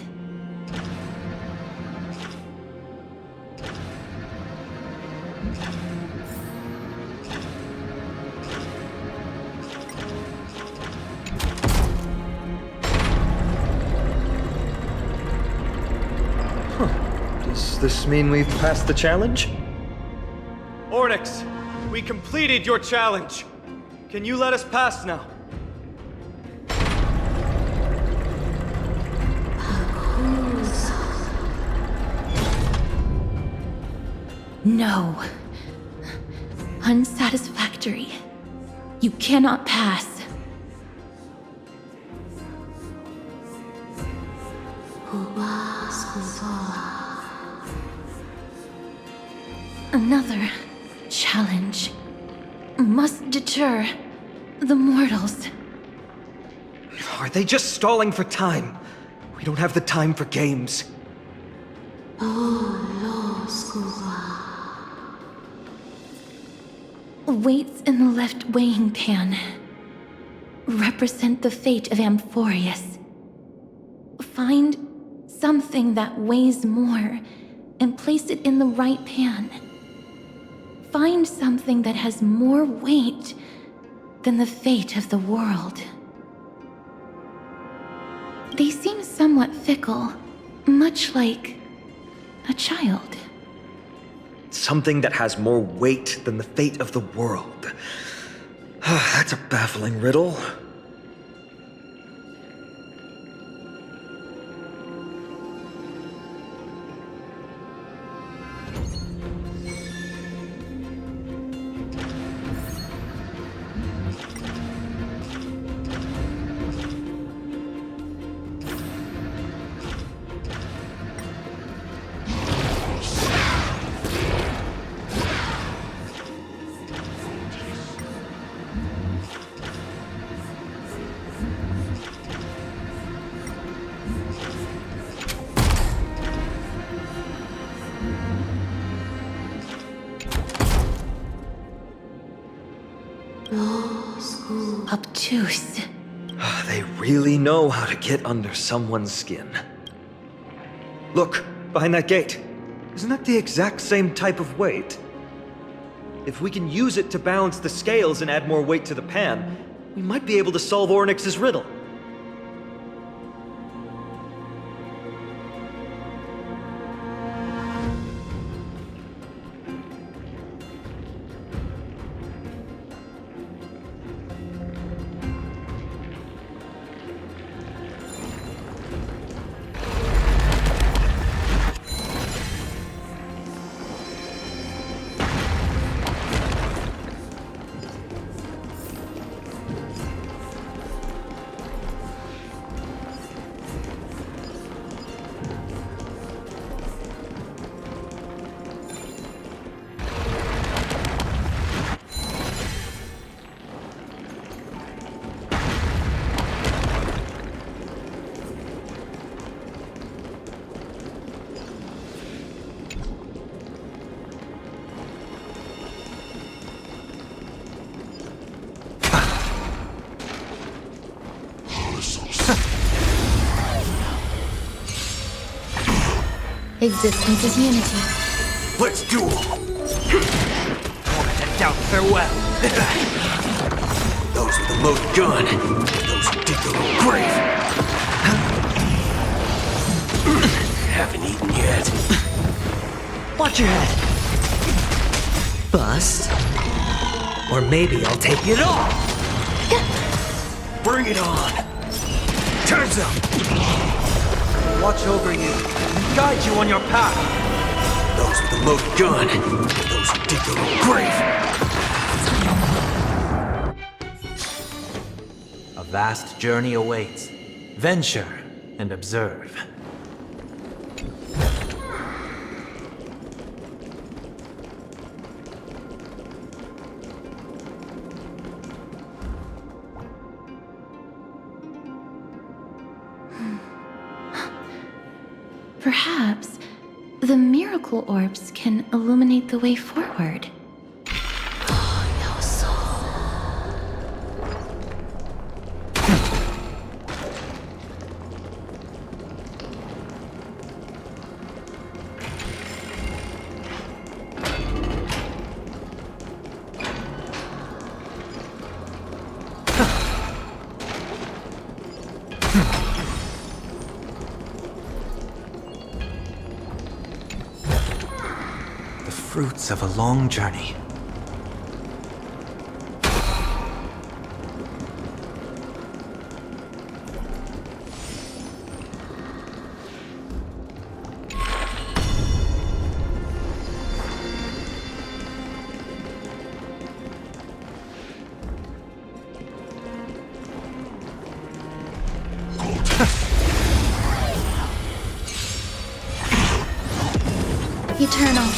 Does this mean we've passed the challenge? Orynyx, we completed your challenge. Can you let us pass now? No. Unsatisfactory. You cannot pass. Another challenge must deter the mortals. Are they just stalling for time? We don't have the time for games. Weights in the left weighing pan represent the fate of Amphoreus. Find something that weighs more and place it in the right pan. Find something that has more weight than the fate of the world. They seem somewhat fickle, much like a child. Something that has more weight than the fate of the world. That's a baffling riddle. Obtuse. They really know how to get under someone's skin. Look, behind that gate. Isn't that the exact same type of weight? If we can use it to balance the scales and add more weight to the pan, we might be able to solve Ornyx's riddle. Existence is unity. Let's duel! And out farewell! Those with the loaded gun, those who dig their own grave! Haven't eaten yet. Watch your head. Bust. Or maybe I'll take it off! Bring it on! Time's up! Watch over you, guide you on your path. Those with the loaded gun, those who dig their own grave. A vast journey awaits. Venture and observe. Perhaps the miracle orbs can illuminate the way forward. Fruits of a long journey. Eternal.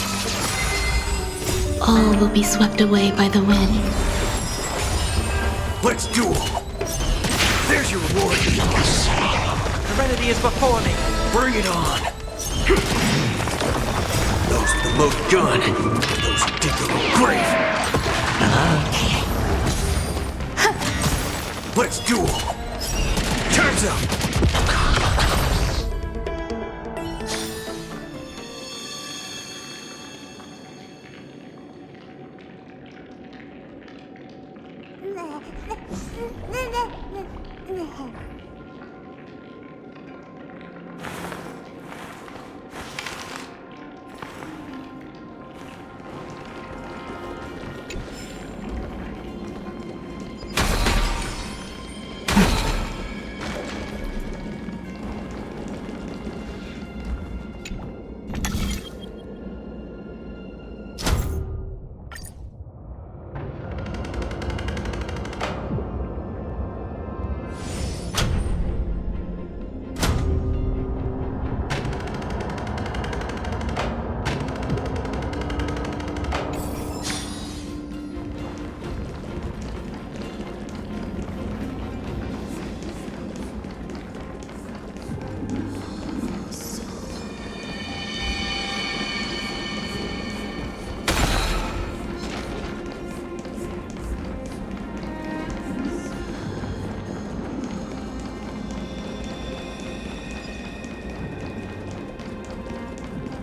All will be swept away by the wind. Let's duel! There's your reward! Serenity is before me! Bring it on! Those with the loaded gun, those who dig their own grave. Let's duel! Time's up!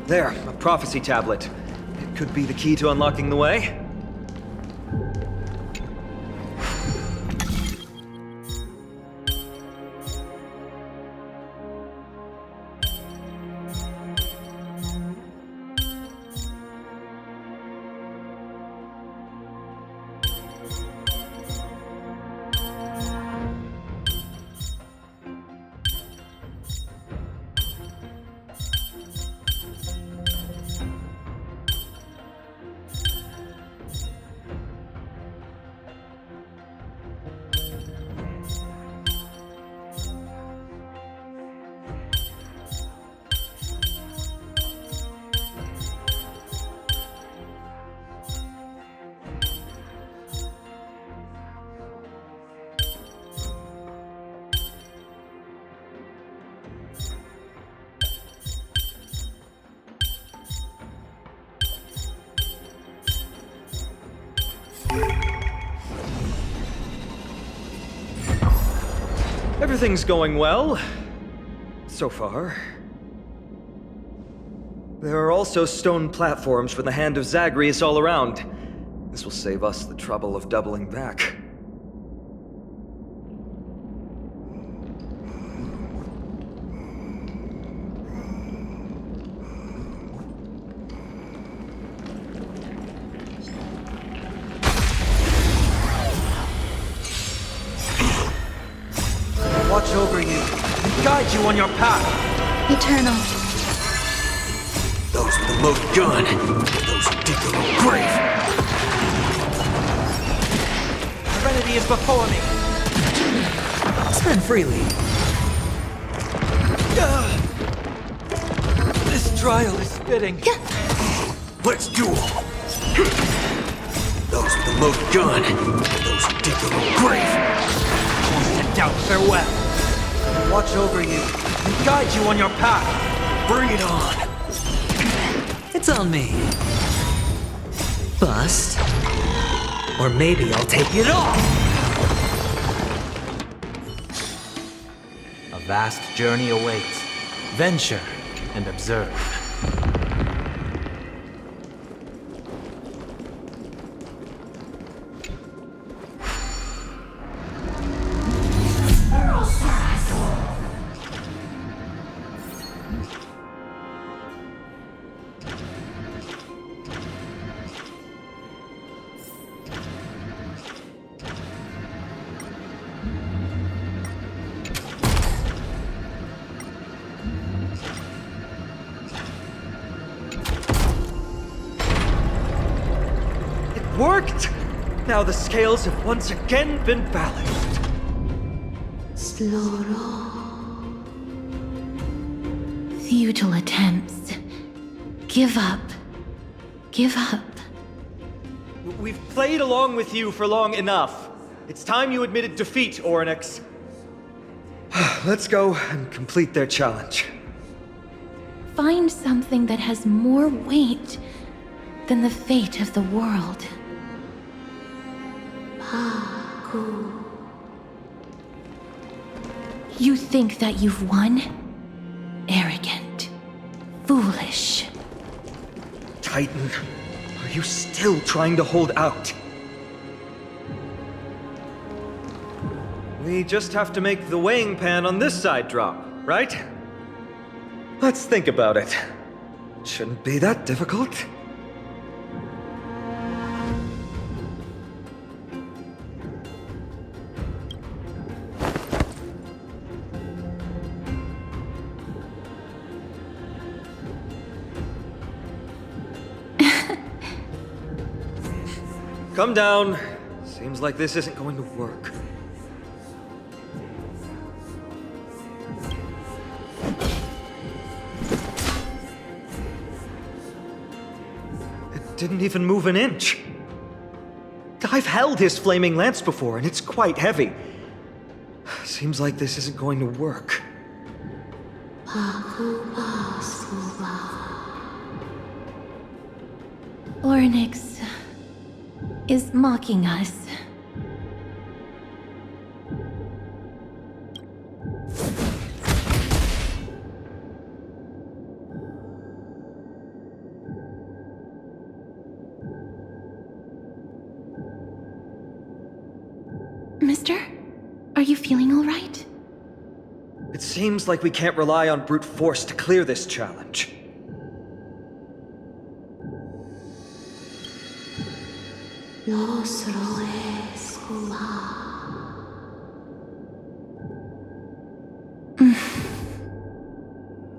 There, a prophecy tablet. It could be the key to unlocking the way. Everything's going well. So far. There are also stone platforms for the Hand of Zagreus all around. This will save us the trouble of doubling back. Watch over you and guide you on your path. Eternal. Those with the loaded gun. Those who dig their own grave. Serenity is before me. Spend freely. This trial is fitting. Let's duel. Those with the loaded gun. Those who dig their own grave. Send out farewell. Watch over you and guide you on your path. Bring it on. It's on me. Bust. Or maybe I'll take it off. A vast journey awaits. Venture and observe. Worked! Now the scales have once again been balanced. Futile attempts. Give up. Give up. We've played along with you for long enough. It's time you admitted defeat, Oryx. Let's go and complete their challenge. Find something that has more weight than the fate of the world. You think that you've won? Arrogant. Foolish. Titan, are you still trying to hold out? We just have to make the weighing pan on this side drop, right? Let's think about it. Shouldn't be that difficult. Come down. Seems like this isn't going to work. It didn't even move an inch. I've held his flaming lance before, and it's quite heavy. Seems like this isn't going to work. Oryx is mocking us. Mister, are you feeling all right? It seems like we can't rely on brute force to clear this challenge.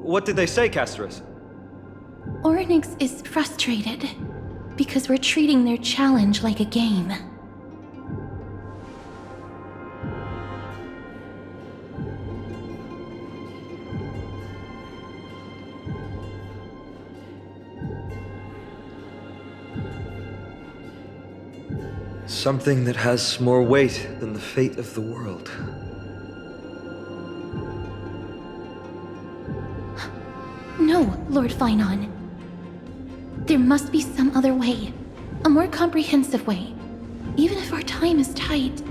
What did they say, Castris? Oryx is frustrated because we're treating their challenge like a game. Something that has more weight than the fate of the world. No, Lord Finon. There must be some other way. A more comprehensive way. Even if our time is tight.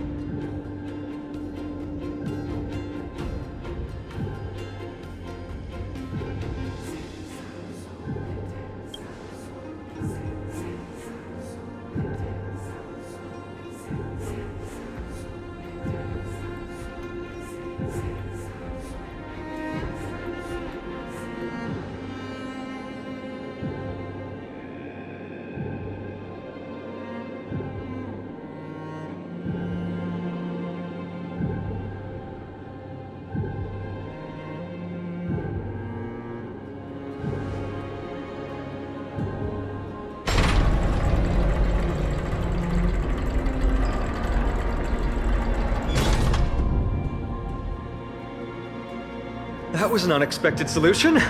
That was an unexpected solution.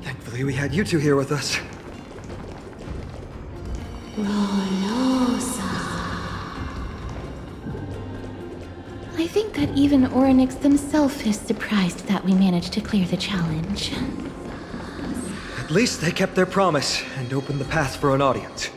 Thankfully, we had you two here with us. I think that even Orynyx himself is surprised that we managed to clear the challenge. At least they kept their promise and opened the path for an audience.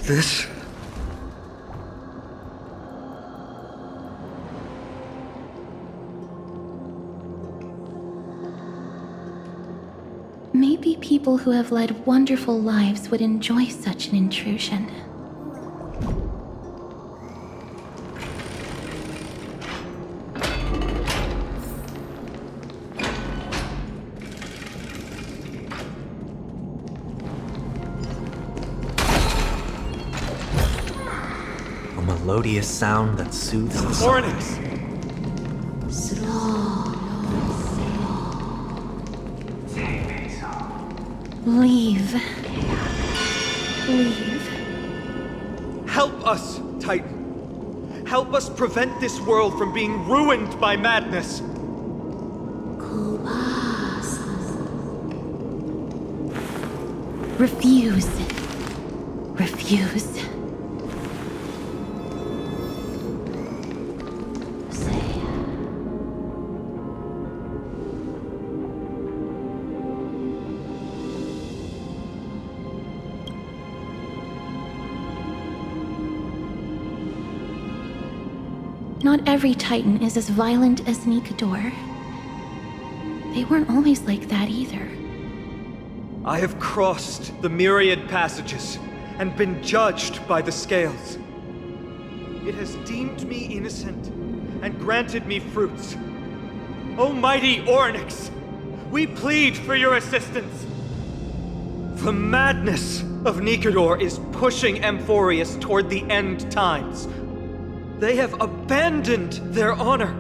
This? Maybe people who have led wonderful lives would enjoy such an intrusion. A melodious sound that soothes the soul. Orynyx! Leave. Leave. Help us, Titan. Help us prevent this world from being ruined by madness. Refuse. Refuse. Not every Titan is as violent as Nikador. They weren't always like that either. I have crossed the myriad passages and been judged by the scales. It has deemed me innocent and granted me fruits. Almighty Orynyx, we plead for your assistance. The madness of Nikador is pushing Amphoreus toward the end times. They have abandoned their honor,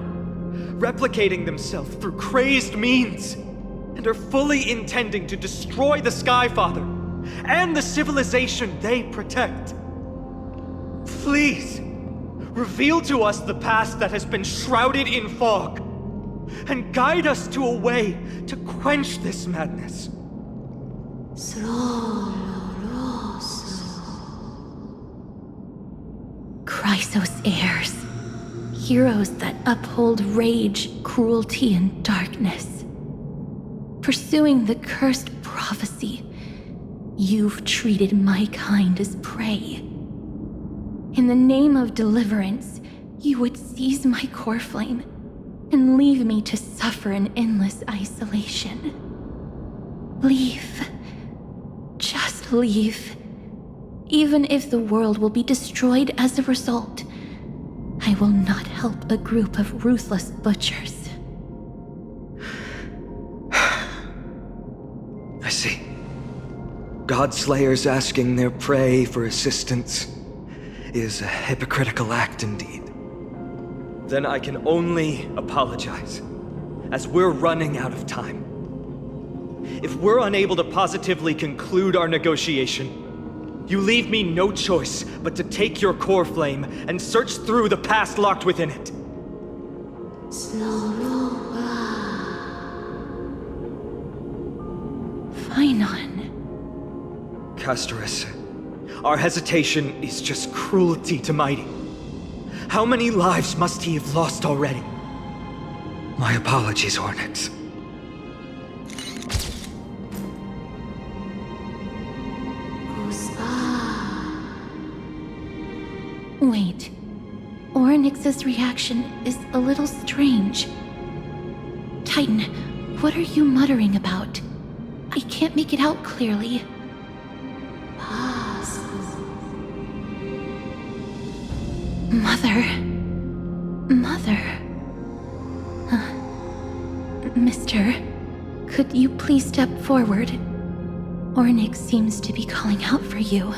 replicating themselves through crazed means, and are fully intending to destroy the Skyfather and the civilization they protect. Please, reveal to us the past that has been shrouded in fog, and guide us to a way to quench this madness. Chrysos heirs. Heroes that uphold rage, cruelty, and darkness. pursuing the cursed prophecy. You've treated my kind as prey. In the name of deliverance, you would seize my core flame and leave me to suffer in endless isolation. Leave. Just leave. Even if the world will be destroyed as a result, I will not help a group of ruthless butchers. I see. Godslayers asking their prey for assistance is a hypocritical act indeed. Then I can only apologize, as we're running out of time. If we're unable to positively conclude our negotiation, you leave me no choice but to take your core flame and search through the past locked within it. Phainon. Castorus, our hesitation is just cruelty to Mighty. How many lives must he have lost already? My apologies, Ornyx. Wait. Ornyx's reaction is a little strange. Titan, what are you muttering about? I can't make it out clearly. Mother. Mister, could you please step forward? Ornyx seems to be calling out for you.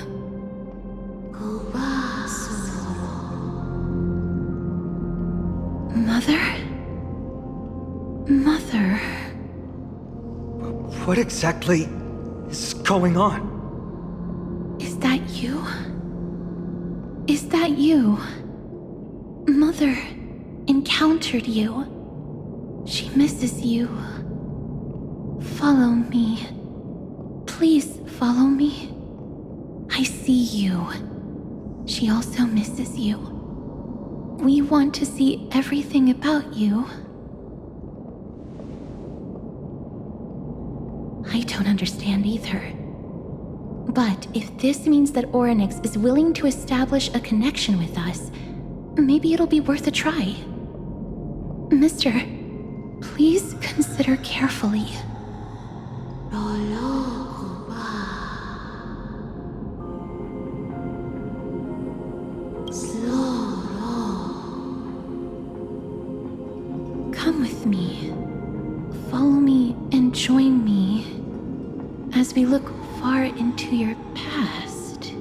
Mother. What exactly is going on? Is that you? Is that you? Mother encountered you. She misses you. Follow me. Please follow me. I see you. She also misses you. We want to see everything about you. I don't understand either. But if this means that Ornyx is willing to establish a connection with us, maybe it'll be worth a try. Mister, please consider carefully. Come with me. Follow me and join me as we look far into your past.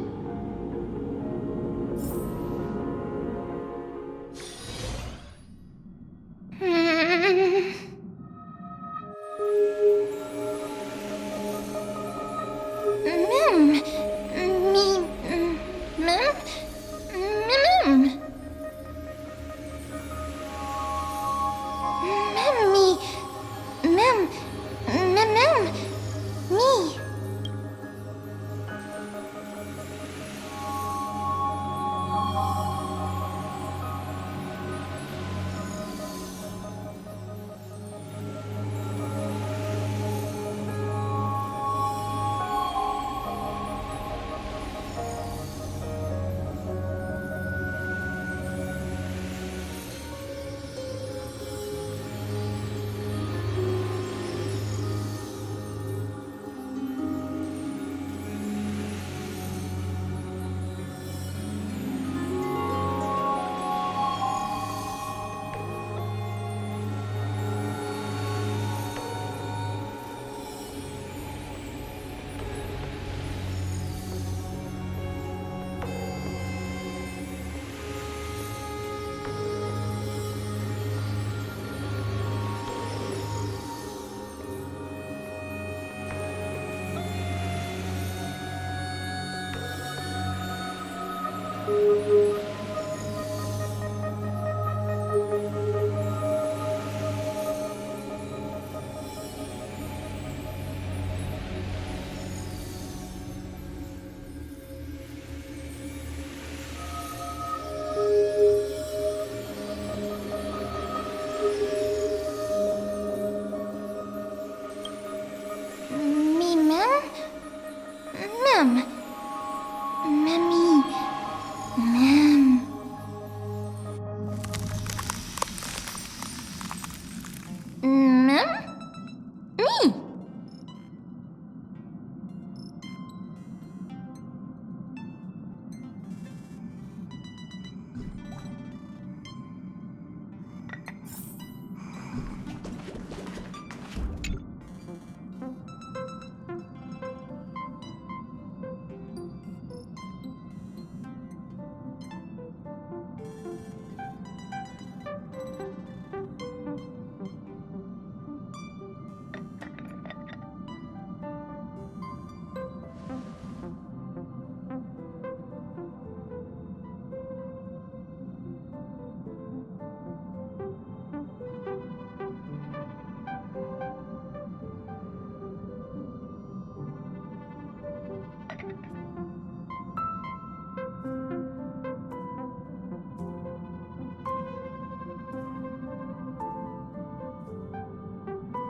me!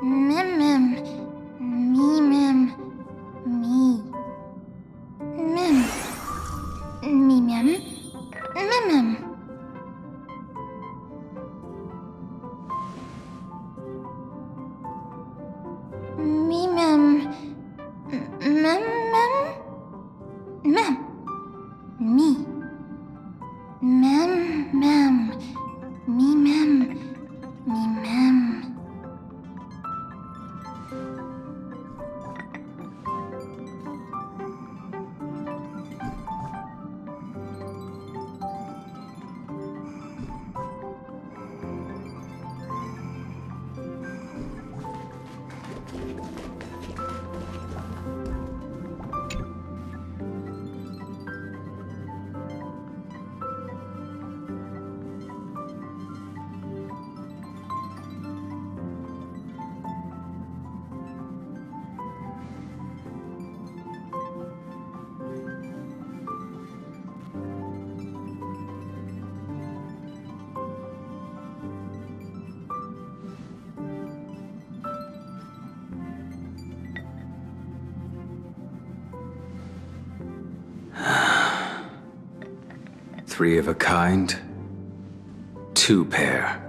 Mim mim. Me mim. Me. Mim. Me mim. Mim mim. Me mim. Mim mim. Mim. Me. Mim mim. Me mim. Me mim. Three of a kind, two pair,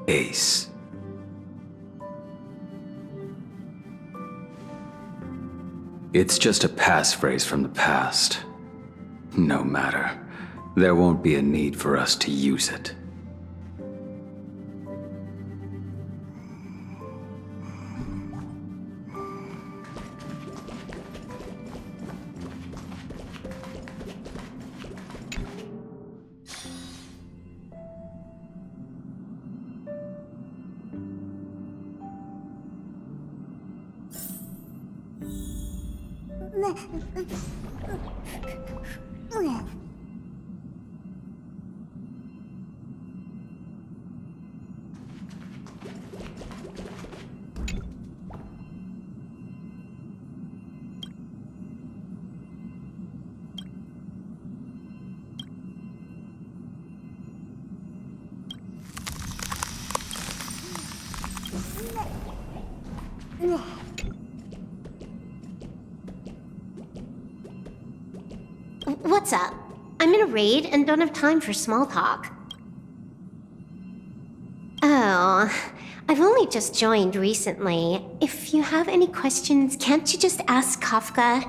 ace. It's just a passphrase from the past. No matter. There won't be a need for us to use it. What's up? I'm in a raid and don't have time for small talk. Oh, I've only just joined recently. If you have any questions, can't you just ask Kafka?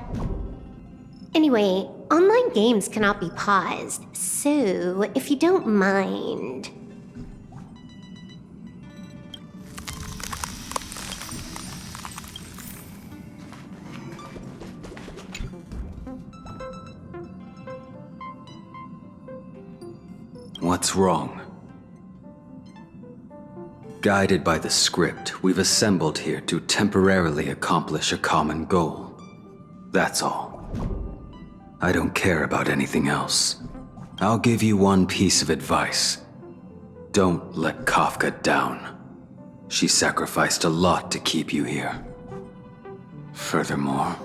Anyway, online games cannot be paused, so if you don't mind... What's wrong? Guided by the script, we've assembled here to temporarily accomplish a common goal. That's all. I don't care about anything else. I'll give you one piece of advice. Don't let Kafka down. She sacrificed a lot to keep you here. Furthermore...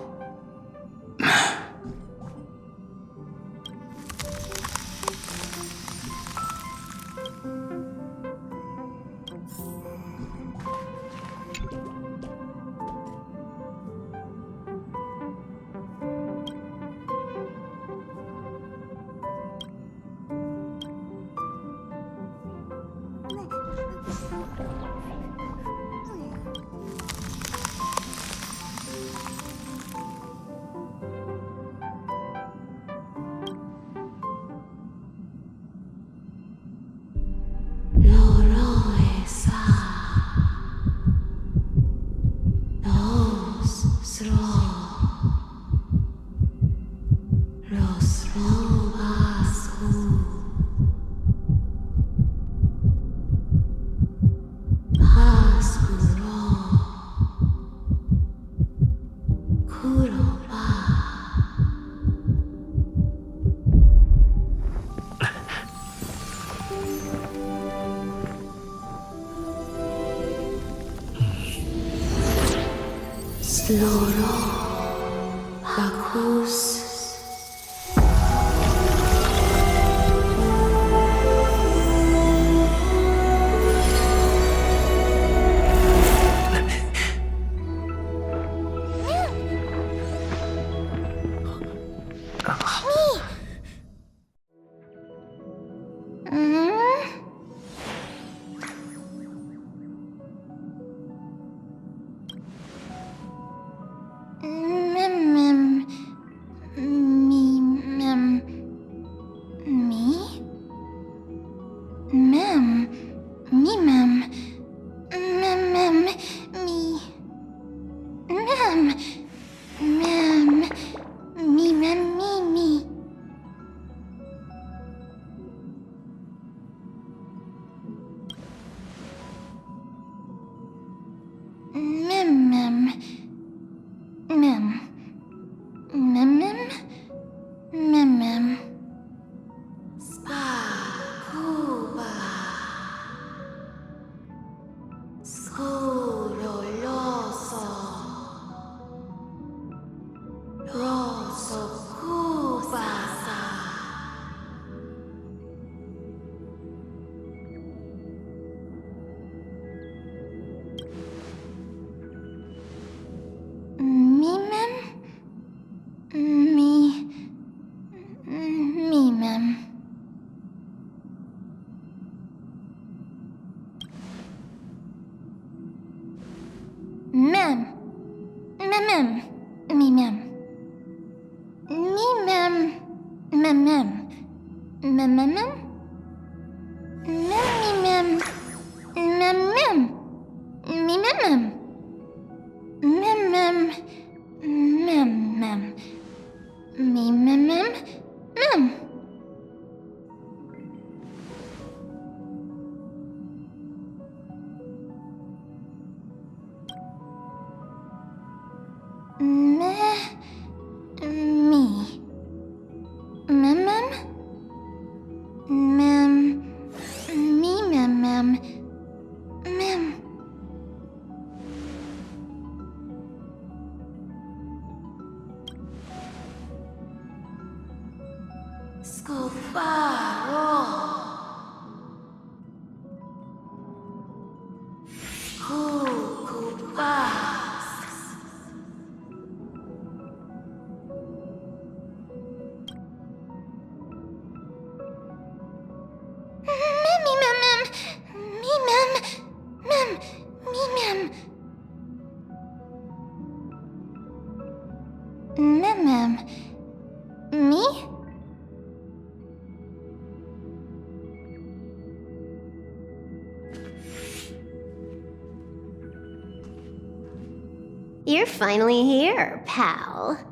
You're finally here, pal.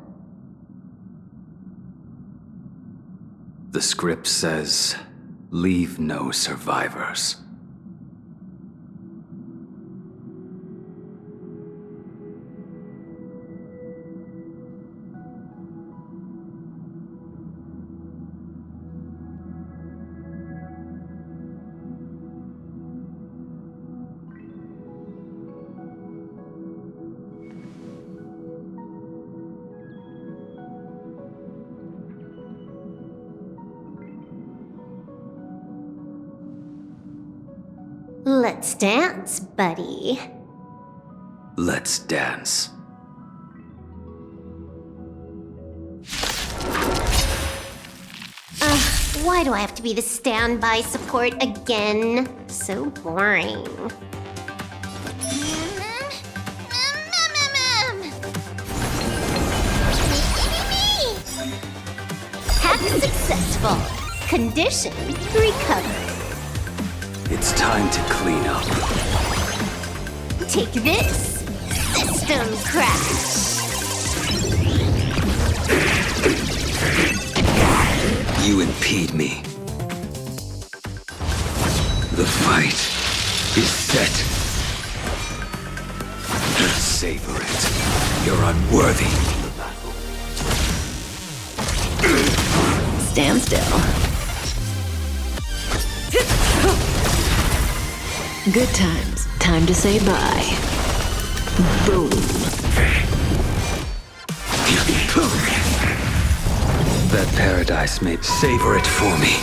The script says, leave no survivors. Let's dance, buddy. Let's dance. Why do I have to be the standby support again? So boring. Hack successful. Condition recovered. It's time to clean up. Take this! System crash! you impede me. The fight is set. Savor it. You're unworthy of the battle. Stand still. Good times. Time to say bye. Boom. That paradise may savor it for me.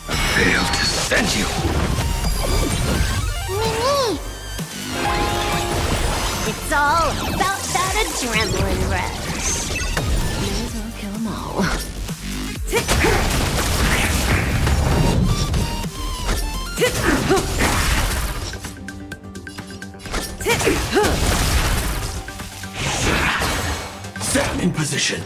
I failed to send you. Mimi! It's all about that adrenaline rush. May as well kill them all. Stand in position.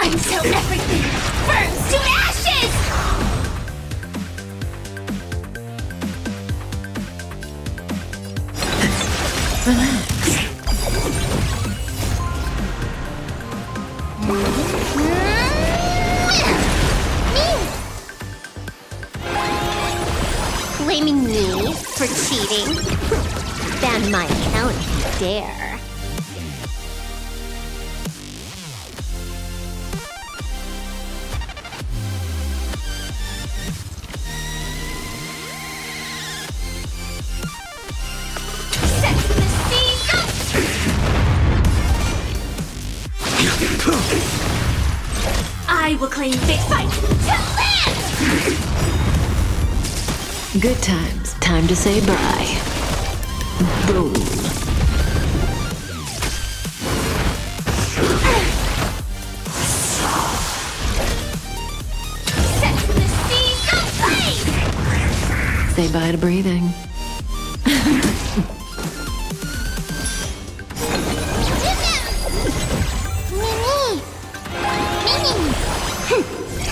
Until everything burns to ashes! Blaming me for cheating? Ban my account if you dare. I will claim this fight to live! Good times. Time to say bye. Boom. Set the seas ablaze! Say bye to breathing.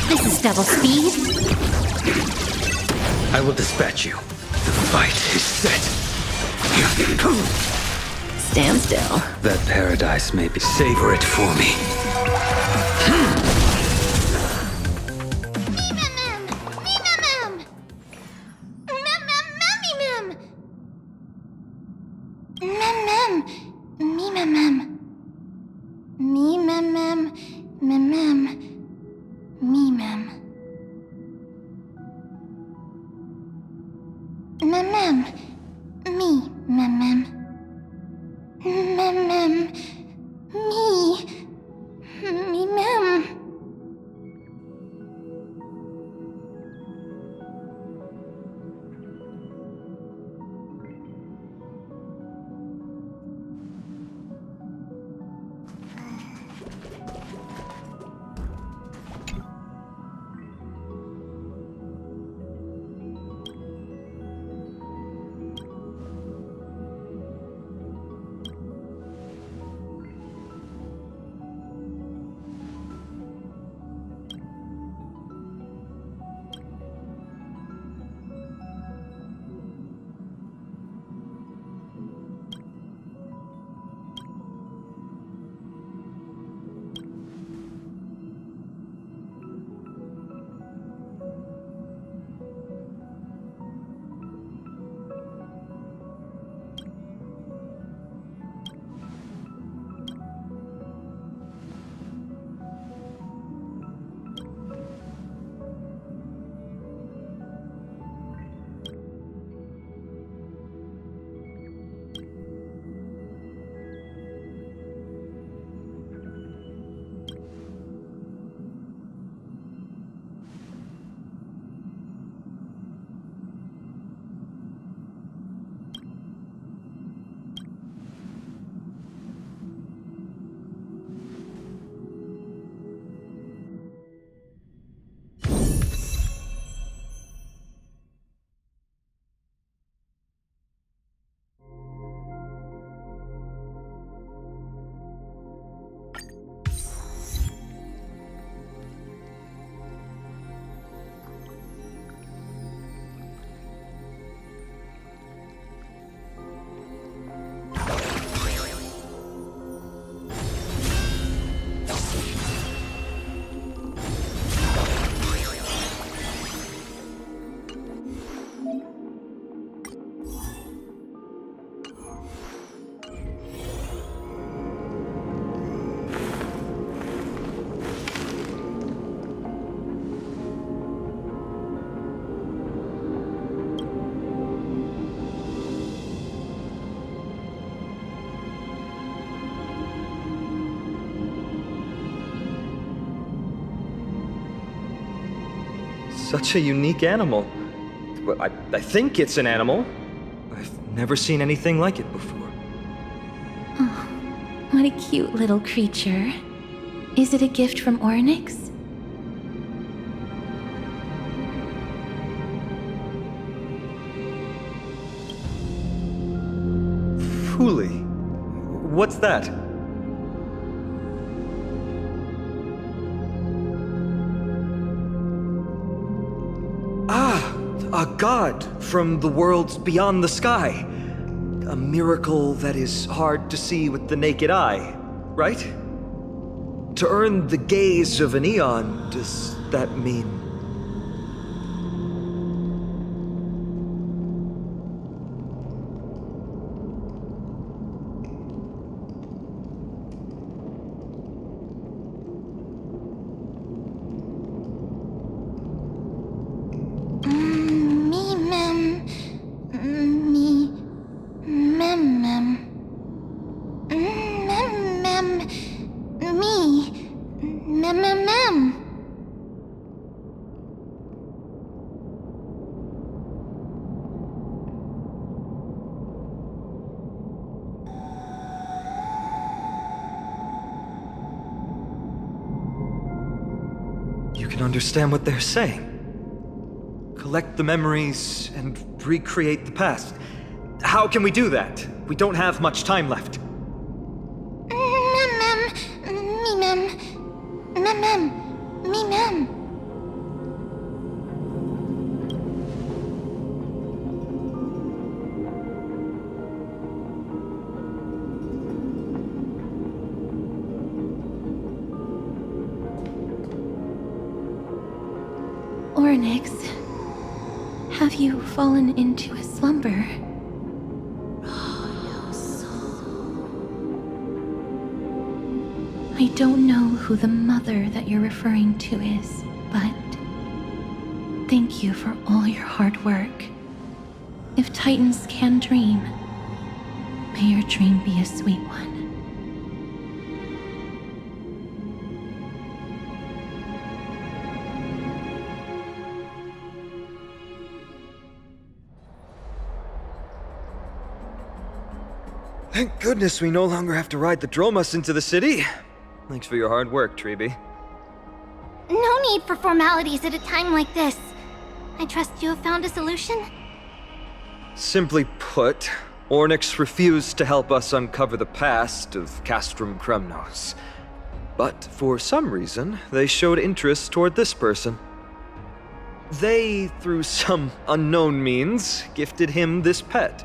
This is double speed. I will dispatch you. The fight is set. Stand still. That paradise may be. Savor it for me. such a unique animal. Well, I think it's an animal. I've never seen anything like it before. Oh, what a cute little creature. Is it a gift from Ornyx? Fooly. What's that? Ah, a god from the worlds beyond the sky. A miracle that is hard to see with the naked eye, right? To earn the gaze of an Eon, does that mean... You can understand what they're saying. Collect the memories and recreate the past. How can we do that? We don't have much time left. Ornyx, have you fallen into a slumber? I don't know who the mother that you're referring to is, but thank you for all your hard work. If Titans can dream, may your dream be a sweet one. Thank goodness we no longer have to ride the Dromus into the city. Thanks for your hard work, Treeby. No need for formalities at a time like this. I trust you have found a solution? Simply put, Ornyx refused to help us uncover the past of Castrum Kremnos. But for some reason, they showed interest toward this person. They, through some unknown means, gifted him this pet.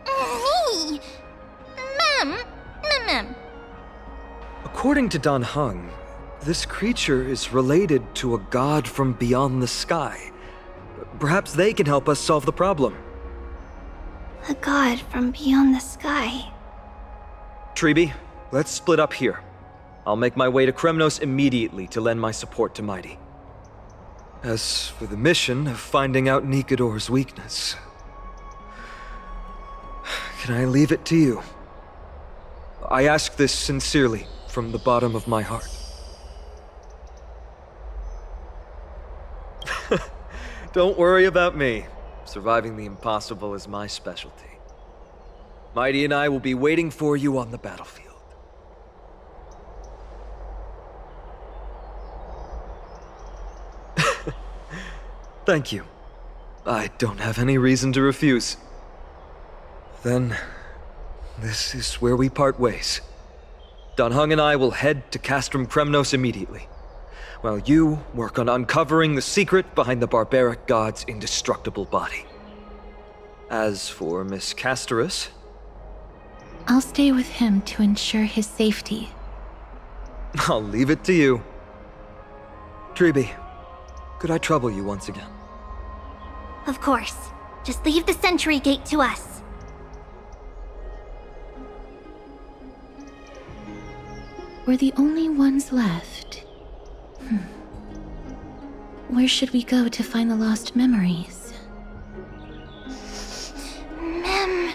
Me! Mem. According to Dan Heng, this creature is related to a god from beyond the sky. Perhaps they can help us solve the problem. A god from beyond the sky. Treeby, let's split up here. I'll make my way to Kremnos immediately to lend my support to Mighty. As for the mission of finding out Nikador's weakness, can I leave it to you? I ask this sincerely, from the bottom of my heart. Don't worry about me. Surviving the impossible is my specialty. Mighty and I will be waiting for you on the battlefield. Thank you. I don't have any reason to refuse. Then, this is where we part ways. Dan Heng and I will head to Castrum Kremnos immediately, while you work on uncovering the secret behind the barbaric god's indestructible body. As for Miss Castorus, I'll stay with him to ensure his safety. I'll leave it to you. Treeby, could I trouble you once again? Of course. Just leave the sentry gate to us. We're the only ones left. Where should we go to find the lost memories? Mem.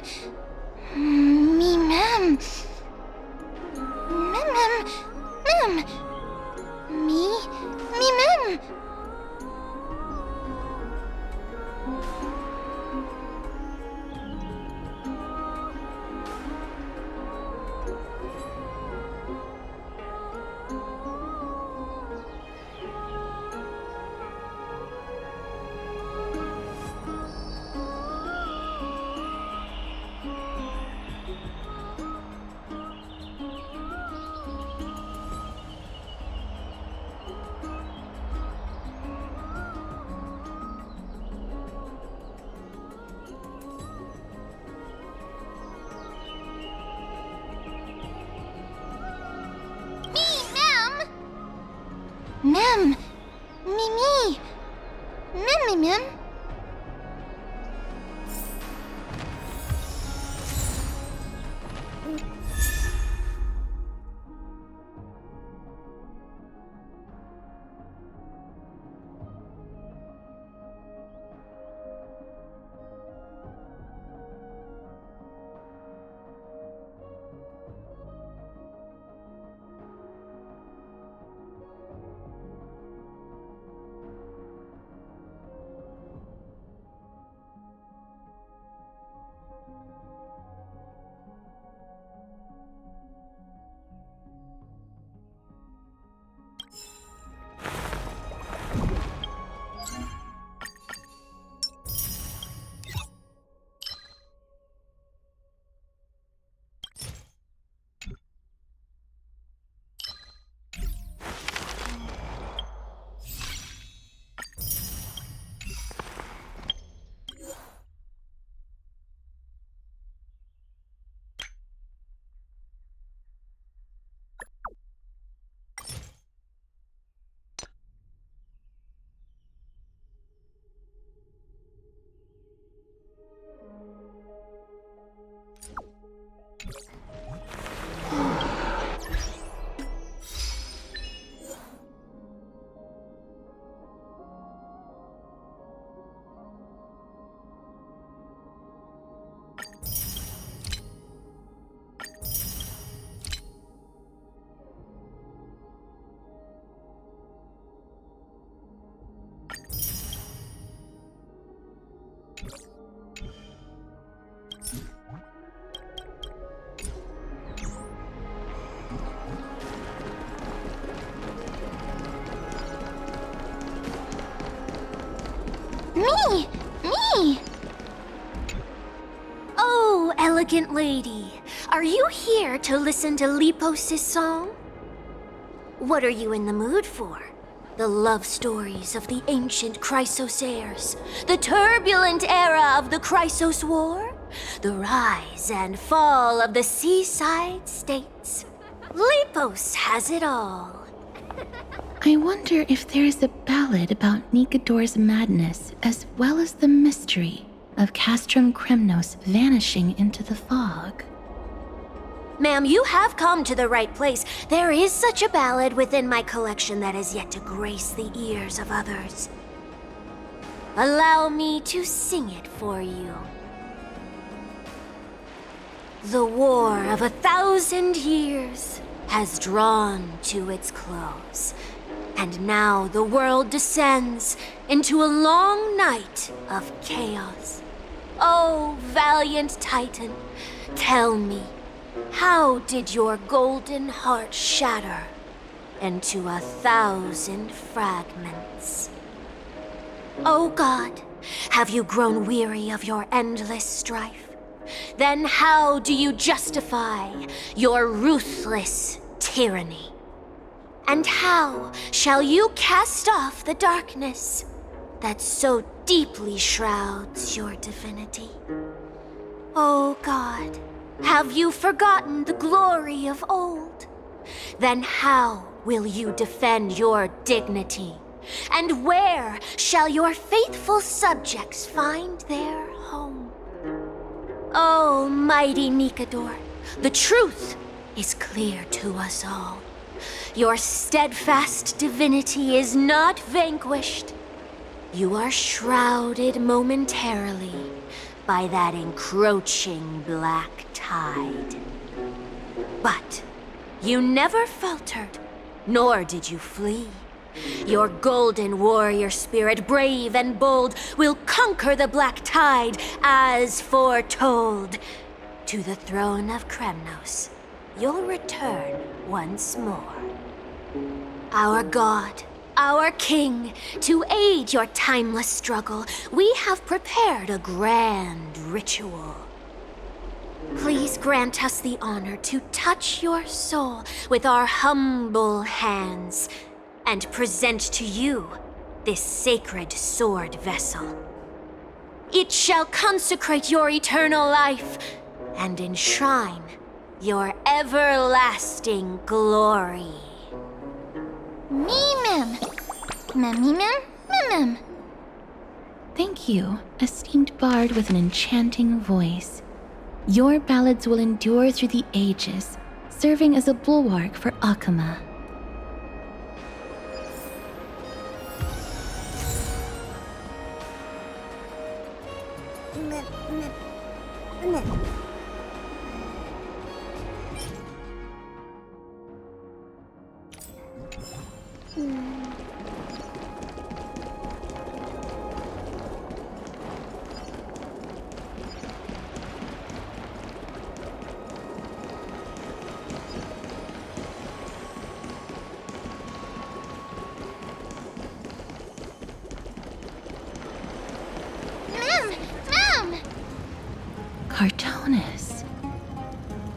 Mimi! Mim. Me! Oh, elegant lady, are you here to listen to Lepos' song? What are you in the mood for? The love stories of the ancient Chrysosaurs, the turbulent era of the Chrysos War, the rise and fall of the seaside states. Lepos has it all. I wonder if there is a ballad about Nikodor's madness as well as the mystery of Castrum Kremnos vanishing into the fog. Ma'am, you have come to the right place. There is such a ballad within my collection that has yet to grace the ears of others. Allow me to sing it for you. The war of 1,000 years has drawn to its close, and now the world descends into a long night of chaos. Oh, valiant Titan, tell me, how did your golden heart shatter into 1,000 fragments? Oh God, have you grown weary of your endless strife? Then how do you justify your ruthless tyranny? And how shall you cast off the darkness that so deeply shrouds your divinity? Oh God, have you forgotten the glory of old? Then how will you defend your dignity? And where shall your faithful subjects find their home? Oh, mighty Nikodor, the truth is clear to us all. Your steadfast divinity is not vanquished. You are shrouded momentarily by that encroaching black tide. But you never faltered, nor did you flee. Your golden warrior spirit, brave and bold, will conquer the black tide as foretold. To the throne of Kremnos, you'll return once more. Our God, our King, to aid your timeless struggle, we have prepared a grand ritual. Please grant us the honor to touch your soul with our humble hands and present to you this sacred sword vessel. It shall consecrate your eternal life and enshrine your everlasting glory. Mimim! Mem. Thank you, esteemed bard with an enchanting voice. Your ballads will endure through the ages, serving as a bulwark for Akama. Cartonus.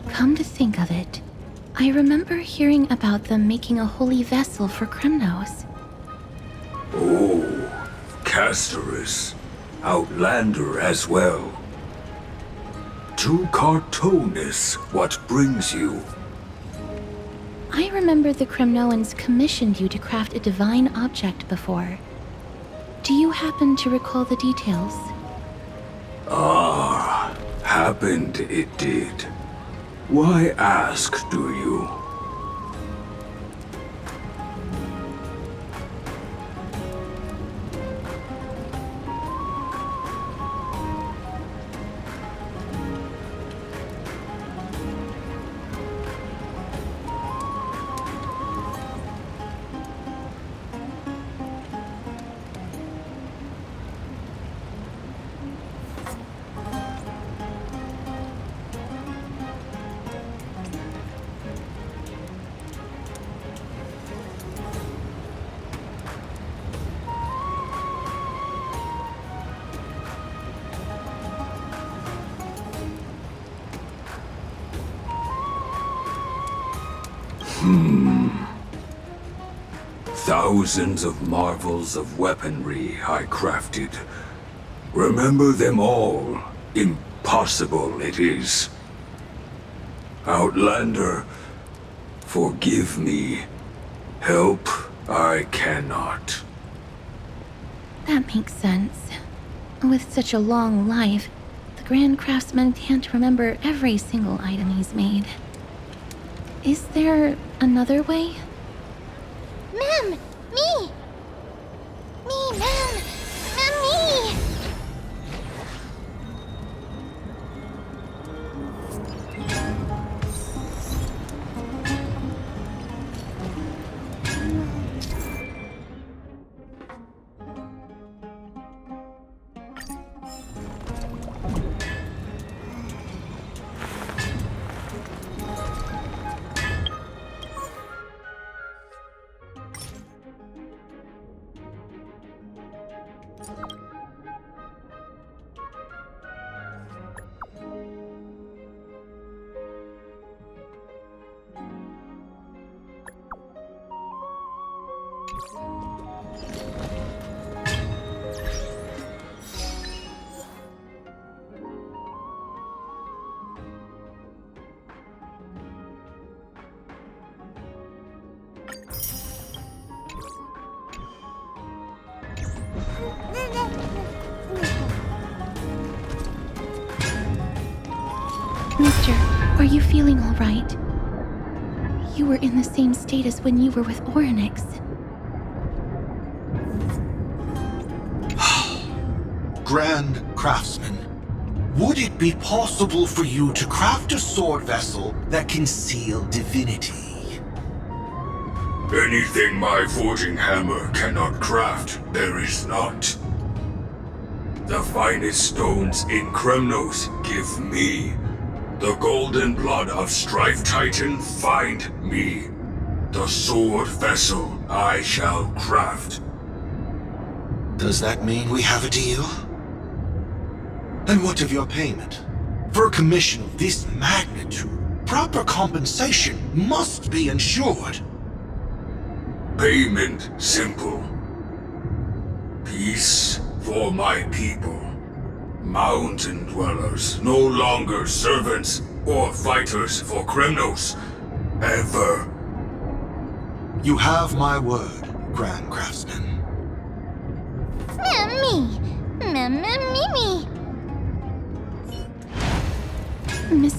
Come to think of it, I remember hearing about them making a holy vessel for Kremnos. Oh, Castorus. Outlander as well. To Cartonus, what brings you? I remember the Kremnoans commissioned you to craft a divine object before. Do you happen to recall the details? Ah, happened it did. Why ask, do you? Thousands of marvels of weaponry I crafted. Remember them all. Impossible it is. Outlander, forgive me. Help I cannot. That makes sense. With such a long life, the Grand Craftsman can't remember every single item he's made. Is there another way? Mem! Me! Me, Mem! Mem, me! Mister, are you feeling all right? You were in the same state as when you were with Orynyx. Grand Craftsman, would it be possible for you to craft a sword vessel that can seal divinity? Anything my forging hammer cannot craft, there is not. The finest stones in Kremnos give me. The golden blood of Strife Titan find me. The sword vessel I shall craft. Does that mean we have a deal? And what of your payment? For a commission of this magnitude, proper compensation must be ensured. Payment simple. Peace for my people. Mountain dwellers, no longer servants or fighters for Kremnos. Ever. You have my word, Grand Craftsman.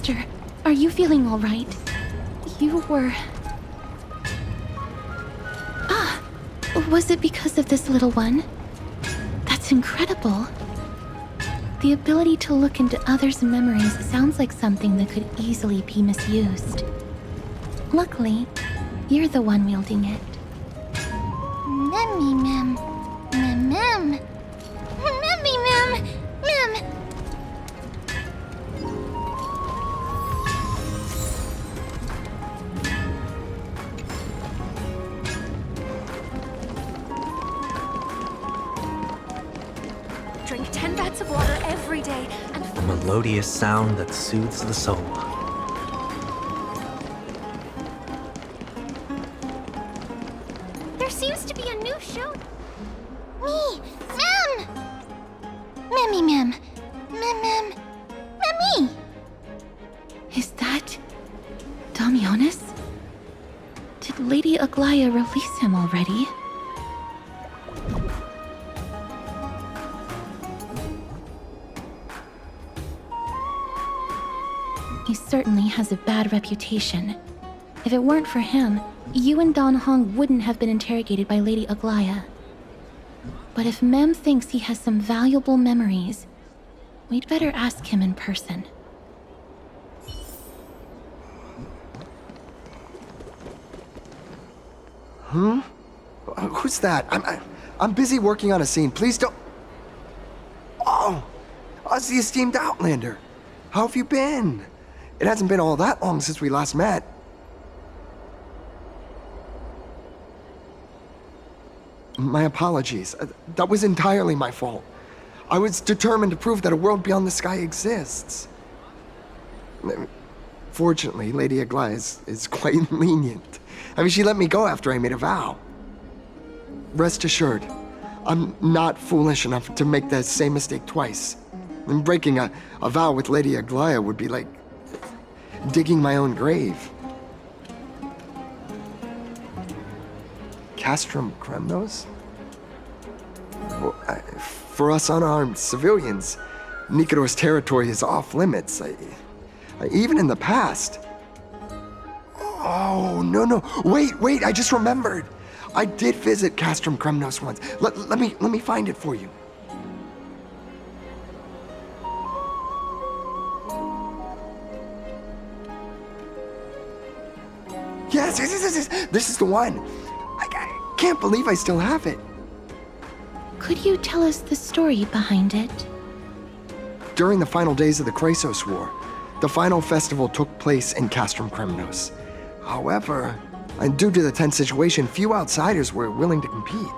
Mister, are you feeling all right? You were... Ah! Was it because of this little one? That's incredible. The ability to look into others' memories sounds like something that could easily be misused. Luckily, you're the one wielding it. Memmy mem. Mem mem. Memmy mem. Mem. Drink 10 vats of water every day and... A melodious sound that soothes the soul. There seems to be a new show. Me. Mem. Memmy mem. Mem mem. Memmy. Is that... Damionis? Did Lady Aglaya release him already? He certainly has a bad reputation. If it weren't for him, you and Dan Hong wouldn't have been interrogated by Lady Aglaya. But if Mem thinks he has some valuable memories, we'd better ask him in person. Who's that? I'm busy working on a scene. Please don't... Oh! Us, the esteemed Outlander. How have you been? It hasn't been all that long since we last met. My apologies. That was entirely my fault. I was determined to prove that a world beyond the sky exists. Fortunately, Lady Aglaya is quite lenient. I mean, she let me go after I made a vow. Rest assured, I'm not foolish enough to make the same mistake twice. And breaking a vow with Lady Aglaya would be like digging my own grave. Castrum Kremnos? Well, for us unarmed civilians, Nikador's territory is off limits. Even in the past. Oh, no. Wait, I just remembered. I did visit Castrum Kremnos once. Let me find it for you. Yes, this is the one. I can't believe I still have it. Could you tell us the story behind it? During the final days of the Chrysos War, the final festival took place in Castrum Kremnos. However, and due to the tense situation, few outsiders were willing to compete.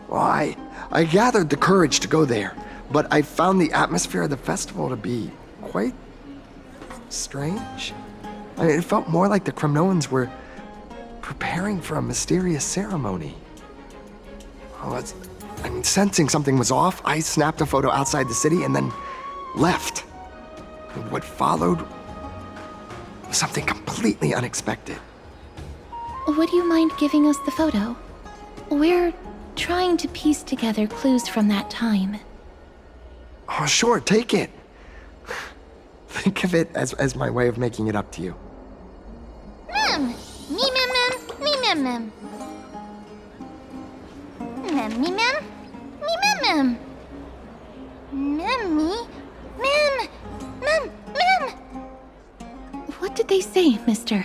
Well, I gathered the courage to go there, but I found the atmosphere of the festival to be quite strange. I mean, it felt more like the Kremnoans were preparing for a mysterious ceremony. Sensing something was off, I snapped a photo outside the city and then left. What followed was something completely unexpected. Would you mind giving us the photo? We're trying to piece together clues from that time. Oh, sure, take it. Think of it as my way of making it up to you. Mem! Me mem mem! Me mem mem! Mem me mem! Me mem mem! Mem me! Mem! Mem! Mem! What did they say, mister?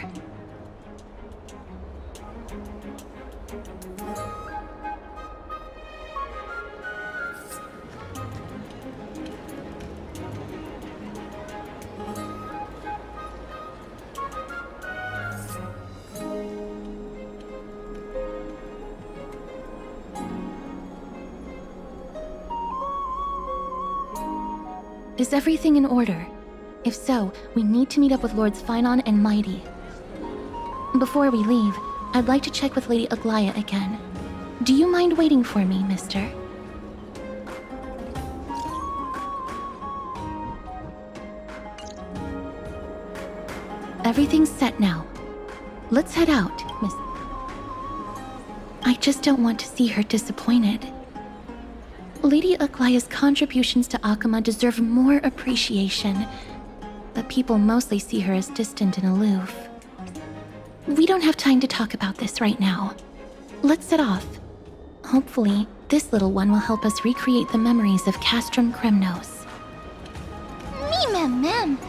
Is everything in order? If so, we need to meet up with Lords Finon and Mighty. Before we leave, I'd like to check with Lady Aglaya again. Do you mind waiting for me, mister? Everything's set now. Let's head out, miss. I just don't want to see her disappointed. Lady Aglaya's contributions to Akama deserve more appreciation. but people mostly see her as distant and aloof. We don't have time to talk about this right now. Let's set off. Hopefully, this little one will help us recreate the memories of Castrum Kremnos. Mem. Mem.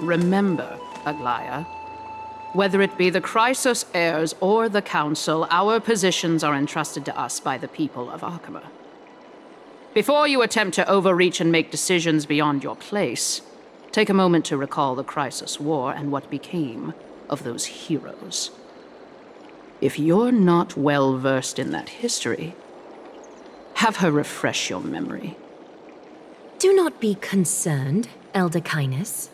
Remember, Aglaya, whether it be the Chrysos heirs or the Council, our positions are entrusted to us by the people of Arkama. Before you attempt to overreach and make decisions beyond your place, take a moment to recall the Chrysos War and what became of those heroes. If you're not well versed in that history, have her refresh your memory. Do not be concerned, Elder Kynus.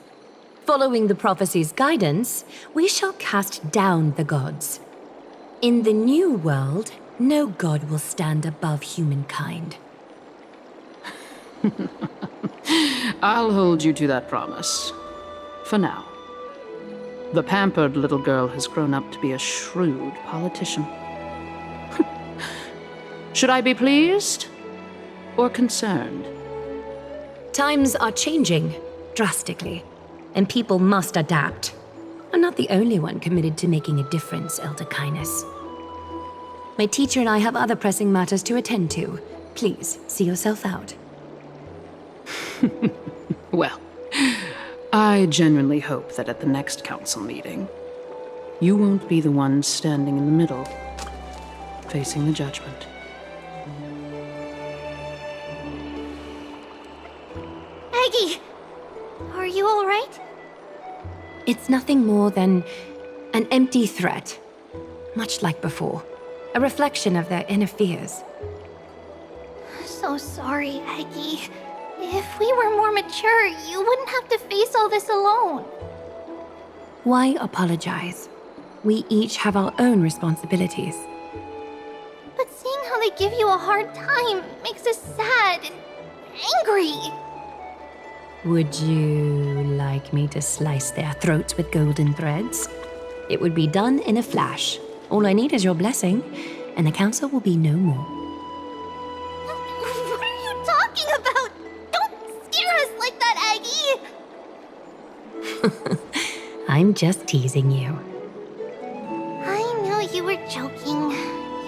Following the prophecy's guidance, we shall cast down the gods. In the new world, no god will stand above humankind. I'll hold you to that promise. For now. The pampered little girl has grown up to be a shrewd politician. Should I be pleased or concerned? Times are changing drastically, and people must adapt. I'm not the only one committed to making a difference, Elder Kynus. My teacher and I have other pressing matters to attend to. Please, see yourself out. Well, I genuinely hope that at the next council meeting, you won't be the one standing in the middle, facing the judgment. Aggie! Are you alright? It's nothing more than an empty threat, much like before. A reflection of their inner fears. So sorry, Aggie. If we were more mature, you wouldn't have to face all this alone. Why apologize? We each have our own responsibilities. But seeing how they give you a hard time makes us sad and angry. Would you like me to slice their throats with golden threads? It would be done in a flash. All I need is your blessing, and the council will be no more. What are you talking about? Don't scare us like that, Aggie! I'm just teasing you. I knew you were joking.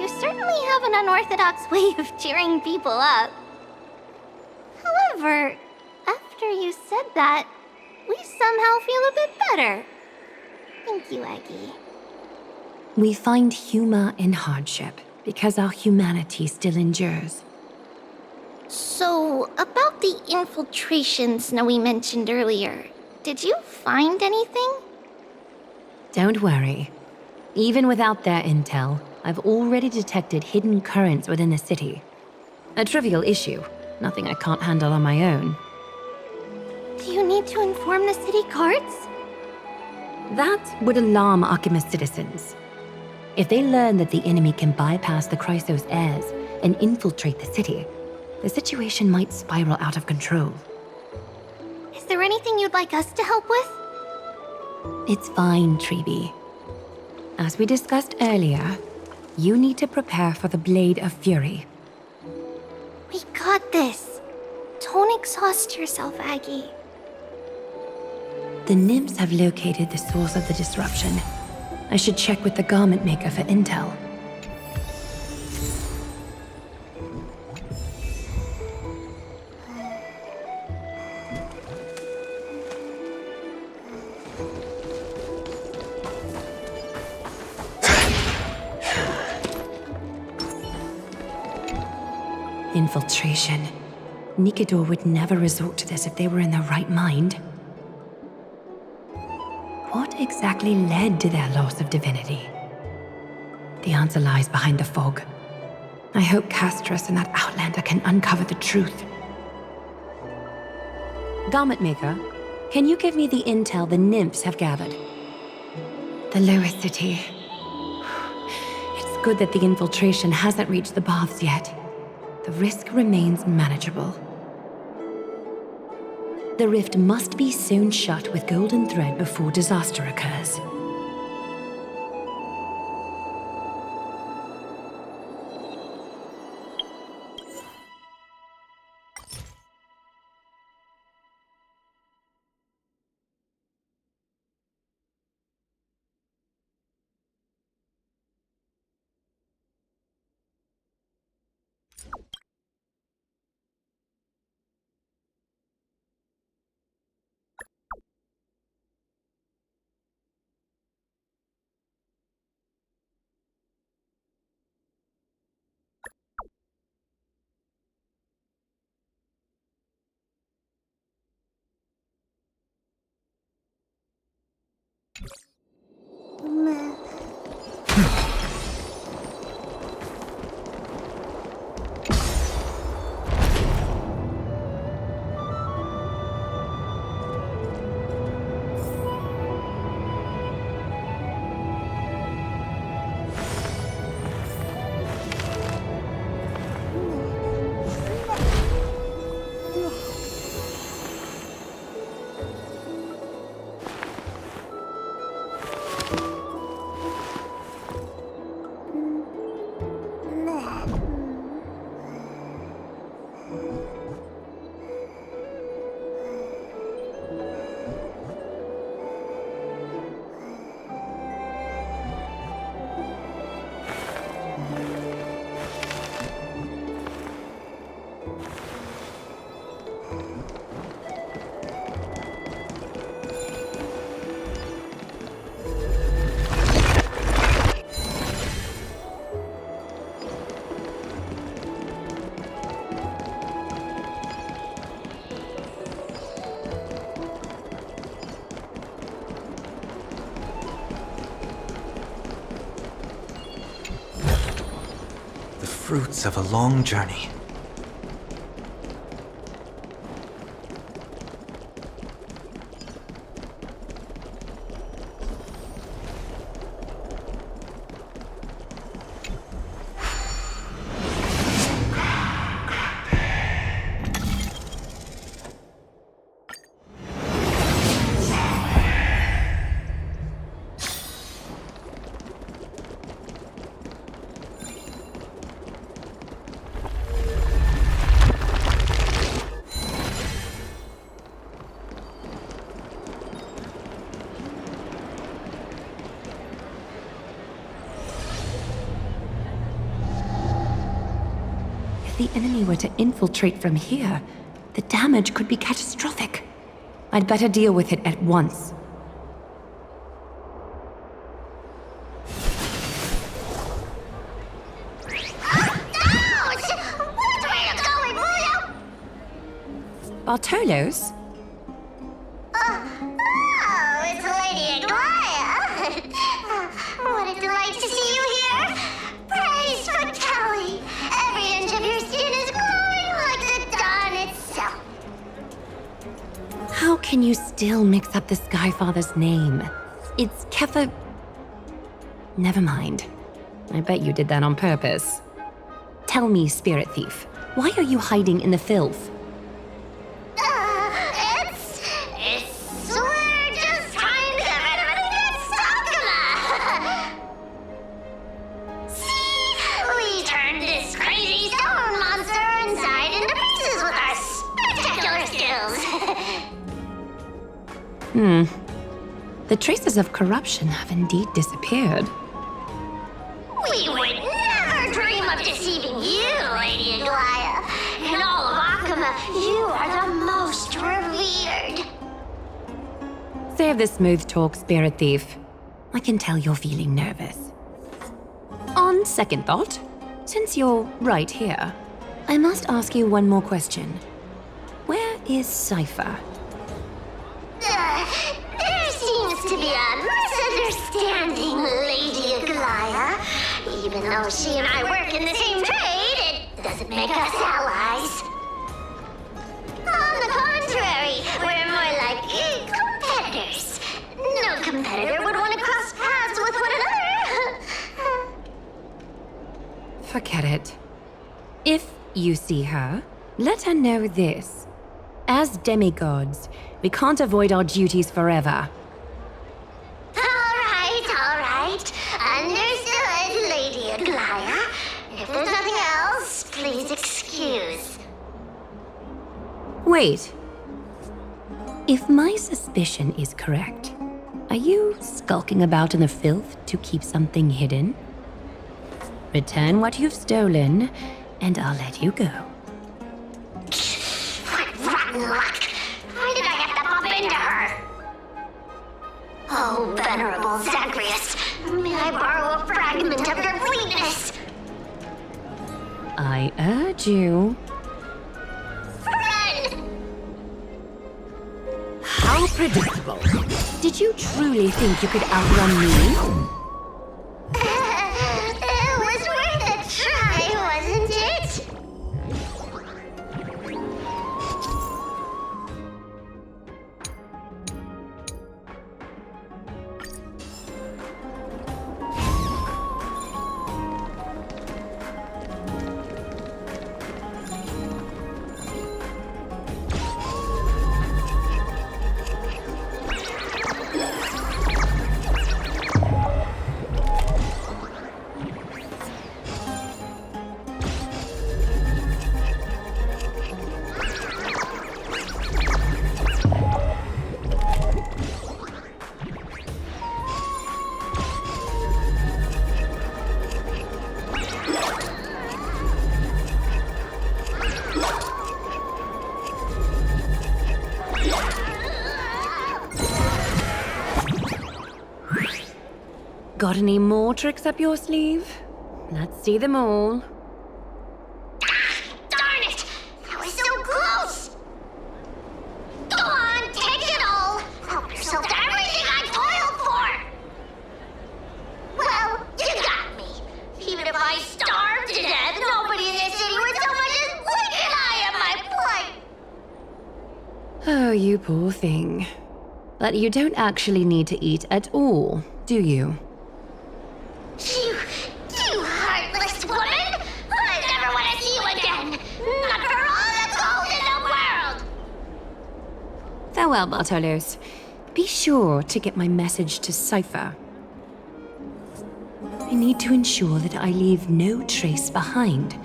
You certainly have an unorthodox way of cheering people up. However, after you said that, we somehow feel a bit better. Thank you, Aggie. We find humor in hardship because our humanity still endures. So, about the infiltration Snowy mentioned earlier, did you find anything? Don't worry. Even without their intel, I've already detected hidden currents within the city. A trivial issue, nothing I can't handle on my own. Do you need to inform the city guards? That would alarm Archime's citizens. If they learn that the enemy can bypass the Chrysos heirs and infiltrate the city, the situation might spiral out of control. Is there anything you'd like us to help with? It's fine, Treeby. As we discussed earlier, you need to prepare for the Blade of Fury. We got this. Don't exhaust yourself, Aggie. The nymphs have located the source of the disruption. I should check with the garment maker for intel. Infiltration. Nikador would never resort to this if they were in their right mind. What exactly led to their loss of divinity? The answer lies behind the fog. I hope Castros and that Outlander can uncover the truth. Garment Maker, can you give me the intel the nymphs have gathered? The lower city. It's good that the infiltration hasn't reached the baths yet. The risk remains manageable. The rift must be sewn shut with golden thread before disaster occurs. Fruits of a long journey. If the enemy were to infiltrate from here, the damage could be catastrophic. I'd better deal with it at once. Bartolos? Oh, it's Lady Aglaya. What a delight to see you here. Praise for Kelly. Every inch of your skin is glowing like the dawn itself. How can you still mix up the Skyfather's name? It's Kepha... Never mind. I bet you did that on purpose. Tell me, Spirit Thief, why are you hiding in the filth? We're just trying to get rid of anything that's Saga. See? We turned this crazy stone monster inside into pieces with our spectacular skills. The traces of corruption have indeed disappeared. We would never dream of deceiving you, Lady Aglaya. In all of Akama, you are the most revered. Save the smooth talk, Spirit Thief. I can tell you're feeling nervous. On second thought, since you're right here, I must ask you one more question. Where is Cypher? There seems to be a misunderstanding, Lady Aglaya. Even though she and I work in the same trade, it doesn't make us allies. On the contrary, we're more like competitors. No competitor would want to cross paths with one another. Forget it. If you see her, let her know this. As demigods, we can't avoid our duties forever. All right. Understood, Lady Aglaya. If there's nothing else, please excuse. Wait. If my suspicion is correct, are you skulking about in the filth to keep something hidden? Return what you've stolen, and I'll let you go. What rotten luck! Why did I have to bump into her? Oh, venerable Zagreus, may I borrow a fragment of your fleetness? I urge you. Friend! How so predictable. Did you truly think you could outrun me? It was worth a try, wasn't it? Got any more tricks up your sleeve? Let's see them all. Darn it! That was so close! Go on, take it all! Help yourself to everything I toiled for! Well, you got me. Even if I starved to death, nobody in this city would so much as blink an eye at my plight! Oh, you poor thing. But you don't actually need to eat at all, do you? You heartless woman! I never want to see you again! Not for all the gold in the world! Farewell, Bartolos. Be sure to get my message to Cypher. I need to ensure that I leave no trace behind,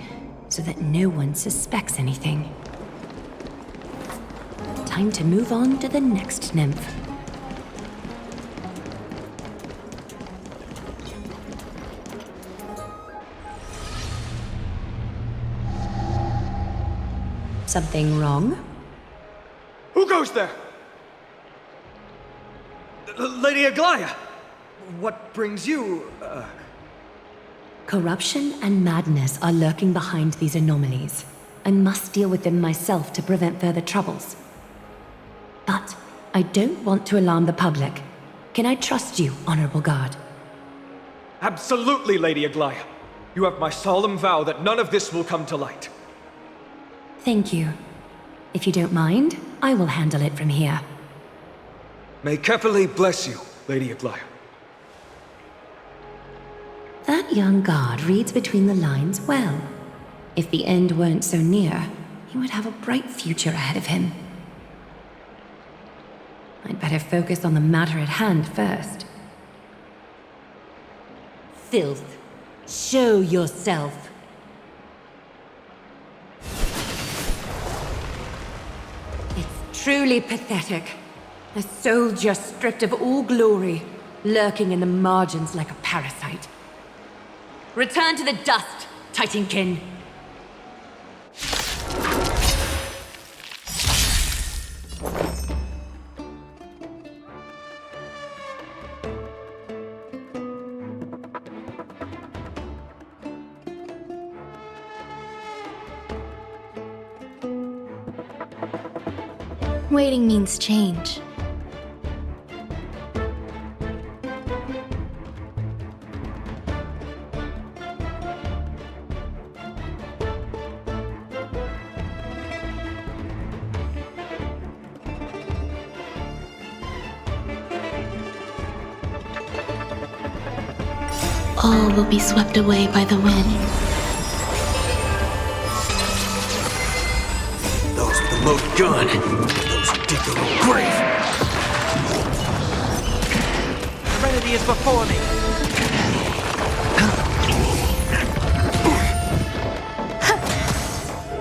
so that no one suspects anything. Time to move on to the next nymph. Something wrong? Who goes there? Lady Aglaya! What brings you, Corruption and madness are lurking behind these anomalies. I must deal with them myself to prevent further troubles. But I don't want to alarm the public. Can I trust you, Honorable Guard? Absolutely, Lady Aglaya. You have my solemn vow that none of this will come to light. Thank you. If you don't mind, I will handle it from here. May Kefali bless you, Lady Aglaya. That young guard reads between the lines well. If the end weren't so near, he would have a bright future ahead of him. I'd better focus on the matter at hand first. Filth, show yourself. It's truly pathetic. A soldier stripped of all glory, lurking in the margins like a parasite. Return to the dust, Titankin. Waiting means change. All will be swept away by the wind. Those with the loaded gun. Those who dig their own grave. Serenity is before me.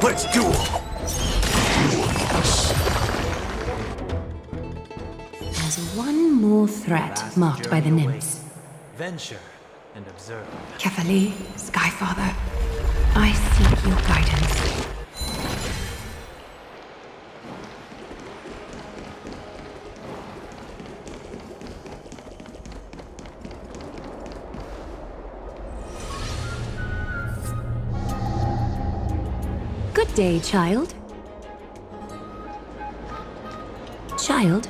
Let's duel. There's one more threat marked by the nymphs. Venture and observe. Kefali, Skyfather, I seek your guidance. Good day, child. Child,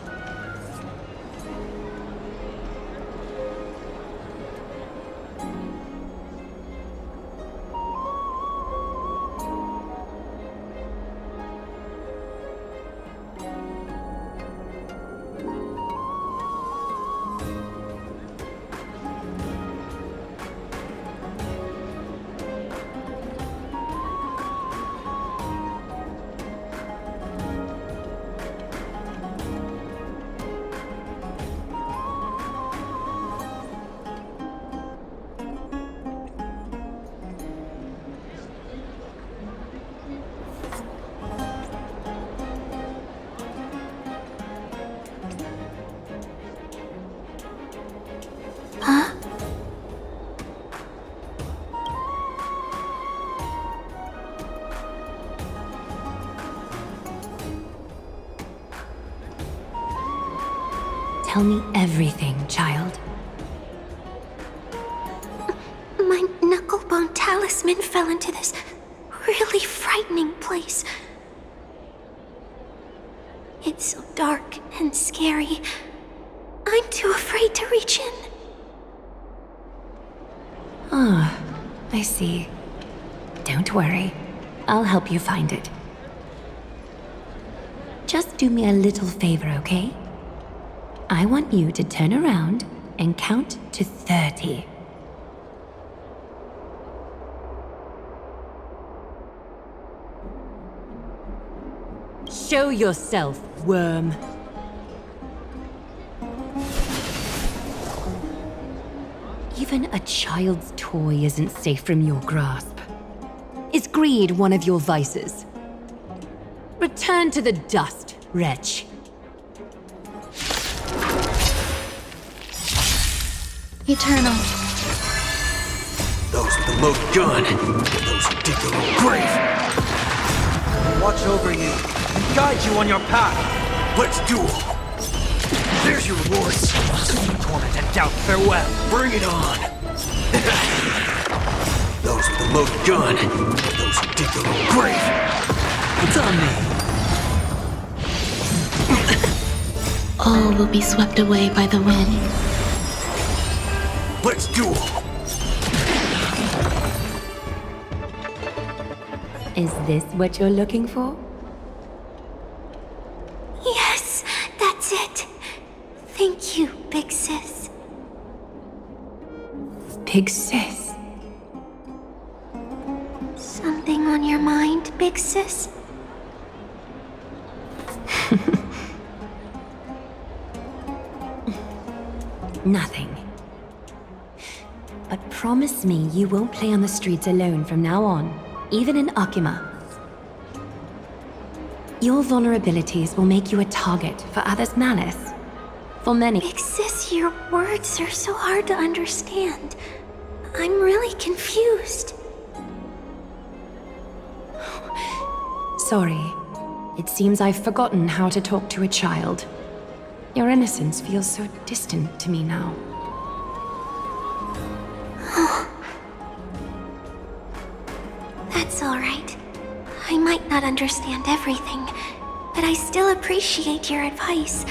Tell me everything, child. My knucklebone talisman fell into this really frightening place. It's so dark and scary. I'm too afraid to reach in. Ah, I see. Don't worry. I'll help you find it. Just do me a little favor, okay? I want you to turn around and count to 30. Show yourself, worm. Even a child's toy isn't safe from your grasp. Is greed one of your vices? Return to the dust, wretch. Eternal. Those with the loaded gun. Those who dig their own grave. Watch over you and guide you on your path. Let's duel. There's your reward. Torment and doubt, farewell. Bring it on. Those with the loaded gun. Those who dig their own grave. It's on me. All will be swept away by the wind. Let's duel. Is this what you're looking for? Yes, that's it. Thank you, big sis. Big sis? Something on your mind, big sis? Nothing. But promise me you won't play on the streets alone from now on, even in Akima. Your vulnerabilities will make you a target for others' malice. For many. Big sis, your words are so hard to understand. I'm really confused. Sorry. It seems I've forgotten how to talk to a child. Your innocence feels so distant to me now. That's all right. I might not understand everything, but I still appreciate your advice.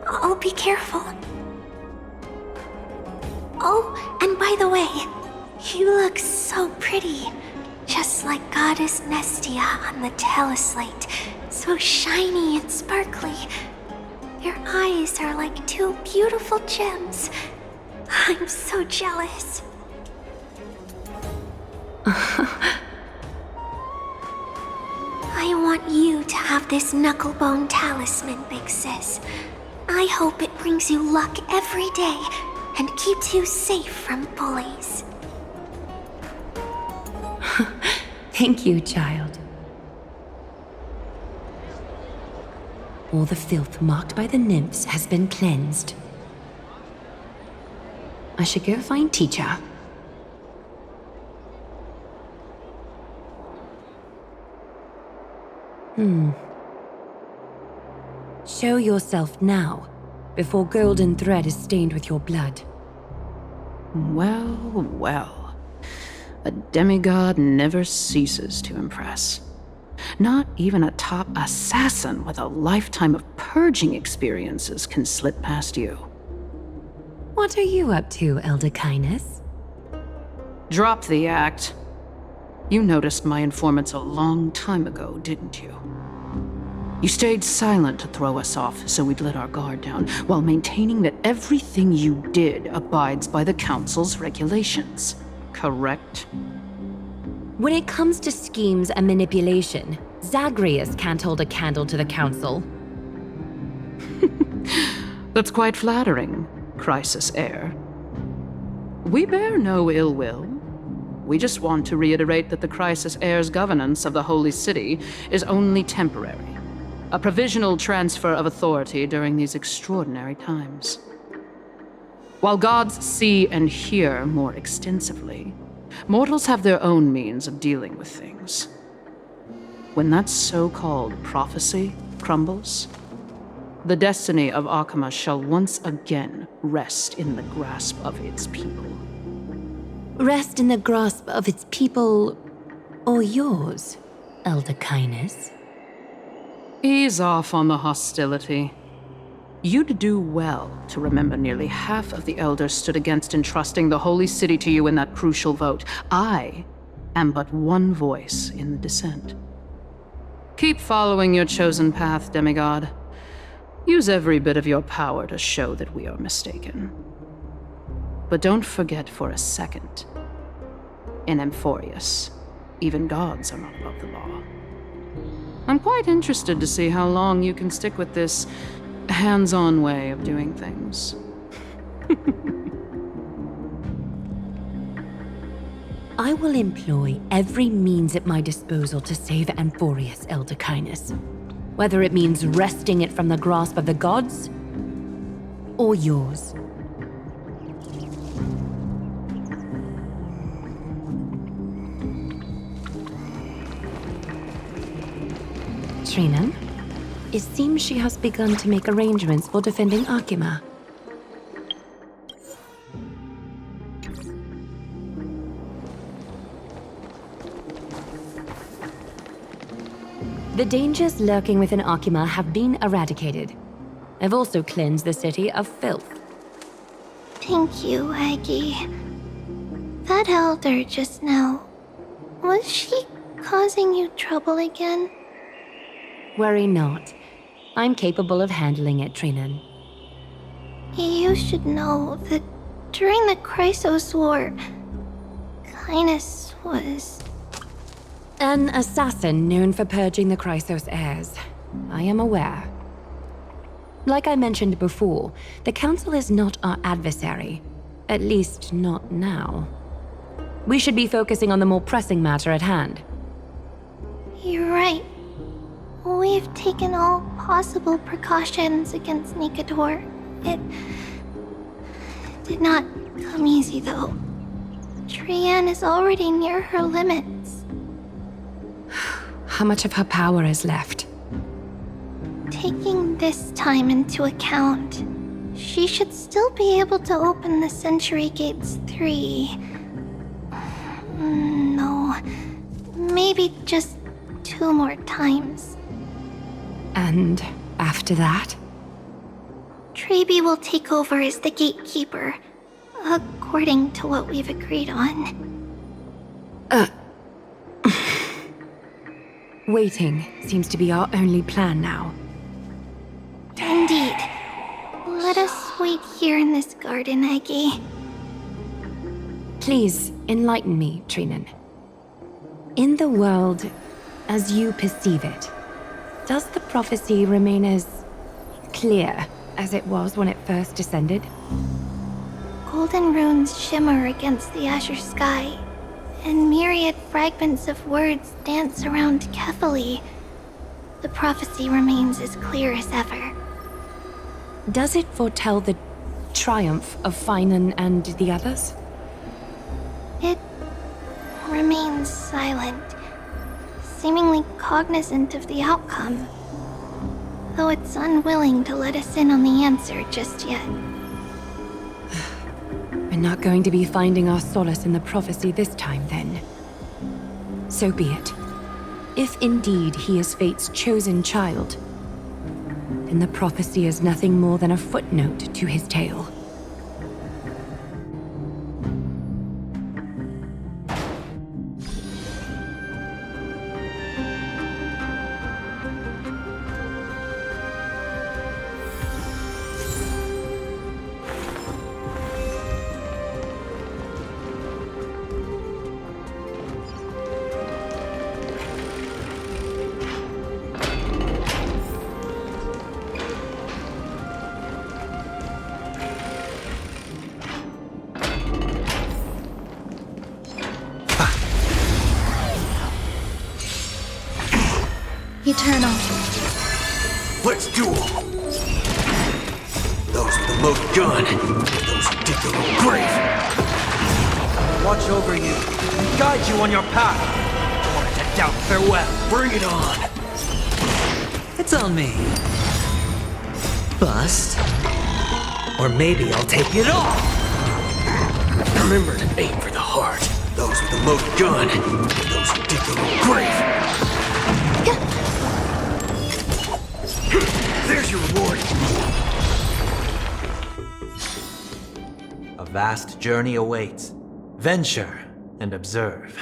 I'll be careful. Oh, and by the way, you look so pretty. Just like Goddess Nestia on the teleslate. So shiny and sparkly. Your eyes are like two beautiful gems. I'm so jealous. I want you to have this knucklebone talisman, big sis. I hope it brings you luck every day and keeps you safe from bullies. Thank you, child. All the filth marked by the nymphs has been cleansed. I should go find teacher. Show yourself now, before golden thread is stained with your blood. Well, well. A demigod never ceases to impress. Not even a top assassin with a lifetime of purging experiences can slip past you. What are you up to, Elder Kindness? Drop the act. You noticed my informants a long time ago, didn't you? You stayed silent to throw us off so we'd let our guard down, while maintaining that everything you did abides by the Council's regulations. Correct? When it comes to schemes and manipulation, Zagreus can't hold a candle to the Council. That's quite flattering, Crisis Heir. We bear no ill will. We just want to reiterate that the Crisis Heir's governance of the Holy City is only temporary. A provisional transfer of authority during these extraordinary times. While gods see and hear more extensively, mortals have their own means of dealing with things. When that so-called prophecy crumbles, The destiny of Akama shall once again rest in the grasp of its people. Rest in the grasp of its people, or yours, Elder Kindness? Ease off on the hostility. You'd do well to remember nearly half of the elders stood against entrusting the holy city to you in that crucial vote. I am but one voice in the dissent. Keep following your chosen path, demigod. Use every bit of your power to show that we are mistaken. But don't forget for a second, in Amphoreus, even gods are not above the law. I'm quite interested to see how long you can stick with this hands-on way of doing things. I will employ every means at my disposal to save Amphoreus, Elder Kindness. Whether it means wresting it from the grasp of the gods, or yours. Trina, it seems she has begun to make arrangements for defending Akima. The dangers lurking within Akima have been eradicated. I've also cleansed the city of filth. Thank you, Aggie. That elder just now, was she causing you trouble again? Worry not. I'm capable of handling it, Trinan. You should know that during the Chrysos War, Kindness was... An assassin known for purging the Chrysos heirs. I am aware. Like I mentioned before, the Council is not our adversary. At least, not now. We should be focusing on the more pressing matter at hand. You're right. We've taken all possible precautions against Nicator. It did not come easy, though. Trian is already near her limits. How much of her power is left? Taking this time into account, she should still be able to open the Century Gates 3. No, maybe just 2 more times. And after that? Trebi will take over as the gatekeeper, according to what we've agreed on. Waiting seems to be our only plan now. Indeed. Let us wait here in this garden, Aggie. Please, enlighten me, Trinan. In the world, as you perceive it, does the prophecy remain as clear as it was when it first descended? Golden runes shimmer against the azure sky, and myriad fragments of words dance around Kefali. The prophecy remains as clear as ever. Does it foretell the triumph of Finan and the others? It remains silent, seemingly cognizant of the outcome, though it's unwilling to let us in on the answer just yet. We're not going to be finding our solace in the prophecy this time, then. So be it. If indeed he is Fate's chosen child, then the prophecy is nothing more than a footnote to his tale. Eternal. Let's duel! Those with the most gun, those who dig their own grave. Watch over you and guide you on your path. I want to head down farewell. Bring it on! It's on me. bust. Or maybe I'll take it all! Remember to aim for the heart. Those with the most gun, those who dig their own grave. There's your reward. A vast journey awaits. Venture and observe.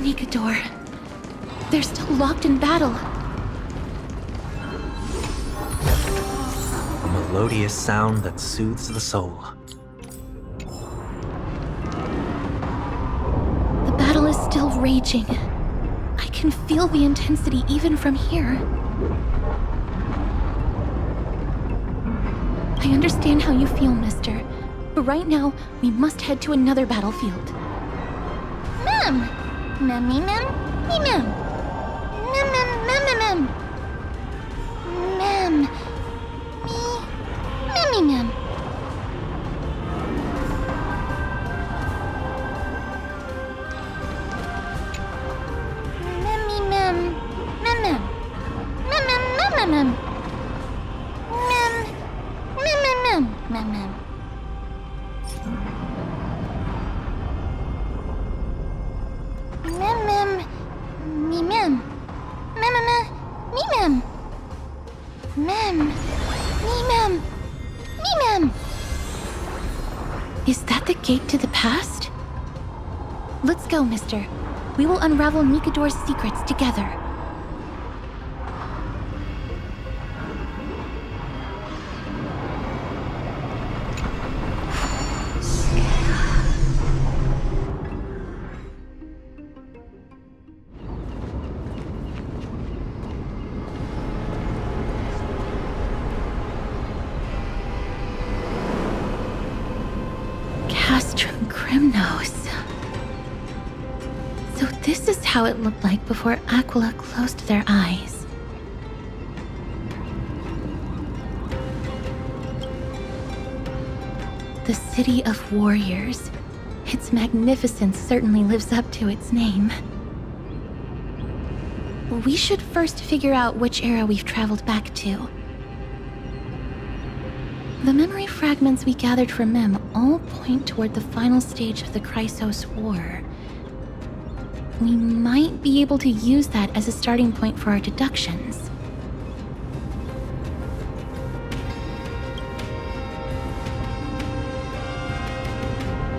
Nikador. They're still locked in battle. A melodious sound that soothes the soul. The battle is still raging. I can feel the intensity even from here. I understand how you feel, mister. But right now, we must head to another battlefield. Mem! Mem. Mem. Mem. Mem. Mem. Mem. Is that the gate to the past? Let's go, mister. We will unravel Nikador's secrets together. So this is how it looked like before Aquila closed their eyes. The City of Warriors. Its magnificence certainly lives up to its name. We should first figure out which era we've traveled back to. The memory fragments we gathered from Mem all point toward the final stage of the Chrysos War. We might be able to use that as a starting point for our deductions.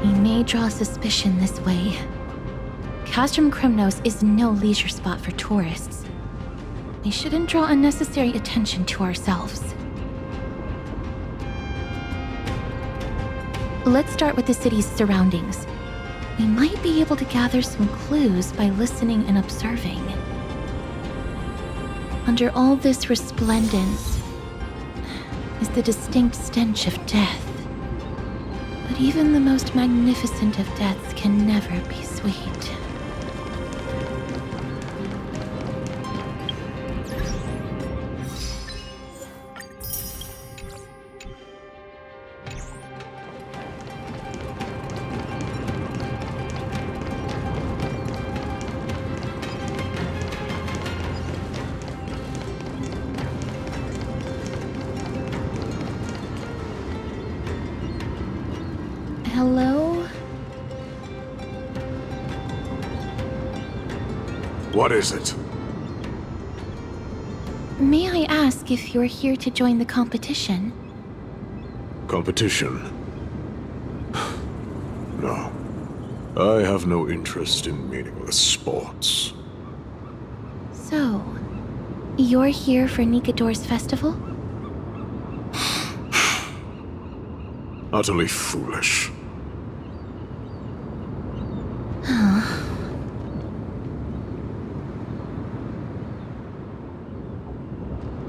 We may draw suspicion this way. Castrum Kremnos is no leisure spot for tourists. We shouldn't draw unnecessary attention to ourselves. Let's start with the city's surroundings. We might be able to gather some clues by listening and observing. Under all this resplendence is the distinct stench of death. But even the most magnificent of deaths can never be sweet. Hello? What is it? May I ask if you're here to join the competition? Competition? No. I have no interest in meaningless sports. So, you're here for Nikador's festival? Utterly foolish.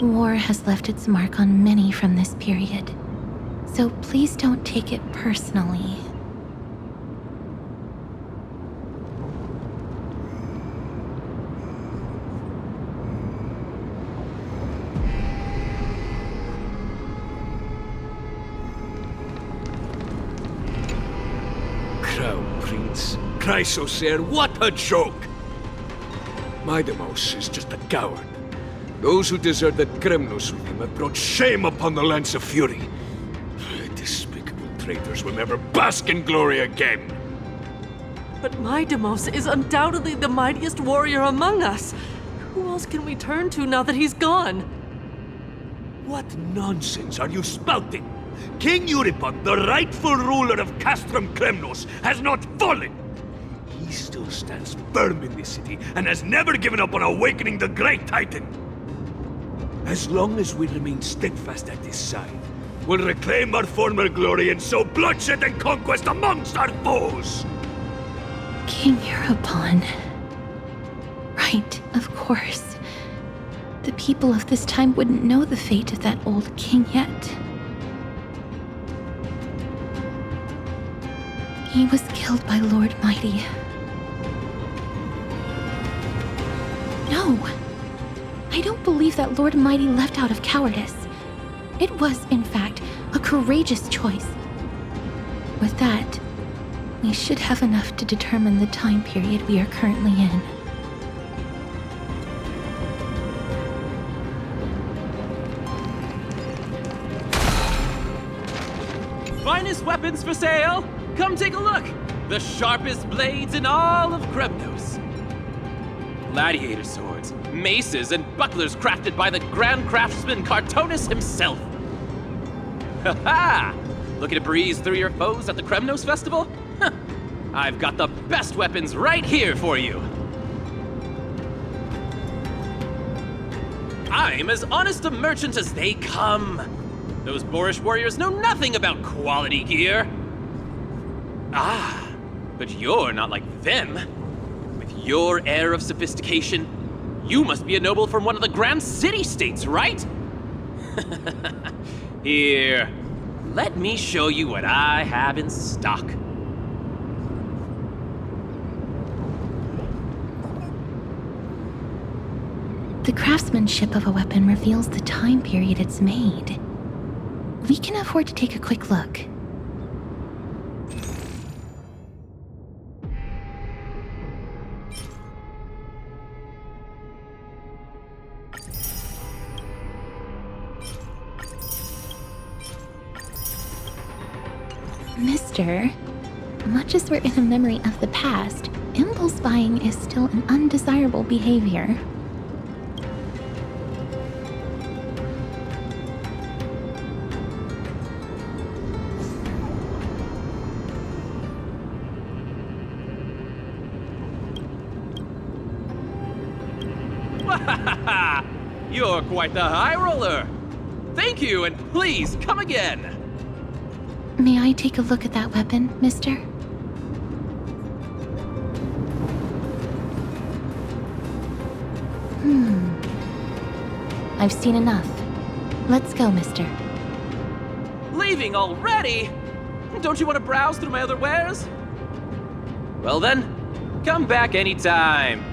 War has left its mark on many from this period, so please don't take it personally. Crown Prince, Chrysosair, what a joke! Midemos is just a coward. Those who deserted Kremnos with him have brought shame upon the Lance of Fury. Despicable traitors will never bask in glory again. But Midemos is undoubtedly the mightiest warrior among us. Who else can we turn to now that he's gone? What nonsense are you spouting? King Euripon, the rightful ruler of Castrum Kremnos, has not fallen. He still stands firm in this city and has never given up on awakening the Great Titan. As long as we remain steadfast at his side, we'll reclaim our former glory and sow bloodshed and conquest amongst our foes! King Euripon. Right, of course. The people of this time wouldn't know the fate of that old king yet. He was killed by Lord Mighty. No! I don't believe that Lord Mighty left out of cowardice. It was, in fact, a courageous choice. With that, we should have enough to determine the time period we are currently in. Finest weapons for sale! Come take a look! The sharpest blades in all of Kremnos. Gladiator swords, maces, and bucklers crafted by the Grand Craftsman Cartonus himself. Ha ha! Looking to breeze through your foes at the Kremnos Festival? Huh. I've got the best weapons right here for you. I'm as honest a merchant as they come. Those boorish warriors know nothing about quality gear. Ah, but you're not like them. With your air of sophistication, you must be a noble from one of the Grand City-states, right? Here, let me show you what I have in stock. The craftsmanship of a weapon reveals the time period it's made. We can afford to take a quick look. Mister, much as we're in a memory of the past, impulse buying is still an undesirable behavior. You're quite the high roller. Thank you, and please come again. May I take a look at that weapon, mister? I've seen enough. Let's go, mister. Leaving already? Don't you want to browse through my other wares? Well then, come back anytime.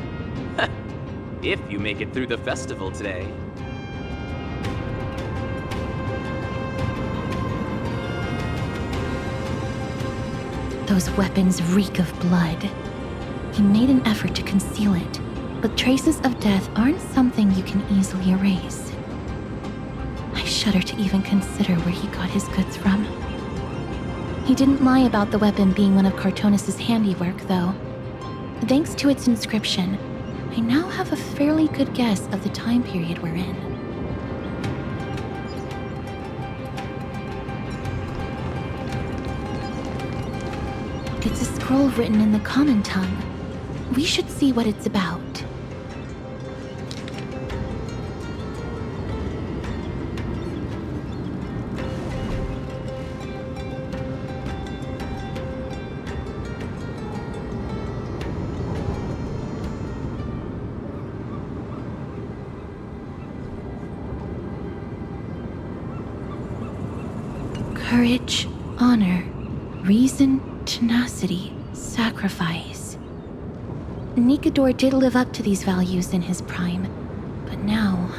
If you make it through the festival today. Those weapons reek of blood. He made an effort to conceal it, but traces of death aren't something you can easily erase. I shudder to even consider where he got his goods from. He didn't lie about the weapon being one of Cartonus' handiwork, though. Thanks to its inscription, I now have a fairly good guess of the time period we're in. It's a scroll written in the common tongue. We should see what it's about. Courage, honor, reason, tenacity, sacrifice. Nikador did live up to these values in his prime, but now...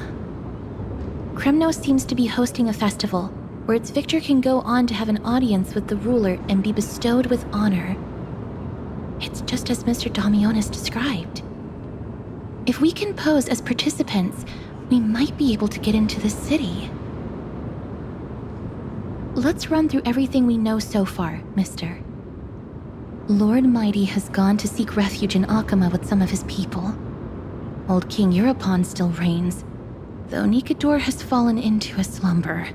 Kremnos seems to be hosting a festival where its victor can go on to have an audience with the ruler and be bestowed with honor. It's just as Mr. Damionis described. If we can pose as participants, we might be able to get into the city. Let's run through everything we know so far, mister. Lord Mighty has gone to seek refuge in Akama with some of his people. Old King Europon still reigns, though Nikador has fallen into a slumber.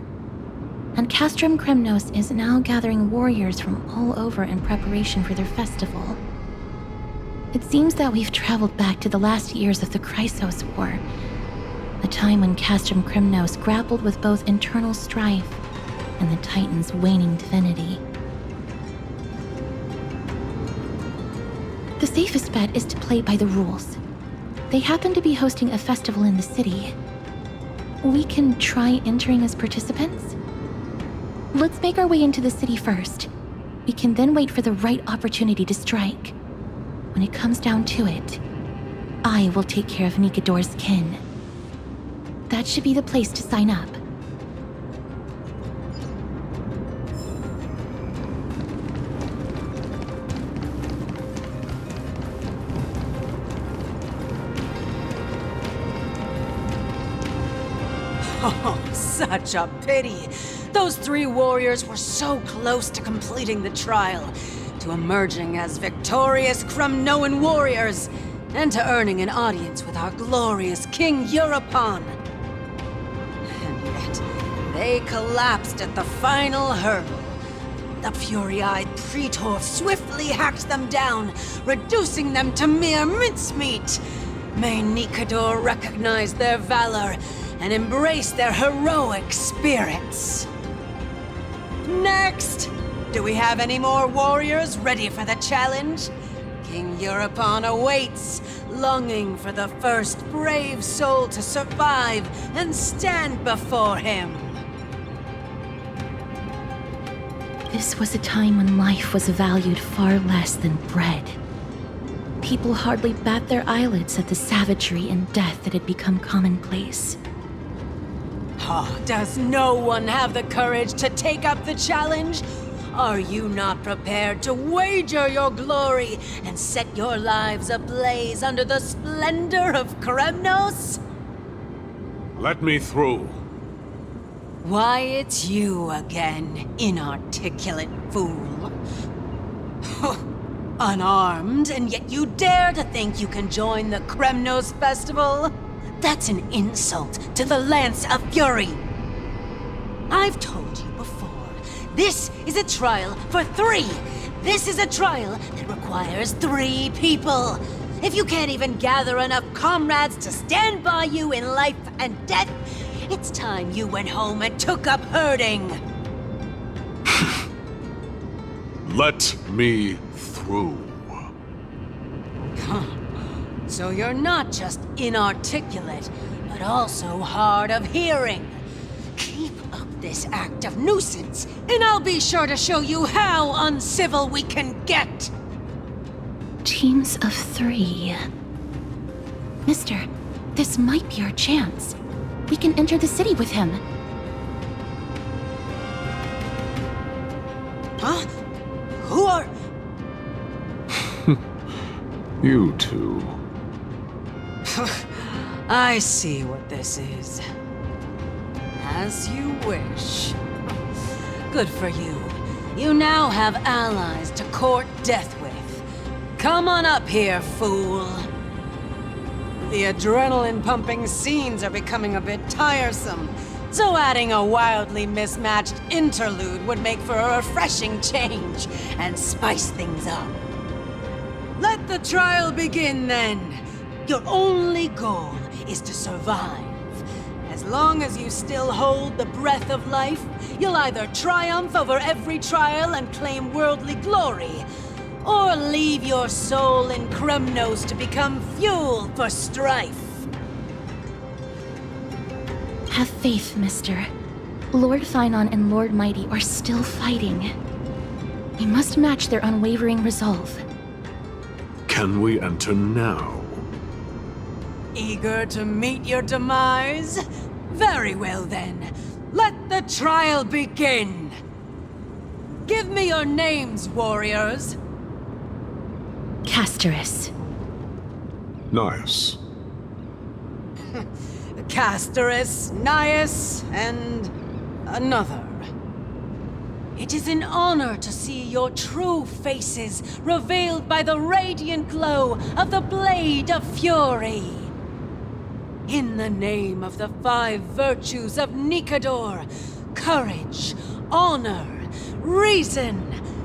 And Castrum Kremnos is now gathering warriors from all over in preparation for their festival. It seems that we've traveled back to the last years of the Chrysos War, a time when Castrum Kremnos grappled with both internal strife and the Titan's waning divinity. The safest bet is to play by the rules. They happen to be hosting a festival in the city. We can try entering as participants? Let's make our way into the city first. We can then wait for the right opportunity to strike. When it comes down to it, I will take care of Nikador's kin. That should be the place to sign up. Oh, such a pity. Those 3 warriors were so close to completing the trial, to emerging as victorious Kremnoan warriors, and to earning an audience with our glorious King Europon. And yet, they collapsed at the final hurdle. The fury-eyed Praetor swiftly hacked them down, reducing them to mere mincemeat. May Nikador recognize their valor and embrace their heroic spirits. Next! Do we have any more warriors ready for the challenge? King Europon awaits, longing for the first brave soul to survive and stand before him. This was a time when life was valued far less than bread. People hardly bat their eyelids at the savagery and death that had become commonplace. Oh, does no one have the courage to take up the challenge? Are you not prepared to wager your glory and set your lives ablaze under the splendor of Kremnos? Let me through. Why, it's you again, inarticulate fool. Unarmed, and yet you dare to think you can join the Kremnos festival? That's an insult to the Lance of Fury. I've told you before, this is a trial for 3. This is a trial that requires 3 people. If you can't even gather enough comrades to stand by you in life and death, it's time you went home and took up herding. Let me through. So you're not just inarticulate, but also hard of hearing. Keep up this act of nuisance, and I'll be sure to show you how uncivil we can get. Teams of 3. Mister, this might be our chance. We can enter the city with him. Huh? Who are... You two. I see what this is. As you wish. Good for you. You now have allies to court death with. Come on up here, fool. The adrenaline-pumping scenes are becoming a bit tiresome, so adding a wildly mismatched interlude would make for a refreshing change and spice things up. Let the trial begin, then. Your only goal is to survive. As long as you still hold the breath of life, you'll either triumph over every trial and claim worldly glory, or leave your soul in Kremnos to become fuel for strife. Have faith, mister. Lord Thainon and Lord Mighty are still fighting. We must match their unwavering resolve. Can we enter now? Eager to meet your demise? Very well then. Let the trial begin. Give me your names, warriors. Castorus. Nice. Castorus, Nias, and another. It is an honor to see your true faces revealed by the radiant glow of the Blade of Fury. In the name of the 5 virtues of Nikador, courage, honor, reason,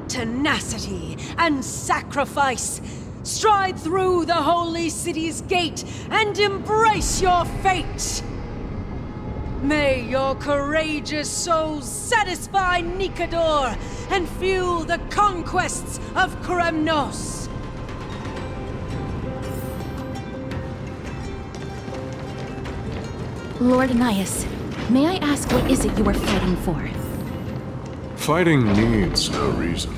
tenacity, and sacrifice, stride through the holy city's gate and embrace your fate. May your courageous souls satisfy Nikador and fuel the conquests of Kremnos. Lord Nias, may I ask what is it you are fighting for? Fighting needs no reason.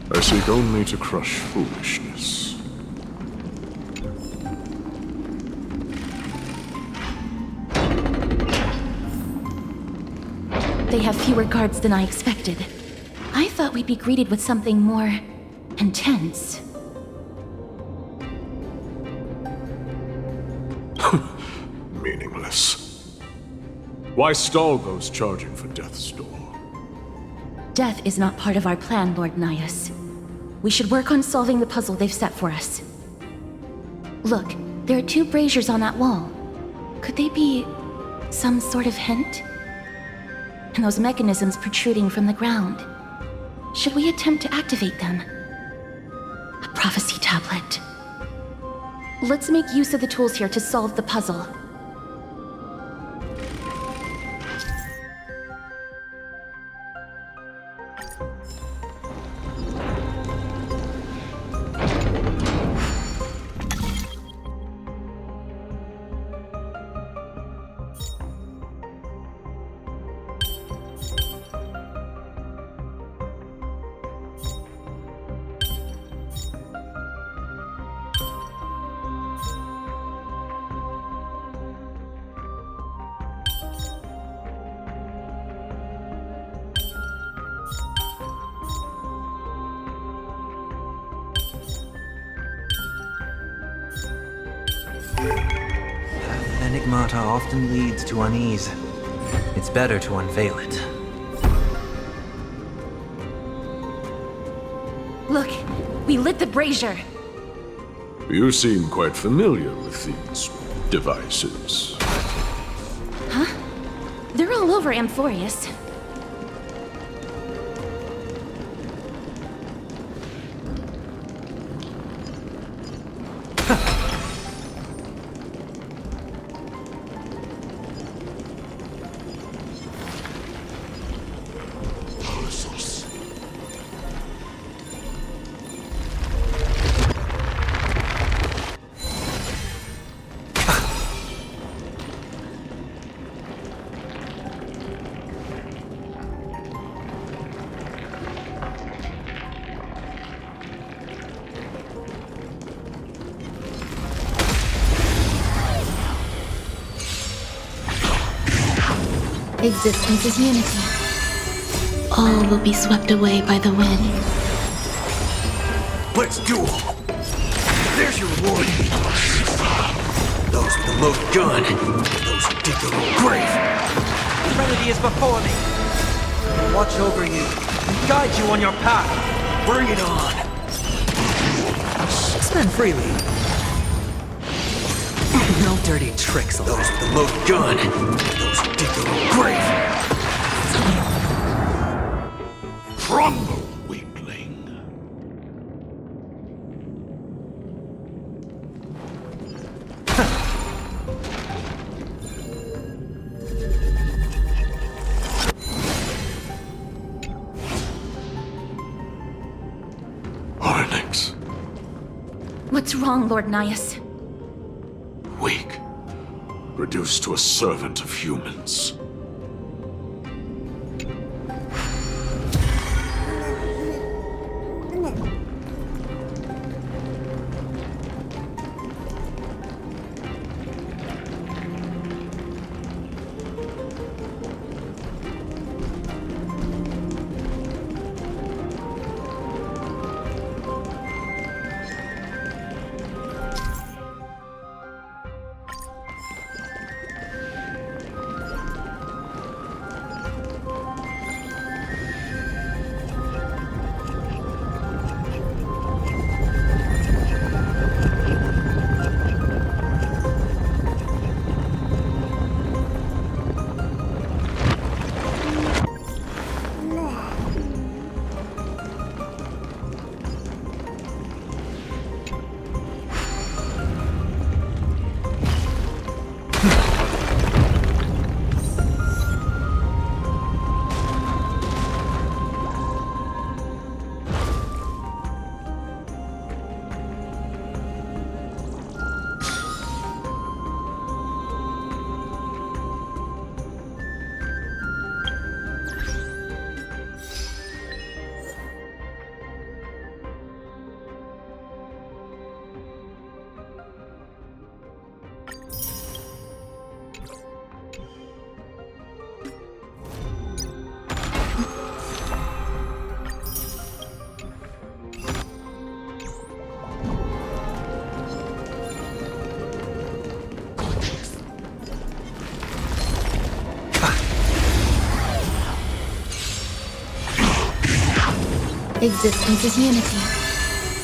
I seek only to crush foolishness. They have fewer guards than I expected. I thought we'd be greeted with something more intense. Meaningless. Why stall those charging for death's door? Death is not part of our plan, Lord Nias. We should work on solving the puzzle they've set for us. Look, there are 2 braziers on that wall. Could they be some sort of hint? And those mechanisms protruding from the ground. Should we attempt to activate them? A prophecy tablet. Let's make use of the tools here to solve the puzzle. Enigmata often leads to unease. It's better to unveil it. Look, we lit the brazier. You seem quite familiar with these devices. Huh? They're all over Amphoreus. Existence is unity. All will be swept away by the wind. Let's duel! There's your reward! Those with the most gun, those who dig their own grave! Trinity is before me! Watch over you and guide you on your path! Bring it on! Spend freely. No dirty tricks, those with the most gun, those who dig their own grave! Crumble, weakling. Arnix. What's wrong, Lord Nias? Weak. Reduced to a servant of humans. Existence is unity.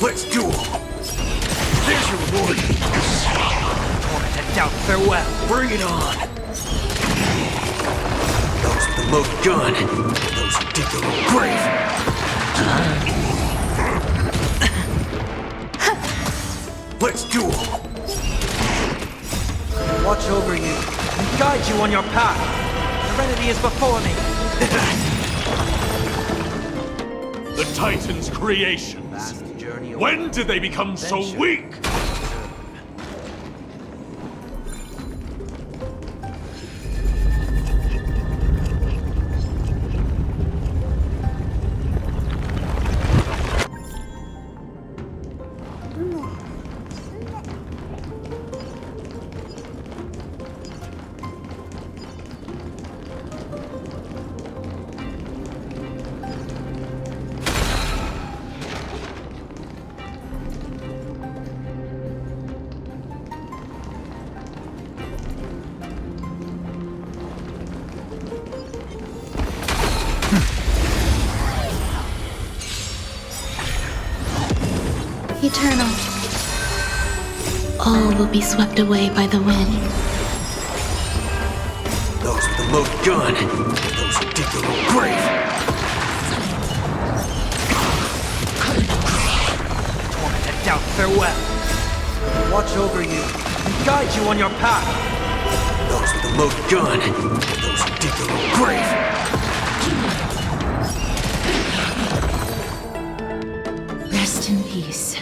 Let's duel! There's your reward! Tormented doubt, farewell! Bring it on! Those with the loaded gun! Those who dig their own grave! Let's duel! Watch over you and guide you on your path. Serenity is before me. The Titan's creations. When did they become so weak? Eternal. All will be swept away by the wind. Those with the loaded gun! Those who dig their own grave! Tormented doubt, farewell. Watch over you and guide you on your path. Those with the loaded gun! Those who dig their own grave! Rest in peace.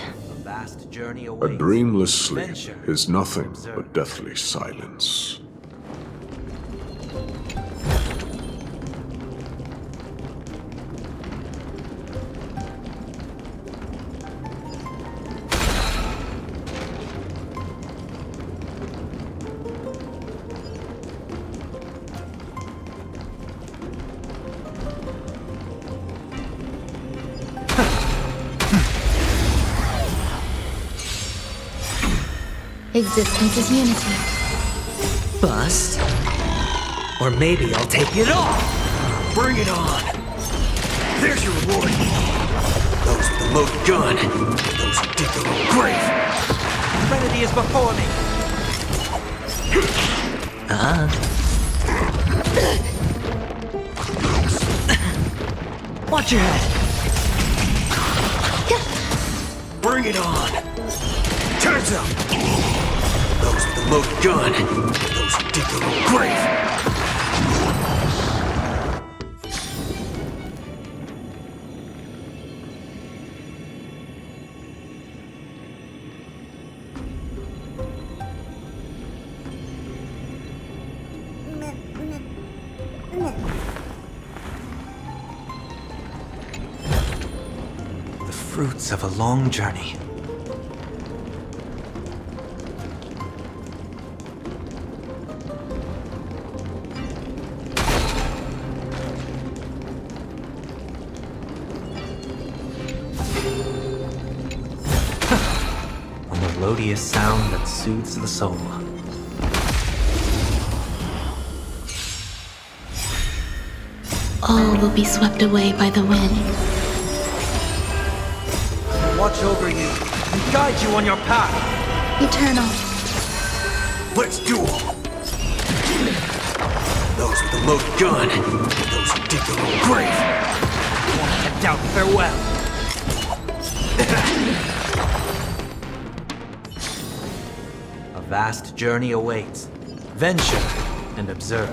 A dreamless sleep is nothing but deathly silence. Existence is unity. Bust? Or maybe I'll take it off! Bring it on! There's your reward! Those with the loaded gun! Those who dig their own grave! Serenity is before me! Watch your head! Bring it on! Turns up! Those with the loaded gun! Those who dig their own grave! The fruits of a long journey. A melodious sound that soothes the soul. All will be swept away by the wind. Watch over you and guide you on your path. Eternal. Let's duel! Those with the loaded gun! Those who dig their own grave! Tormented doubt, farewell! A vast journey awaits. Venture and observe.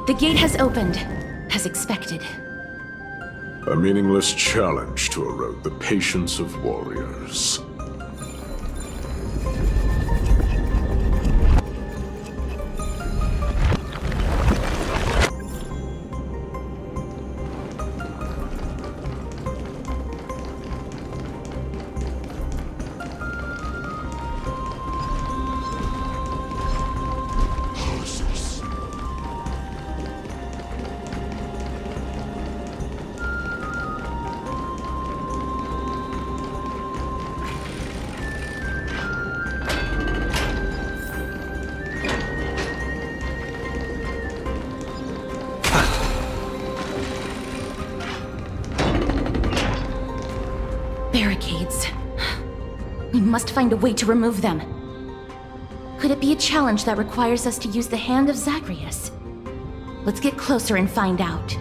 The gate has opened, as expected. A meaningless challenge to erode the patience of warriors. Barricades. We must find a way to remove them. Could it be a challenge that requires us to use the hand of Zagreus? Let's get closer and find out.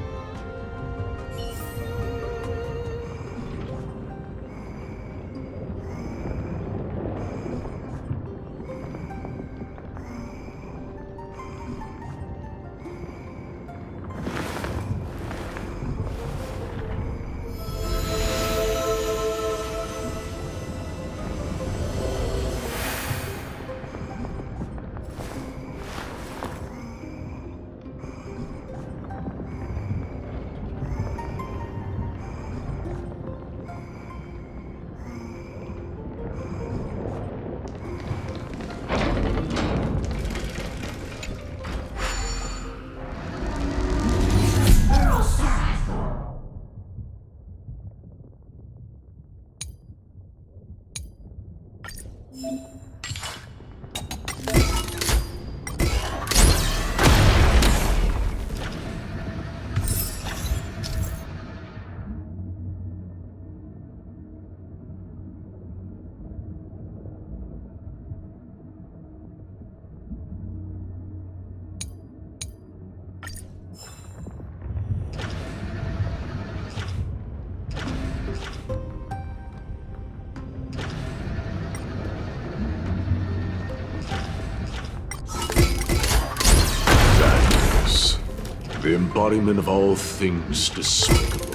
The embodiment of all things despicable.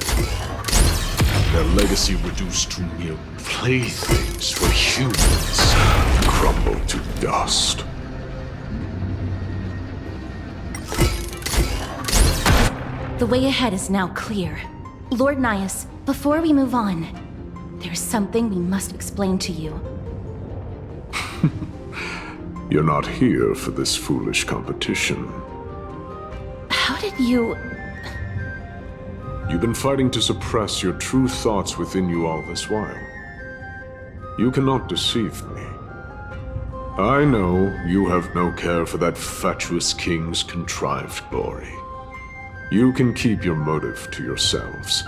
Their legacy reduced to mere playthings for humans, crumble to dust. The way ahead is now clear. Lord Nias, before we move on, there's something we must explain to you. You're not here for this foolish competition. How did you... You've been fighting to suppress your true thoughts within you all this while. You cannot deceive me. I know you have no care for that fatuous king's contrived glory. You can keep your motive to yourselves,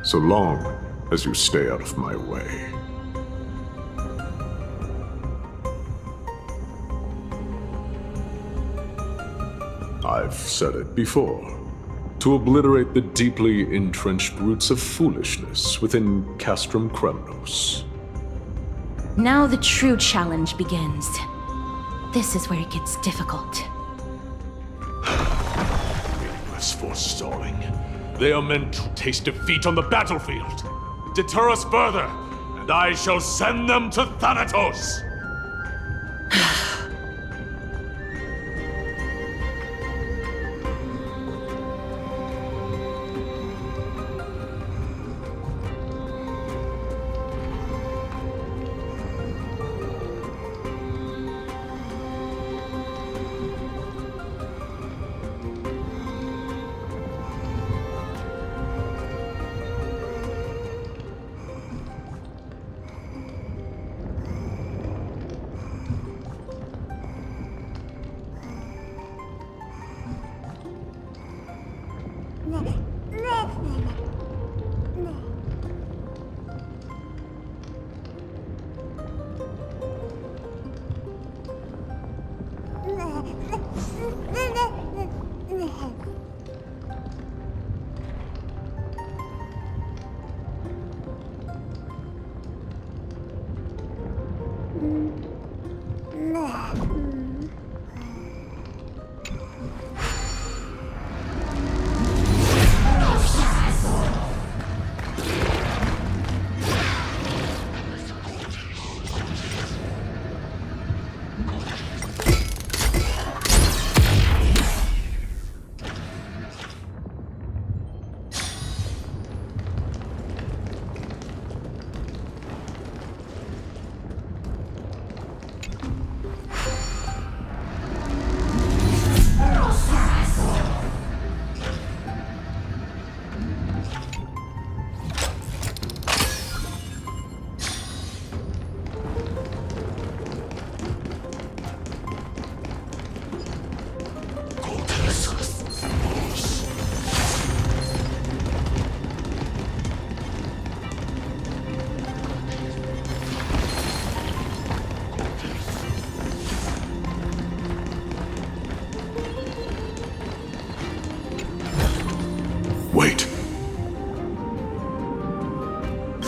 so long as you stay out of my way. I've said it before. To obliterate the deeply entrenched roots of foolishness within Castrum Kremnos. Now the true challenge begins. This is where it gets difficult. Meaningless forestalling. They are meant to taste defeat on the battlefield. Deter us further, and I shall send them to Thanatos!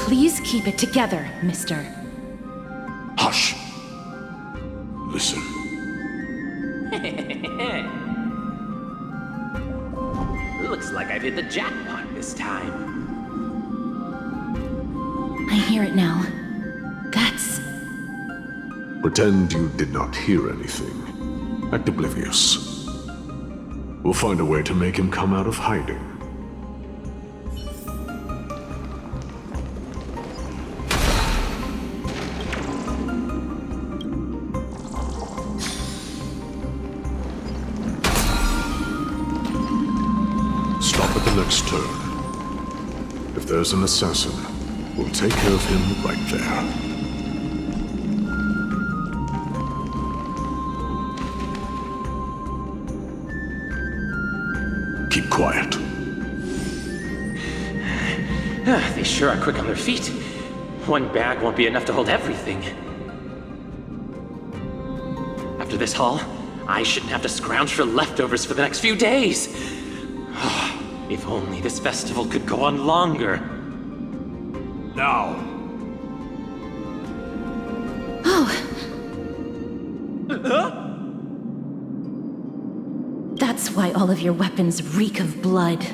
Please keep it together, mister. Hush. Listen. Looks like I've hit the jackpot this time. I hear it now. That's... Pretend you did not hear anything. Act oblivious. We'll find a way to make him come out of hiding. Stop at the next turn. If there's an assassin, we'll take care of him right there. Keep quiet. They sure are quick on their feet. One bag won't be enough to hold everything. After this haul, I shouldn't have to scrounge for leftovers for the next few days. If only this festival could go on longer. Now. That's why all of your weapons reek of blood.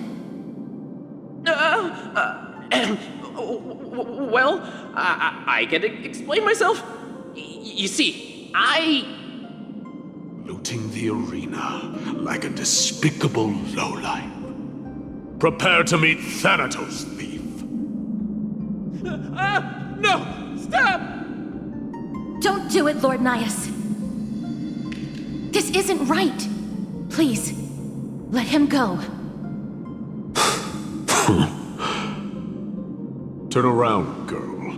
Well, I can explain myself. You see, Looting the arena like a despicable lowlife. Prepare to meet Thanatos, thief. No! Stop! Don't do it, Lord Nias. This isn't right. Please, let him go. Turn around, girl.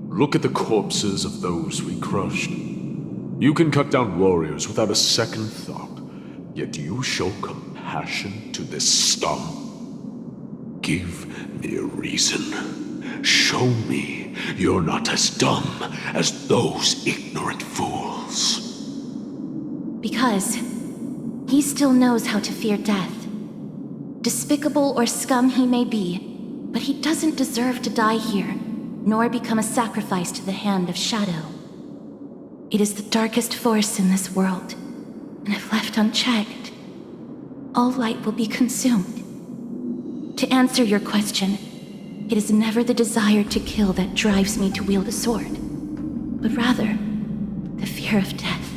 Look at the corpses of those we crushed. You can cut down warriors without a second thought, yet you show compassion to this scum. Give me a reason. Show me you're not as dumb as those ignorant fools. Because he still knows how to fear death. Despicable or scum he may be, but he doesn't deserve to die here, nor become a sacrifice to the hand of Shadow. It is the darkest force in this world, and if left unchecked, all light will be consumed. To answer your question, it is never the desire to kill that drives me to wield a sword, but rather the fear of death.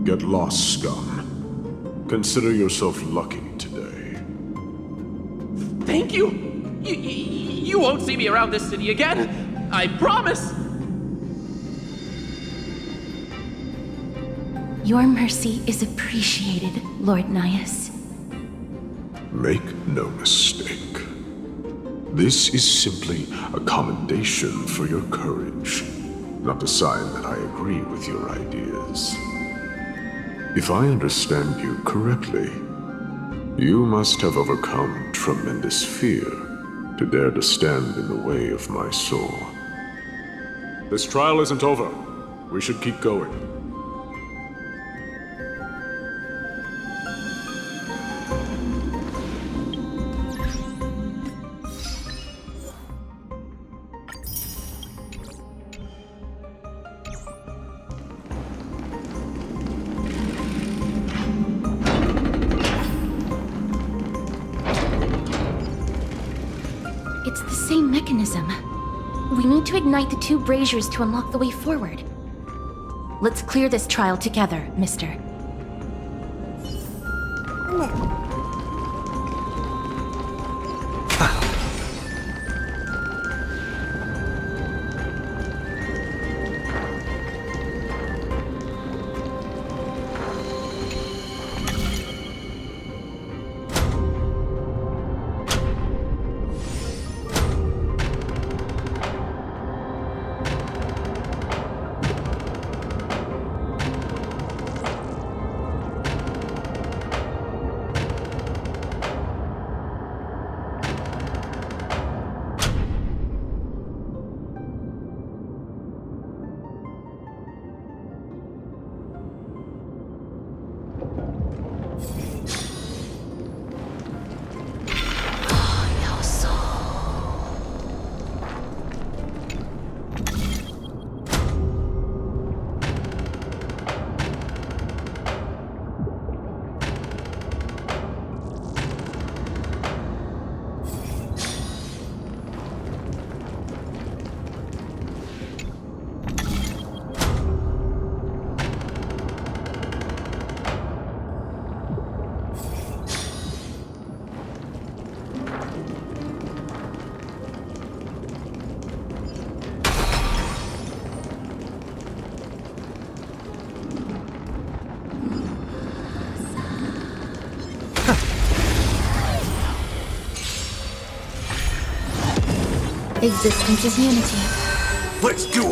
Get lost, scum. Consider yourself lucky today. Thank you! You won't see me around this city again! I promise! Your mercy is appreciated, Lord Nias. Make no mistake. This is simply a commendation for your courage, not a sign that I agree with your ideas. If I understand you correctly, you must have overcome tremendous fear to dare to stand in the way of my soul. This trial isn't over. We should keep going. It's the same mechanism. We need to ignite the two braziers to unlock the way forward. Let's clear this trial together, mister. Existence is unity. Let's duel!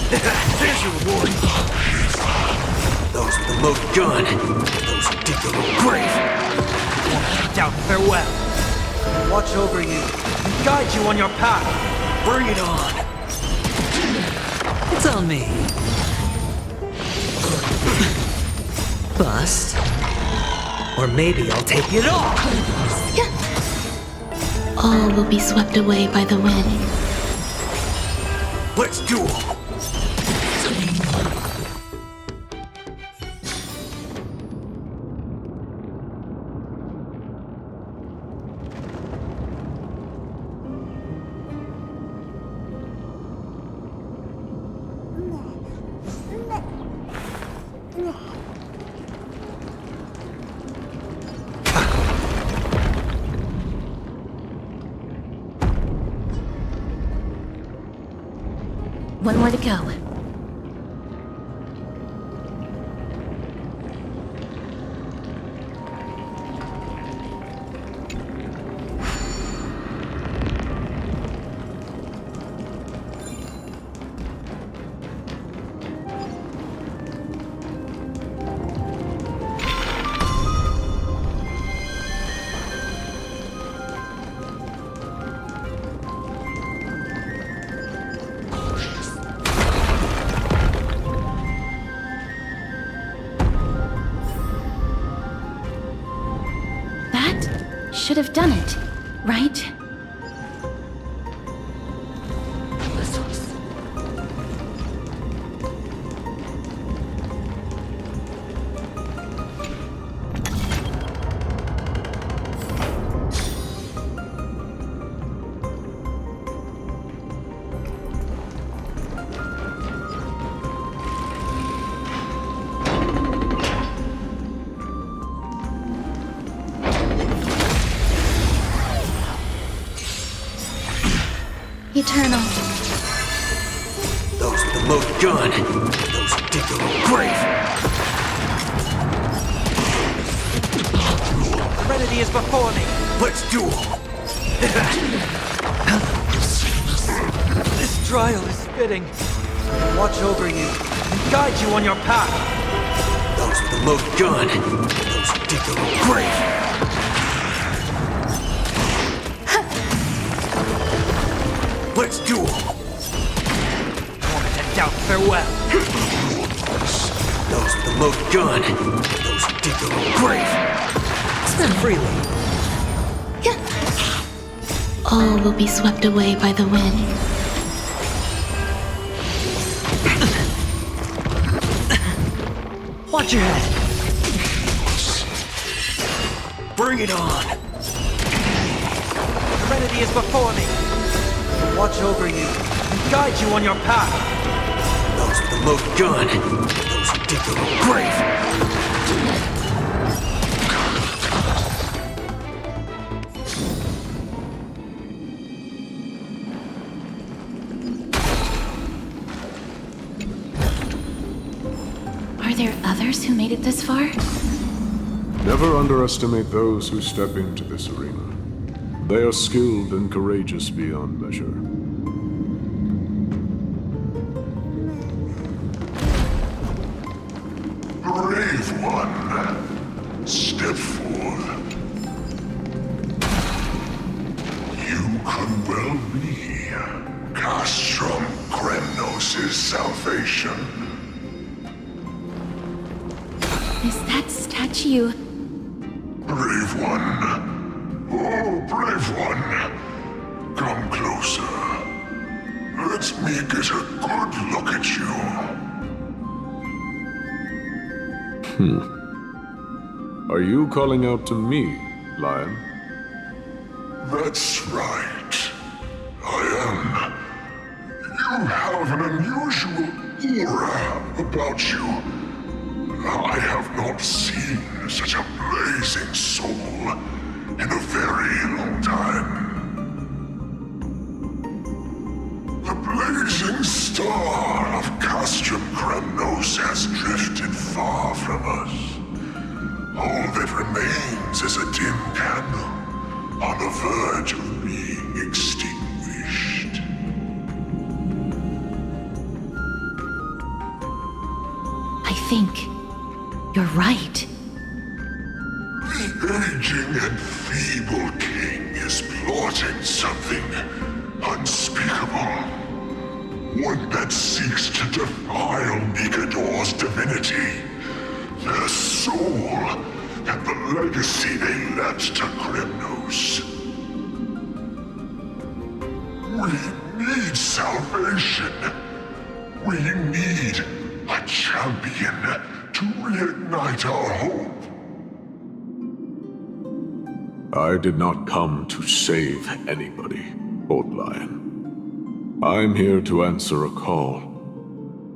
There's your reward! Those with the loaded gun, those who dig their own grave, won't hand out farewell. Watch over you and guide you on your path. Bring it on! It's on me. Bust. Or maybe I'll take it off! All will be swept away by the wind. Let's duel! One more to go. Should have done it, right? Eternal. Those with the loaded gun, those who dig their own grave. Serenity is before me. Let's duel! This trial is fitting. Watch over you and guide you on your path. Those with the loaded gun, those who dig their own grave. Let's duel! Won't hand out farewell. Those with the loaded gun, those who dig their own grave. Spend freely. All will be swept away by the wind. Watch your head. Bring it on! Serenity is before me. Watch over you and guide you on your path. Those with the loaded gun, those who dig their own grave. Are there others who made it this far? Never underestimate those who step into this arena. They are skilled and courageous beyond measure. Brave one, step forth. You could well be Castrum Kremnos' salvation. Is that statue? Brave one. Oh, brave one. Come closer. Let me get a good look at you. Are you calling out to me, Lion? That's right. I am. You have an unusual aura about you. I have not seen such a blazing soul in a very long time. The blazing star of Castrum Kremnos has drifted far from us. All that remains is a dim candle on the verge of being extinguished. You're right. The aging and feeble king is plotting something unspeakable. One that seeks to defile Nikador's divinity, their soul, and the legacy they left to Kremnos. We need salvation. We need a champion to reignite our hope. I did not come to save anybody, Old Lion. I'm here to answer a call.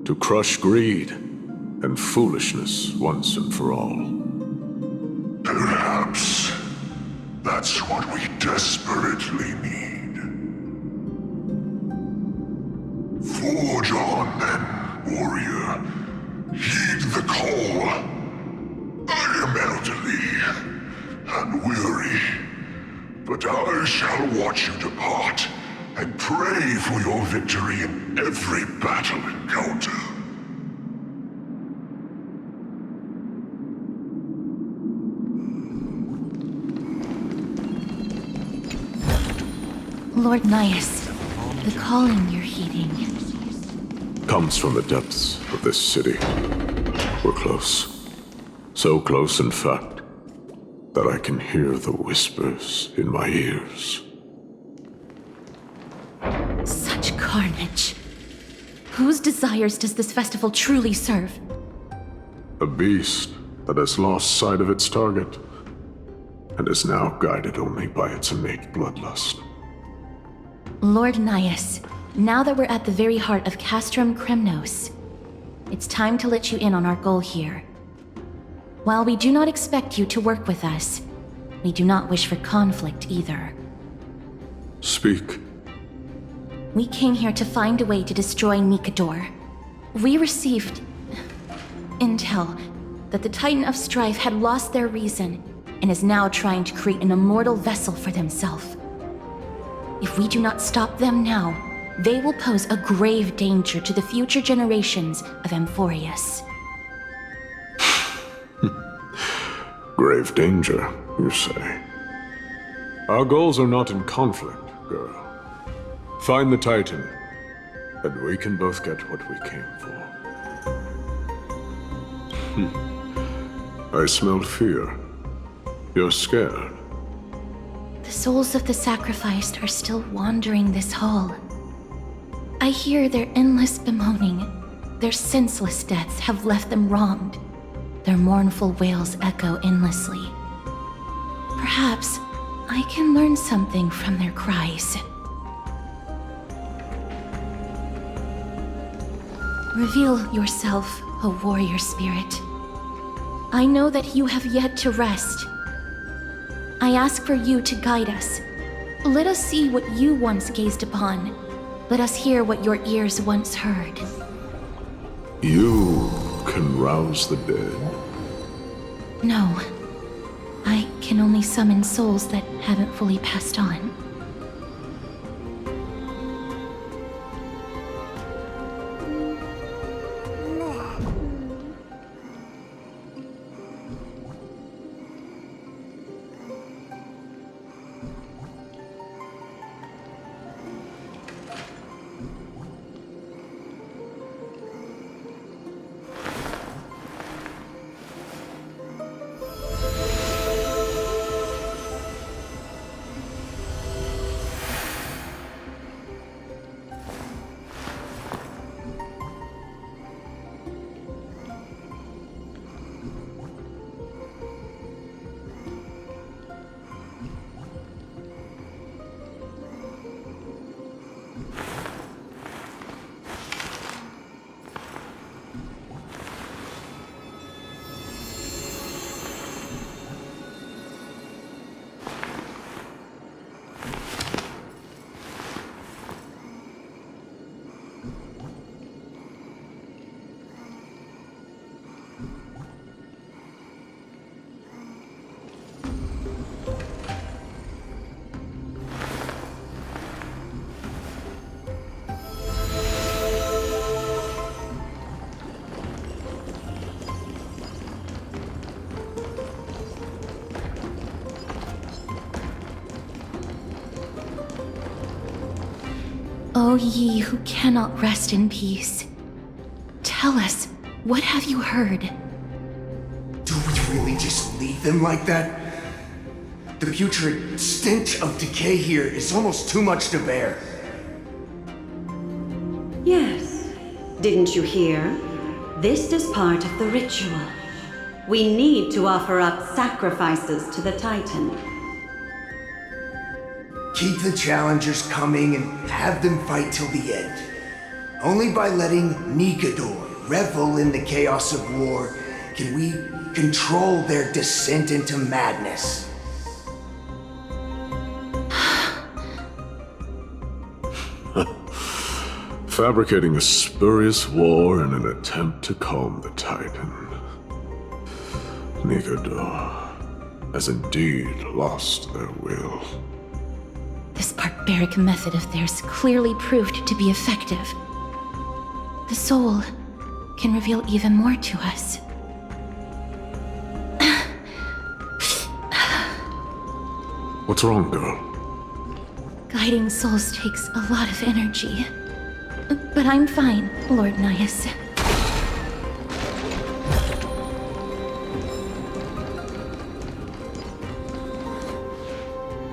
To crush greed and foolishness once and for all. Perhaps that's what we desperately need. Forge on then, warrior. Heed the call. I am elderly and weary, but I shall watch you depart and pray for your victory in every battle encounter. Lord Nyas, the calling you're heeding. Comes from the depths of this city. We're close. So close, in fact, that I can hear the whispers in my ears. Such carnage. Whose desires does this festival truly serve? A beast that has lost sight of its target, and is now guided only by its innate bloodlust. Lord Nyas, now that we're at the very heart of Castrum Kremnos, it's time to let you in on our goal here. While we do not expect you to work with us, we do not wish for conflict either. Speak. We came here to find a way to destroy Nikador. We received intel that the Titan of Strife had lost their reason and is now trying to create an immortal vessel for themselves. If we do not stop them now, they will pose a grave danger to the future generations of Amphoreus. Grave danger, you say? Our goals are not in conflict, girl. Find the Titan, and we can both get what we came for. I smell fear. You're scared. The souls of the sacrificed are still wandering this hall. I hear their endless bemoaning. Their senseless deaths have left them wronged. Their mournful wails echo endlessly. Perhaps I can learn something from their cries. Reveal yourself, O warrior spirit. I know that you have yet to rest. I ask for you to guide us. Let us see what you once gazed upon. Let us hear what your ears once heard. You can rouse the dead. No. I can only summon souls that haven't fully passed on. O ye who cannot rest in peace, tell us, what have you heard? Do we really just leave them like that? The putrid stench of decay here is almost too much to bear. Yes. Didn't you hear? This is part of the ritual. We need to offer up sacrifices to the Titan. Keep the challengers coming and have them fight till the end. Only by letting Nigador revel in the chaos of war can we control their descent into madness. Fabricating a spurious war in an attempt to calm the Titan. Nigador has indeed lost their will. This barbaric method of theirs clearly proved to be effective. The soul can reveal even more to us. What's wrong, girl? Guiding souls takes a lot of energy. But I'm fine, Lord Nias.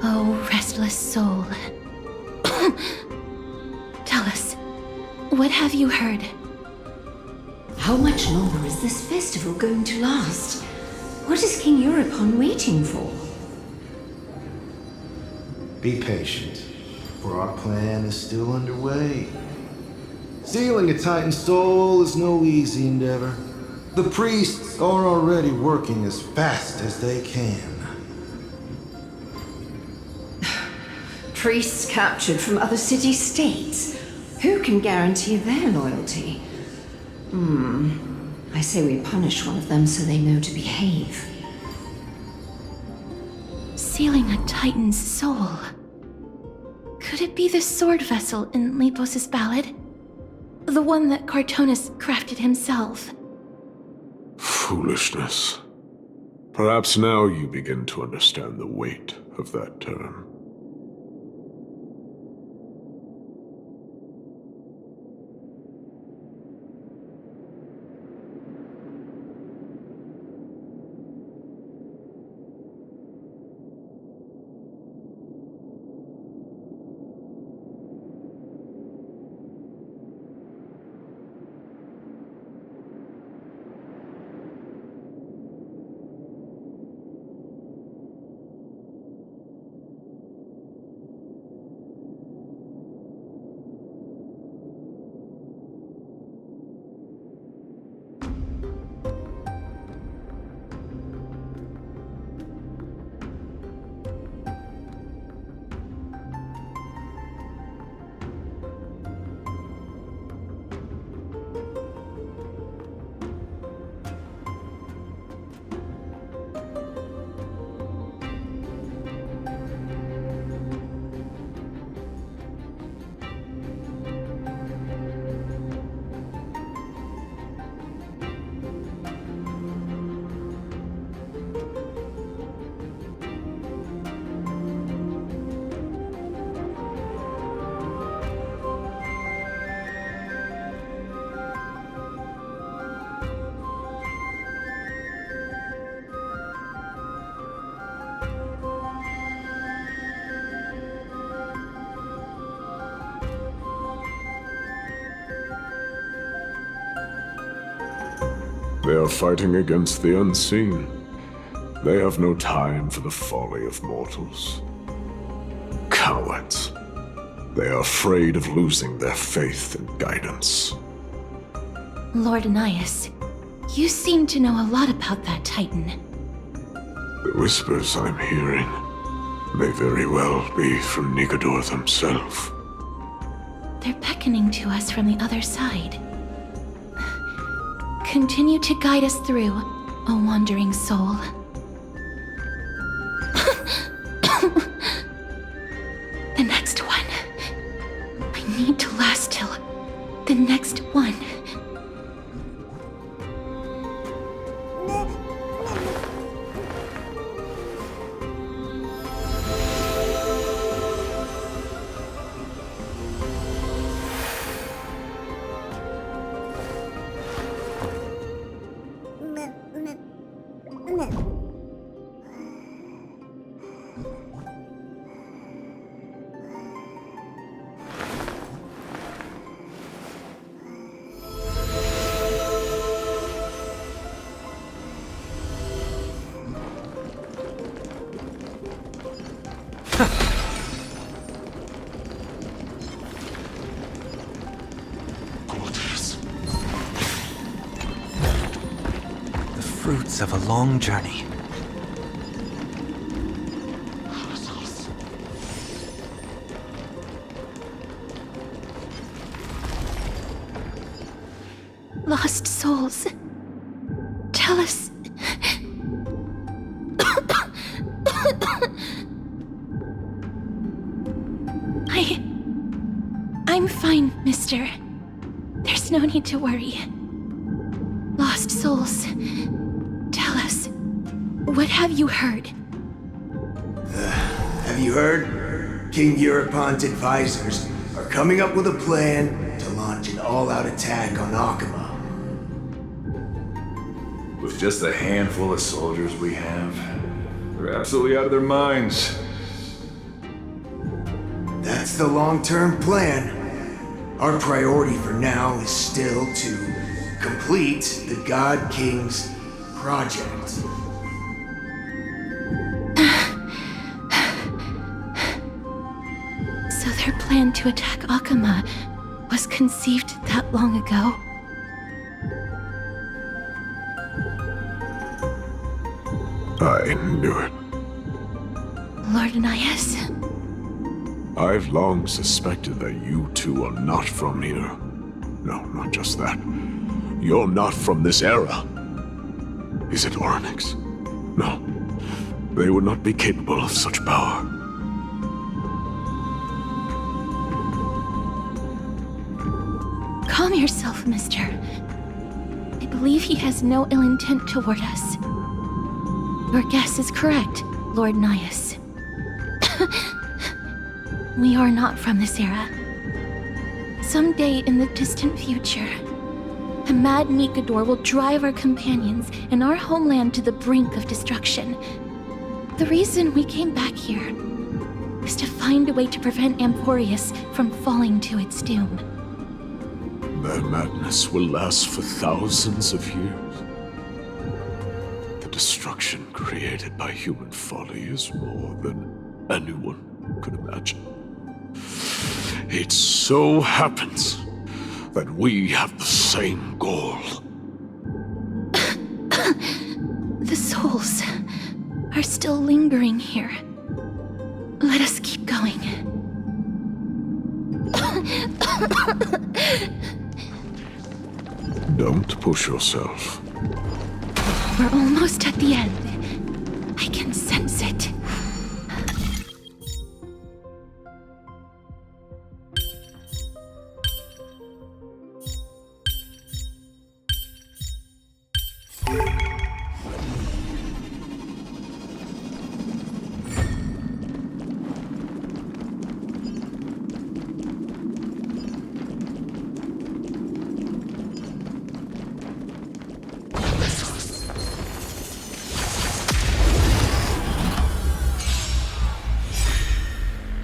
Oh, restless soul. Tell us, what have you heard? How much longer is this festival going to last? What is King Euripon waiting for? Be patient, for our plan is still underway. Stealing a Titan soul is no easy endeavor. The priests are already working as fast as they can. Priests captured from other city-states. Who can guarantee their loyalty? I say we punish one of them so they know to behave. Sealing a Titan's soul. Could it be the sword vessel in Lepos' ballad? The one that Cartonus crafted himself? Foolishness. Perhaps now you begin to understand the weight of that term. They are fighting against the unseen. They have no time for the folly of mortals. Cowards. They are afraid of losing their faith and guidance. Lord Nias, you seem to know a lot about that Titan. The whispers I'm hearing may very well be from Nigador himself. They're beckoning to us from the other side. Continue to guide us through, O wandering soul. The next one. I need to last till the next one. The fruits of a long journey. Lost souls. Tell us. I'm fine, mister. There's no need to worry. Lost souls. Tell us. What have you heard? Have you heard? King Eurypon's advisors are coming up with a plan to launch an all-out attack on Akama. With just a handful of soldiers we have, they're absolutely out of their minds. That's the long-term plan. Our priority for now is still to complete the God King's project. So their plan to attack Akama was conceived that long ago? I knew it. Lord Anais? I've long suspected that you two are not from here. No, not just that. You're not from this era. Is it Oryx? No. They would not be capable of such power. Calm yourself, mister. I believe he has no ill intent toward us. Your guess is correct, Lord Nias. We are not from this era. Someday in the distant future, a mad Nikador will drive our companions and our homeland to the brink of destruction. The reason we came back here is to find a way to prevent Amphoreus from falling to its doom. Their madness will last for thousands of years. The destruction created by human folly is more than anyone could imagine. It so happens that we have the same goal. The souls are still lingering here. Let us keep going. Don't push yourself. We're almost at the end. I can sense it.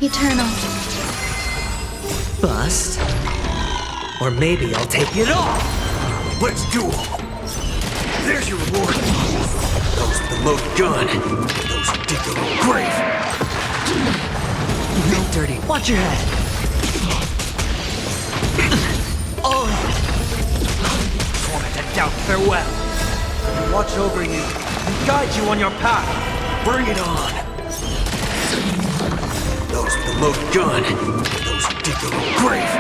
Eternal. Bust? Or maybe I'll take it off! Let's duel! There's your reward! Those with the loaded gun, those who dig their own grave! No dirty. Watch your head! Oh! Tormented doubt, farewell! Watch over you and guide you on your path! Bring it on! Those with the loaded gun, those who dig their own grave!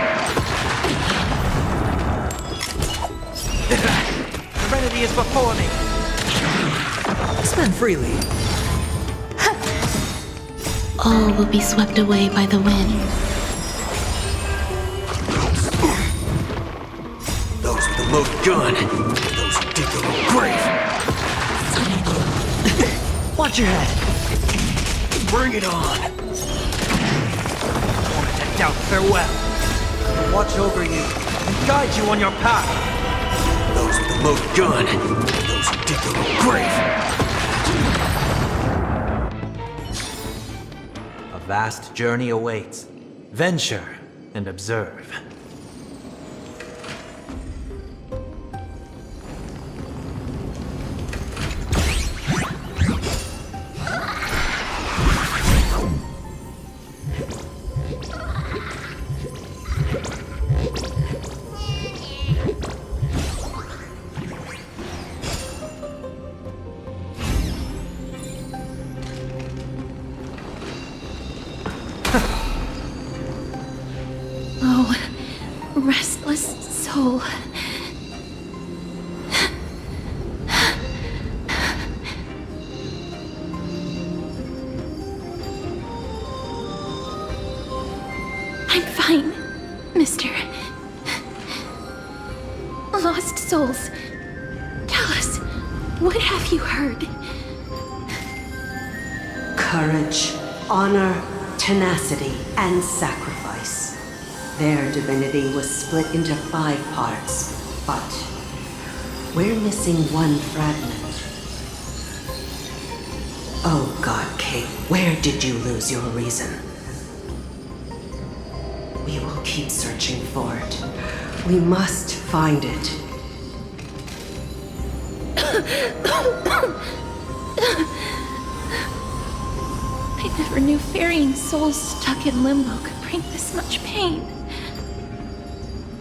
Serenity is before me! Spend freely. All will be swept away by the wind. Those with the loaded gun, those who dig their own grave! Watch your head! Bring it on! Tormented doubt, farewell! Watch over you and guide you on your path! Those with the loaded gun, those who dig their own grave! A vast journey awaits. Venture and observe. Oh, restless soul. I'm fine, Mr. Lost Souls. Tell us, what have you heard? Courage, honor, tenacity, and sacrifice. Their divinity was split into 5 parts, but we're missing one fragment. Oh God, King, where did you lose your reason? We will keep searching for it. We must find it. I never knew ferrying souls stuck in limbo could bring this much pain.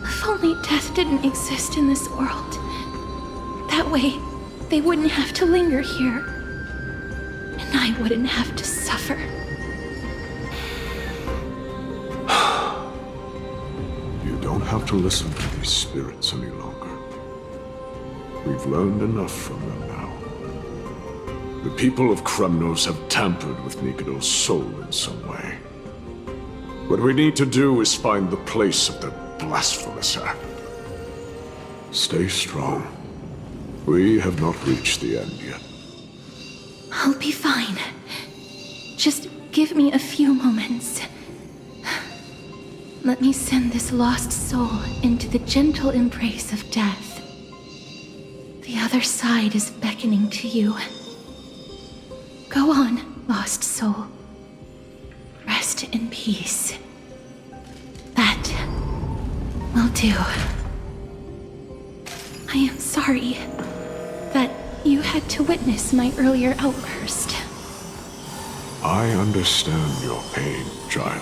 If only death didn't exist in this world. That way, they wouldn't have to linger here. And I wouldn't have to suffer. You don't have to listen to these spirits any longer. We've learned enough from them now. The people of Kremnos have tampered with Nikodo's soul in some way. What we need to do is find the place of their blasphemous act. Stay strong. We have not reached the end yet. I'll be fine. Just give me a few moments. Let me send this lost soul into the gentle embrace of death. The other side is beckoning to you. Go on, lost soul. Rest in peace. That will do. I am sorry that you had to witness my earlier outburst. I understand your pain, child.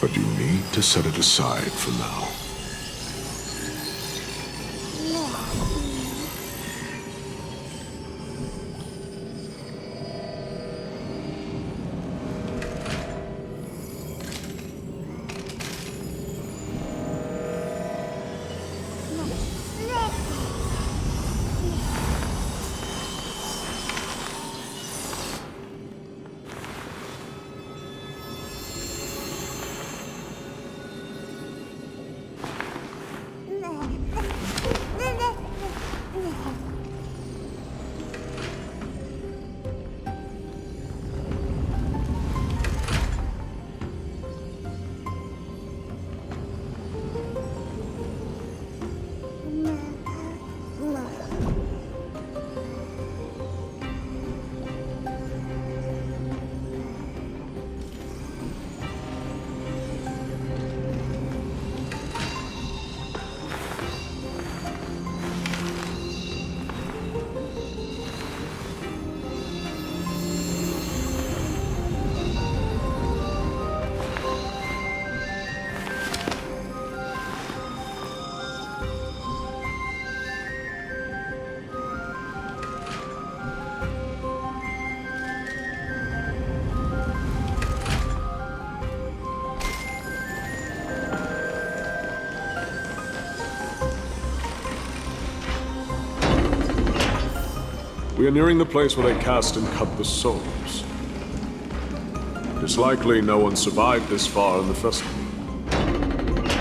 But you need to set it aside for now. We are nearing the place where they cast and cut the souls. It's likely no one survived this far in the festival.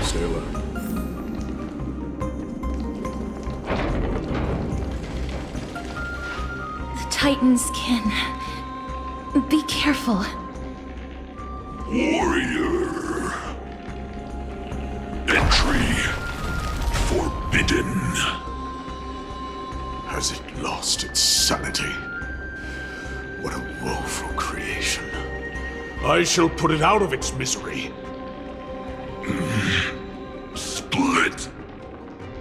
Stay alert. The Titans can... Be careful. Warrior. Entry forbidden. Has it lost its sanity? What a woeful creation. I shall put it out of its misery. Split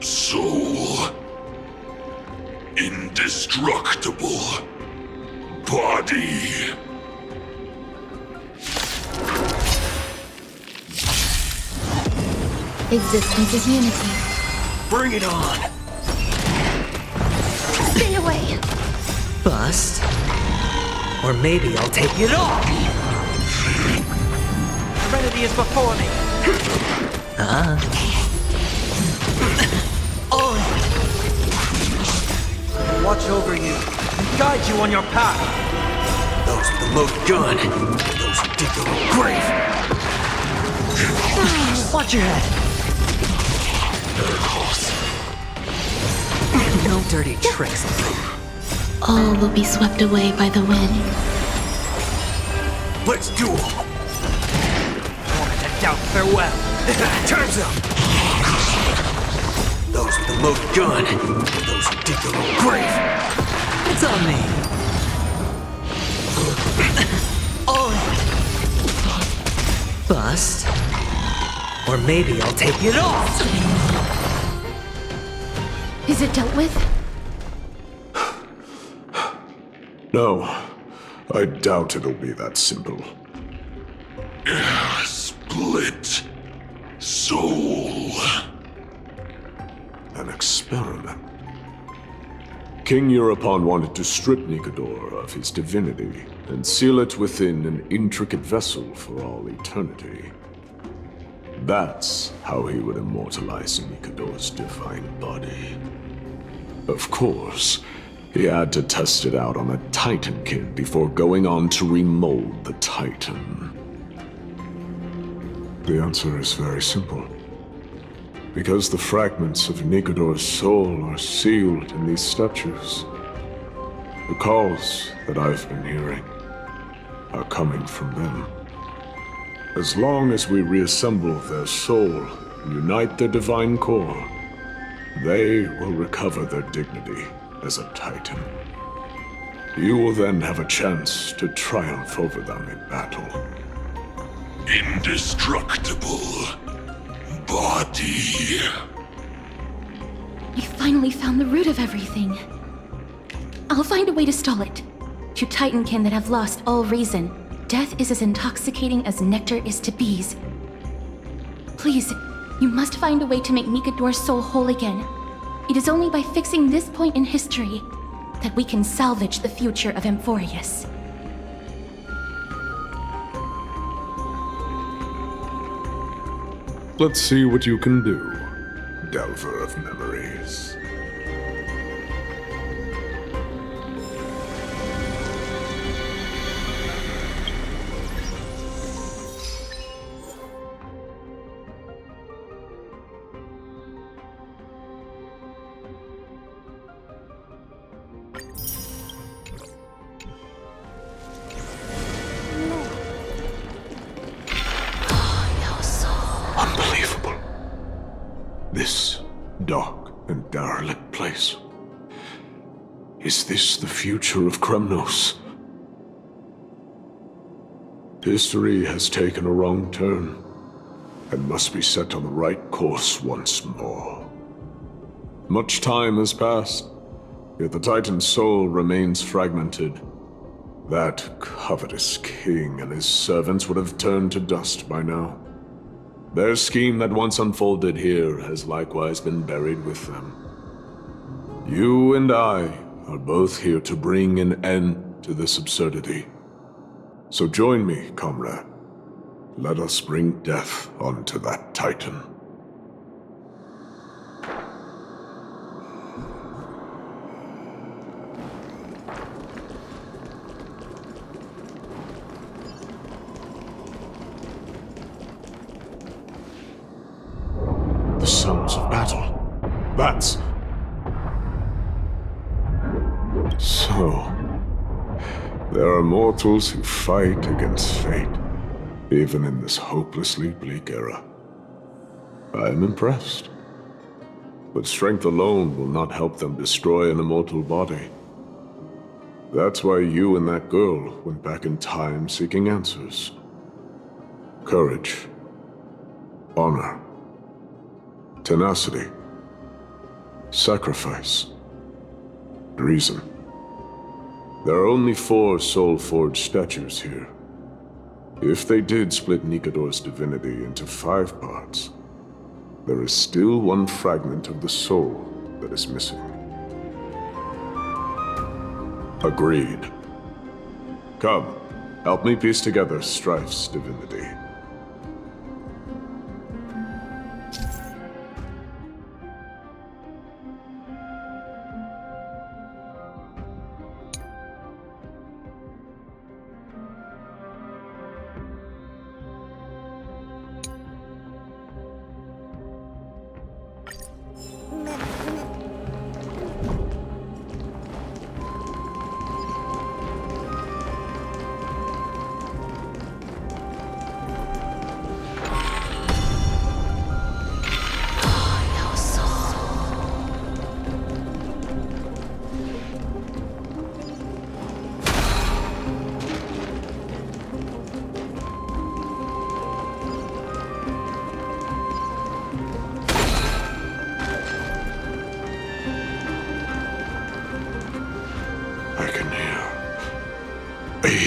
soul. Indestructible body. Existence is unity. Bring it on! Stay away! Bust? Or maybe I'll take it off! serenity is before me. Watch over you and guide you on your path. Those with the moat-gun. Those who dig their own grave. Watch your head. No dirty tricks. All will be swept away by the wind. Let's duel! Moment and doubt farewell. Time's up! Those with the moat-gun. Those who dig their own grave. It's on me. Bust. Or maybe I'll take it off! Is it dealt with? No, I doubt it'll be that simple. Split soul. An experiment. King Europon wanted to strip Nikodor of his divinity and seal it within an intricate vessel for all eternity. That's how he would immortalize Nikodor's divine body. Of course, he had to test it out on a Titankin before going on to remold the Titan. The answer is very simple. Because the fragments of Nikodor's soul are sealed in these statues, the calls that I've been hearing are coming from them. As long as we reassemble their soul and unite their divine core, they will recover their dignity as a Titan. You will then have a chance to triumph over them in battle. Indestructible body. You finally found the root of everything. I'll find a way to stall it. To Titankin that have lost all reason, death is as intoxicating as nectar is to bees. Please, you must find a way to make Nikodor's soul whole again. It is only by fixing this point in history that we can salvage the future of Amphoreus. Let's see what you can do, Delver of Memories. Unbelievable. This dark and derelict place. Is this the future of Kremnos? History has taken a wrong turn and must be set on the right course once more. Much time has passed, yet the Titan's soul remains fragmented. That covetous king and his servants would have turned to dust by now. Their scheme that once unfolded here has likewise been buried with them. You and I are both here to bring an end to this absurdity. So join me, comrade. Let us bring death onto that Titan. The sounds of battle. That's... So... there are mortals who fight against fate, even in this hopelessly bleak era. I am impressed. But strength alone will not help them destroy an immortal body. That's why you and that girl went back in time seeking answers. Courage. Honor. Tenacity. Sacrifice. Reason. There are only 4 soul-forged statues here. If they did split Nikodor's divinity into 5 parts, there is still one fragment of the soul that is missing. Agreed. Come, help me piece together Strife's divinity.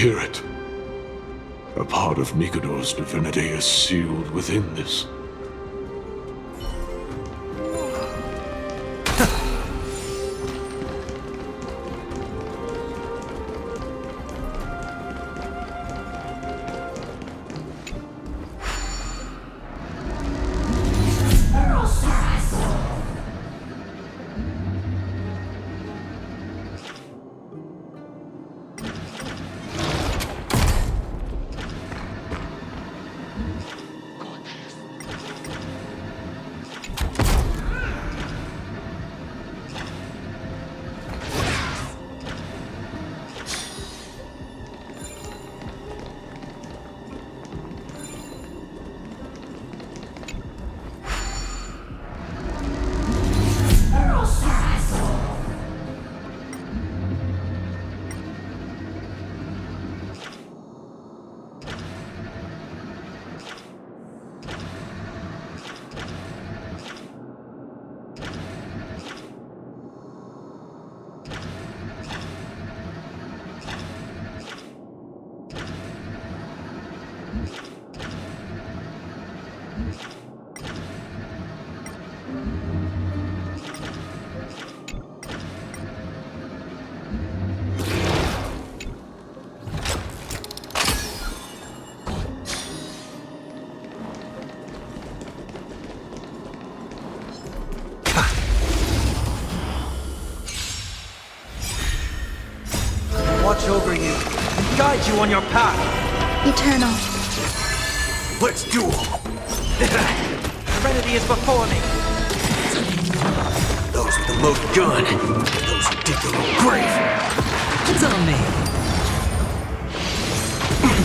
hear it. A part of Nikador's divinity is sealed within this. Watch over you and guide you on your path. Eternal. Let's duel. Serenity is before me. Those with the loaded gun. Those who dig their own grave. It's on me.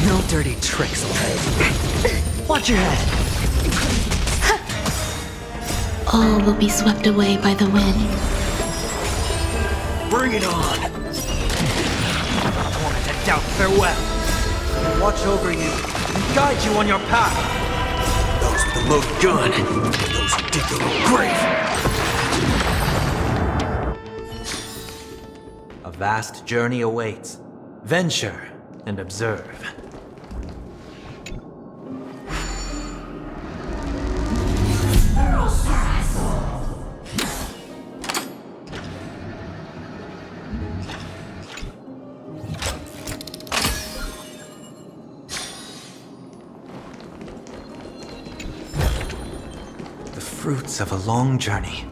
No dirty tricks, okay? Watch your head. All will be swept away by the wind. Bring it on. Out farewell. Watch over you and guide you on your path. Those with the loaded gun. Those who dig their own grave. A vast journey awaits. Venture and observe. Fruits of a long journey.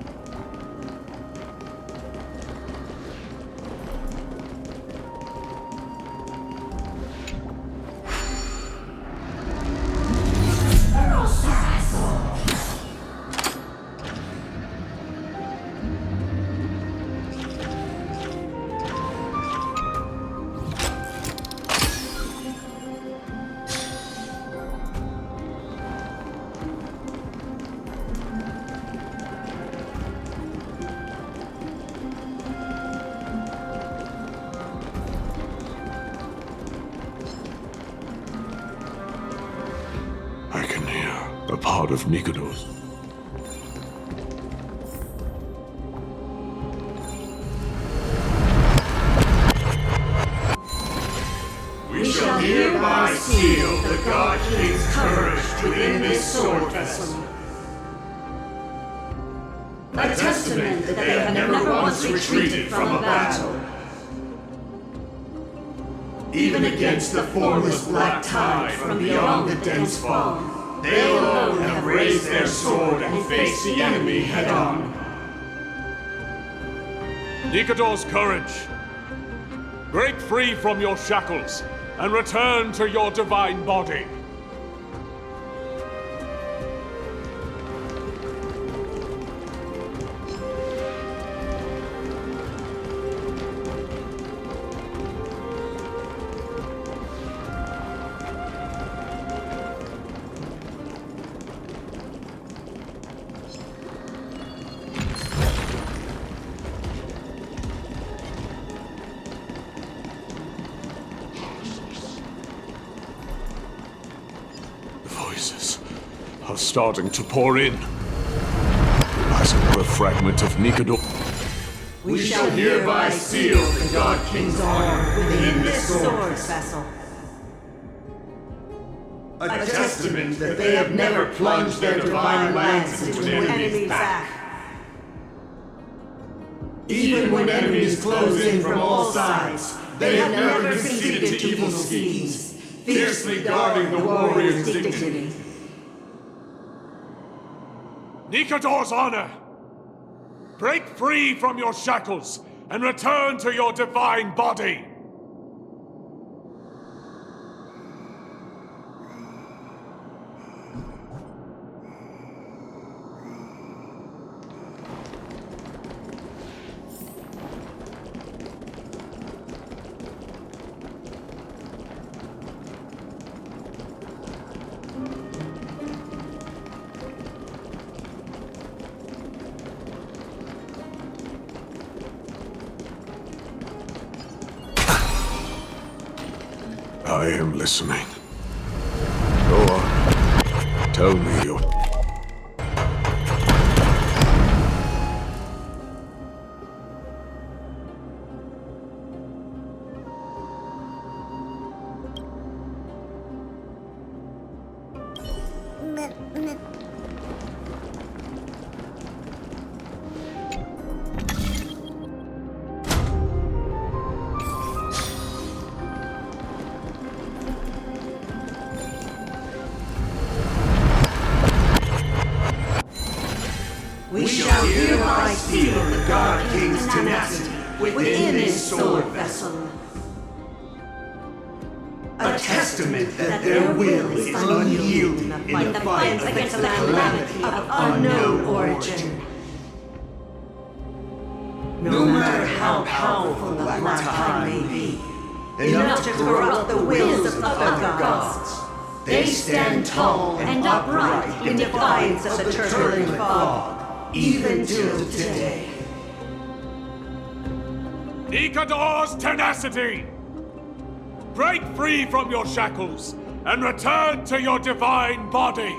A part of Nikador's. We shall hereby seal the God King's courage within this sword vessel. A testament that they have never once retreated from a battle. Even against the formless black tide from beyond the dense fog. They alone have raised their sword and faced the enemy head-on. Nikador's courage! Break free from your shackles and return to your divine body. Voices are starting to pour in. As it were a fragment of Nikador. We shall hereby seal the God King's arm within this sword vessel. A testament that they have never plunged their divine lance into an enemy's back. Even when enemies close in from all sides, they have never conceded to evil schemes, fiercely guarding the warrior's dignity. Nikador's honor! Break free from your shackles and return to your divine body! I am listening. Go on. Tell me your... We shall hereby seal the God King's tenacity within this sword vessel. A testament that their will is unyielding in the fight against the calamity of unknown origin. No matter how powerful the Black Tide may be, enough to corrupt the wills of other gods, they stand tall and upright in defiance of the turbulent fog. Even till today. Nikador's tenacity! Break free from your shackles and return to your divine body!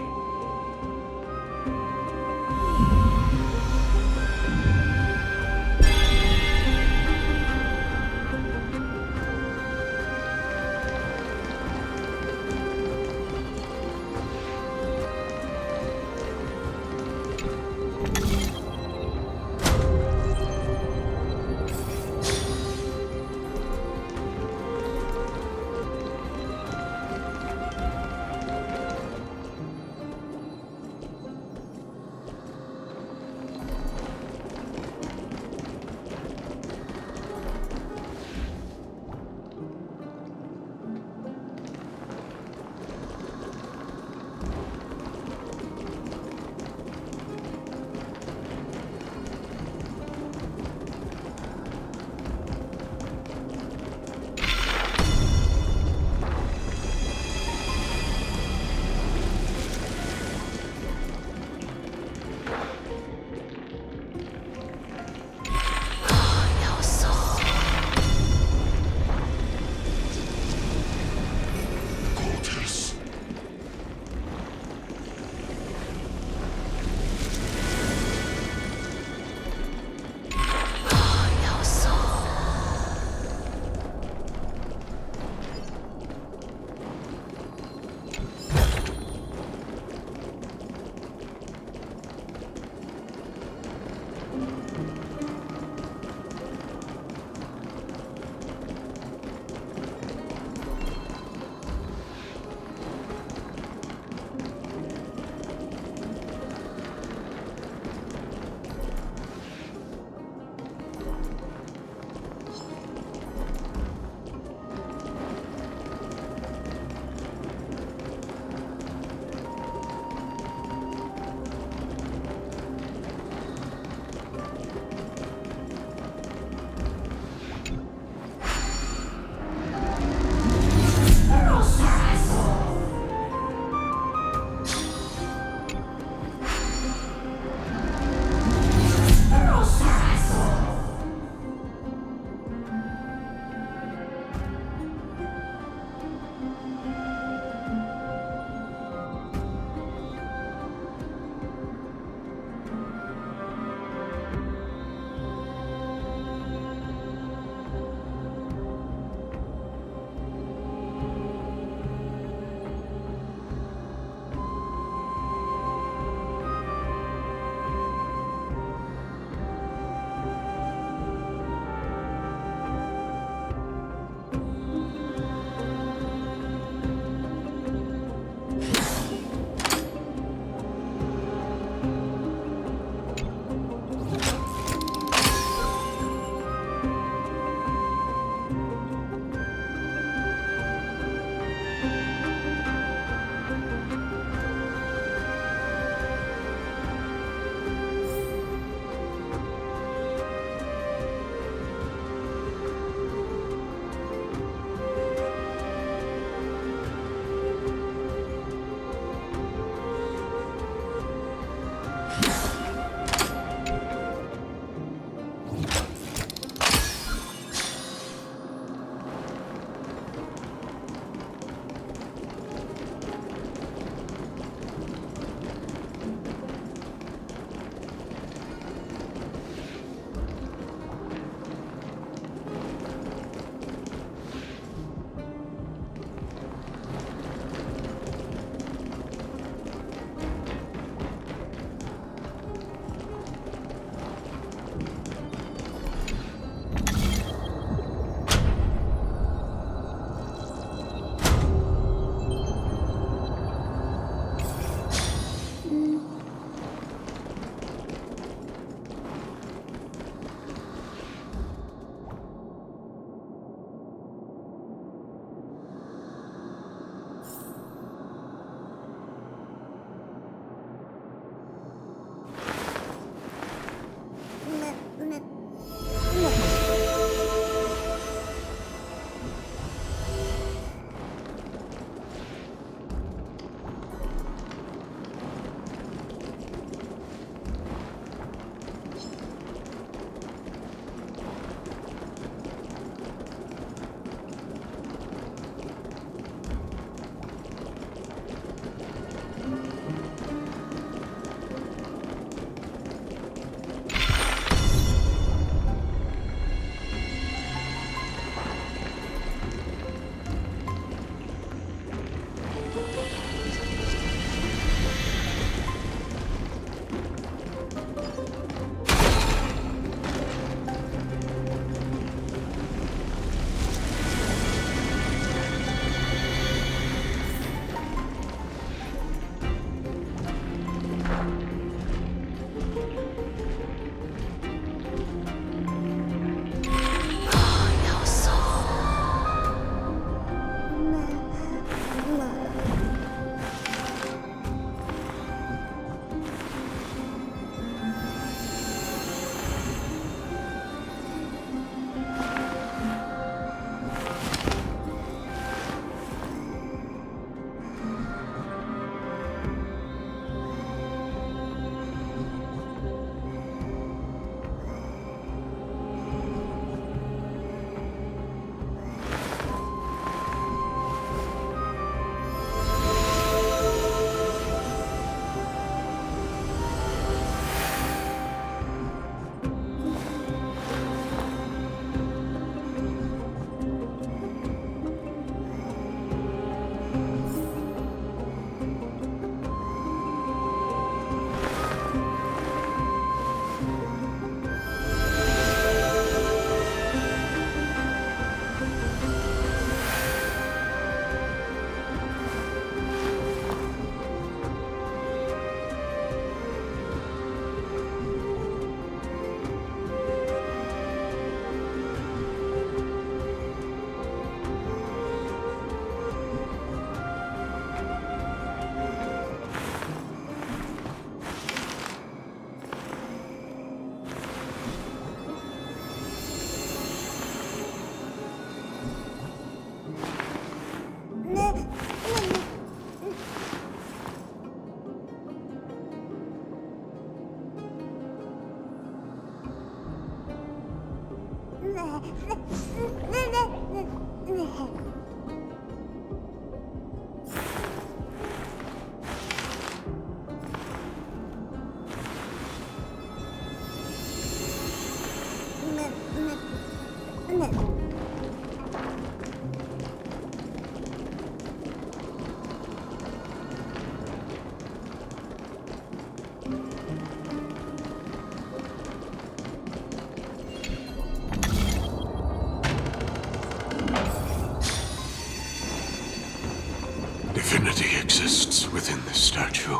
Divinity exists within this statue.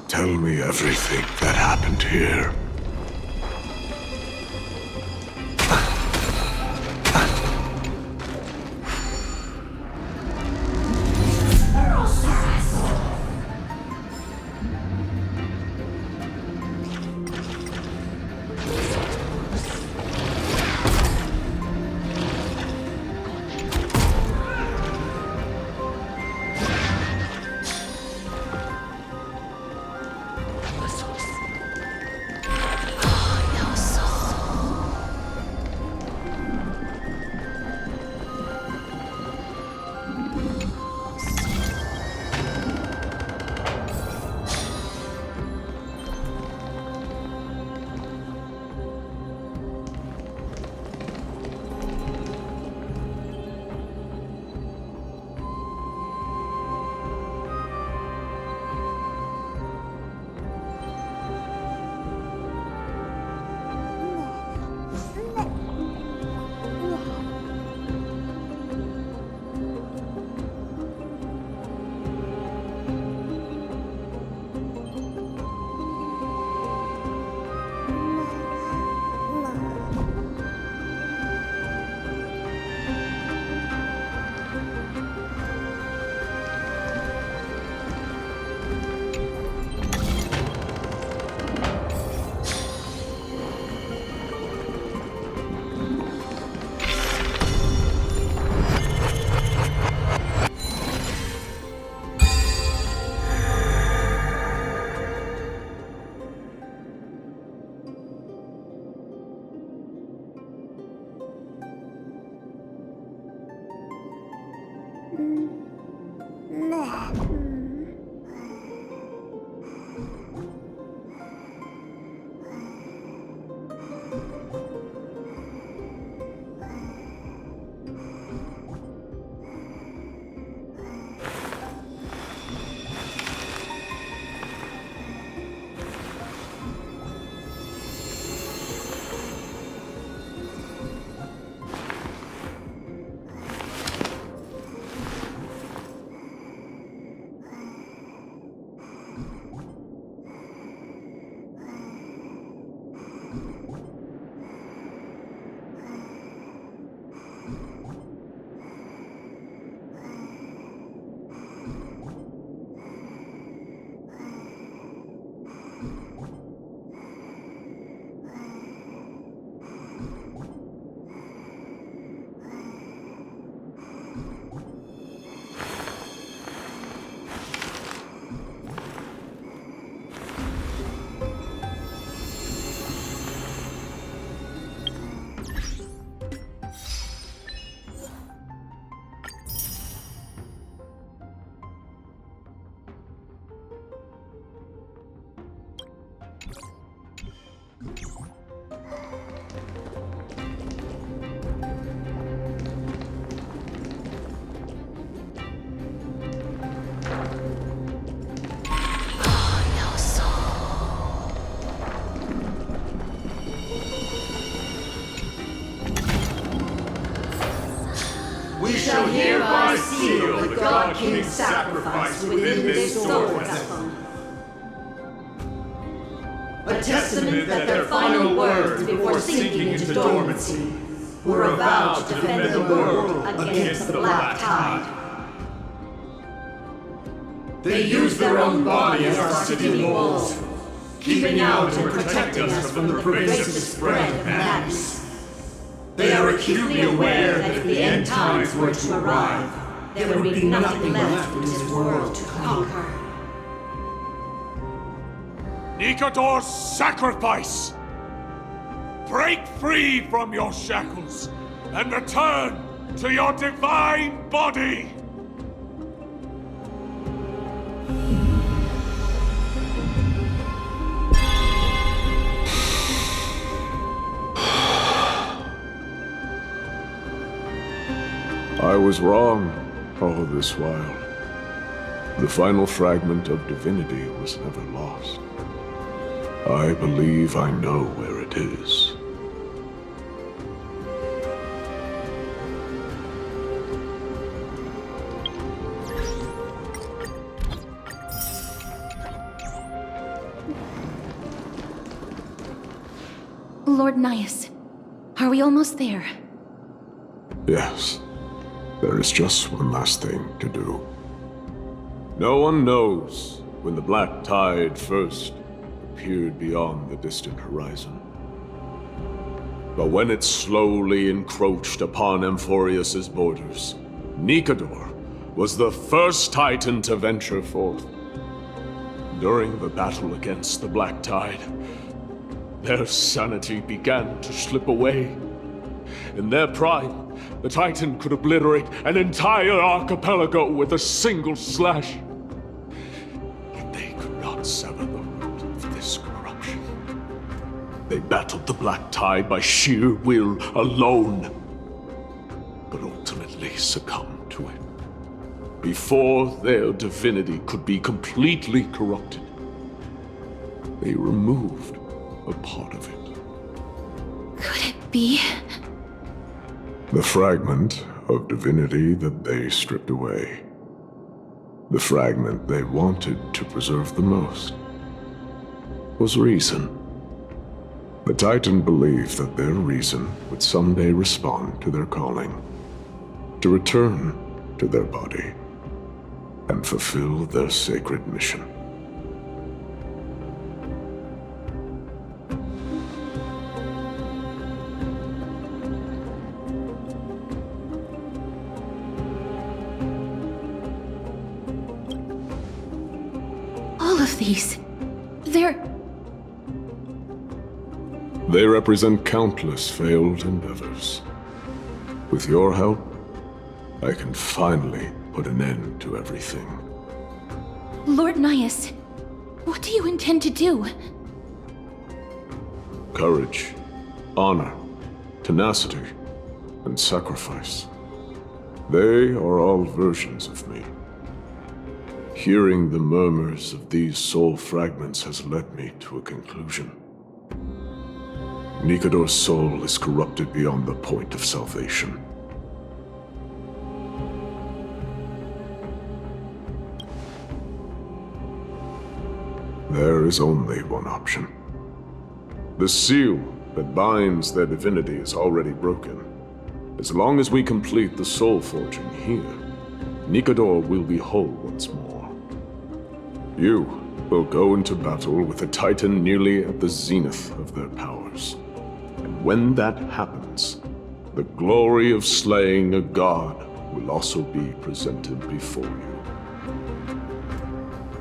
Tell me everything that happened here. We shall hereby seal the God King's sacrifice within this sword vessel. A testament that their final words before sinking into dormancy were a vow to defend the world against the Black Tide. They used their own body as our city walls, keeping out and protecting us from the pervasive spread of madness. They are acutely aware that if the end times were to arrive, there would be nothing left in this world to conquer. Nikador's sacrifice! Break free from your shackles and return to your divine body! I was wrong all this while. The final fragment of divinity was never lost. I believe I know where it is. Lord Nias, are we almost there? Yes. There is just one last thing to do. No one knows when the black tide first appeared beyond the distant horizon. But when it slowly encroached upon Amphoreus's borders, Nikador was the first Titan to venture forth. During the battle against the black tide, their sanity began to slip away. In their prime, the Titan could obliterate an entire archipelago with a single slash. But they could not sever the root of this corruption. They battled the black tide by sheer will alone, but ultimately succumbed to it. Before their divinity could be completely corrupted, they removed a part of it. Could it be? The fragment of divinity that they stripped away. The fragment they wanted to preserve the most was reason. The Titan believed that their reason would someday respond to their calling, to return to their body, and fulfill their sacred mission. They represent countless failed endeavors. With your help, I can finally put an end to everything. Lord Nias, what do you intend to do? Courage, honor, tenacity, and sacrifice. They are all versions of me. Hearing the murmurs of these soul fragments has led me to a conclusion. Nikador's soul is corrupted beyond the point of salvation. There is only one option. The seal that binds their divinity is already broken. As long as we complete the soul forging here, Nikador will be whole once more. You will go into battle with a Titan nearly at the zenith of their powers. And when that happens, the glory of slaying a god will also be presented before you.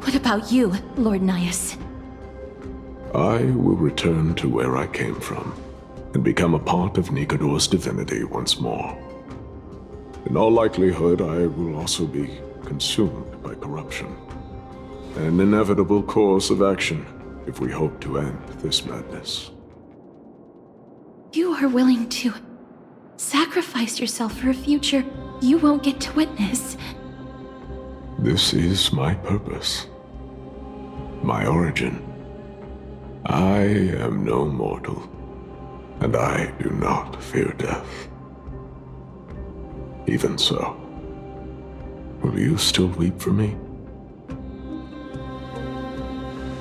What about you, Lord Nias? I will return to where I came from, and become a part of Nikador's divinity once more. In all likelihood, I will also be consumed by corruption. An inevitable course of action if we hope to end this madness. You are willing to sacrifice yourself for a future you won't get to witness. This is my purpose. My origin. I am no mortal, and I do not fear death. Even so, will you still weep for me?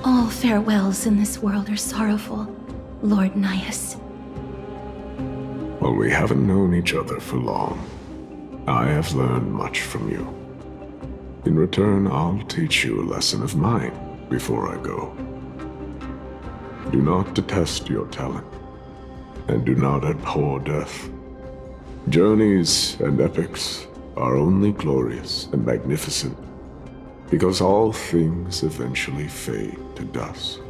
All farewells in this world are sorrowful, Lord Nias. Well, we haven't known each other for long. I have learned much from you. In return, I'll teach you a lesson of mine before I go. Do not detest your talent, and do not abhor death. Journeys and epics are only glorious and magnificent because all things eventually fade to dust.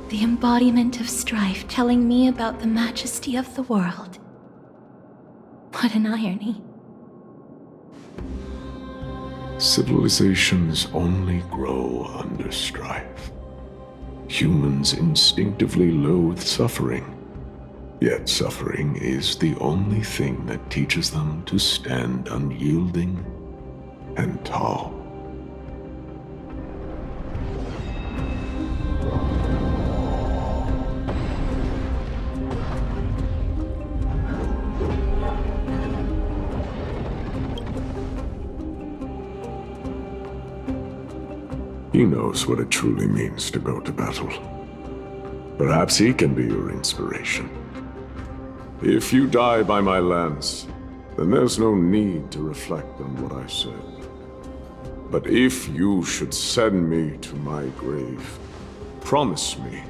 The embodiment of strife telling me about the majesty of the world. What an irony. Civilizations only grow under strife. Humans instinctively loathe suffering. Yet suffering is the only thing that teaches them to stand unyielding and tall. He knows what it truly means to go to battle. Perhaps he can be your inspiration. If you die by my lance, then there's no need to reflect on what I said. But if you should send me to my grave, promise me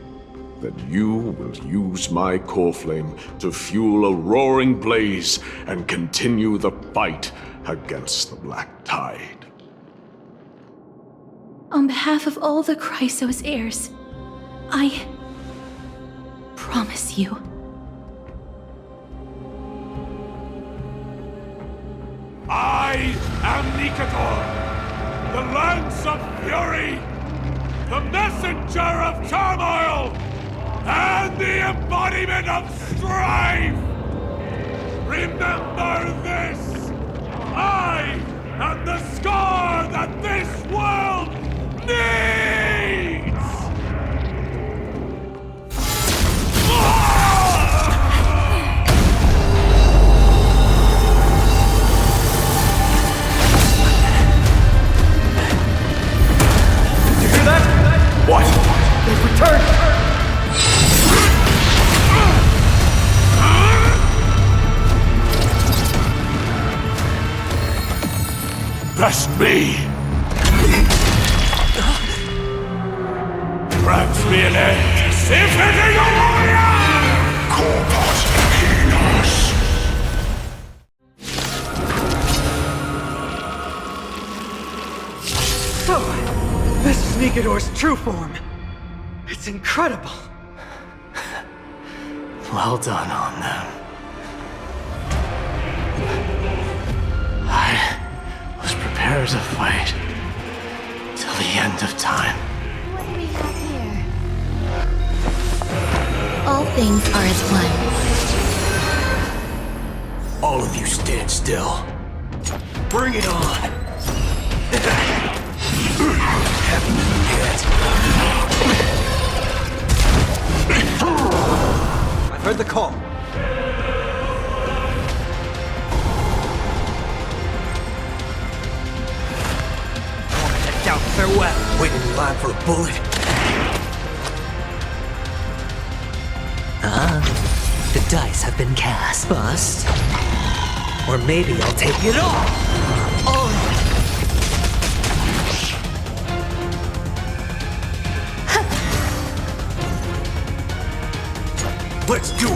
that you will use my core flame to fuel a roaring blaze and continue the fight against the Black Tide. On behalf of all the Chrysos heirs, I promise you. I am Nikator, the Lance of Fury, the messenger of turmoil, and the embodiment of strife! Remember this! I am the scar that this world needs! What? They've returned! Best me! Grabs me an end! Symphony warrior! Corpus Enos! So, this is Nikador's true form. It's incredible. Well done on them. I was prepared to fight till the end of time. What do we have here? All things are as one. All of you stand still. Bring it on! Haven't you yet? I've heard the call. Down farewell. Waiting in line for a bullet. The dice have been cast. Bust. Or maybe I'll take it off. Let's duel.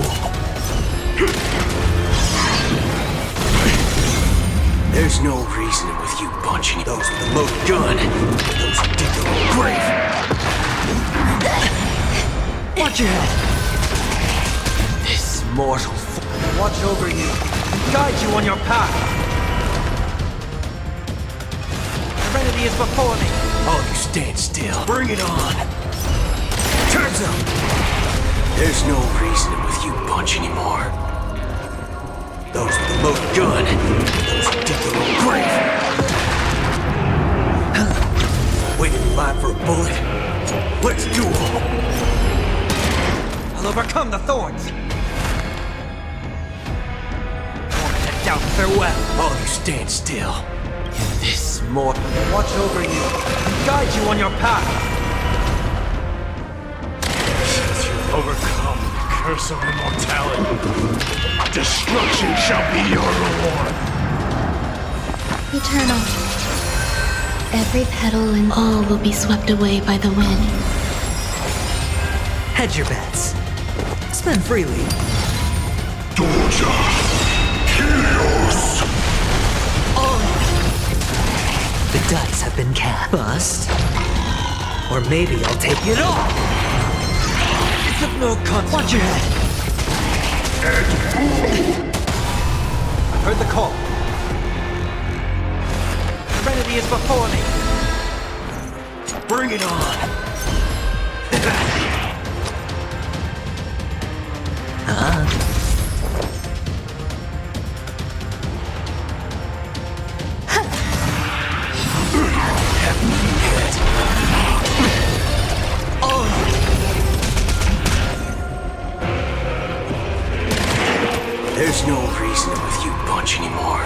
There's no reasoning with you bunching those with the loaded gun. Those who dig their own grave. Watch your head. This mortal Watch over you. Guide you on your path. Serenity is before me. All you stand still. Bring it on. Turns up. There's no reasoning with you bunch anymore. Those with the loaded gun. Those who dig their own grave. Waiting in line for a bullet. Let's duel. I'll overcome the thorns. Down farewell. All you stand still. This mortal. Watch over you. Guide you on your path. As you overcome the curse of immortality, destruction shall be your reward. Eternal. Every petal and all will be swept away by the wind. Hedge your bets. Spend freely. Doja. Helios! The dice have been cast. Bust. Or maybe I'll take it off. It's of no consequence. Watch your head. I heard the call. Serenity is before me. Bring it on! There's no reason with you bunch anymore.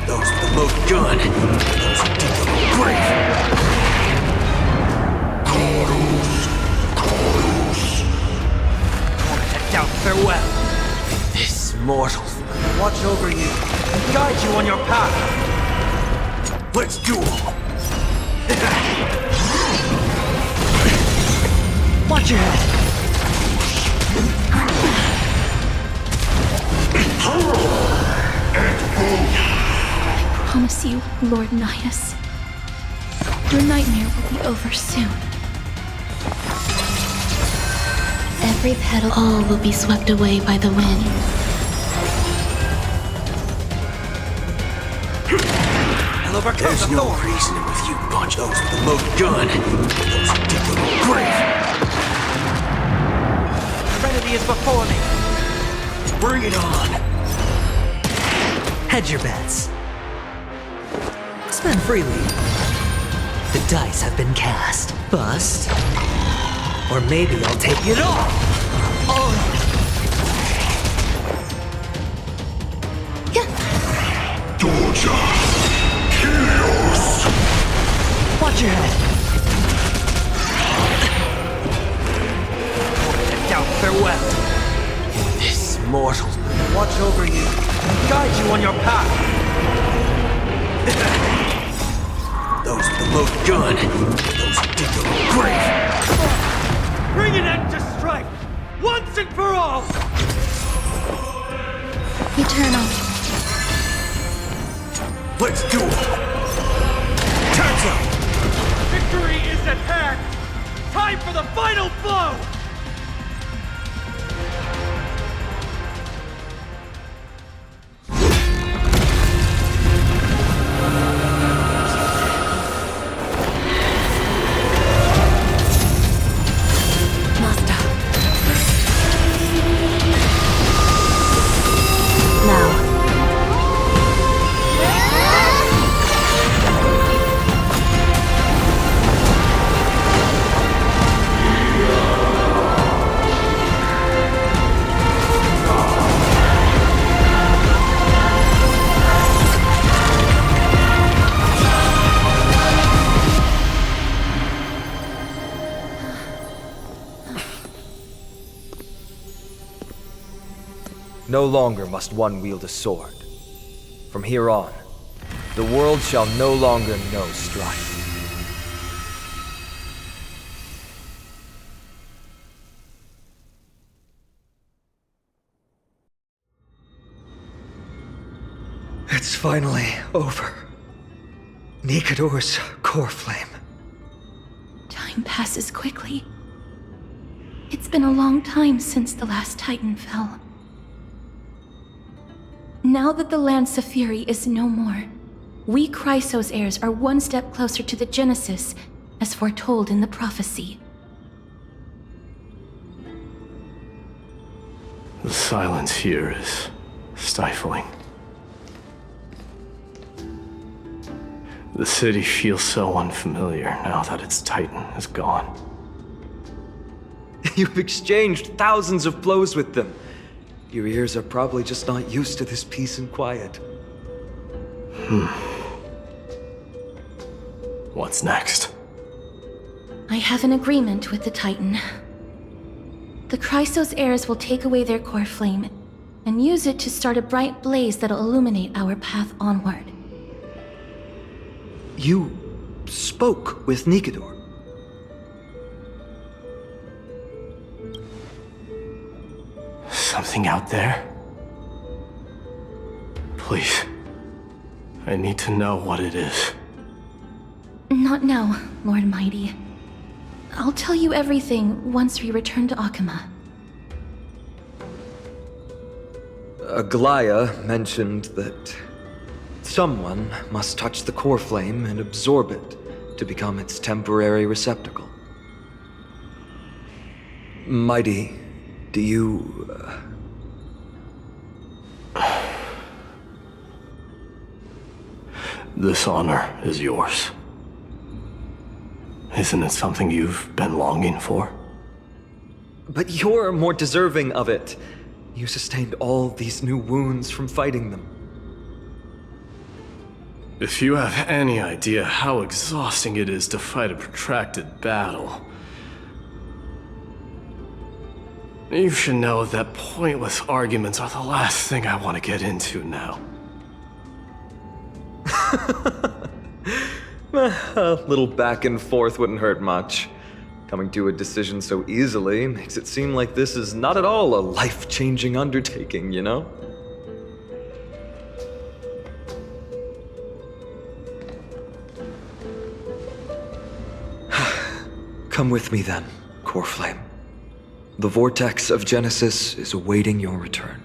Those with the loaded gun, those who dig their own grave. Head down, farewell. This mortal. Watch over you and guide you on your path. Let's duel. Watch your head. I promise you, Lord Nidus, your nightmare will be over soon. Every petal, all will be swept away by the wind. I'll overcome There's the no thorn. reason with you bunch. Those with the loaded gun, those who dig their own grave. Serenity is before me. Bring it on. Hedge your bets. Spend freely. The dice have been cast. Bust. Or maybe I'll take it all. Georgia! Helios! Watch your head. Head down, farewell. This mortal. Watch over you and guide you on your path. Those with the loaded gun, those who dig their own grave. Bring an end to strife, once and for all. Eternal. Let's duel. Time's up. Victory is at hand. Time for the final blow. No longer must one wield a sword. From here on, the world shall no longer know strife. It's finally over. Nikador's core flame. Time passes quickly. It's been a long time since the last Titan fell. Now that the Lance of Fury is no more, we Chrysos heirs are one step closer to the Genesis, as foretold in the prophecy. The silence here is stifling. The city feels so unfamiliar now that its Titan is gone. You've exchanged thousands of blows with them. Your ears are probably just not used to this peace and quiet. What's next? I have an agreement with the Titan. The Chrysos heirs will take away their core flame and use it to start a bright blaze that'll illuminate our path onward. You spoke with Nikador. Something out there? Please. I need to know what it is. Not now, Lord Mighty. I'll tell you everything once we return to Akama. Aglaya mentioned that someone must touch the core flame and absorb it to become its temporary receptacle. Mighty, do you... This honor is yours. Isn't it something you've been longing for? But you're more deserving of it. You sustained all these new wounds from fighting them. If you have any idea how exhausting it is to fight a protracted battle, you should know that pointless arguments are the last thing I want to get into now. A little back and forth wouldn't hurt much. Coming to a decision so easily makes it seem like this is not at all a life-changing undertaking, you know? Come with me then, Core Flame. The vortex of Genesis is awaiting your return.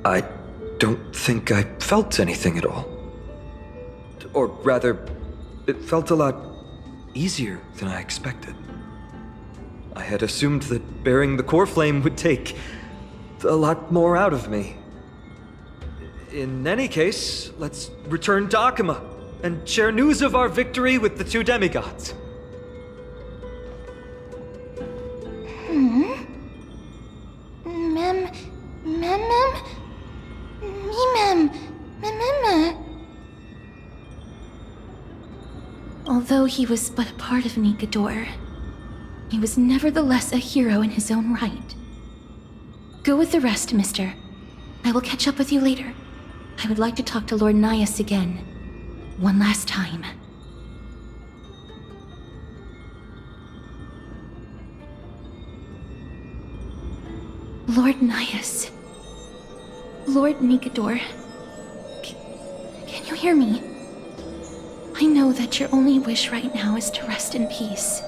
I don't think I felt anything at all. Or rather, it felt a lot easier than I expected. I had assumed that bearing the core flame would take a lot more out of me. In any case, let's return to Akama and share news of our victory with the two demigods. Although he was but a part of Nikador, he was nevertheless a hero in his own right. Go with the rest, mister. I will catch up with you later. I would like to talk to Lord Nias again. One last time. Lord Nias. Lord Nikador. Can you hear me? I know that your only wish right now is to rest in peace.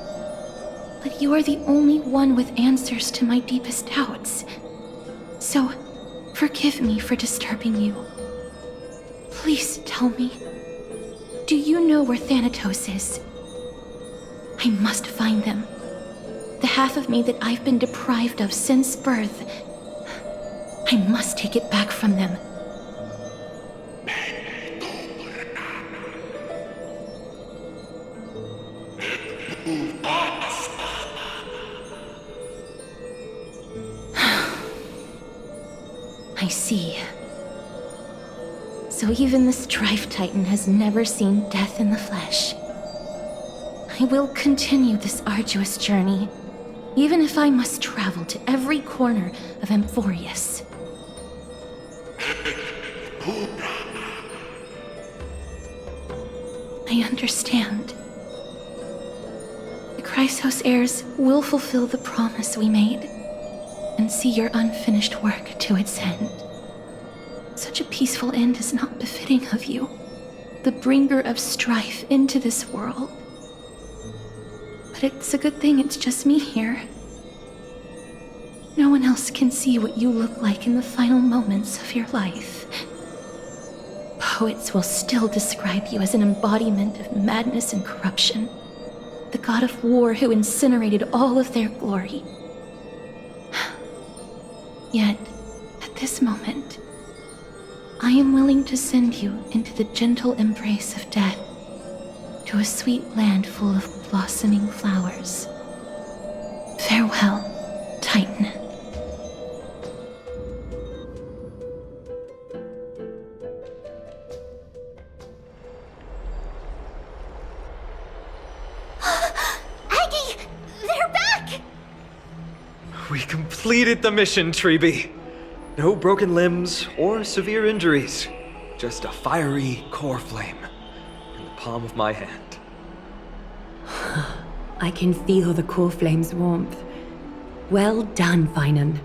But you are the only one with answers to my deepest doubts. So, forgive me for disturbing you. Please tell me, do you know where Thanatos is? I must find them. The half of me that I've been deprived of since birth. I must take it back from them. I see. So even the Strife Titan has never seen death in the flesh. I will continue this arduous journey, even if I must travel to every corner of Amphoreus. I understand. The Chrysos heirs will fulfill the promise we made and see your unfinished work to its end. Such a peaceful end is not befitting of you, the bringer of strife into this world. But it's a good thing it's just me here. No one else can see what you look like in the final moments of your life. Poets will still describe you as an embodiment of madness and corruption, the god of war who incinerated all of their glory. Yet, at this moment, I am willing to send you into the gentle embrace of death, to a sweet land full of blossoming flowers. Farewell, Titan. Aggie! They're back! We completed the mission, Treeby. No broken limbs or severe injuries. Just a fiery core flame in the palm of my hand. I can feel the core flame's warmth. Well done, Finan.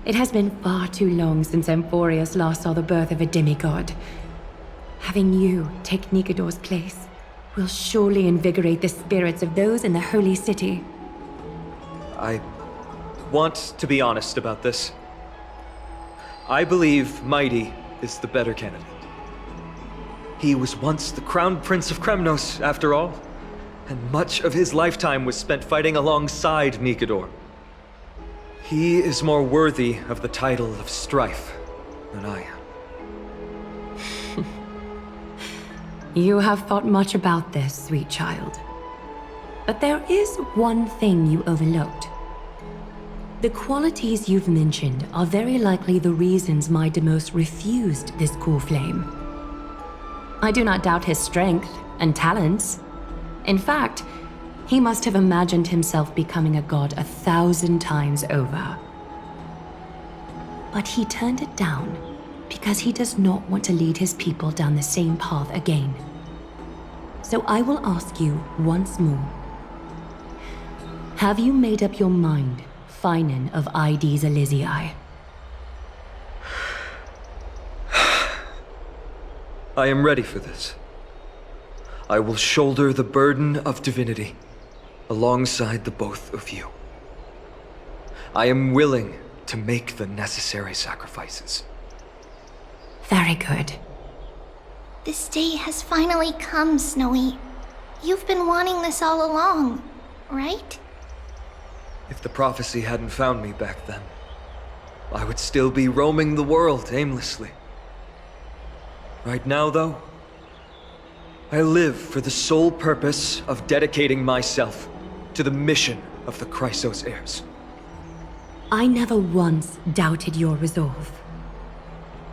It has been far too long since Amphoreus last saw the birth of a demigod. Having you take Nikador's place will surely invigorate the spirits of those in the holy city. I want to be honest about this. I believe Mighty is the better candidate. He was once the crown prince of Kremnos, after all, and much of his lifetime was spent fighting alongside Nikador. He is more worthy of the title of Strife than I am. You have thought much about this, sweet child. But there is one thing you overlooked. The qualities you've mentioned are very likely the reasons my Demos refused this cool flame. I do not doubt his strength and talents. In fact, he must have imagined himself becoming a god 1,000 times over. But he turned it down because he does not want to lead his people down the same path again. So I will ask you once more. Have you made up your mind, Finan of Ides Elysiae? I am ready for this. I will shoulder the burden of divinity alongside the both of you. I am willing to make the necessary sacrifices. Very good. This day has finally come, Snowy. You've been wanting this all along, right? If the prophecy hadn't found me back then, I would still be roaming the world aimlessly. Right now, though, I live for the sole purpose of dedicating myself to the mission of the Chrysos heirs. I never once doubted your resolve.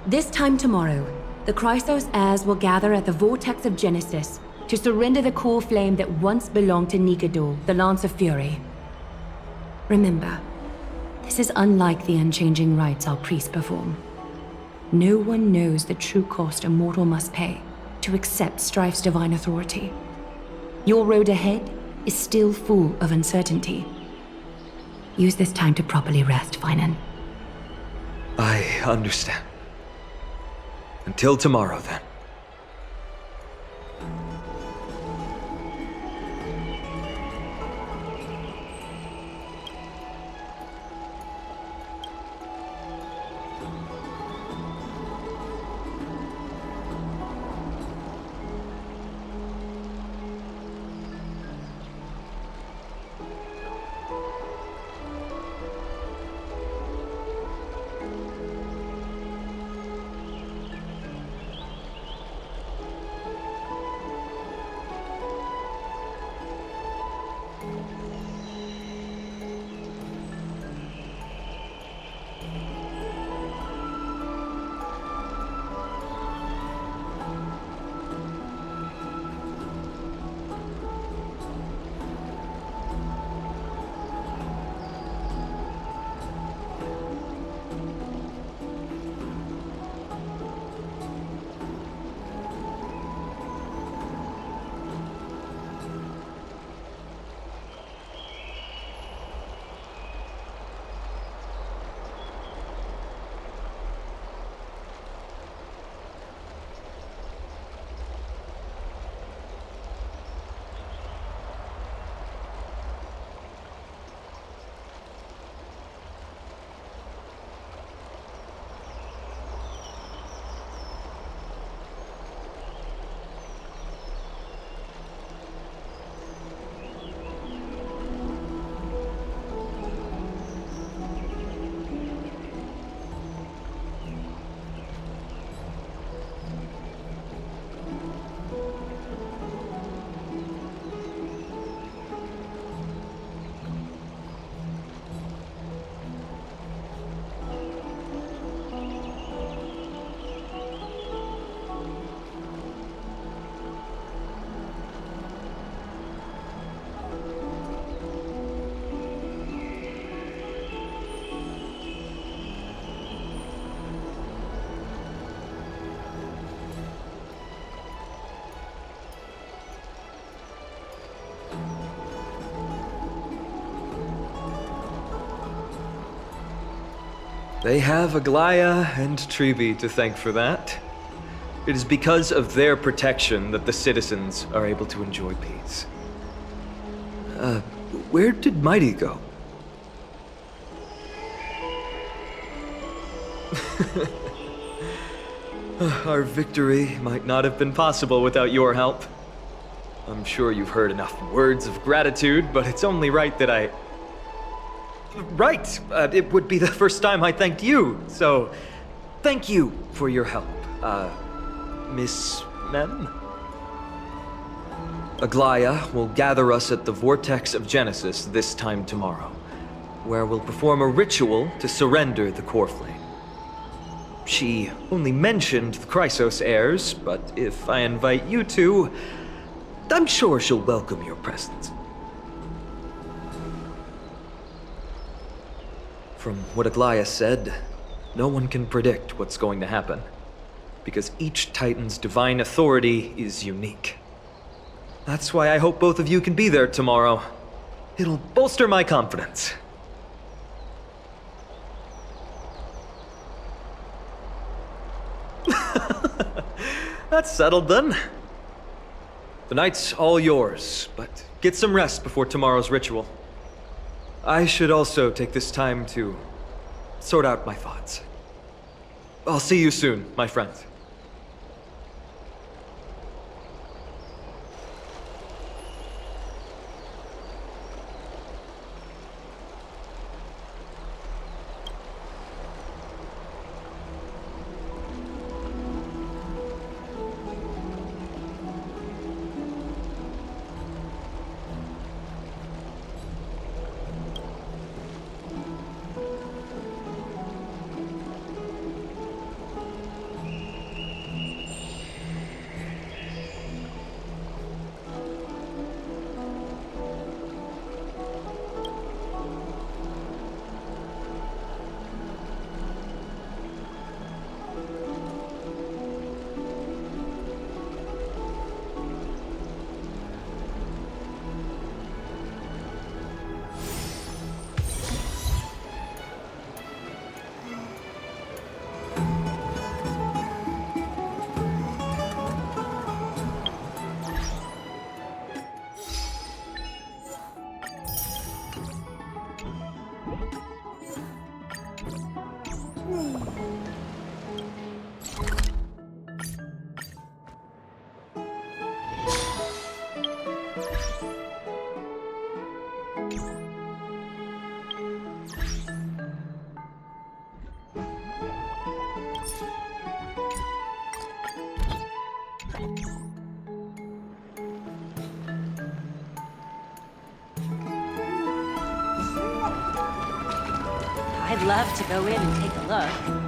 This time tomorrow, the Chrysos heirs will gather at the Vortex of Genesis to surrender the core flame that once belonged to Nikador, the Lance of Fury. Remember, this is unlike the unchanging rites our priests perform. No one knows the true cost a mortal must pay to accept Strife's divine authority. Your road ahead is still full of uncertainty. Use this time to properly rest, Finan. I understand. Until tomorrow, then. They have Aglaya and Treeby to thank for that. It is because of their protection that the citizens are able to enjoy peace. Where did Mighty go? Our victory might not have been possible without your help. I'm sure you've heard enough words of gratitude, but it's only right that I... Right! It would be the first time I thanked you, so thank you for your help, Miss Mem? Aglaya will gather us at the Vortex of Genesis this time tomorrow, where we'll perform a ritual to surrender the core flame. She only mentioned the Chrysos heirs, but if I invite you to, I'm sure she'll welcome your presence. From what Aglaya said, no one can predict what's going to happen, because each Titan's divine authority is unique. That's why I hope both of you can be there tomorrow. It'll bolster my confidence. That's settled then. The night's all yours, but get some rest before tomorrow's ritual. I should also take this time to sort out my thoughts. I'll see you soon, my friends. I'd love to go in and take a look.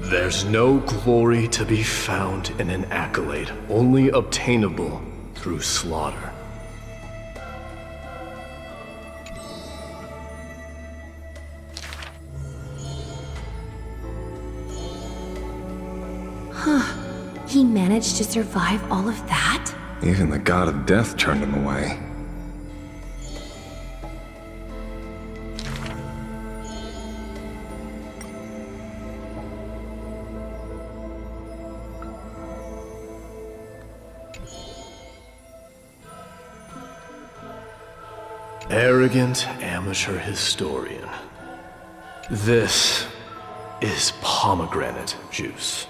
There's no glory to be found in an accolade, only obtainable through slaughter. Huh. He managed to survive all of that? Even the god of death turned him away. Arrogant amateur historian. This is pomegranate juice.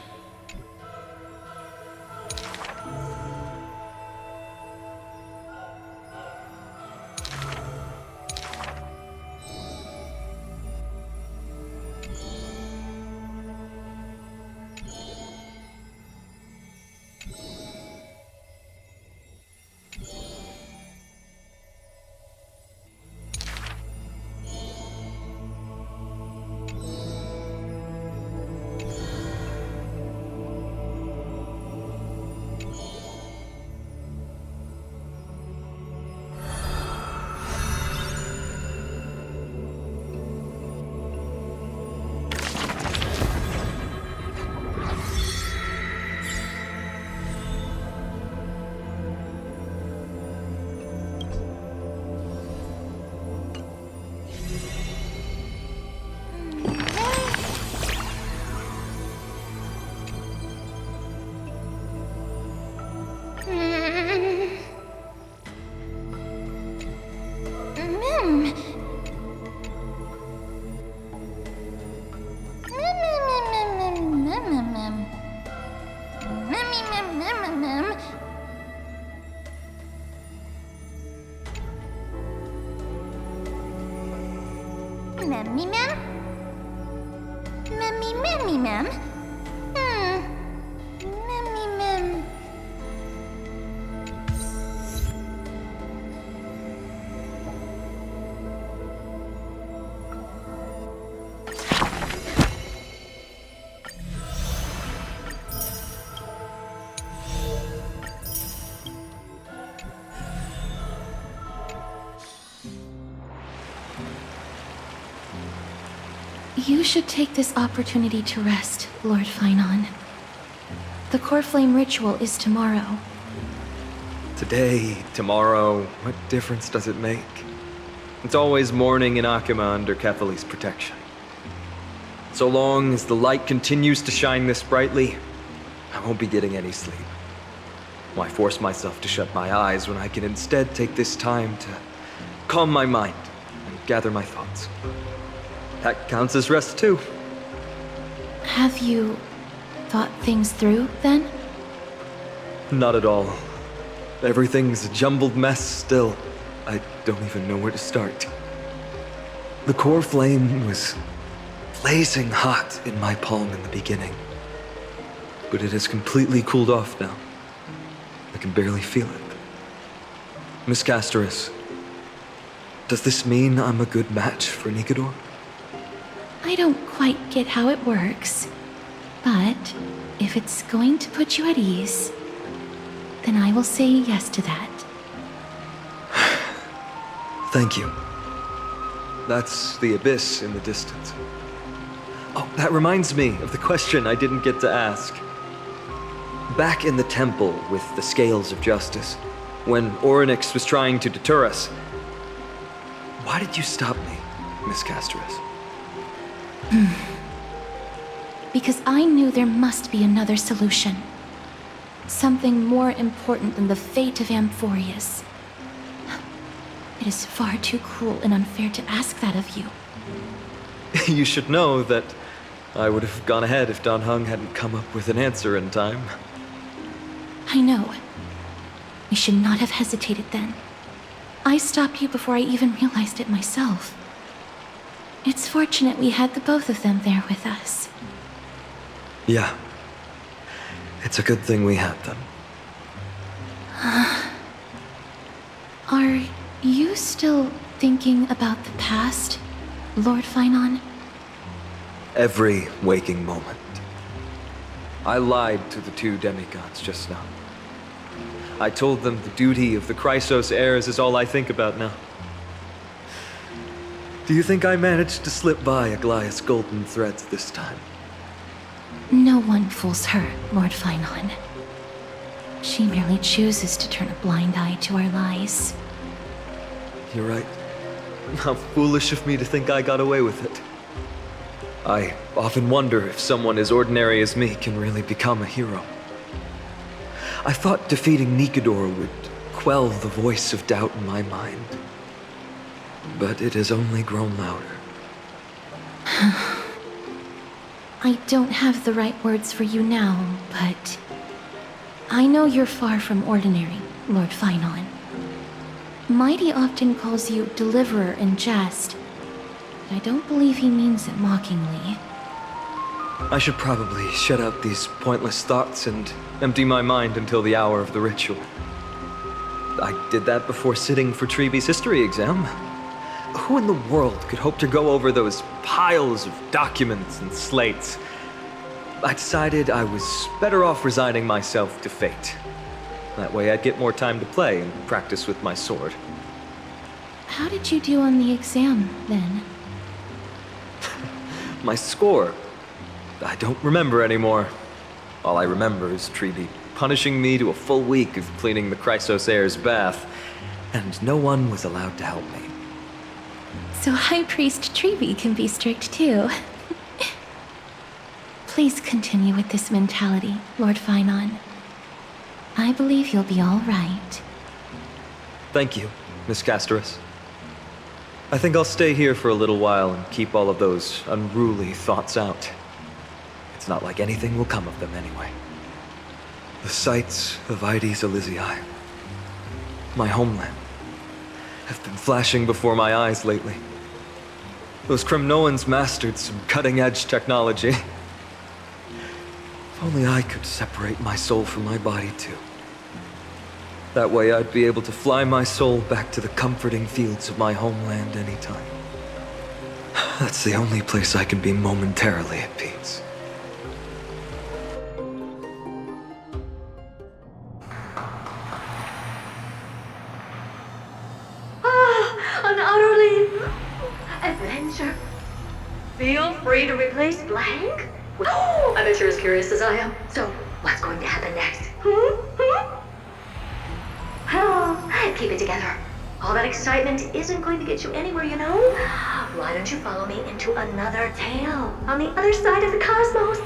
You should take this opportunity to rest, Lord Finon. The core flame ritual is tomorrow. Today, tomorrow, what difference does it make? It's always morning in Akima under Kethely's protection. So long as the light continues to shine this brightly, I won't be getting any sleep. Why force myself to shut my eyes when I can instead take this time to calm my mind and gather my thoughts? That counts as rest too. Have you thought things through, then? Not at all. Everything's a jumbled mess still. I don't even know where to start. The core flame was blazing hot in my palm in the beginning. But it has completely cooled off now. I can barely feel it. Miss Casterus, does this mean I'm a good match for Nikodor? I don't quite get how it works, but if it's going to put you at ease, then I will say yes to that. Thank you. That's the abyss in the distance. Oh, that reminds me of the question I didn't get to ask. Back in the temple with the Scales of Justice, when Orynyx was trying to deter us, why did you stop me, Miss Casterus? Because I knew there must be another solution. Something more important than the fate of Amphoreus. It is far too cruel and unfair to ask that of you. You should know that I would have gone ahead if Don Hung hadn't come up with an answer in time. I know. We should not have hesitated then. I stopped you before I even realized it myself. It's fortunate we had the both of them there with us. Yeah. It's a good thing we had them. Are you still thinking about the past, Lord Finon? Every waking moment. I lied to the two demigods just now. I told them the duty of the Chrysos heirs is all I think about now. Do you think I managed to slip by Aglaya's golden threads this time? No one fools her, Lord Finon. She merely chooses to turn a blind eye to our lies. You're right. How foolish of me to think I got away with it. I often wonder if someone as ordinary as me can really become a hero. I thought defeating Nikodor would quell the voice of doubt in my mind. But it has only grown louder. I don't have the right words for you now, but I know you're far from ordinary, Lord Finon. Mighty often calls you Deliverer in jest, but I don't believe he means it mockingly. I should probably shut out these pointless thoughts and empty my mind until the hour of the ritual. I did that before sitting for Treeby's history exam. Who in the world could hope to go over those piles of documents and slates? I decided I was better off resigning myself to fate. That way I'd get more time to play and practice with my sword. How did you do on the exam, then? My score? I don't remember anymore. All I remember is Treeby punishing me to a full week of cleaning the Chrysos heir's bath, and no one was allowed to help me. So High Priest Treeby can be strict too. Please continue with this mentality, Lord Finon. I believe you'll be all right. Thank you, Miss Casterus. I think I'll stay here for a little while and keep all of those unruly thoughts out. It's not like anything will come of them anyway. The sights of Ides Elysiae, my homeland, have been flashing before my eyes lately. Those Kremnoans mastered some cutting-edge technology. If only I could separate my soul from my body too. That way I'd be able to fly my soul back to the comforting fields of my homeland anytime. That's the only place I can be momentarily at peace. An utterly adventure. Feel free to replace blank. I bet you're as curious as I am. So, what's going to happen next? Keep it together. All that excitement isn't going to get you anywhere, you know? Why don't you follow me into another tale on the other side of the cosmos?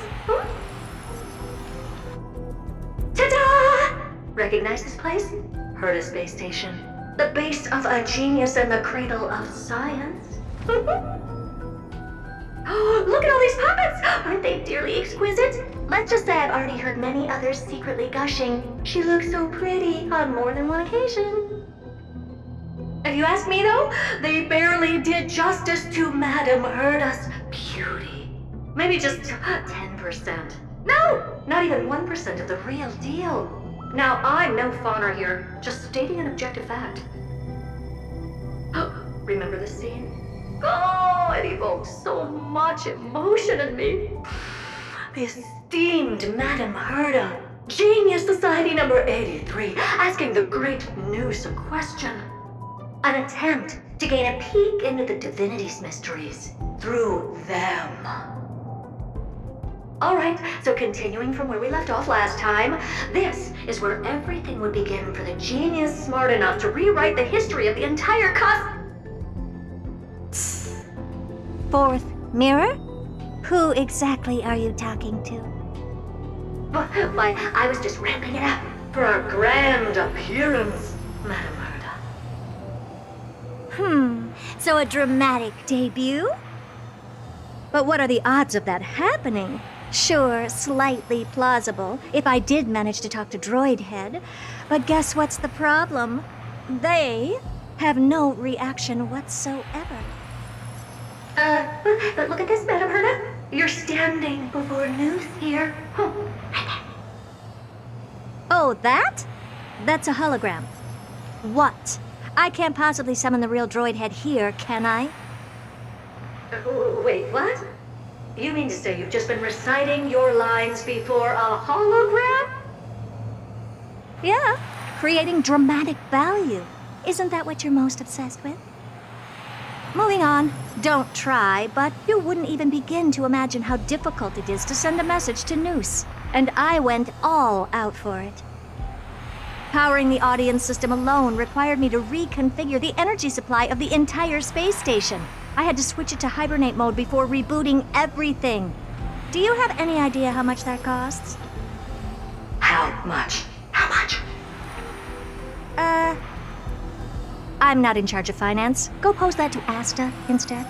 Ta-da! Recognize this place? Heard of Space Station. The base of a genius and the cradle of science. Oh, look at all these puppets! Aren't they dearly exquisite? Let's just say I've already heard many others secretly gushing. She looks so pretty on more than one occasion. If you ask me though, they barely did justice to Madame Herda's beauty. Maybe just 10%. No! Not even 1% of the real deal. Now, I'm no fawner here, just stating an objective fact. Remember this scene? Oh, it evoked so much emotion in me. The esteemed Madame Herda, Genius Society number 83, asking the great Noose a question. An attempt to gain a peek into the divinity's mysteries through them. Alright, so continuing from where we left off last time, this is where everything would begin for the genius smart enough to rewrite the history of the entire Fourth mirror? Who exactly are you talking to? Why, I was just ramping it up for our grand appearance, Madame Herda. So a dramatic debut? But what are the odds of that happening? Sure, slightly plausible, if I did manage to talk to Droid Head. But guess what's the problem? They have no reaction whatsoever. But look at this, Madame Herda. You're standing before Noose here. Oh, that? That's a hologram. What? I can't possibly summon the real Droid Head here, can I? Wait, what? You mean to say you've just been reciting your lines before a hologram? Yeah, creating dramatic value. Isn't that what you're most obsessed with? Moving on. Don't try, but you wouldn't even begin to imagine how difficult it is to send a message to Noose. And I went all out for it. Powering the audience system alone required me to reconfigure the energy supply of the entire space station. I had to switch it to hibernate mode before rebooting everything. Do you have any idea how much that costs? How much? How much? I'm not in charge of finance. Go pose that to Asta instead.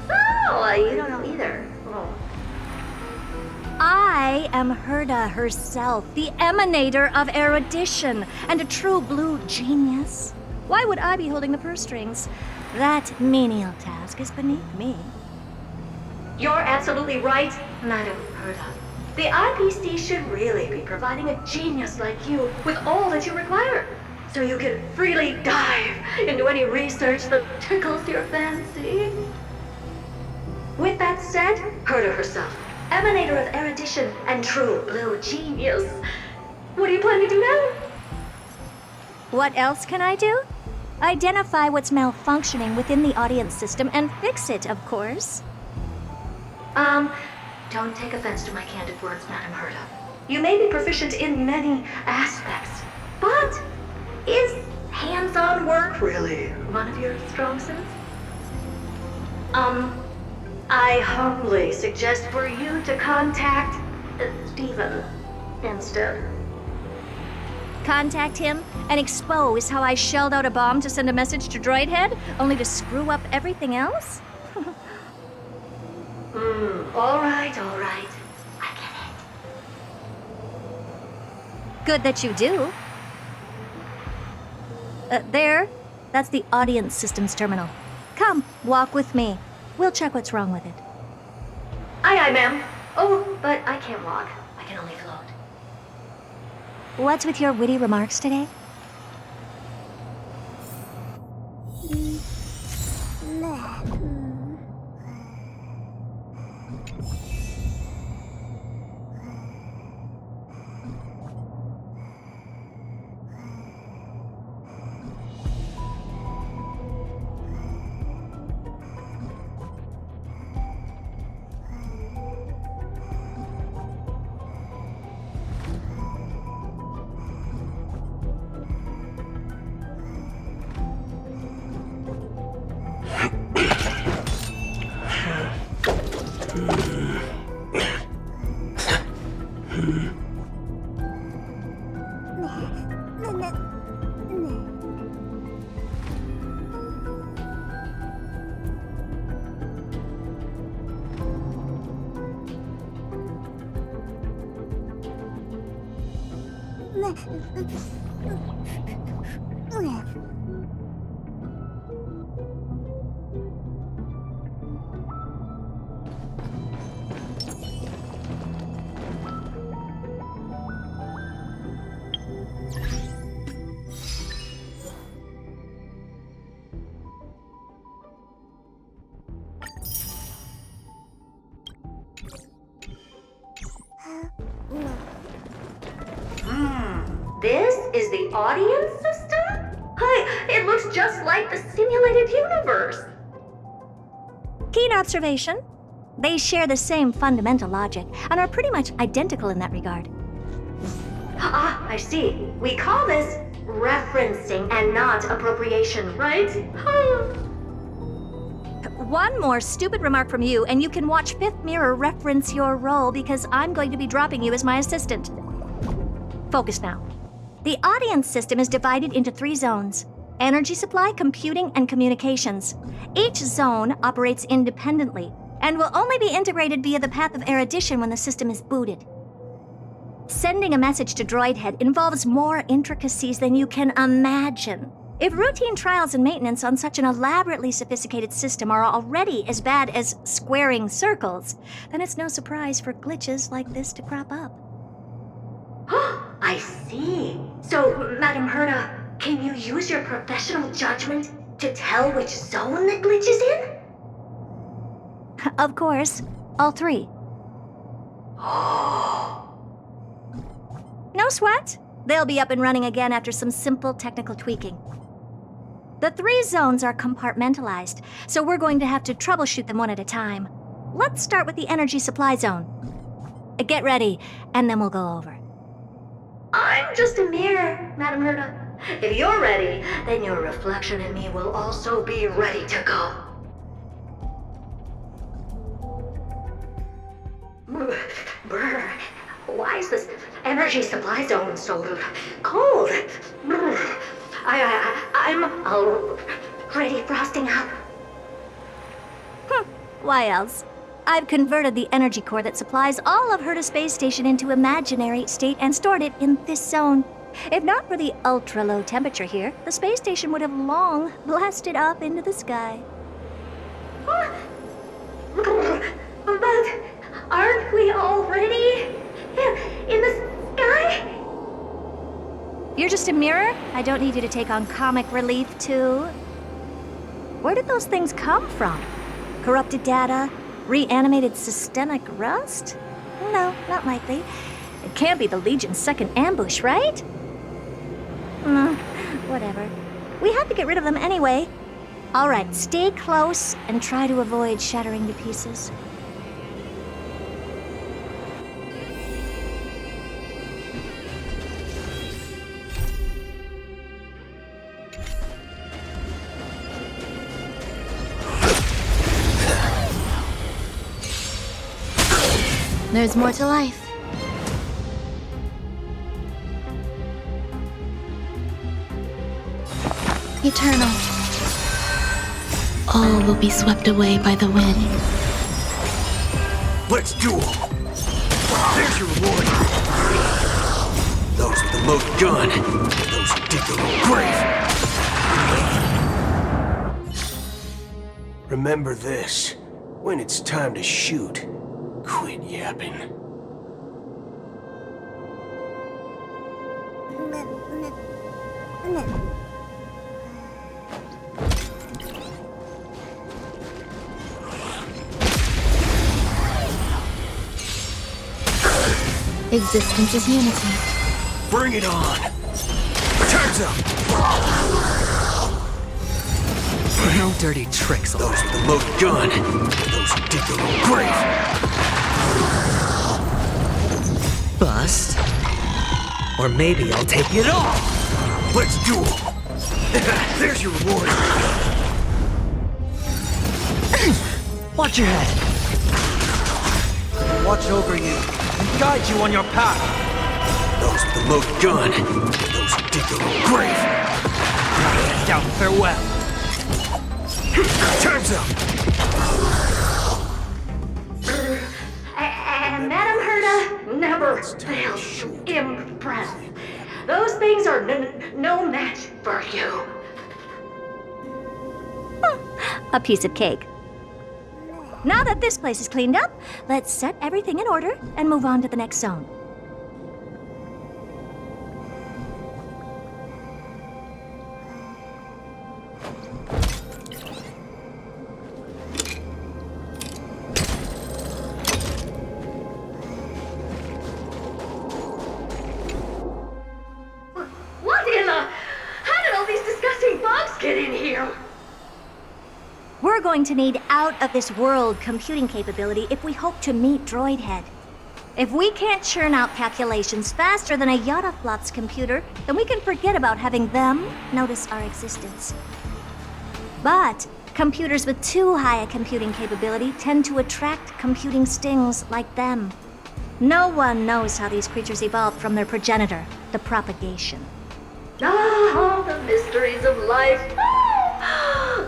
Oh, you don't know either. Oh. I am Herda herself, the emanator of erudition, and a true blue genius. Why would I be holding the purse strings? That menial task is beneath me. You're absolutely right, Madame Herda. The IPC should really be providing a genius like you with all that you require, so you can freely dive into any research that tickles your fancy. With that said, Herda herself, emanator of erudition and true blue genius, what do you plan to do now? What else can I do? Identify what's malfunctioning within the audience system and fix it, of course. Don't take offense to my candid words, Madame Herda. You may be proficient in many aspects, but is hands-on work really one of your strong suits? I humbly suggest for you to contact Steven instead. Contact him and expose how I shelled out a bomb to send a message to Droid Head, only to screw up everything else? All right. I get it. Good that you do. There. That's the audience systems terminal. Come, walk with me. We'll check what's wrong with it. Aye, ma'am. Oh, but I can't walk. I can only float. What's with your witty remarks today? is the audience system? It looks just like the simulated universe. Keen observation. They share the same fundamental logic and are pretty much identical in that regard. Ah, I see. We call this referencing and not appropriation, right? One more stupid remark from you, and you can watch Fifth Mirror reference your role because I'm going to be dropping you as my assistant. Focus now. The audience system is divided into 3 zones: energy supply, computing, and communications. Each zone operates independently and will only be integrated via the path of erudition when the system is booted. Sending a message to Droid Head involves more intricacies than you can imagine. If routine trials and maintenance on such an elaborately sophisticated system are already as bad as squaring circles, then it's no surprise for glitches like this to crop up. I see. So, Madam Herda, can you use your professional judgment to tell which zone the glitch is in? Of course, all 3. No sweat. They'll be up and running again after some simple technical tweaking. The 3 zones are compartmentalized, so we're going to have to troubleshoot them one at a time. Let's start with the energy supply zone. Get ready, and then we'll go over. I'm just a mirror, Madam Herda. If you're ready, then your reflection in me will also be ready to go. Brr, why is this energy supply zone so cold? Brr, I'm already frosting up. Why else? I've converted the energy core that supplies all of Herda Space Station into imaginary state and stored it in this zone. If not for the ultra-low temperature here, the space station would have long blasted up into the sky. But aren't we already in the sky? You're just a mirror? I don't need you to take on comic relief, too. Where did those things come from? Corrupted data? Reanimated systemic rust? No, not likely. It can't be the Legion's second ambush, right? Whatever. We have to get rid of them anyway. All right, stay close and try to avoid shattering to pieces. There's more to life. Eternal. All will be swept away by the wind. Let's duel! There's your reward! Those with the most gun, those who dig their own grave. Remember this. When it's time to shoot, quit yapping. Existence is unity. Bring it on! Time's up! No dirty tricks. Those with the most gun, those who dig their own grave. Bust. Or maybe I'll take it all! Let's duel! There's your reward! Watch your head! Watch over you and guide you on your path. Those with the most gun, those who dig their own grave. Down, farewell. Time's up! And Madam Herda never fails to impress. Those things are no match for you. A piece of cake. Now that this place is cleaned up, let's set everything in order and move on to the next zone. What? going to need out-of-this-world computing capability if we hope to meet Droidhead. If we can't churn out calculations faster than a Yottaflop's computer, then we can forget about having them notice our existence. But computers with too high a computing capability tend to attract computing stings like them. No one knows how these creatures evolved from their progenitor, the propagation. Ah, the mysteries of life.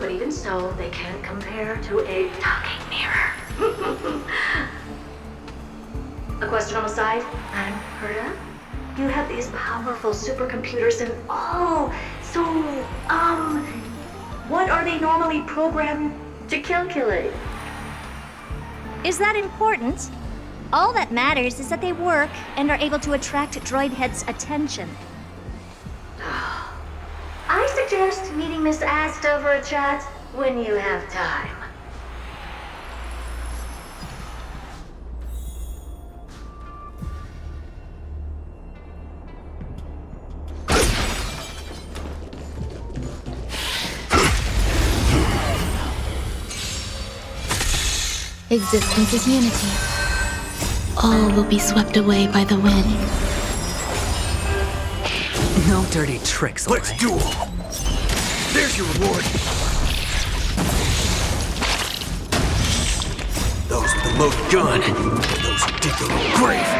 But even so, they can't compare to a talking mirror. A question on the side, Amphoreus? You have these powerful supercomputers and so, what are they normally programmed to calculate? Is that important? All that matters is that they work and are able to attract Droidhead's attention. I suggest meeting Miss Asta for a chat when you have time. Existence is unity. All will be swept away by the wind. No dirty tricks, all Let's right? duel! There's your reward! Those with the loaded gun, those who dig their own grave.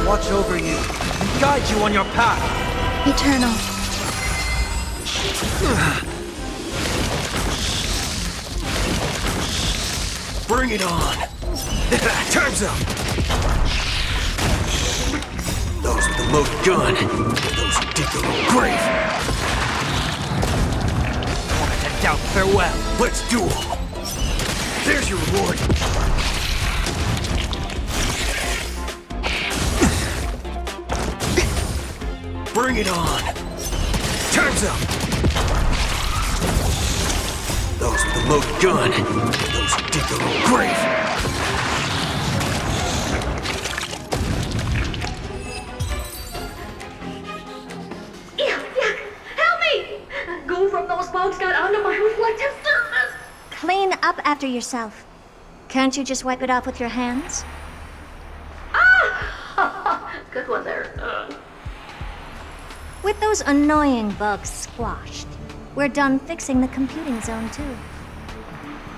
Watch over you and guide you on your path. Eternal. Bring it on! Time's up! Those with the loaded gun, those who dig their own grave. Moment to doubt farewell. Let's duel! There's your reward! Bring it on! Time's up! Those with the loaded gun, those who dig their own grave. Yuck! Help me! Go from those bugs got onto my reflective surface! Clean up after yourself. Can't you just wipe it off with your hands? Ah! Good one there. With those annoying bugs squashed, we're done fixing the computing zone too.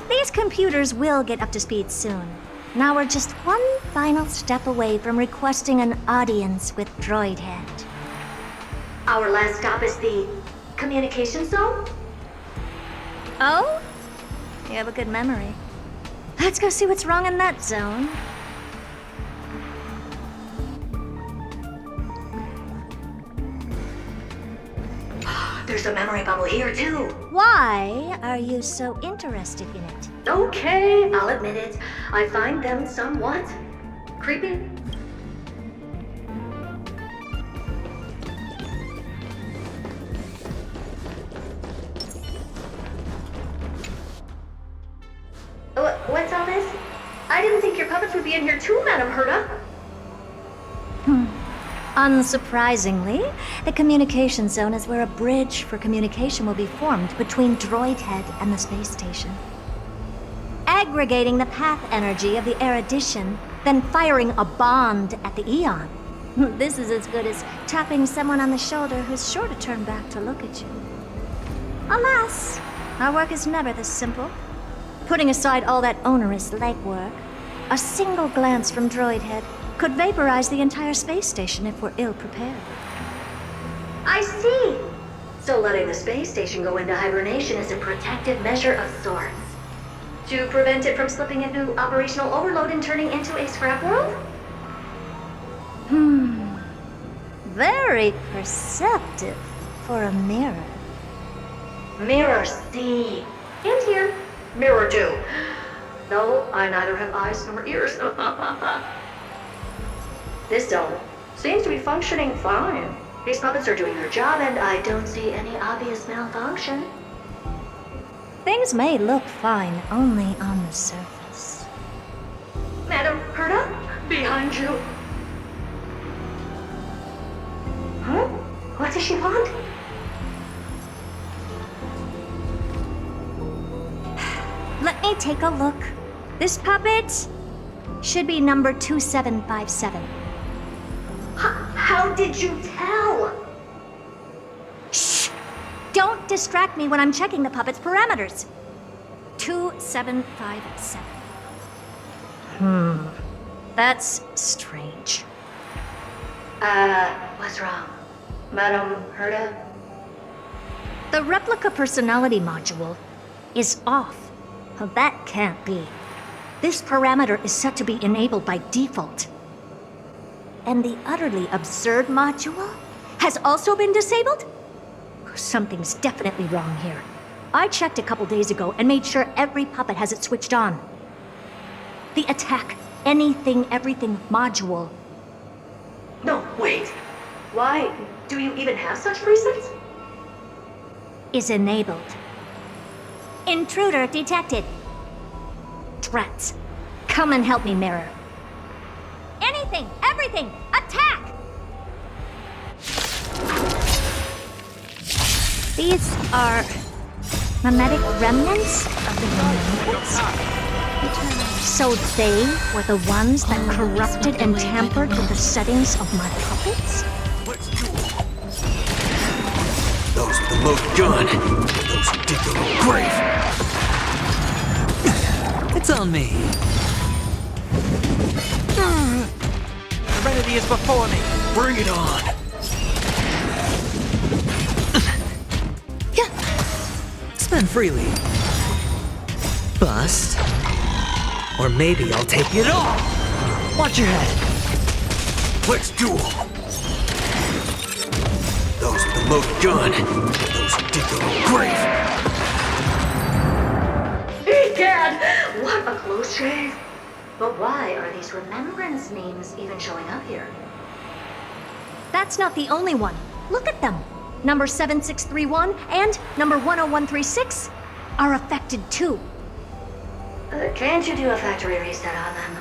These computers will get up to speed soon. Now we're just one final step away from requesting an audience with Droidhead. Our last stop is the communication zone? Oh? You have a good memory. Let's go see what's wrong in that zone. There's a memory bubble here too. Why are you so interested in it? Okay, I'll admit it. I find them somewhat creepy. What's all this? I didn't think your puppets would be in here too, Madam Herta. Unsurprisingly, the communication zone is where a bridge for communication will be formed between Droidhead and the space station. Aggregating the path energy of the erudition, then firing a bond at the Eon. This is as good as tapping someone on the shoulder who's sure to turn back to look at you. Alas, our work is never this simple. Putting aside all that onerous legwork, a single glance from Droidhead could vaporize the entire space station if we're ill-prepared. I see. So letting the space station go into hibernation is a protective measure of sorts. To prevent it from slipping into operational overload and turning into a scrap world? Very perceptive for a mirror. Mirror C. And here, mirror 2. No, I neither have eyes nor ears. This zone seems to be functioning fine. These puppets are doing their job and I don't see any obvious malfunction. Things may look fine only on the surface. Madam Herta, behind you. Huh? What does she want? Let me take a look. This puppet should be number 2757. How did you tell? Shh! Don't distract me when I'm checking the puppet's parameters. 2757. That's strange. What's wrong? Madam Herta? The replica personality module is off. Well, that can't be. This parameter is set to be enabled by default. And the utterly absurd module has also been disabled? Something's definitely wrong here. I checked a couple days ago and made sure every puppet has it switched on. The attack, anything, everything module. No, wait. Why do you even have such presets? Is enabled. Intruder detected. Drats. Come and help me, Mirror. Anything, everything, attack! These are mimetic remnants of the remembrance? So they were the ones that corrupted and tampered with the settings of my puppets? Those with the most gun, those who dig their own grave. It's on me. Serenity is before me. Bring it on. Spend freely. Bust. Or maybe I'll take it all. Watch your head. Let's duel. Those with the most gun, those who dig their own grave. Egad! What a close shave! But why are these remembrance names even showing up here? That's not the only one. Look at them. Number 7631 and number 10136 are affected too. Can't you do a factory reset on them?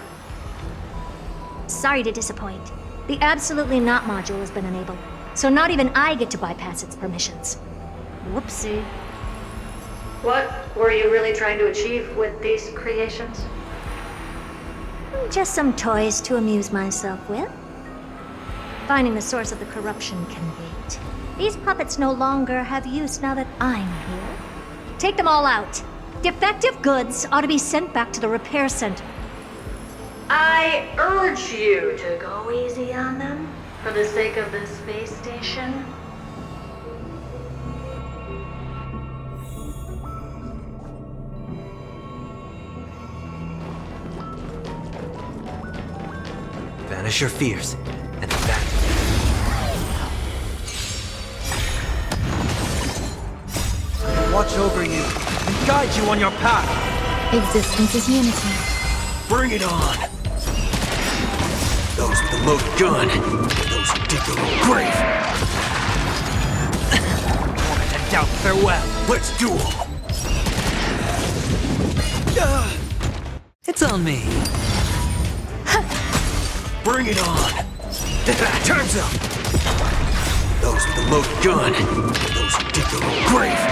Sorry to disappoint. The Absolutely Not module has been enabled, so not even I get to bypass its permissions. Whoopsie. What were you really trying to achieve with these creations? Just some toys to amuse myself with. Finding the source of the corruption can wait. These puppets no longer have use now that I'm here. Take them all out. Defective goods ought to be sent back to the repair center. I urge you to go easy on them for the sake of the space station. Banish your fears and evacuate. Watch over you and guide you on your path. Existence is unity. Bring it on. Those with the most gun, those who dig their own grave. Moment and doubt farewell. Let's duel. It's on me. Bring it on. Time's up. Those with the most gun, those who dig their own grave.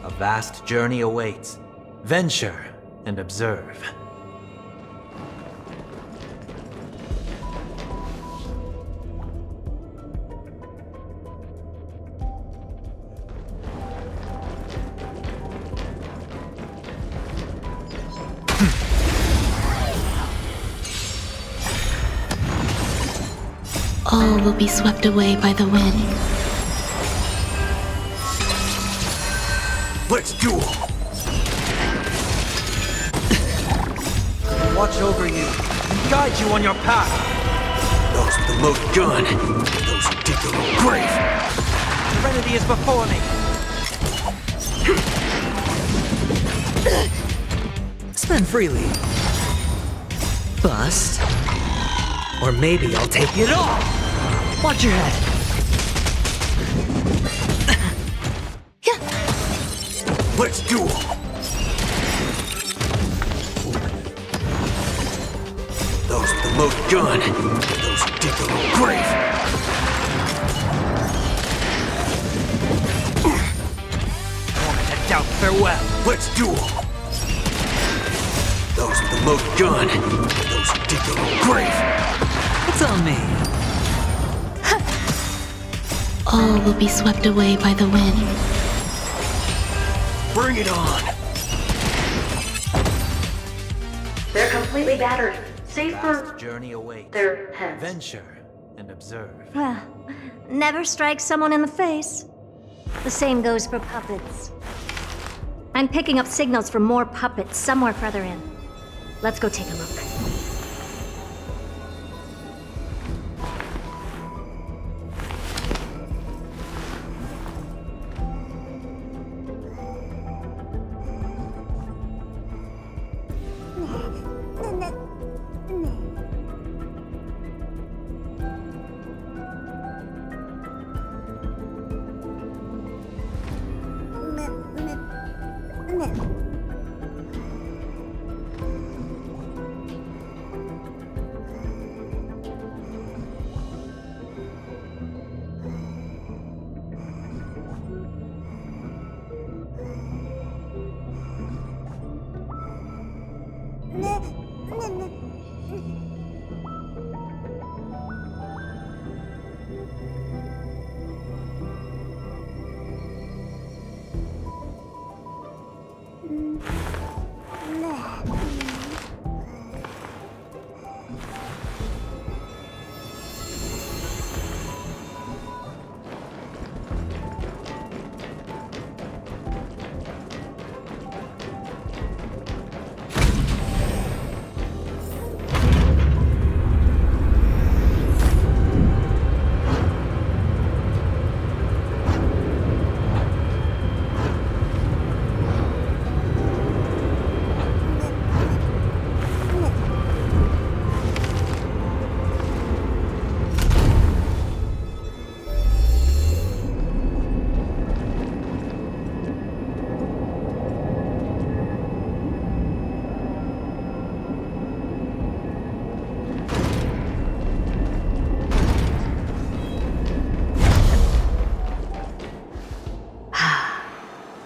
A vast journey awaits. Venture and observe. All will be swept away by the wind. Let's duel. Watch over you and guide you on your path. Those with the most gun, those who dig their own grave. Serenity is before me. Spend freely. Bust. Or maybe I'll take it all. Watch your head. Let's duel! Those with the loaded gun, those who dig their own grave. Head down, farewell. Let's duel! Those with the loaded gun, those who dig their own grave. It's on me. All will be swept away by the wind. Bring it on! They're completely battered, save for Journey away. their heads. Venture and observe. Well, never strike someone in the face. The same goes for puppets. I'm picking up signals from more puppets somewhere further in. Let's go take a look.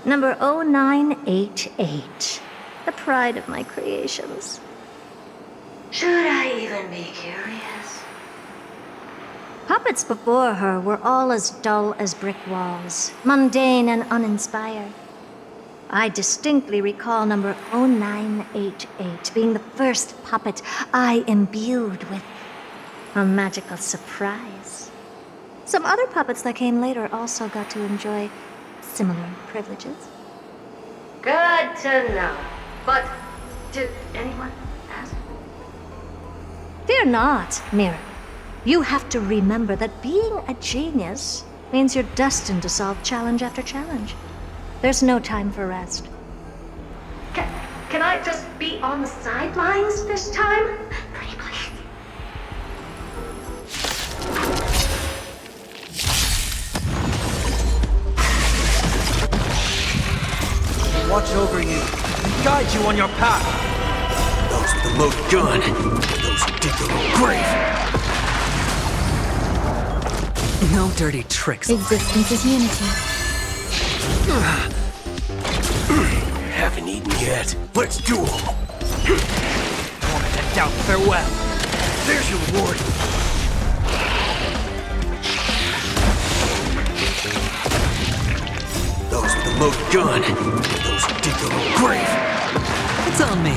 Number 0988. The pride of my creations. Should I even be curious? Puppets before her were all as dull as brick walls, mundane and uninspired. I distinctly recall number 0988 being the first puppet I imbued with a magical surprise. Some other puppets that came later also got to enjoy similar privileges. Good to know. But did anyone ask? Fear not, Mirror. You have to remember that being a genius means you're destined to solve challenge after challenge. There's no time for rest. Can I just be on the sidelines this time? Pretty please. Watch over you and guide you on your path. Those with the loaded gun, those who dig their own grave. No dirty tricks. Existence is unity. Haven't eaten yet. Let's duel. Head down, farewell. There's your reward. Those with the loaded gun, those who dig their own grave. It's on me.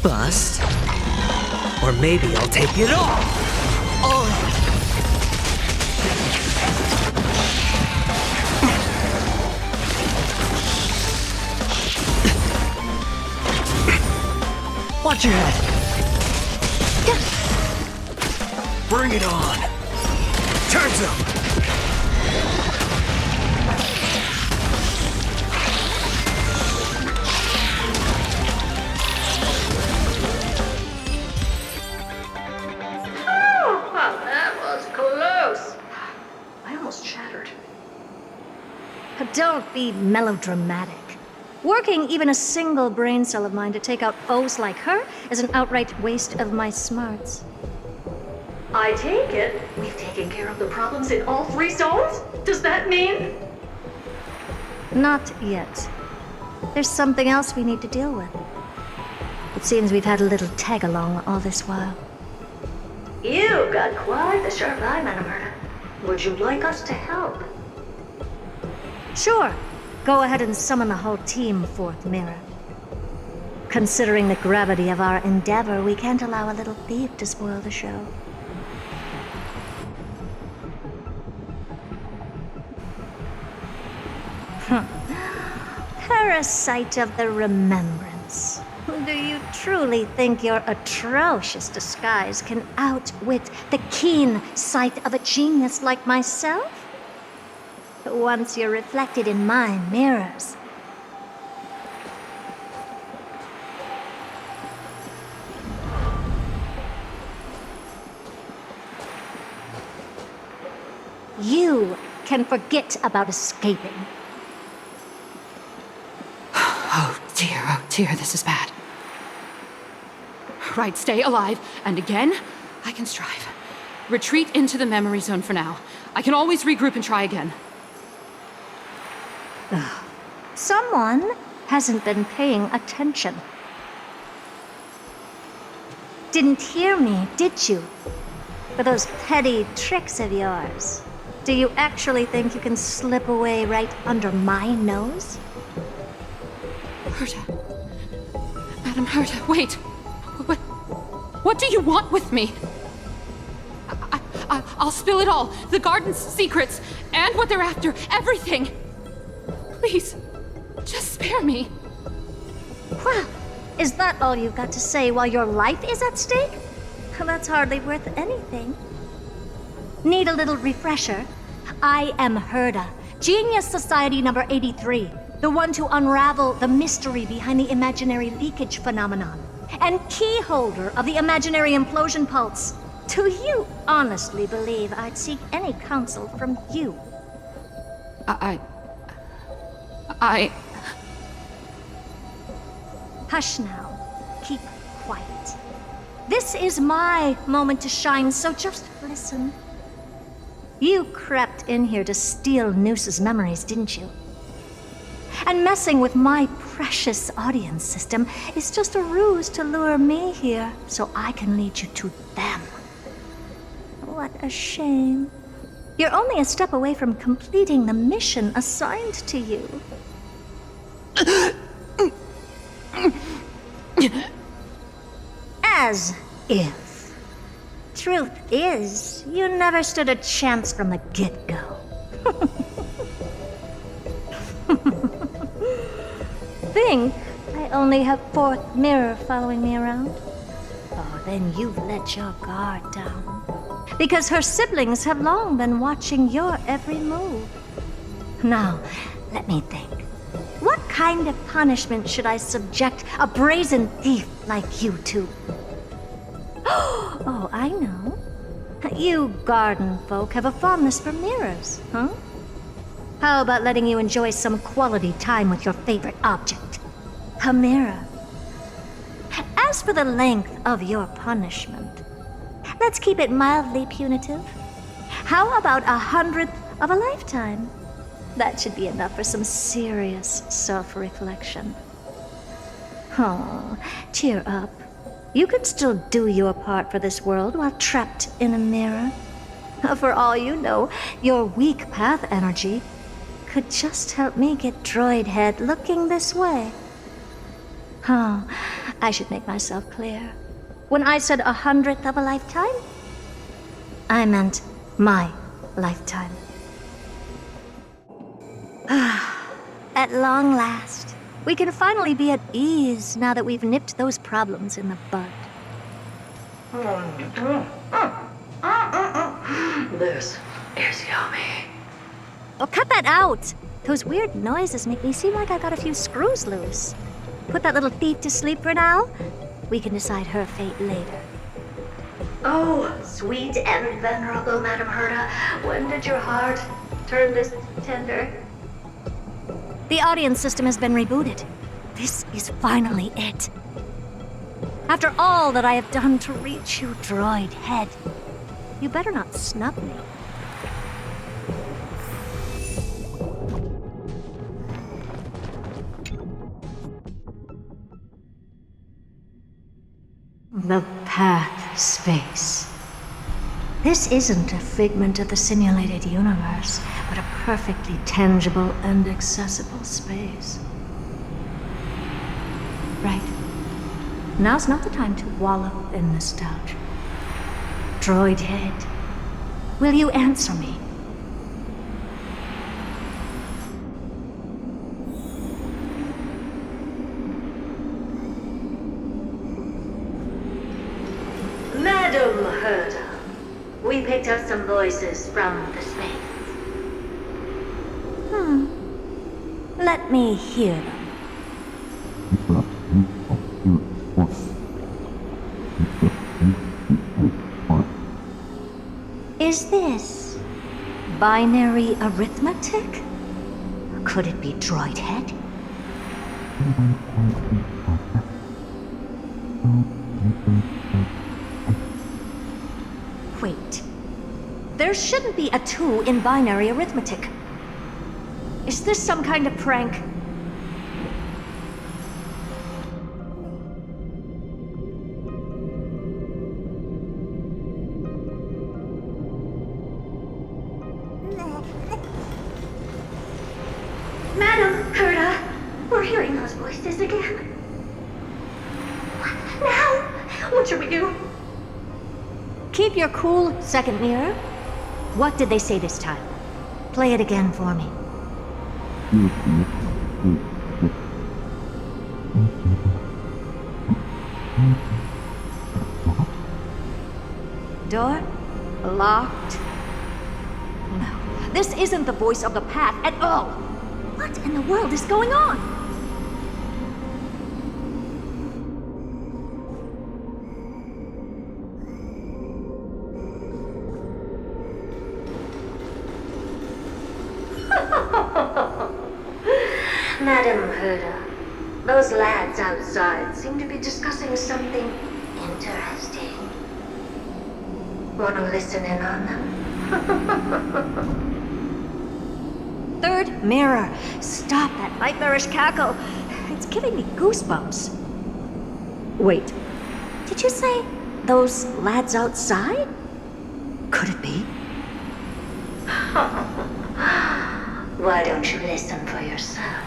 Bust. Or maybe I'll take it all. Watch your head. Bring it on. Time's up. Well, that was close. I almost shattered. Don't be melodramatic. Working even a single brain cell of mine to take out foes like her is an outright waste of my smarts. I take it we've taken care of the problems in all 3 zones? Does that mean? Not yet. There's something else we need to deal with. It seems we've had a little tag-along all this while. You've got quite the sharp eye, Madam Herta. Would you like us to help? Sure. Go ahead and summon the whole team, Fourth Mirror. Considering the gravity of our endeavor, we can't allow a little thief to spoil the show. Parasite of the Remembrance. Do you truly think your atrocious disguise can outwit the keen sight of a genius like myself? Once you're reflected in my mirrors. You can forget about escaping. Oh dear, this is bad. Right, stay alive, and again, I can strive. Retreat into the memory zone for now. I can always regroup and try again. Someone hasn't been paying attention. Didn't hear me, did you? For those petty tricks of yours. Do you actually think you can slip away right under my nose? Herta. Madam Herta, wait. What do you want with me? I'll spill it all. The garden's secrets, and what they're after. Everything. Please, just spare me. Well, is that all you've got to say while your life is at stake? That's hardly worth anything. Need a little refresher? I am Herta, Genius Society number 83, the one to unravel the mystery behind the imaginary leakage phenomenon, and key holder of the imaginary implosion pulse. Do you honestly believe I'd seek any counsel from you? Hush now. Keep quiet. This is my moment to shine, so just listen. You crept in here to steal Noose's memories, didn't you? And messing with my precious audience system is just a ruse to lure me here so I can lead you to them. What a shame. You're only a step away from completing the mission assigned to you. As if. Truth is, you never stood a chance from the get-go. Think I only have Fourth Mirror following me around? Oh, then you've let your guard down. Because her siblings have long been watching your every move. Now, let me think. What kind of punishment should I subject a brazen thief like you to? Oh, I know. You garden folk have a fondness for mirrors, huh? How about letting you enjoy some quality time with your favorite object? A mirror. As for the length of your punishment, let's keep it mildly punitive. How about 100th of a lifetime? That should be enough for some serious self-reflection. Oh, cheer up. You can still do your part for this world while trapped in a mirror. For all you know, your weak path energy could just help me get droid head looking this way. Oh, I should make myself clear. When I said 100th of a lifetime, I meant my lifetime. At long last, we can finally be at ease now that we've nipped those problems in the bud. This is yummy. Oh, cut that out! Those weird noises make me seem like I got a few screws loose. Put that little thief to sleep for now. We can decide her fate later. Oh, sweet and venerable Madam Herta, when did your heart turn this tender? The audience system has been rebooted. This is finally it. After all that I have done to reach you, droid head, you better not snub me. The path space. This isn't a figment of the simulated universe, but a perfectly tangible and accessible space. Right. Now's not the time to wallow in nostalgia. Droid head, will you answer me? Madam Herda, we picked up some voices from the space. Let me hear them. Is this binary arithmetic? Could it be droid head? Wait. There shouldn't be a 2 in binary arithmetic. Is this some kind of prank? Madam Herda, we're hearing those voices again. What now? What should we do? Keep your cool, second mirror. What did they say this time? Play it again for me. Door locked. No, this isn't the voice of the path at all. What in the world is going on? Madam Herda, those lads outside seem to be discussing something interesting. Want to listen in on them? Third mirror, stop that nightmarish cackle. It's giving me goosebumps. Wait, did you say those lads outside? Could it be? Why don't you listen for yourself?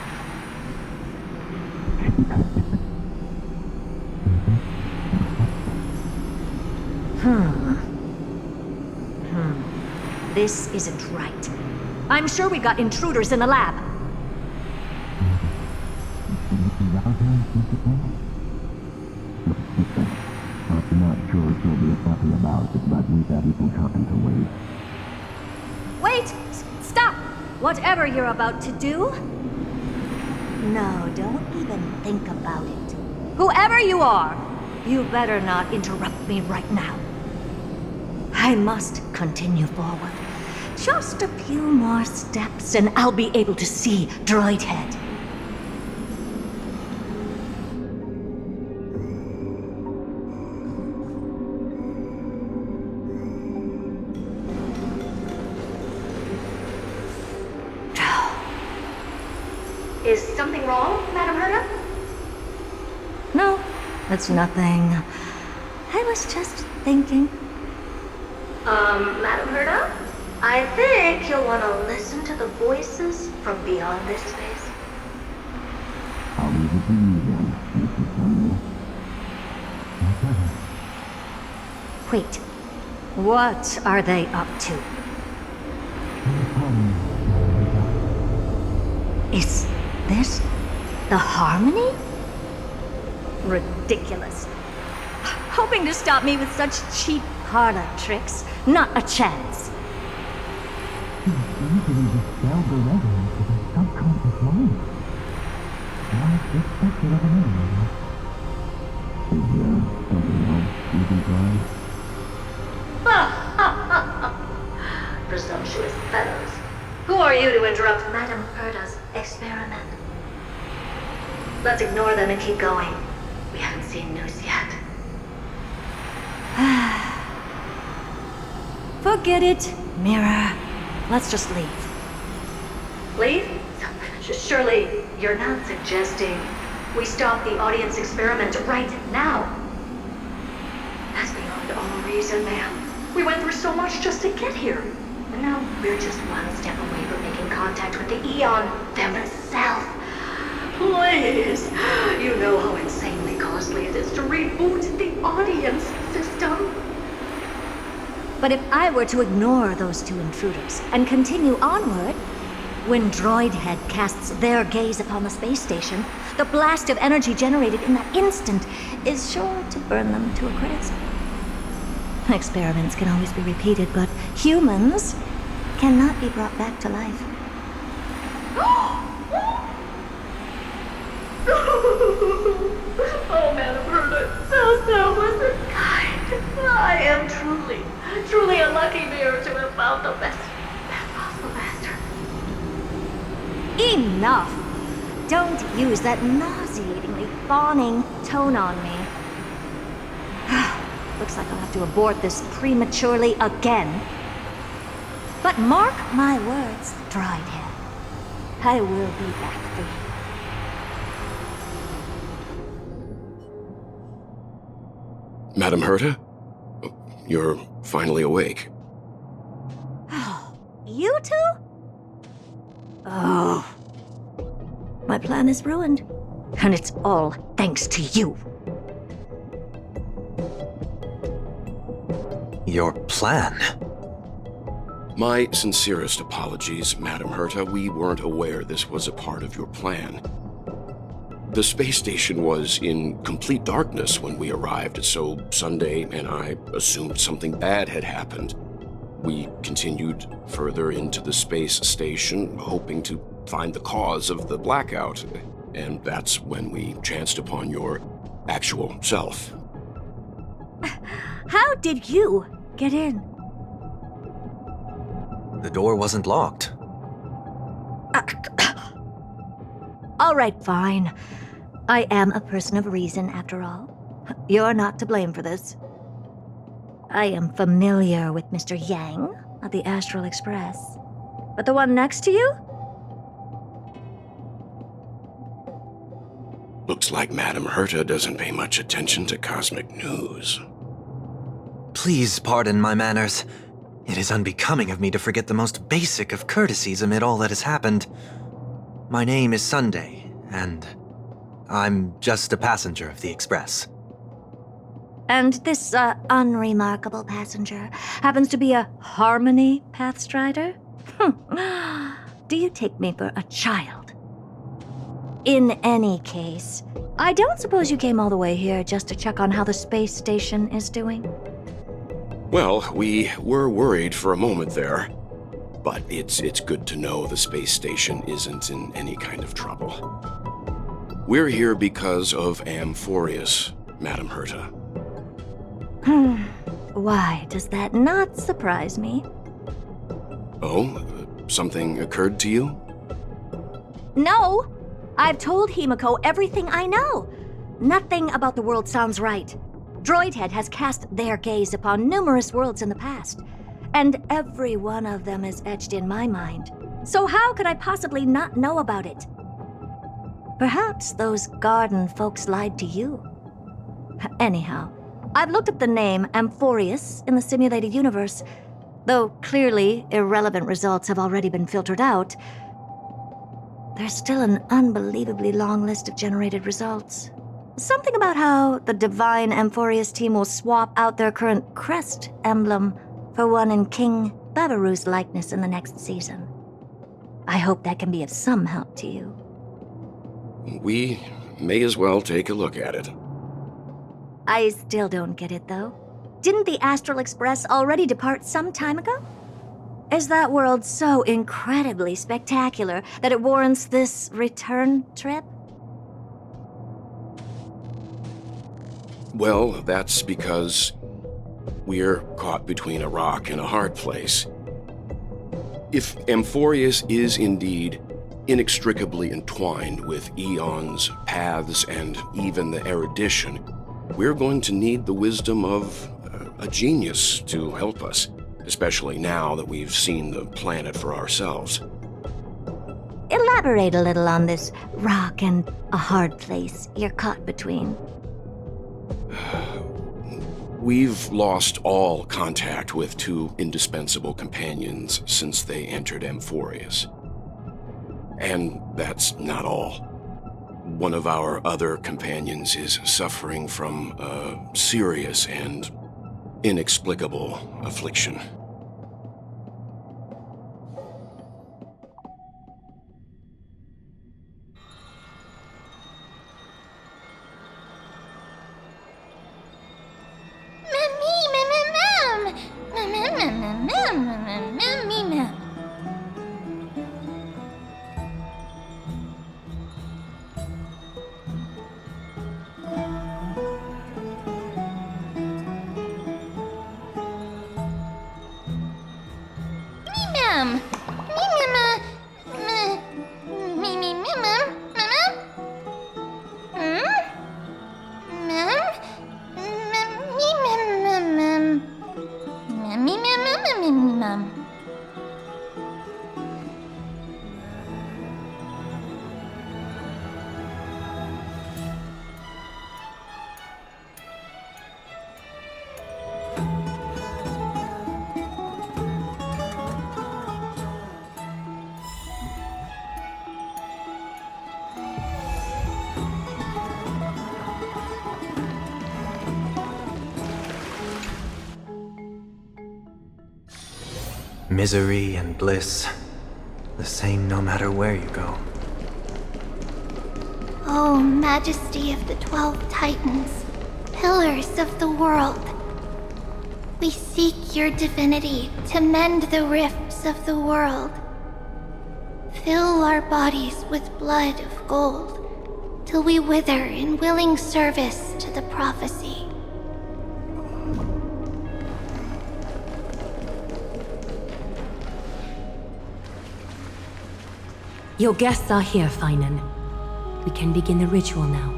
This isn't right. I'm sure we got intruders in the lab. I'm not sure she'll be happy about it, but we've got some shopping to wait. Wait! Stop! Whatever you're about to do. No, don't even think about it. Whoever you are, you better not interrupt me right now. I must continue forward. Just a few more steps and I'll be able to see Droid Head. Is something wrong, Madam Herda? No, it's nothing. I was just thinking. Madam Herda? I think you'll want to listen to the voices from beyond this space. I'll leave it to you then, Mrs. Samuel. Wait, what are they up to? Is this the Harmony? Ridiculous. Hoping to stop me with such cheap parlor tricks. Not a chance. Easily dispel the resonance of her subconscious mind. Not expected of an enemy. Is there something else you can try? Presumptuous fellows. Who are you to interrupt Madam Herda's experiment. Let's ignore them and keep going. We haven't seen news yet. Forget it, Mirror. Let's just leave. Leave? Surely, you're not suggesting we stop the audience experiment right now? That's beyond all reason, ma'am. We went through so much just to get here. And now we're just one step away from making contact with the Eon themselves. Please! You know how insanely costly it is to reboot the audience system. But if I were to ignore those two intruders and continue onward, when Droidhead casts their gaze upon the space station, the blast of energy generated in that instant is sure to burn them to a crisp. Experiments can always be repeated, but humans cannot be brought back to life. Oh, Madam Herder, so selfless and kind. I am truly a lucky mirror to have found the best possible master. Enough! Don't use that nauseatingly fawning tone on me. Looks like I'll have to abort this prematurely again. But mark my words, Droidhead. I will be back for you. Madam Herta? You're finally awake. You two? Oh. My plan is ruined. And it's all thanks to you. Your plan? My sincerest apologies, Madam Herta. We weren't aware this was a part of your plan. The space station was in complete darkness when we arrived, so Sunday and I assumed something bad had happened. We continued further into the space station, hoping to find the cause of the blackout, and that's when we chanced upon your actual self. How did you get in? The door wasn't locked. All right, fine. I am a person of reason, after all. You're not to blame for this. I am familiar with Mr. Yang of the Astral Express. But the one next to you? Looks like Madam Herta doesn't pay much attention to cosmic news. Please pardon my manners. It is unbecoming of me to forget the most basic of courtesies amid all that has happened. My name is Sunday, and I'm just a passenger of the Express. And this, unremarkable passenger happens to be a Harmony Pathstrider? Do you take me for a child? In any case, I don't suppose you came all the way here just to check on how the space station is doing? Well, we were worried for a moment there, but it's good to know the space station isn't in any kind of trouble. We're here because of Amphoreus, Madam Herta. Why does that not surprise me? Oh, something occurred to you? No! I've told Himiko everything I know. Nothing about the world sounds right. Droidhead has cast their gaze upon numerous worlds in the past, and every one of them is etched in my mind. So how could I possibly not know about it? Perhaps those garden folks lied to you. Anyhow, I've looked up the name Amphoreus in the simulated universe. Though clearly irrelevant results have already been filtered out, there's still an unbelievably long list of generated results. Something about how the divine Amphoreus team will swap out their current crest emblem for one in King Babaru's likeness in the next season. I hope that can be of some help to you. We may as well take a look at it. I still don't get it, though. Didn't the Astral Express already depart some time ago? Is that world so incredibly spectacular that it warrants this return trip? Well, that's because we're caught between a rock and a hard place. If Amphoreus is indeed inextricably entwined with eons, paths, and even the erudition, we're going to need the wisdom of a genius to help us, especially now that we've seen the planet for ourselves. Elaborate a little on this rock and a hard place you're caught between. We've lost all contact with two indispensable companions since they entered Amphoreus. And that's not all. One of our other companions is suffering from a serious and inexplicable affliction. Misery and bliss, the same no matter where you go. Oh, Majesty of the 12 Titans, pillars of the world. We seek your divinity to mend the rifts of the world. Fill our bodies with blood of gold, till we wither in willing service to the prophecy. Your guests are here, Finan. We can begin the ritual now.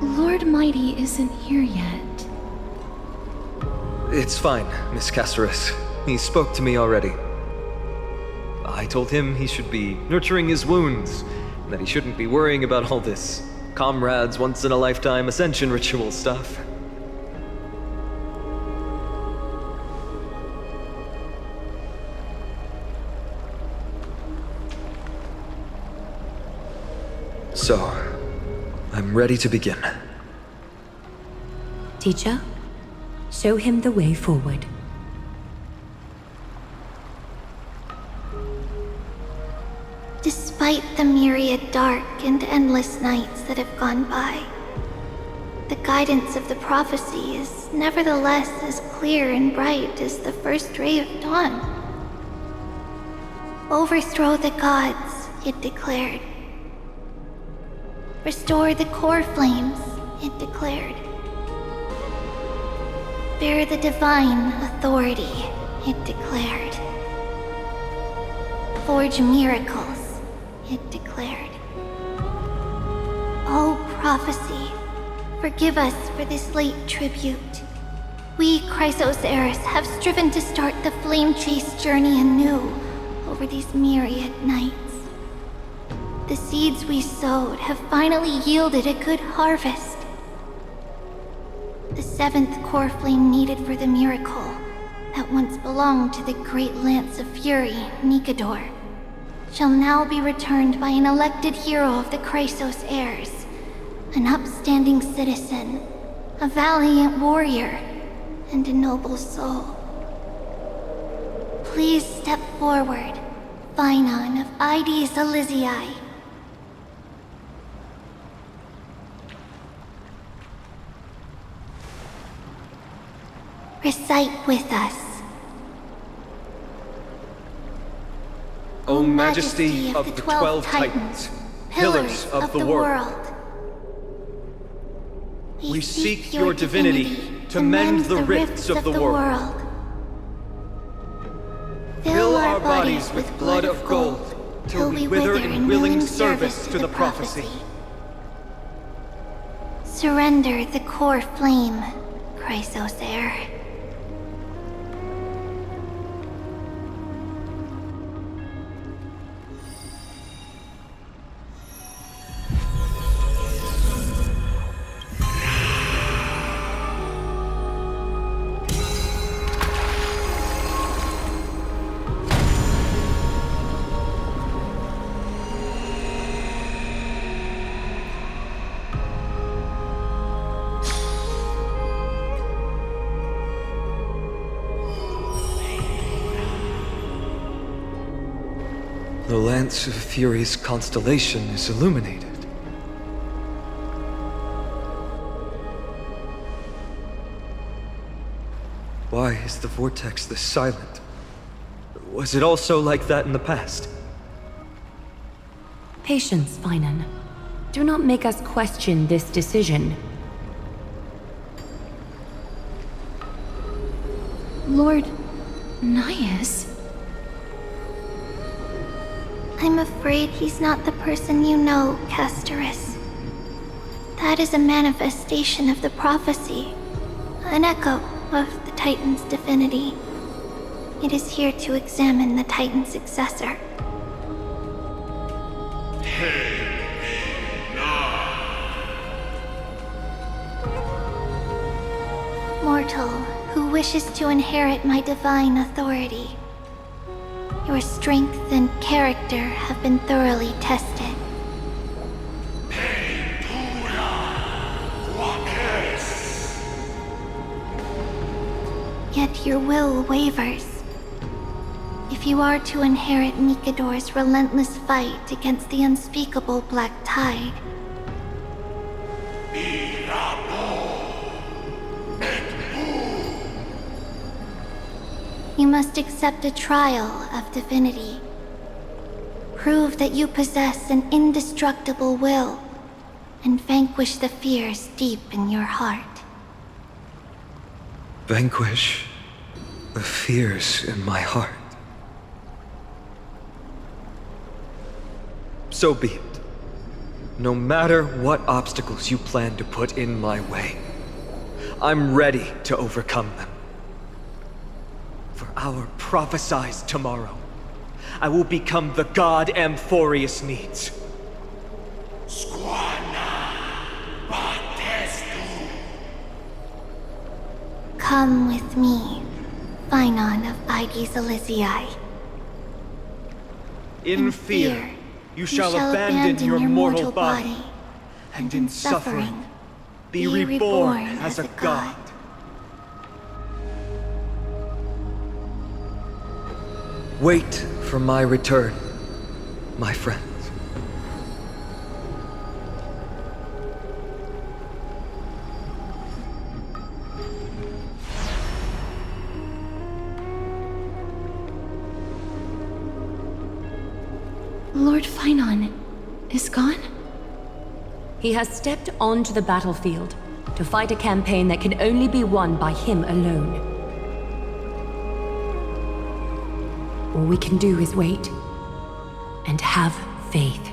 Lord Mighty isn't here yet. It's fine, Miss Caceres. He spoke to me already. I told him he should be nurturing his wounds, and that he shouldn't be worrying about all this comrades once-in-a-lifetime ascension ritual stuff. So, I'm ready to begin. Teacher, show him the way forward. Despite the myriad dark and endless nights that have gone by, the guidance of the prophecy is nevertheless as clear and bright as the first ray of dawn. Overthrow the gods, it declared. Restore the core flames, it declared. Bear the divine authority, it declared. Forge miracles, it declared. Oh, prophecy, forgive us for this late tribute. We, Chrysos Eris, have striven to start the flame chase journey anew over these myriad nights. The seeds we sowed have finally yielded a good harvest. The 7th core flame needed for the miracle that once belonged to the great Lance of Fury, Nikador, shall now be returned by an elected hero of the Chrysos heirs, an upstanding citizen, a valiant warrior, and a noble soul. Please step forward, Finan of Ides Elysiae. Recite with us. O Majesty of the 12 Titans, pillars of the world, we seek your divinity to mend the rifts of the world. bodies with blood of gold, till we wither in willing service to the prophecy. Surrender the core flame, Chrysos heir. The Lance of Fury's constellation is illuminated. Why is the vortex this silent? Was it also like that in the past? Patience, Finan. Do not make us question this decision. Lord Nias? I'm afraid he's not the person you know, Castorus. That is a manifestation of the prophecy, an echo of the Titan's divinity. It is here to examine the Titan's successor. Mortal who wishes to inherit my divine authority. Your strength and character have been thoroughly tested. Yet your will wavers. If you are to inherit Mikador's relentless fight against the unspeakable Black Tide, you must accept a trial of divinity. Prove that you possess an indestructible will, and vanquish the fears deep in your heart. Vanquish the fears in my heart. So be it. No matter what obstacles you plan to put in my way, I'm ready to overcome them. For our prophesied tomorrow, I will become the god Amphoreus needs. Come with me, Finan of Aegis Elysiae. In fear, you shall abandon your mortal body, and in suffering, be reborn as a god. Wait for my return, my friends. Lord Finan is gone? He has stepped onto the battlefield to fight a campaign that can only be won by him alone. All we can do is wait and have faith.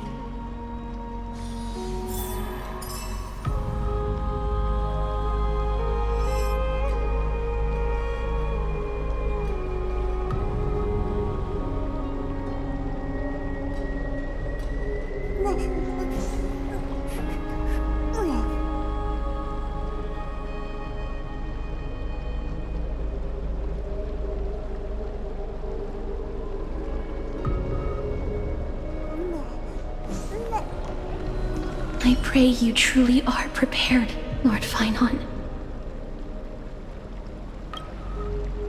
I pray you truly are prepared, Lord Finan.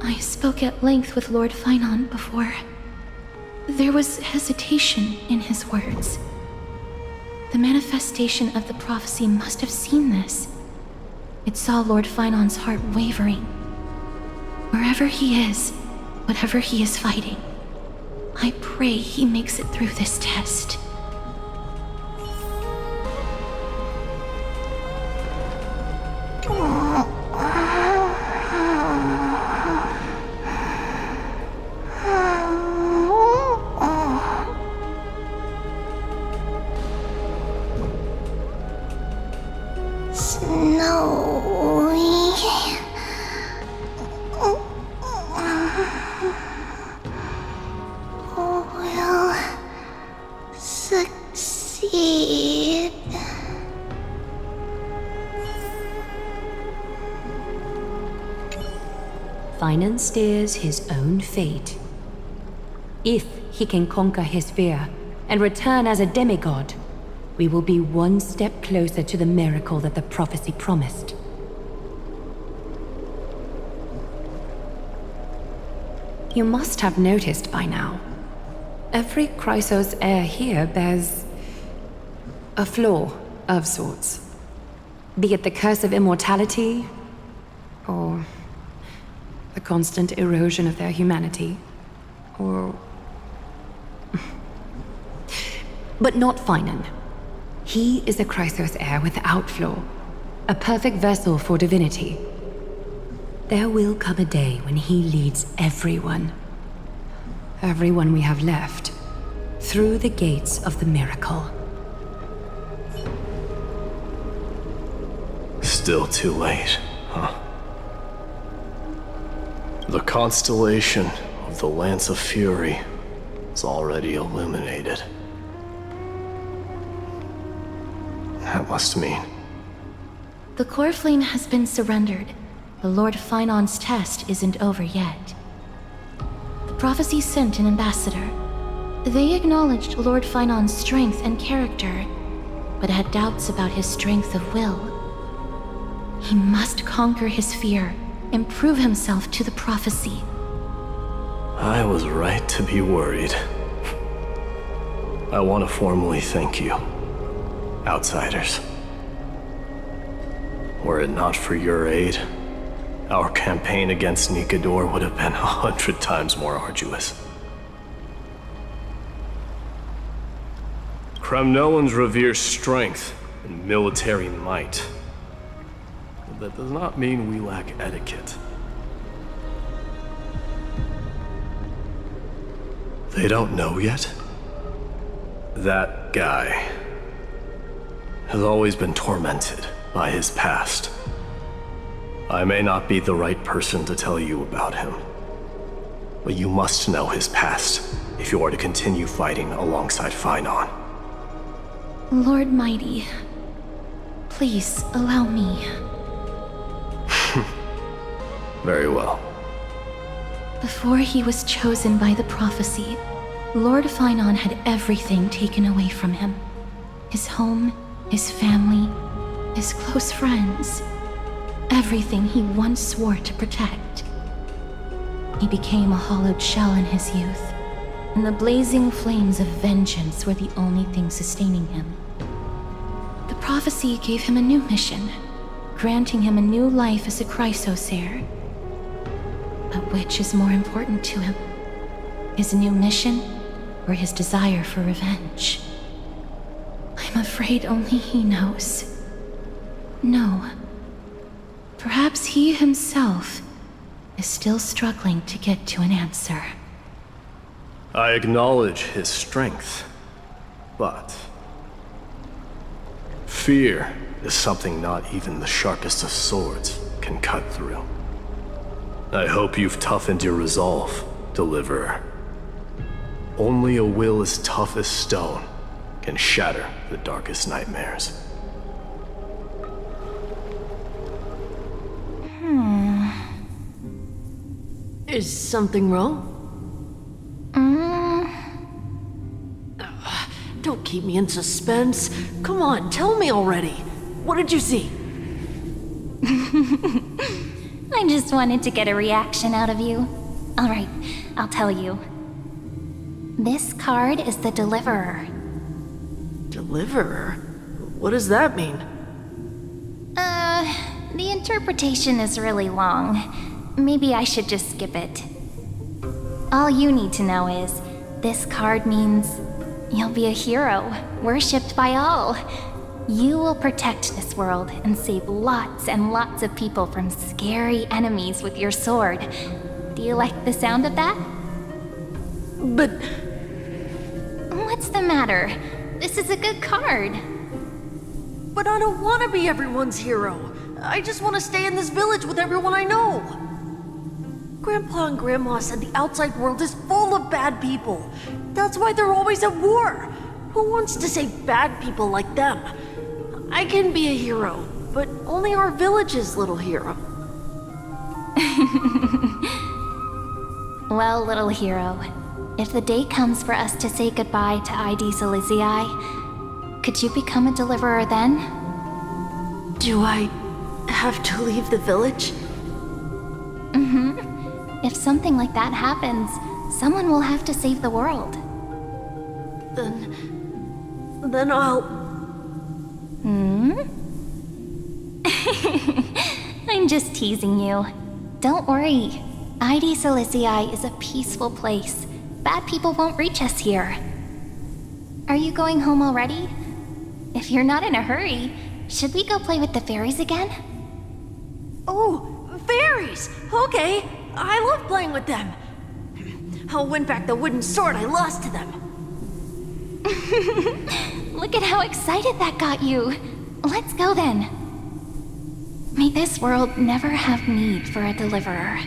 I spoke at length with Lord Finan before. There was hesitation in his words. The manifestation of the prophecy must have seen this. It saw Lord Finan's heart wavering. Wherever he is, whatever he is fighting, I pray he makes it through this test. snowy. Will succeed. Finan steers his own fate. If he can conquer his fear and return as a demigod, we will be one step closer to the miracle that the prophecy promised. You must have noticed by now. Every Chrysos heir here bears a flaw of sorts. Be it the curse of immortality, or the constant erosion of their humanity, or... But not Finan. He is a Chrysos heir without flaw, a perfect vessel for divinity. There will come a day when he leads everyone we have left, through the gates of the miracle. Still too late, huh? The constellation of the Lance of Fury is already illuminated. That must mean... The core flame has been surrendered. The Lord Finon's test isn't over yet. The prophecy sent an ambassador. They acknowledged Lord Finon's strength and character, but had doubts about his strength of will. He must conquer his fear and prove himself to the prophecy. I was right to be worried. I want to formally thank you, outsiders. Were it not for your aid, our campaign against Nikador would have been 100 times more arduous. Kremnoans revere strength and military might. But that does not mean we lack etiquette. They don't know yet? That guy has always been tormented by his past. I may not be the right person to tell you about him, but you must know his past if you are to continue fighting alongside Finon. Lord Mighty, please allow me. Very well. Before he was chosen by the prophecy, Lord Finon had everything taken away from him. His home, his family, his close friends. Everything he once swore to protect. He became a hollowed shell in his youth, and the blazing flames of vengeance were the only thing sustaining him. The prophecy gave him a new mission, granting him a new life as a Chrysos heir. But which is more important to him? His new mission, or his desire for revenge? I'm afraid only he knows. No. Perhaps he himself is still struggling to get to an answer. I acknowledge his strength, but fear is something not even the sharpest of swords can cut through. I hope you've toughened your resolve, Deliverer. Only a will as tough as stone can shatter the darkest nightmares. Is something wrong? Don't keep me in suspense. Come on, tell me already. What did you see? I just wanted to get a reaction out of you. All right, I'll tell you. This card is the Deliverer. Deliverer? What does that mean? The interpretation is really long. Maybe I should just skip it. All you need to know is, this card means you'll be a hero, worshipped by all. You will protect this world and save lots and lots of people from scary enemies with your sword. Do you like the sound of that? But... What's the matter? This is a good card. But I don't want to be everyone's hero. I just want to stay in this village with everyone I know. Grandpa and Grandma said the outside world is full of bad people. That's why they're always at war. Who wants to save bad people like them? I can be a hero, but only our village's little hero. Well, little hero, if the day comes for us to say goodbye to ID Sileziae, could you become a deliverer then? Do I have to leave the village? Mm-hmm. If something like that happens, someone will have to save the world. Then I'll... Hmm? I'm just teasing you. Don't worry. ID Sileziae is a peaceful place. Bad people won't reach us here. Are you going home already? If you're not in a hurry, should we go play with the fairies again? Oh, fairies! Okay, I love playing with them. I'll win back the wooden sword I lost to them. Look at how excited that got you. Let's go then. May this world never have need for a deliverer.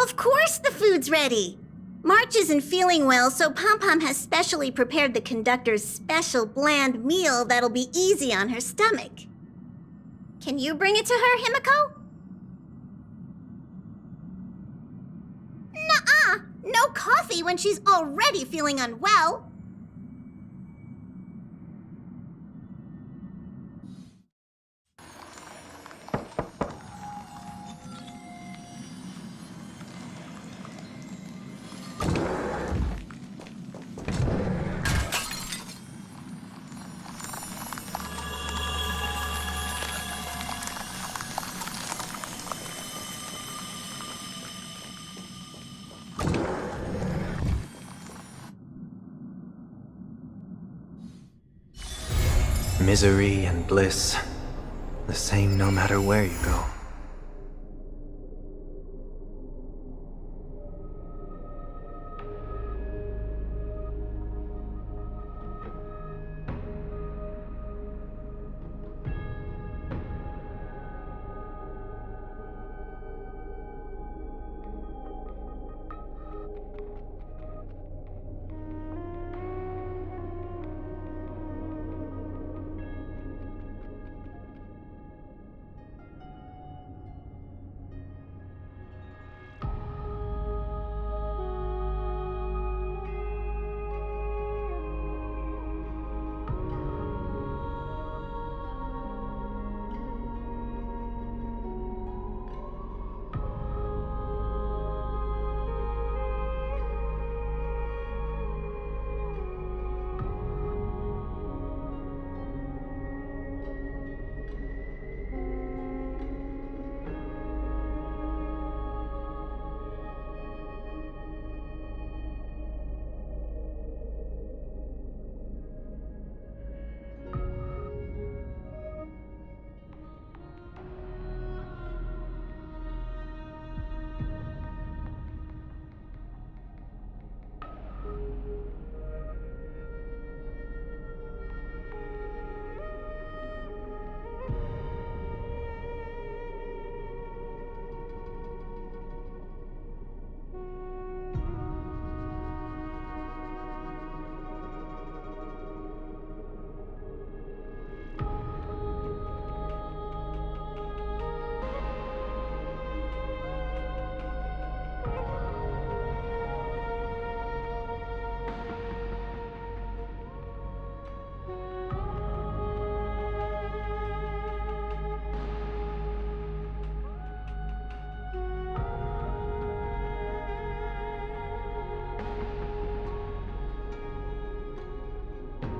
Of course the food's ready! March isn't feeling well, so Pom-Pom has specially prepared the conductor's special bland meal that'll be easy on her stomach. Can you bring it to her, Himiko? Nuh-uh! No coffee when she's already feeling unwell! Misery and bliss, the same no matter where you go.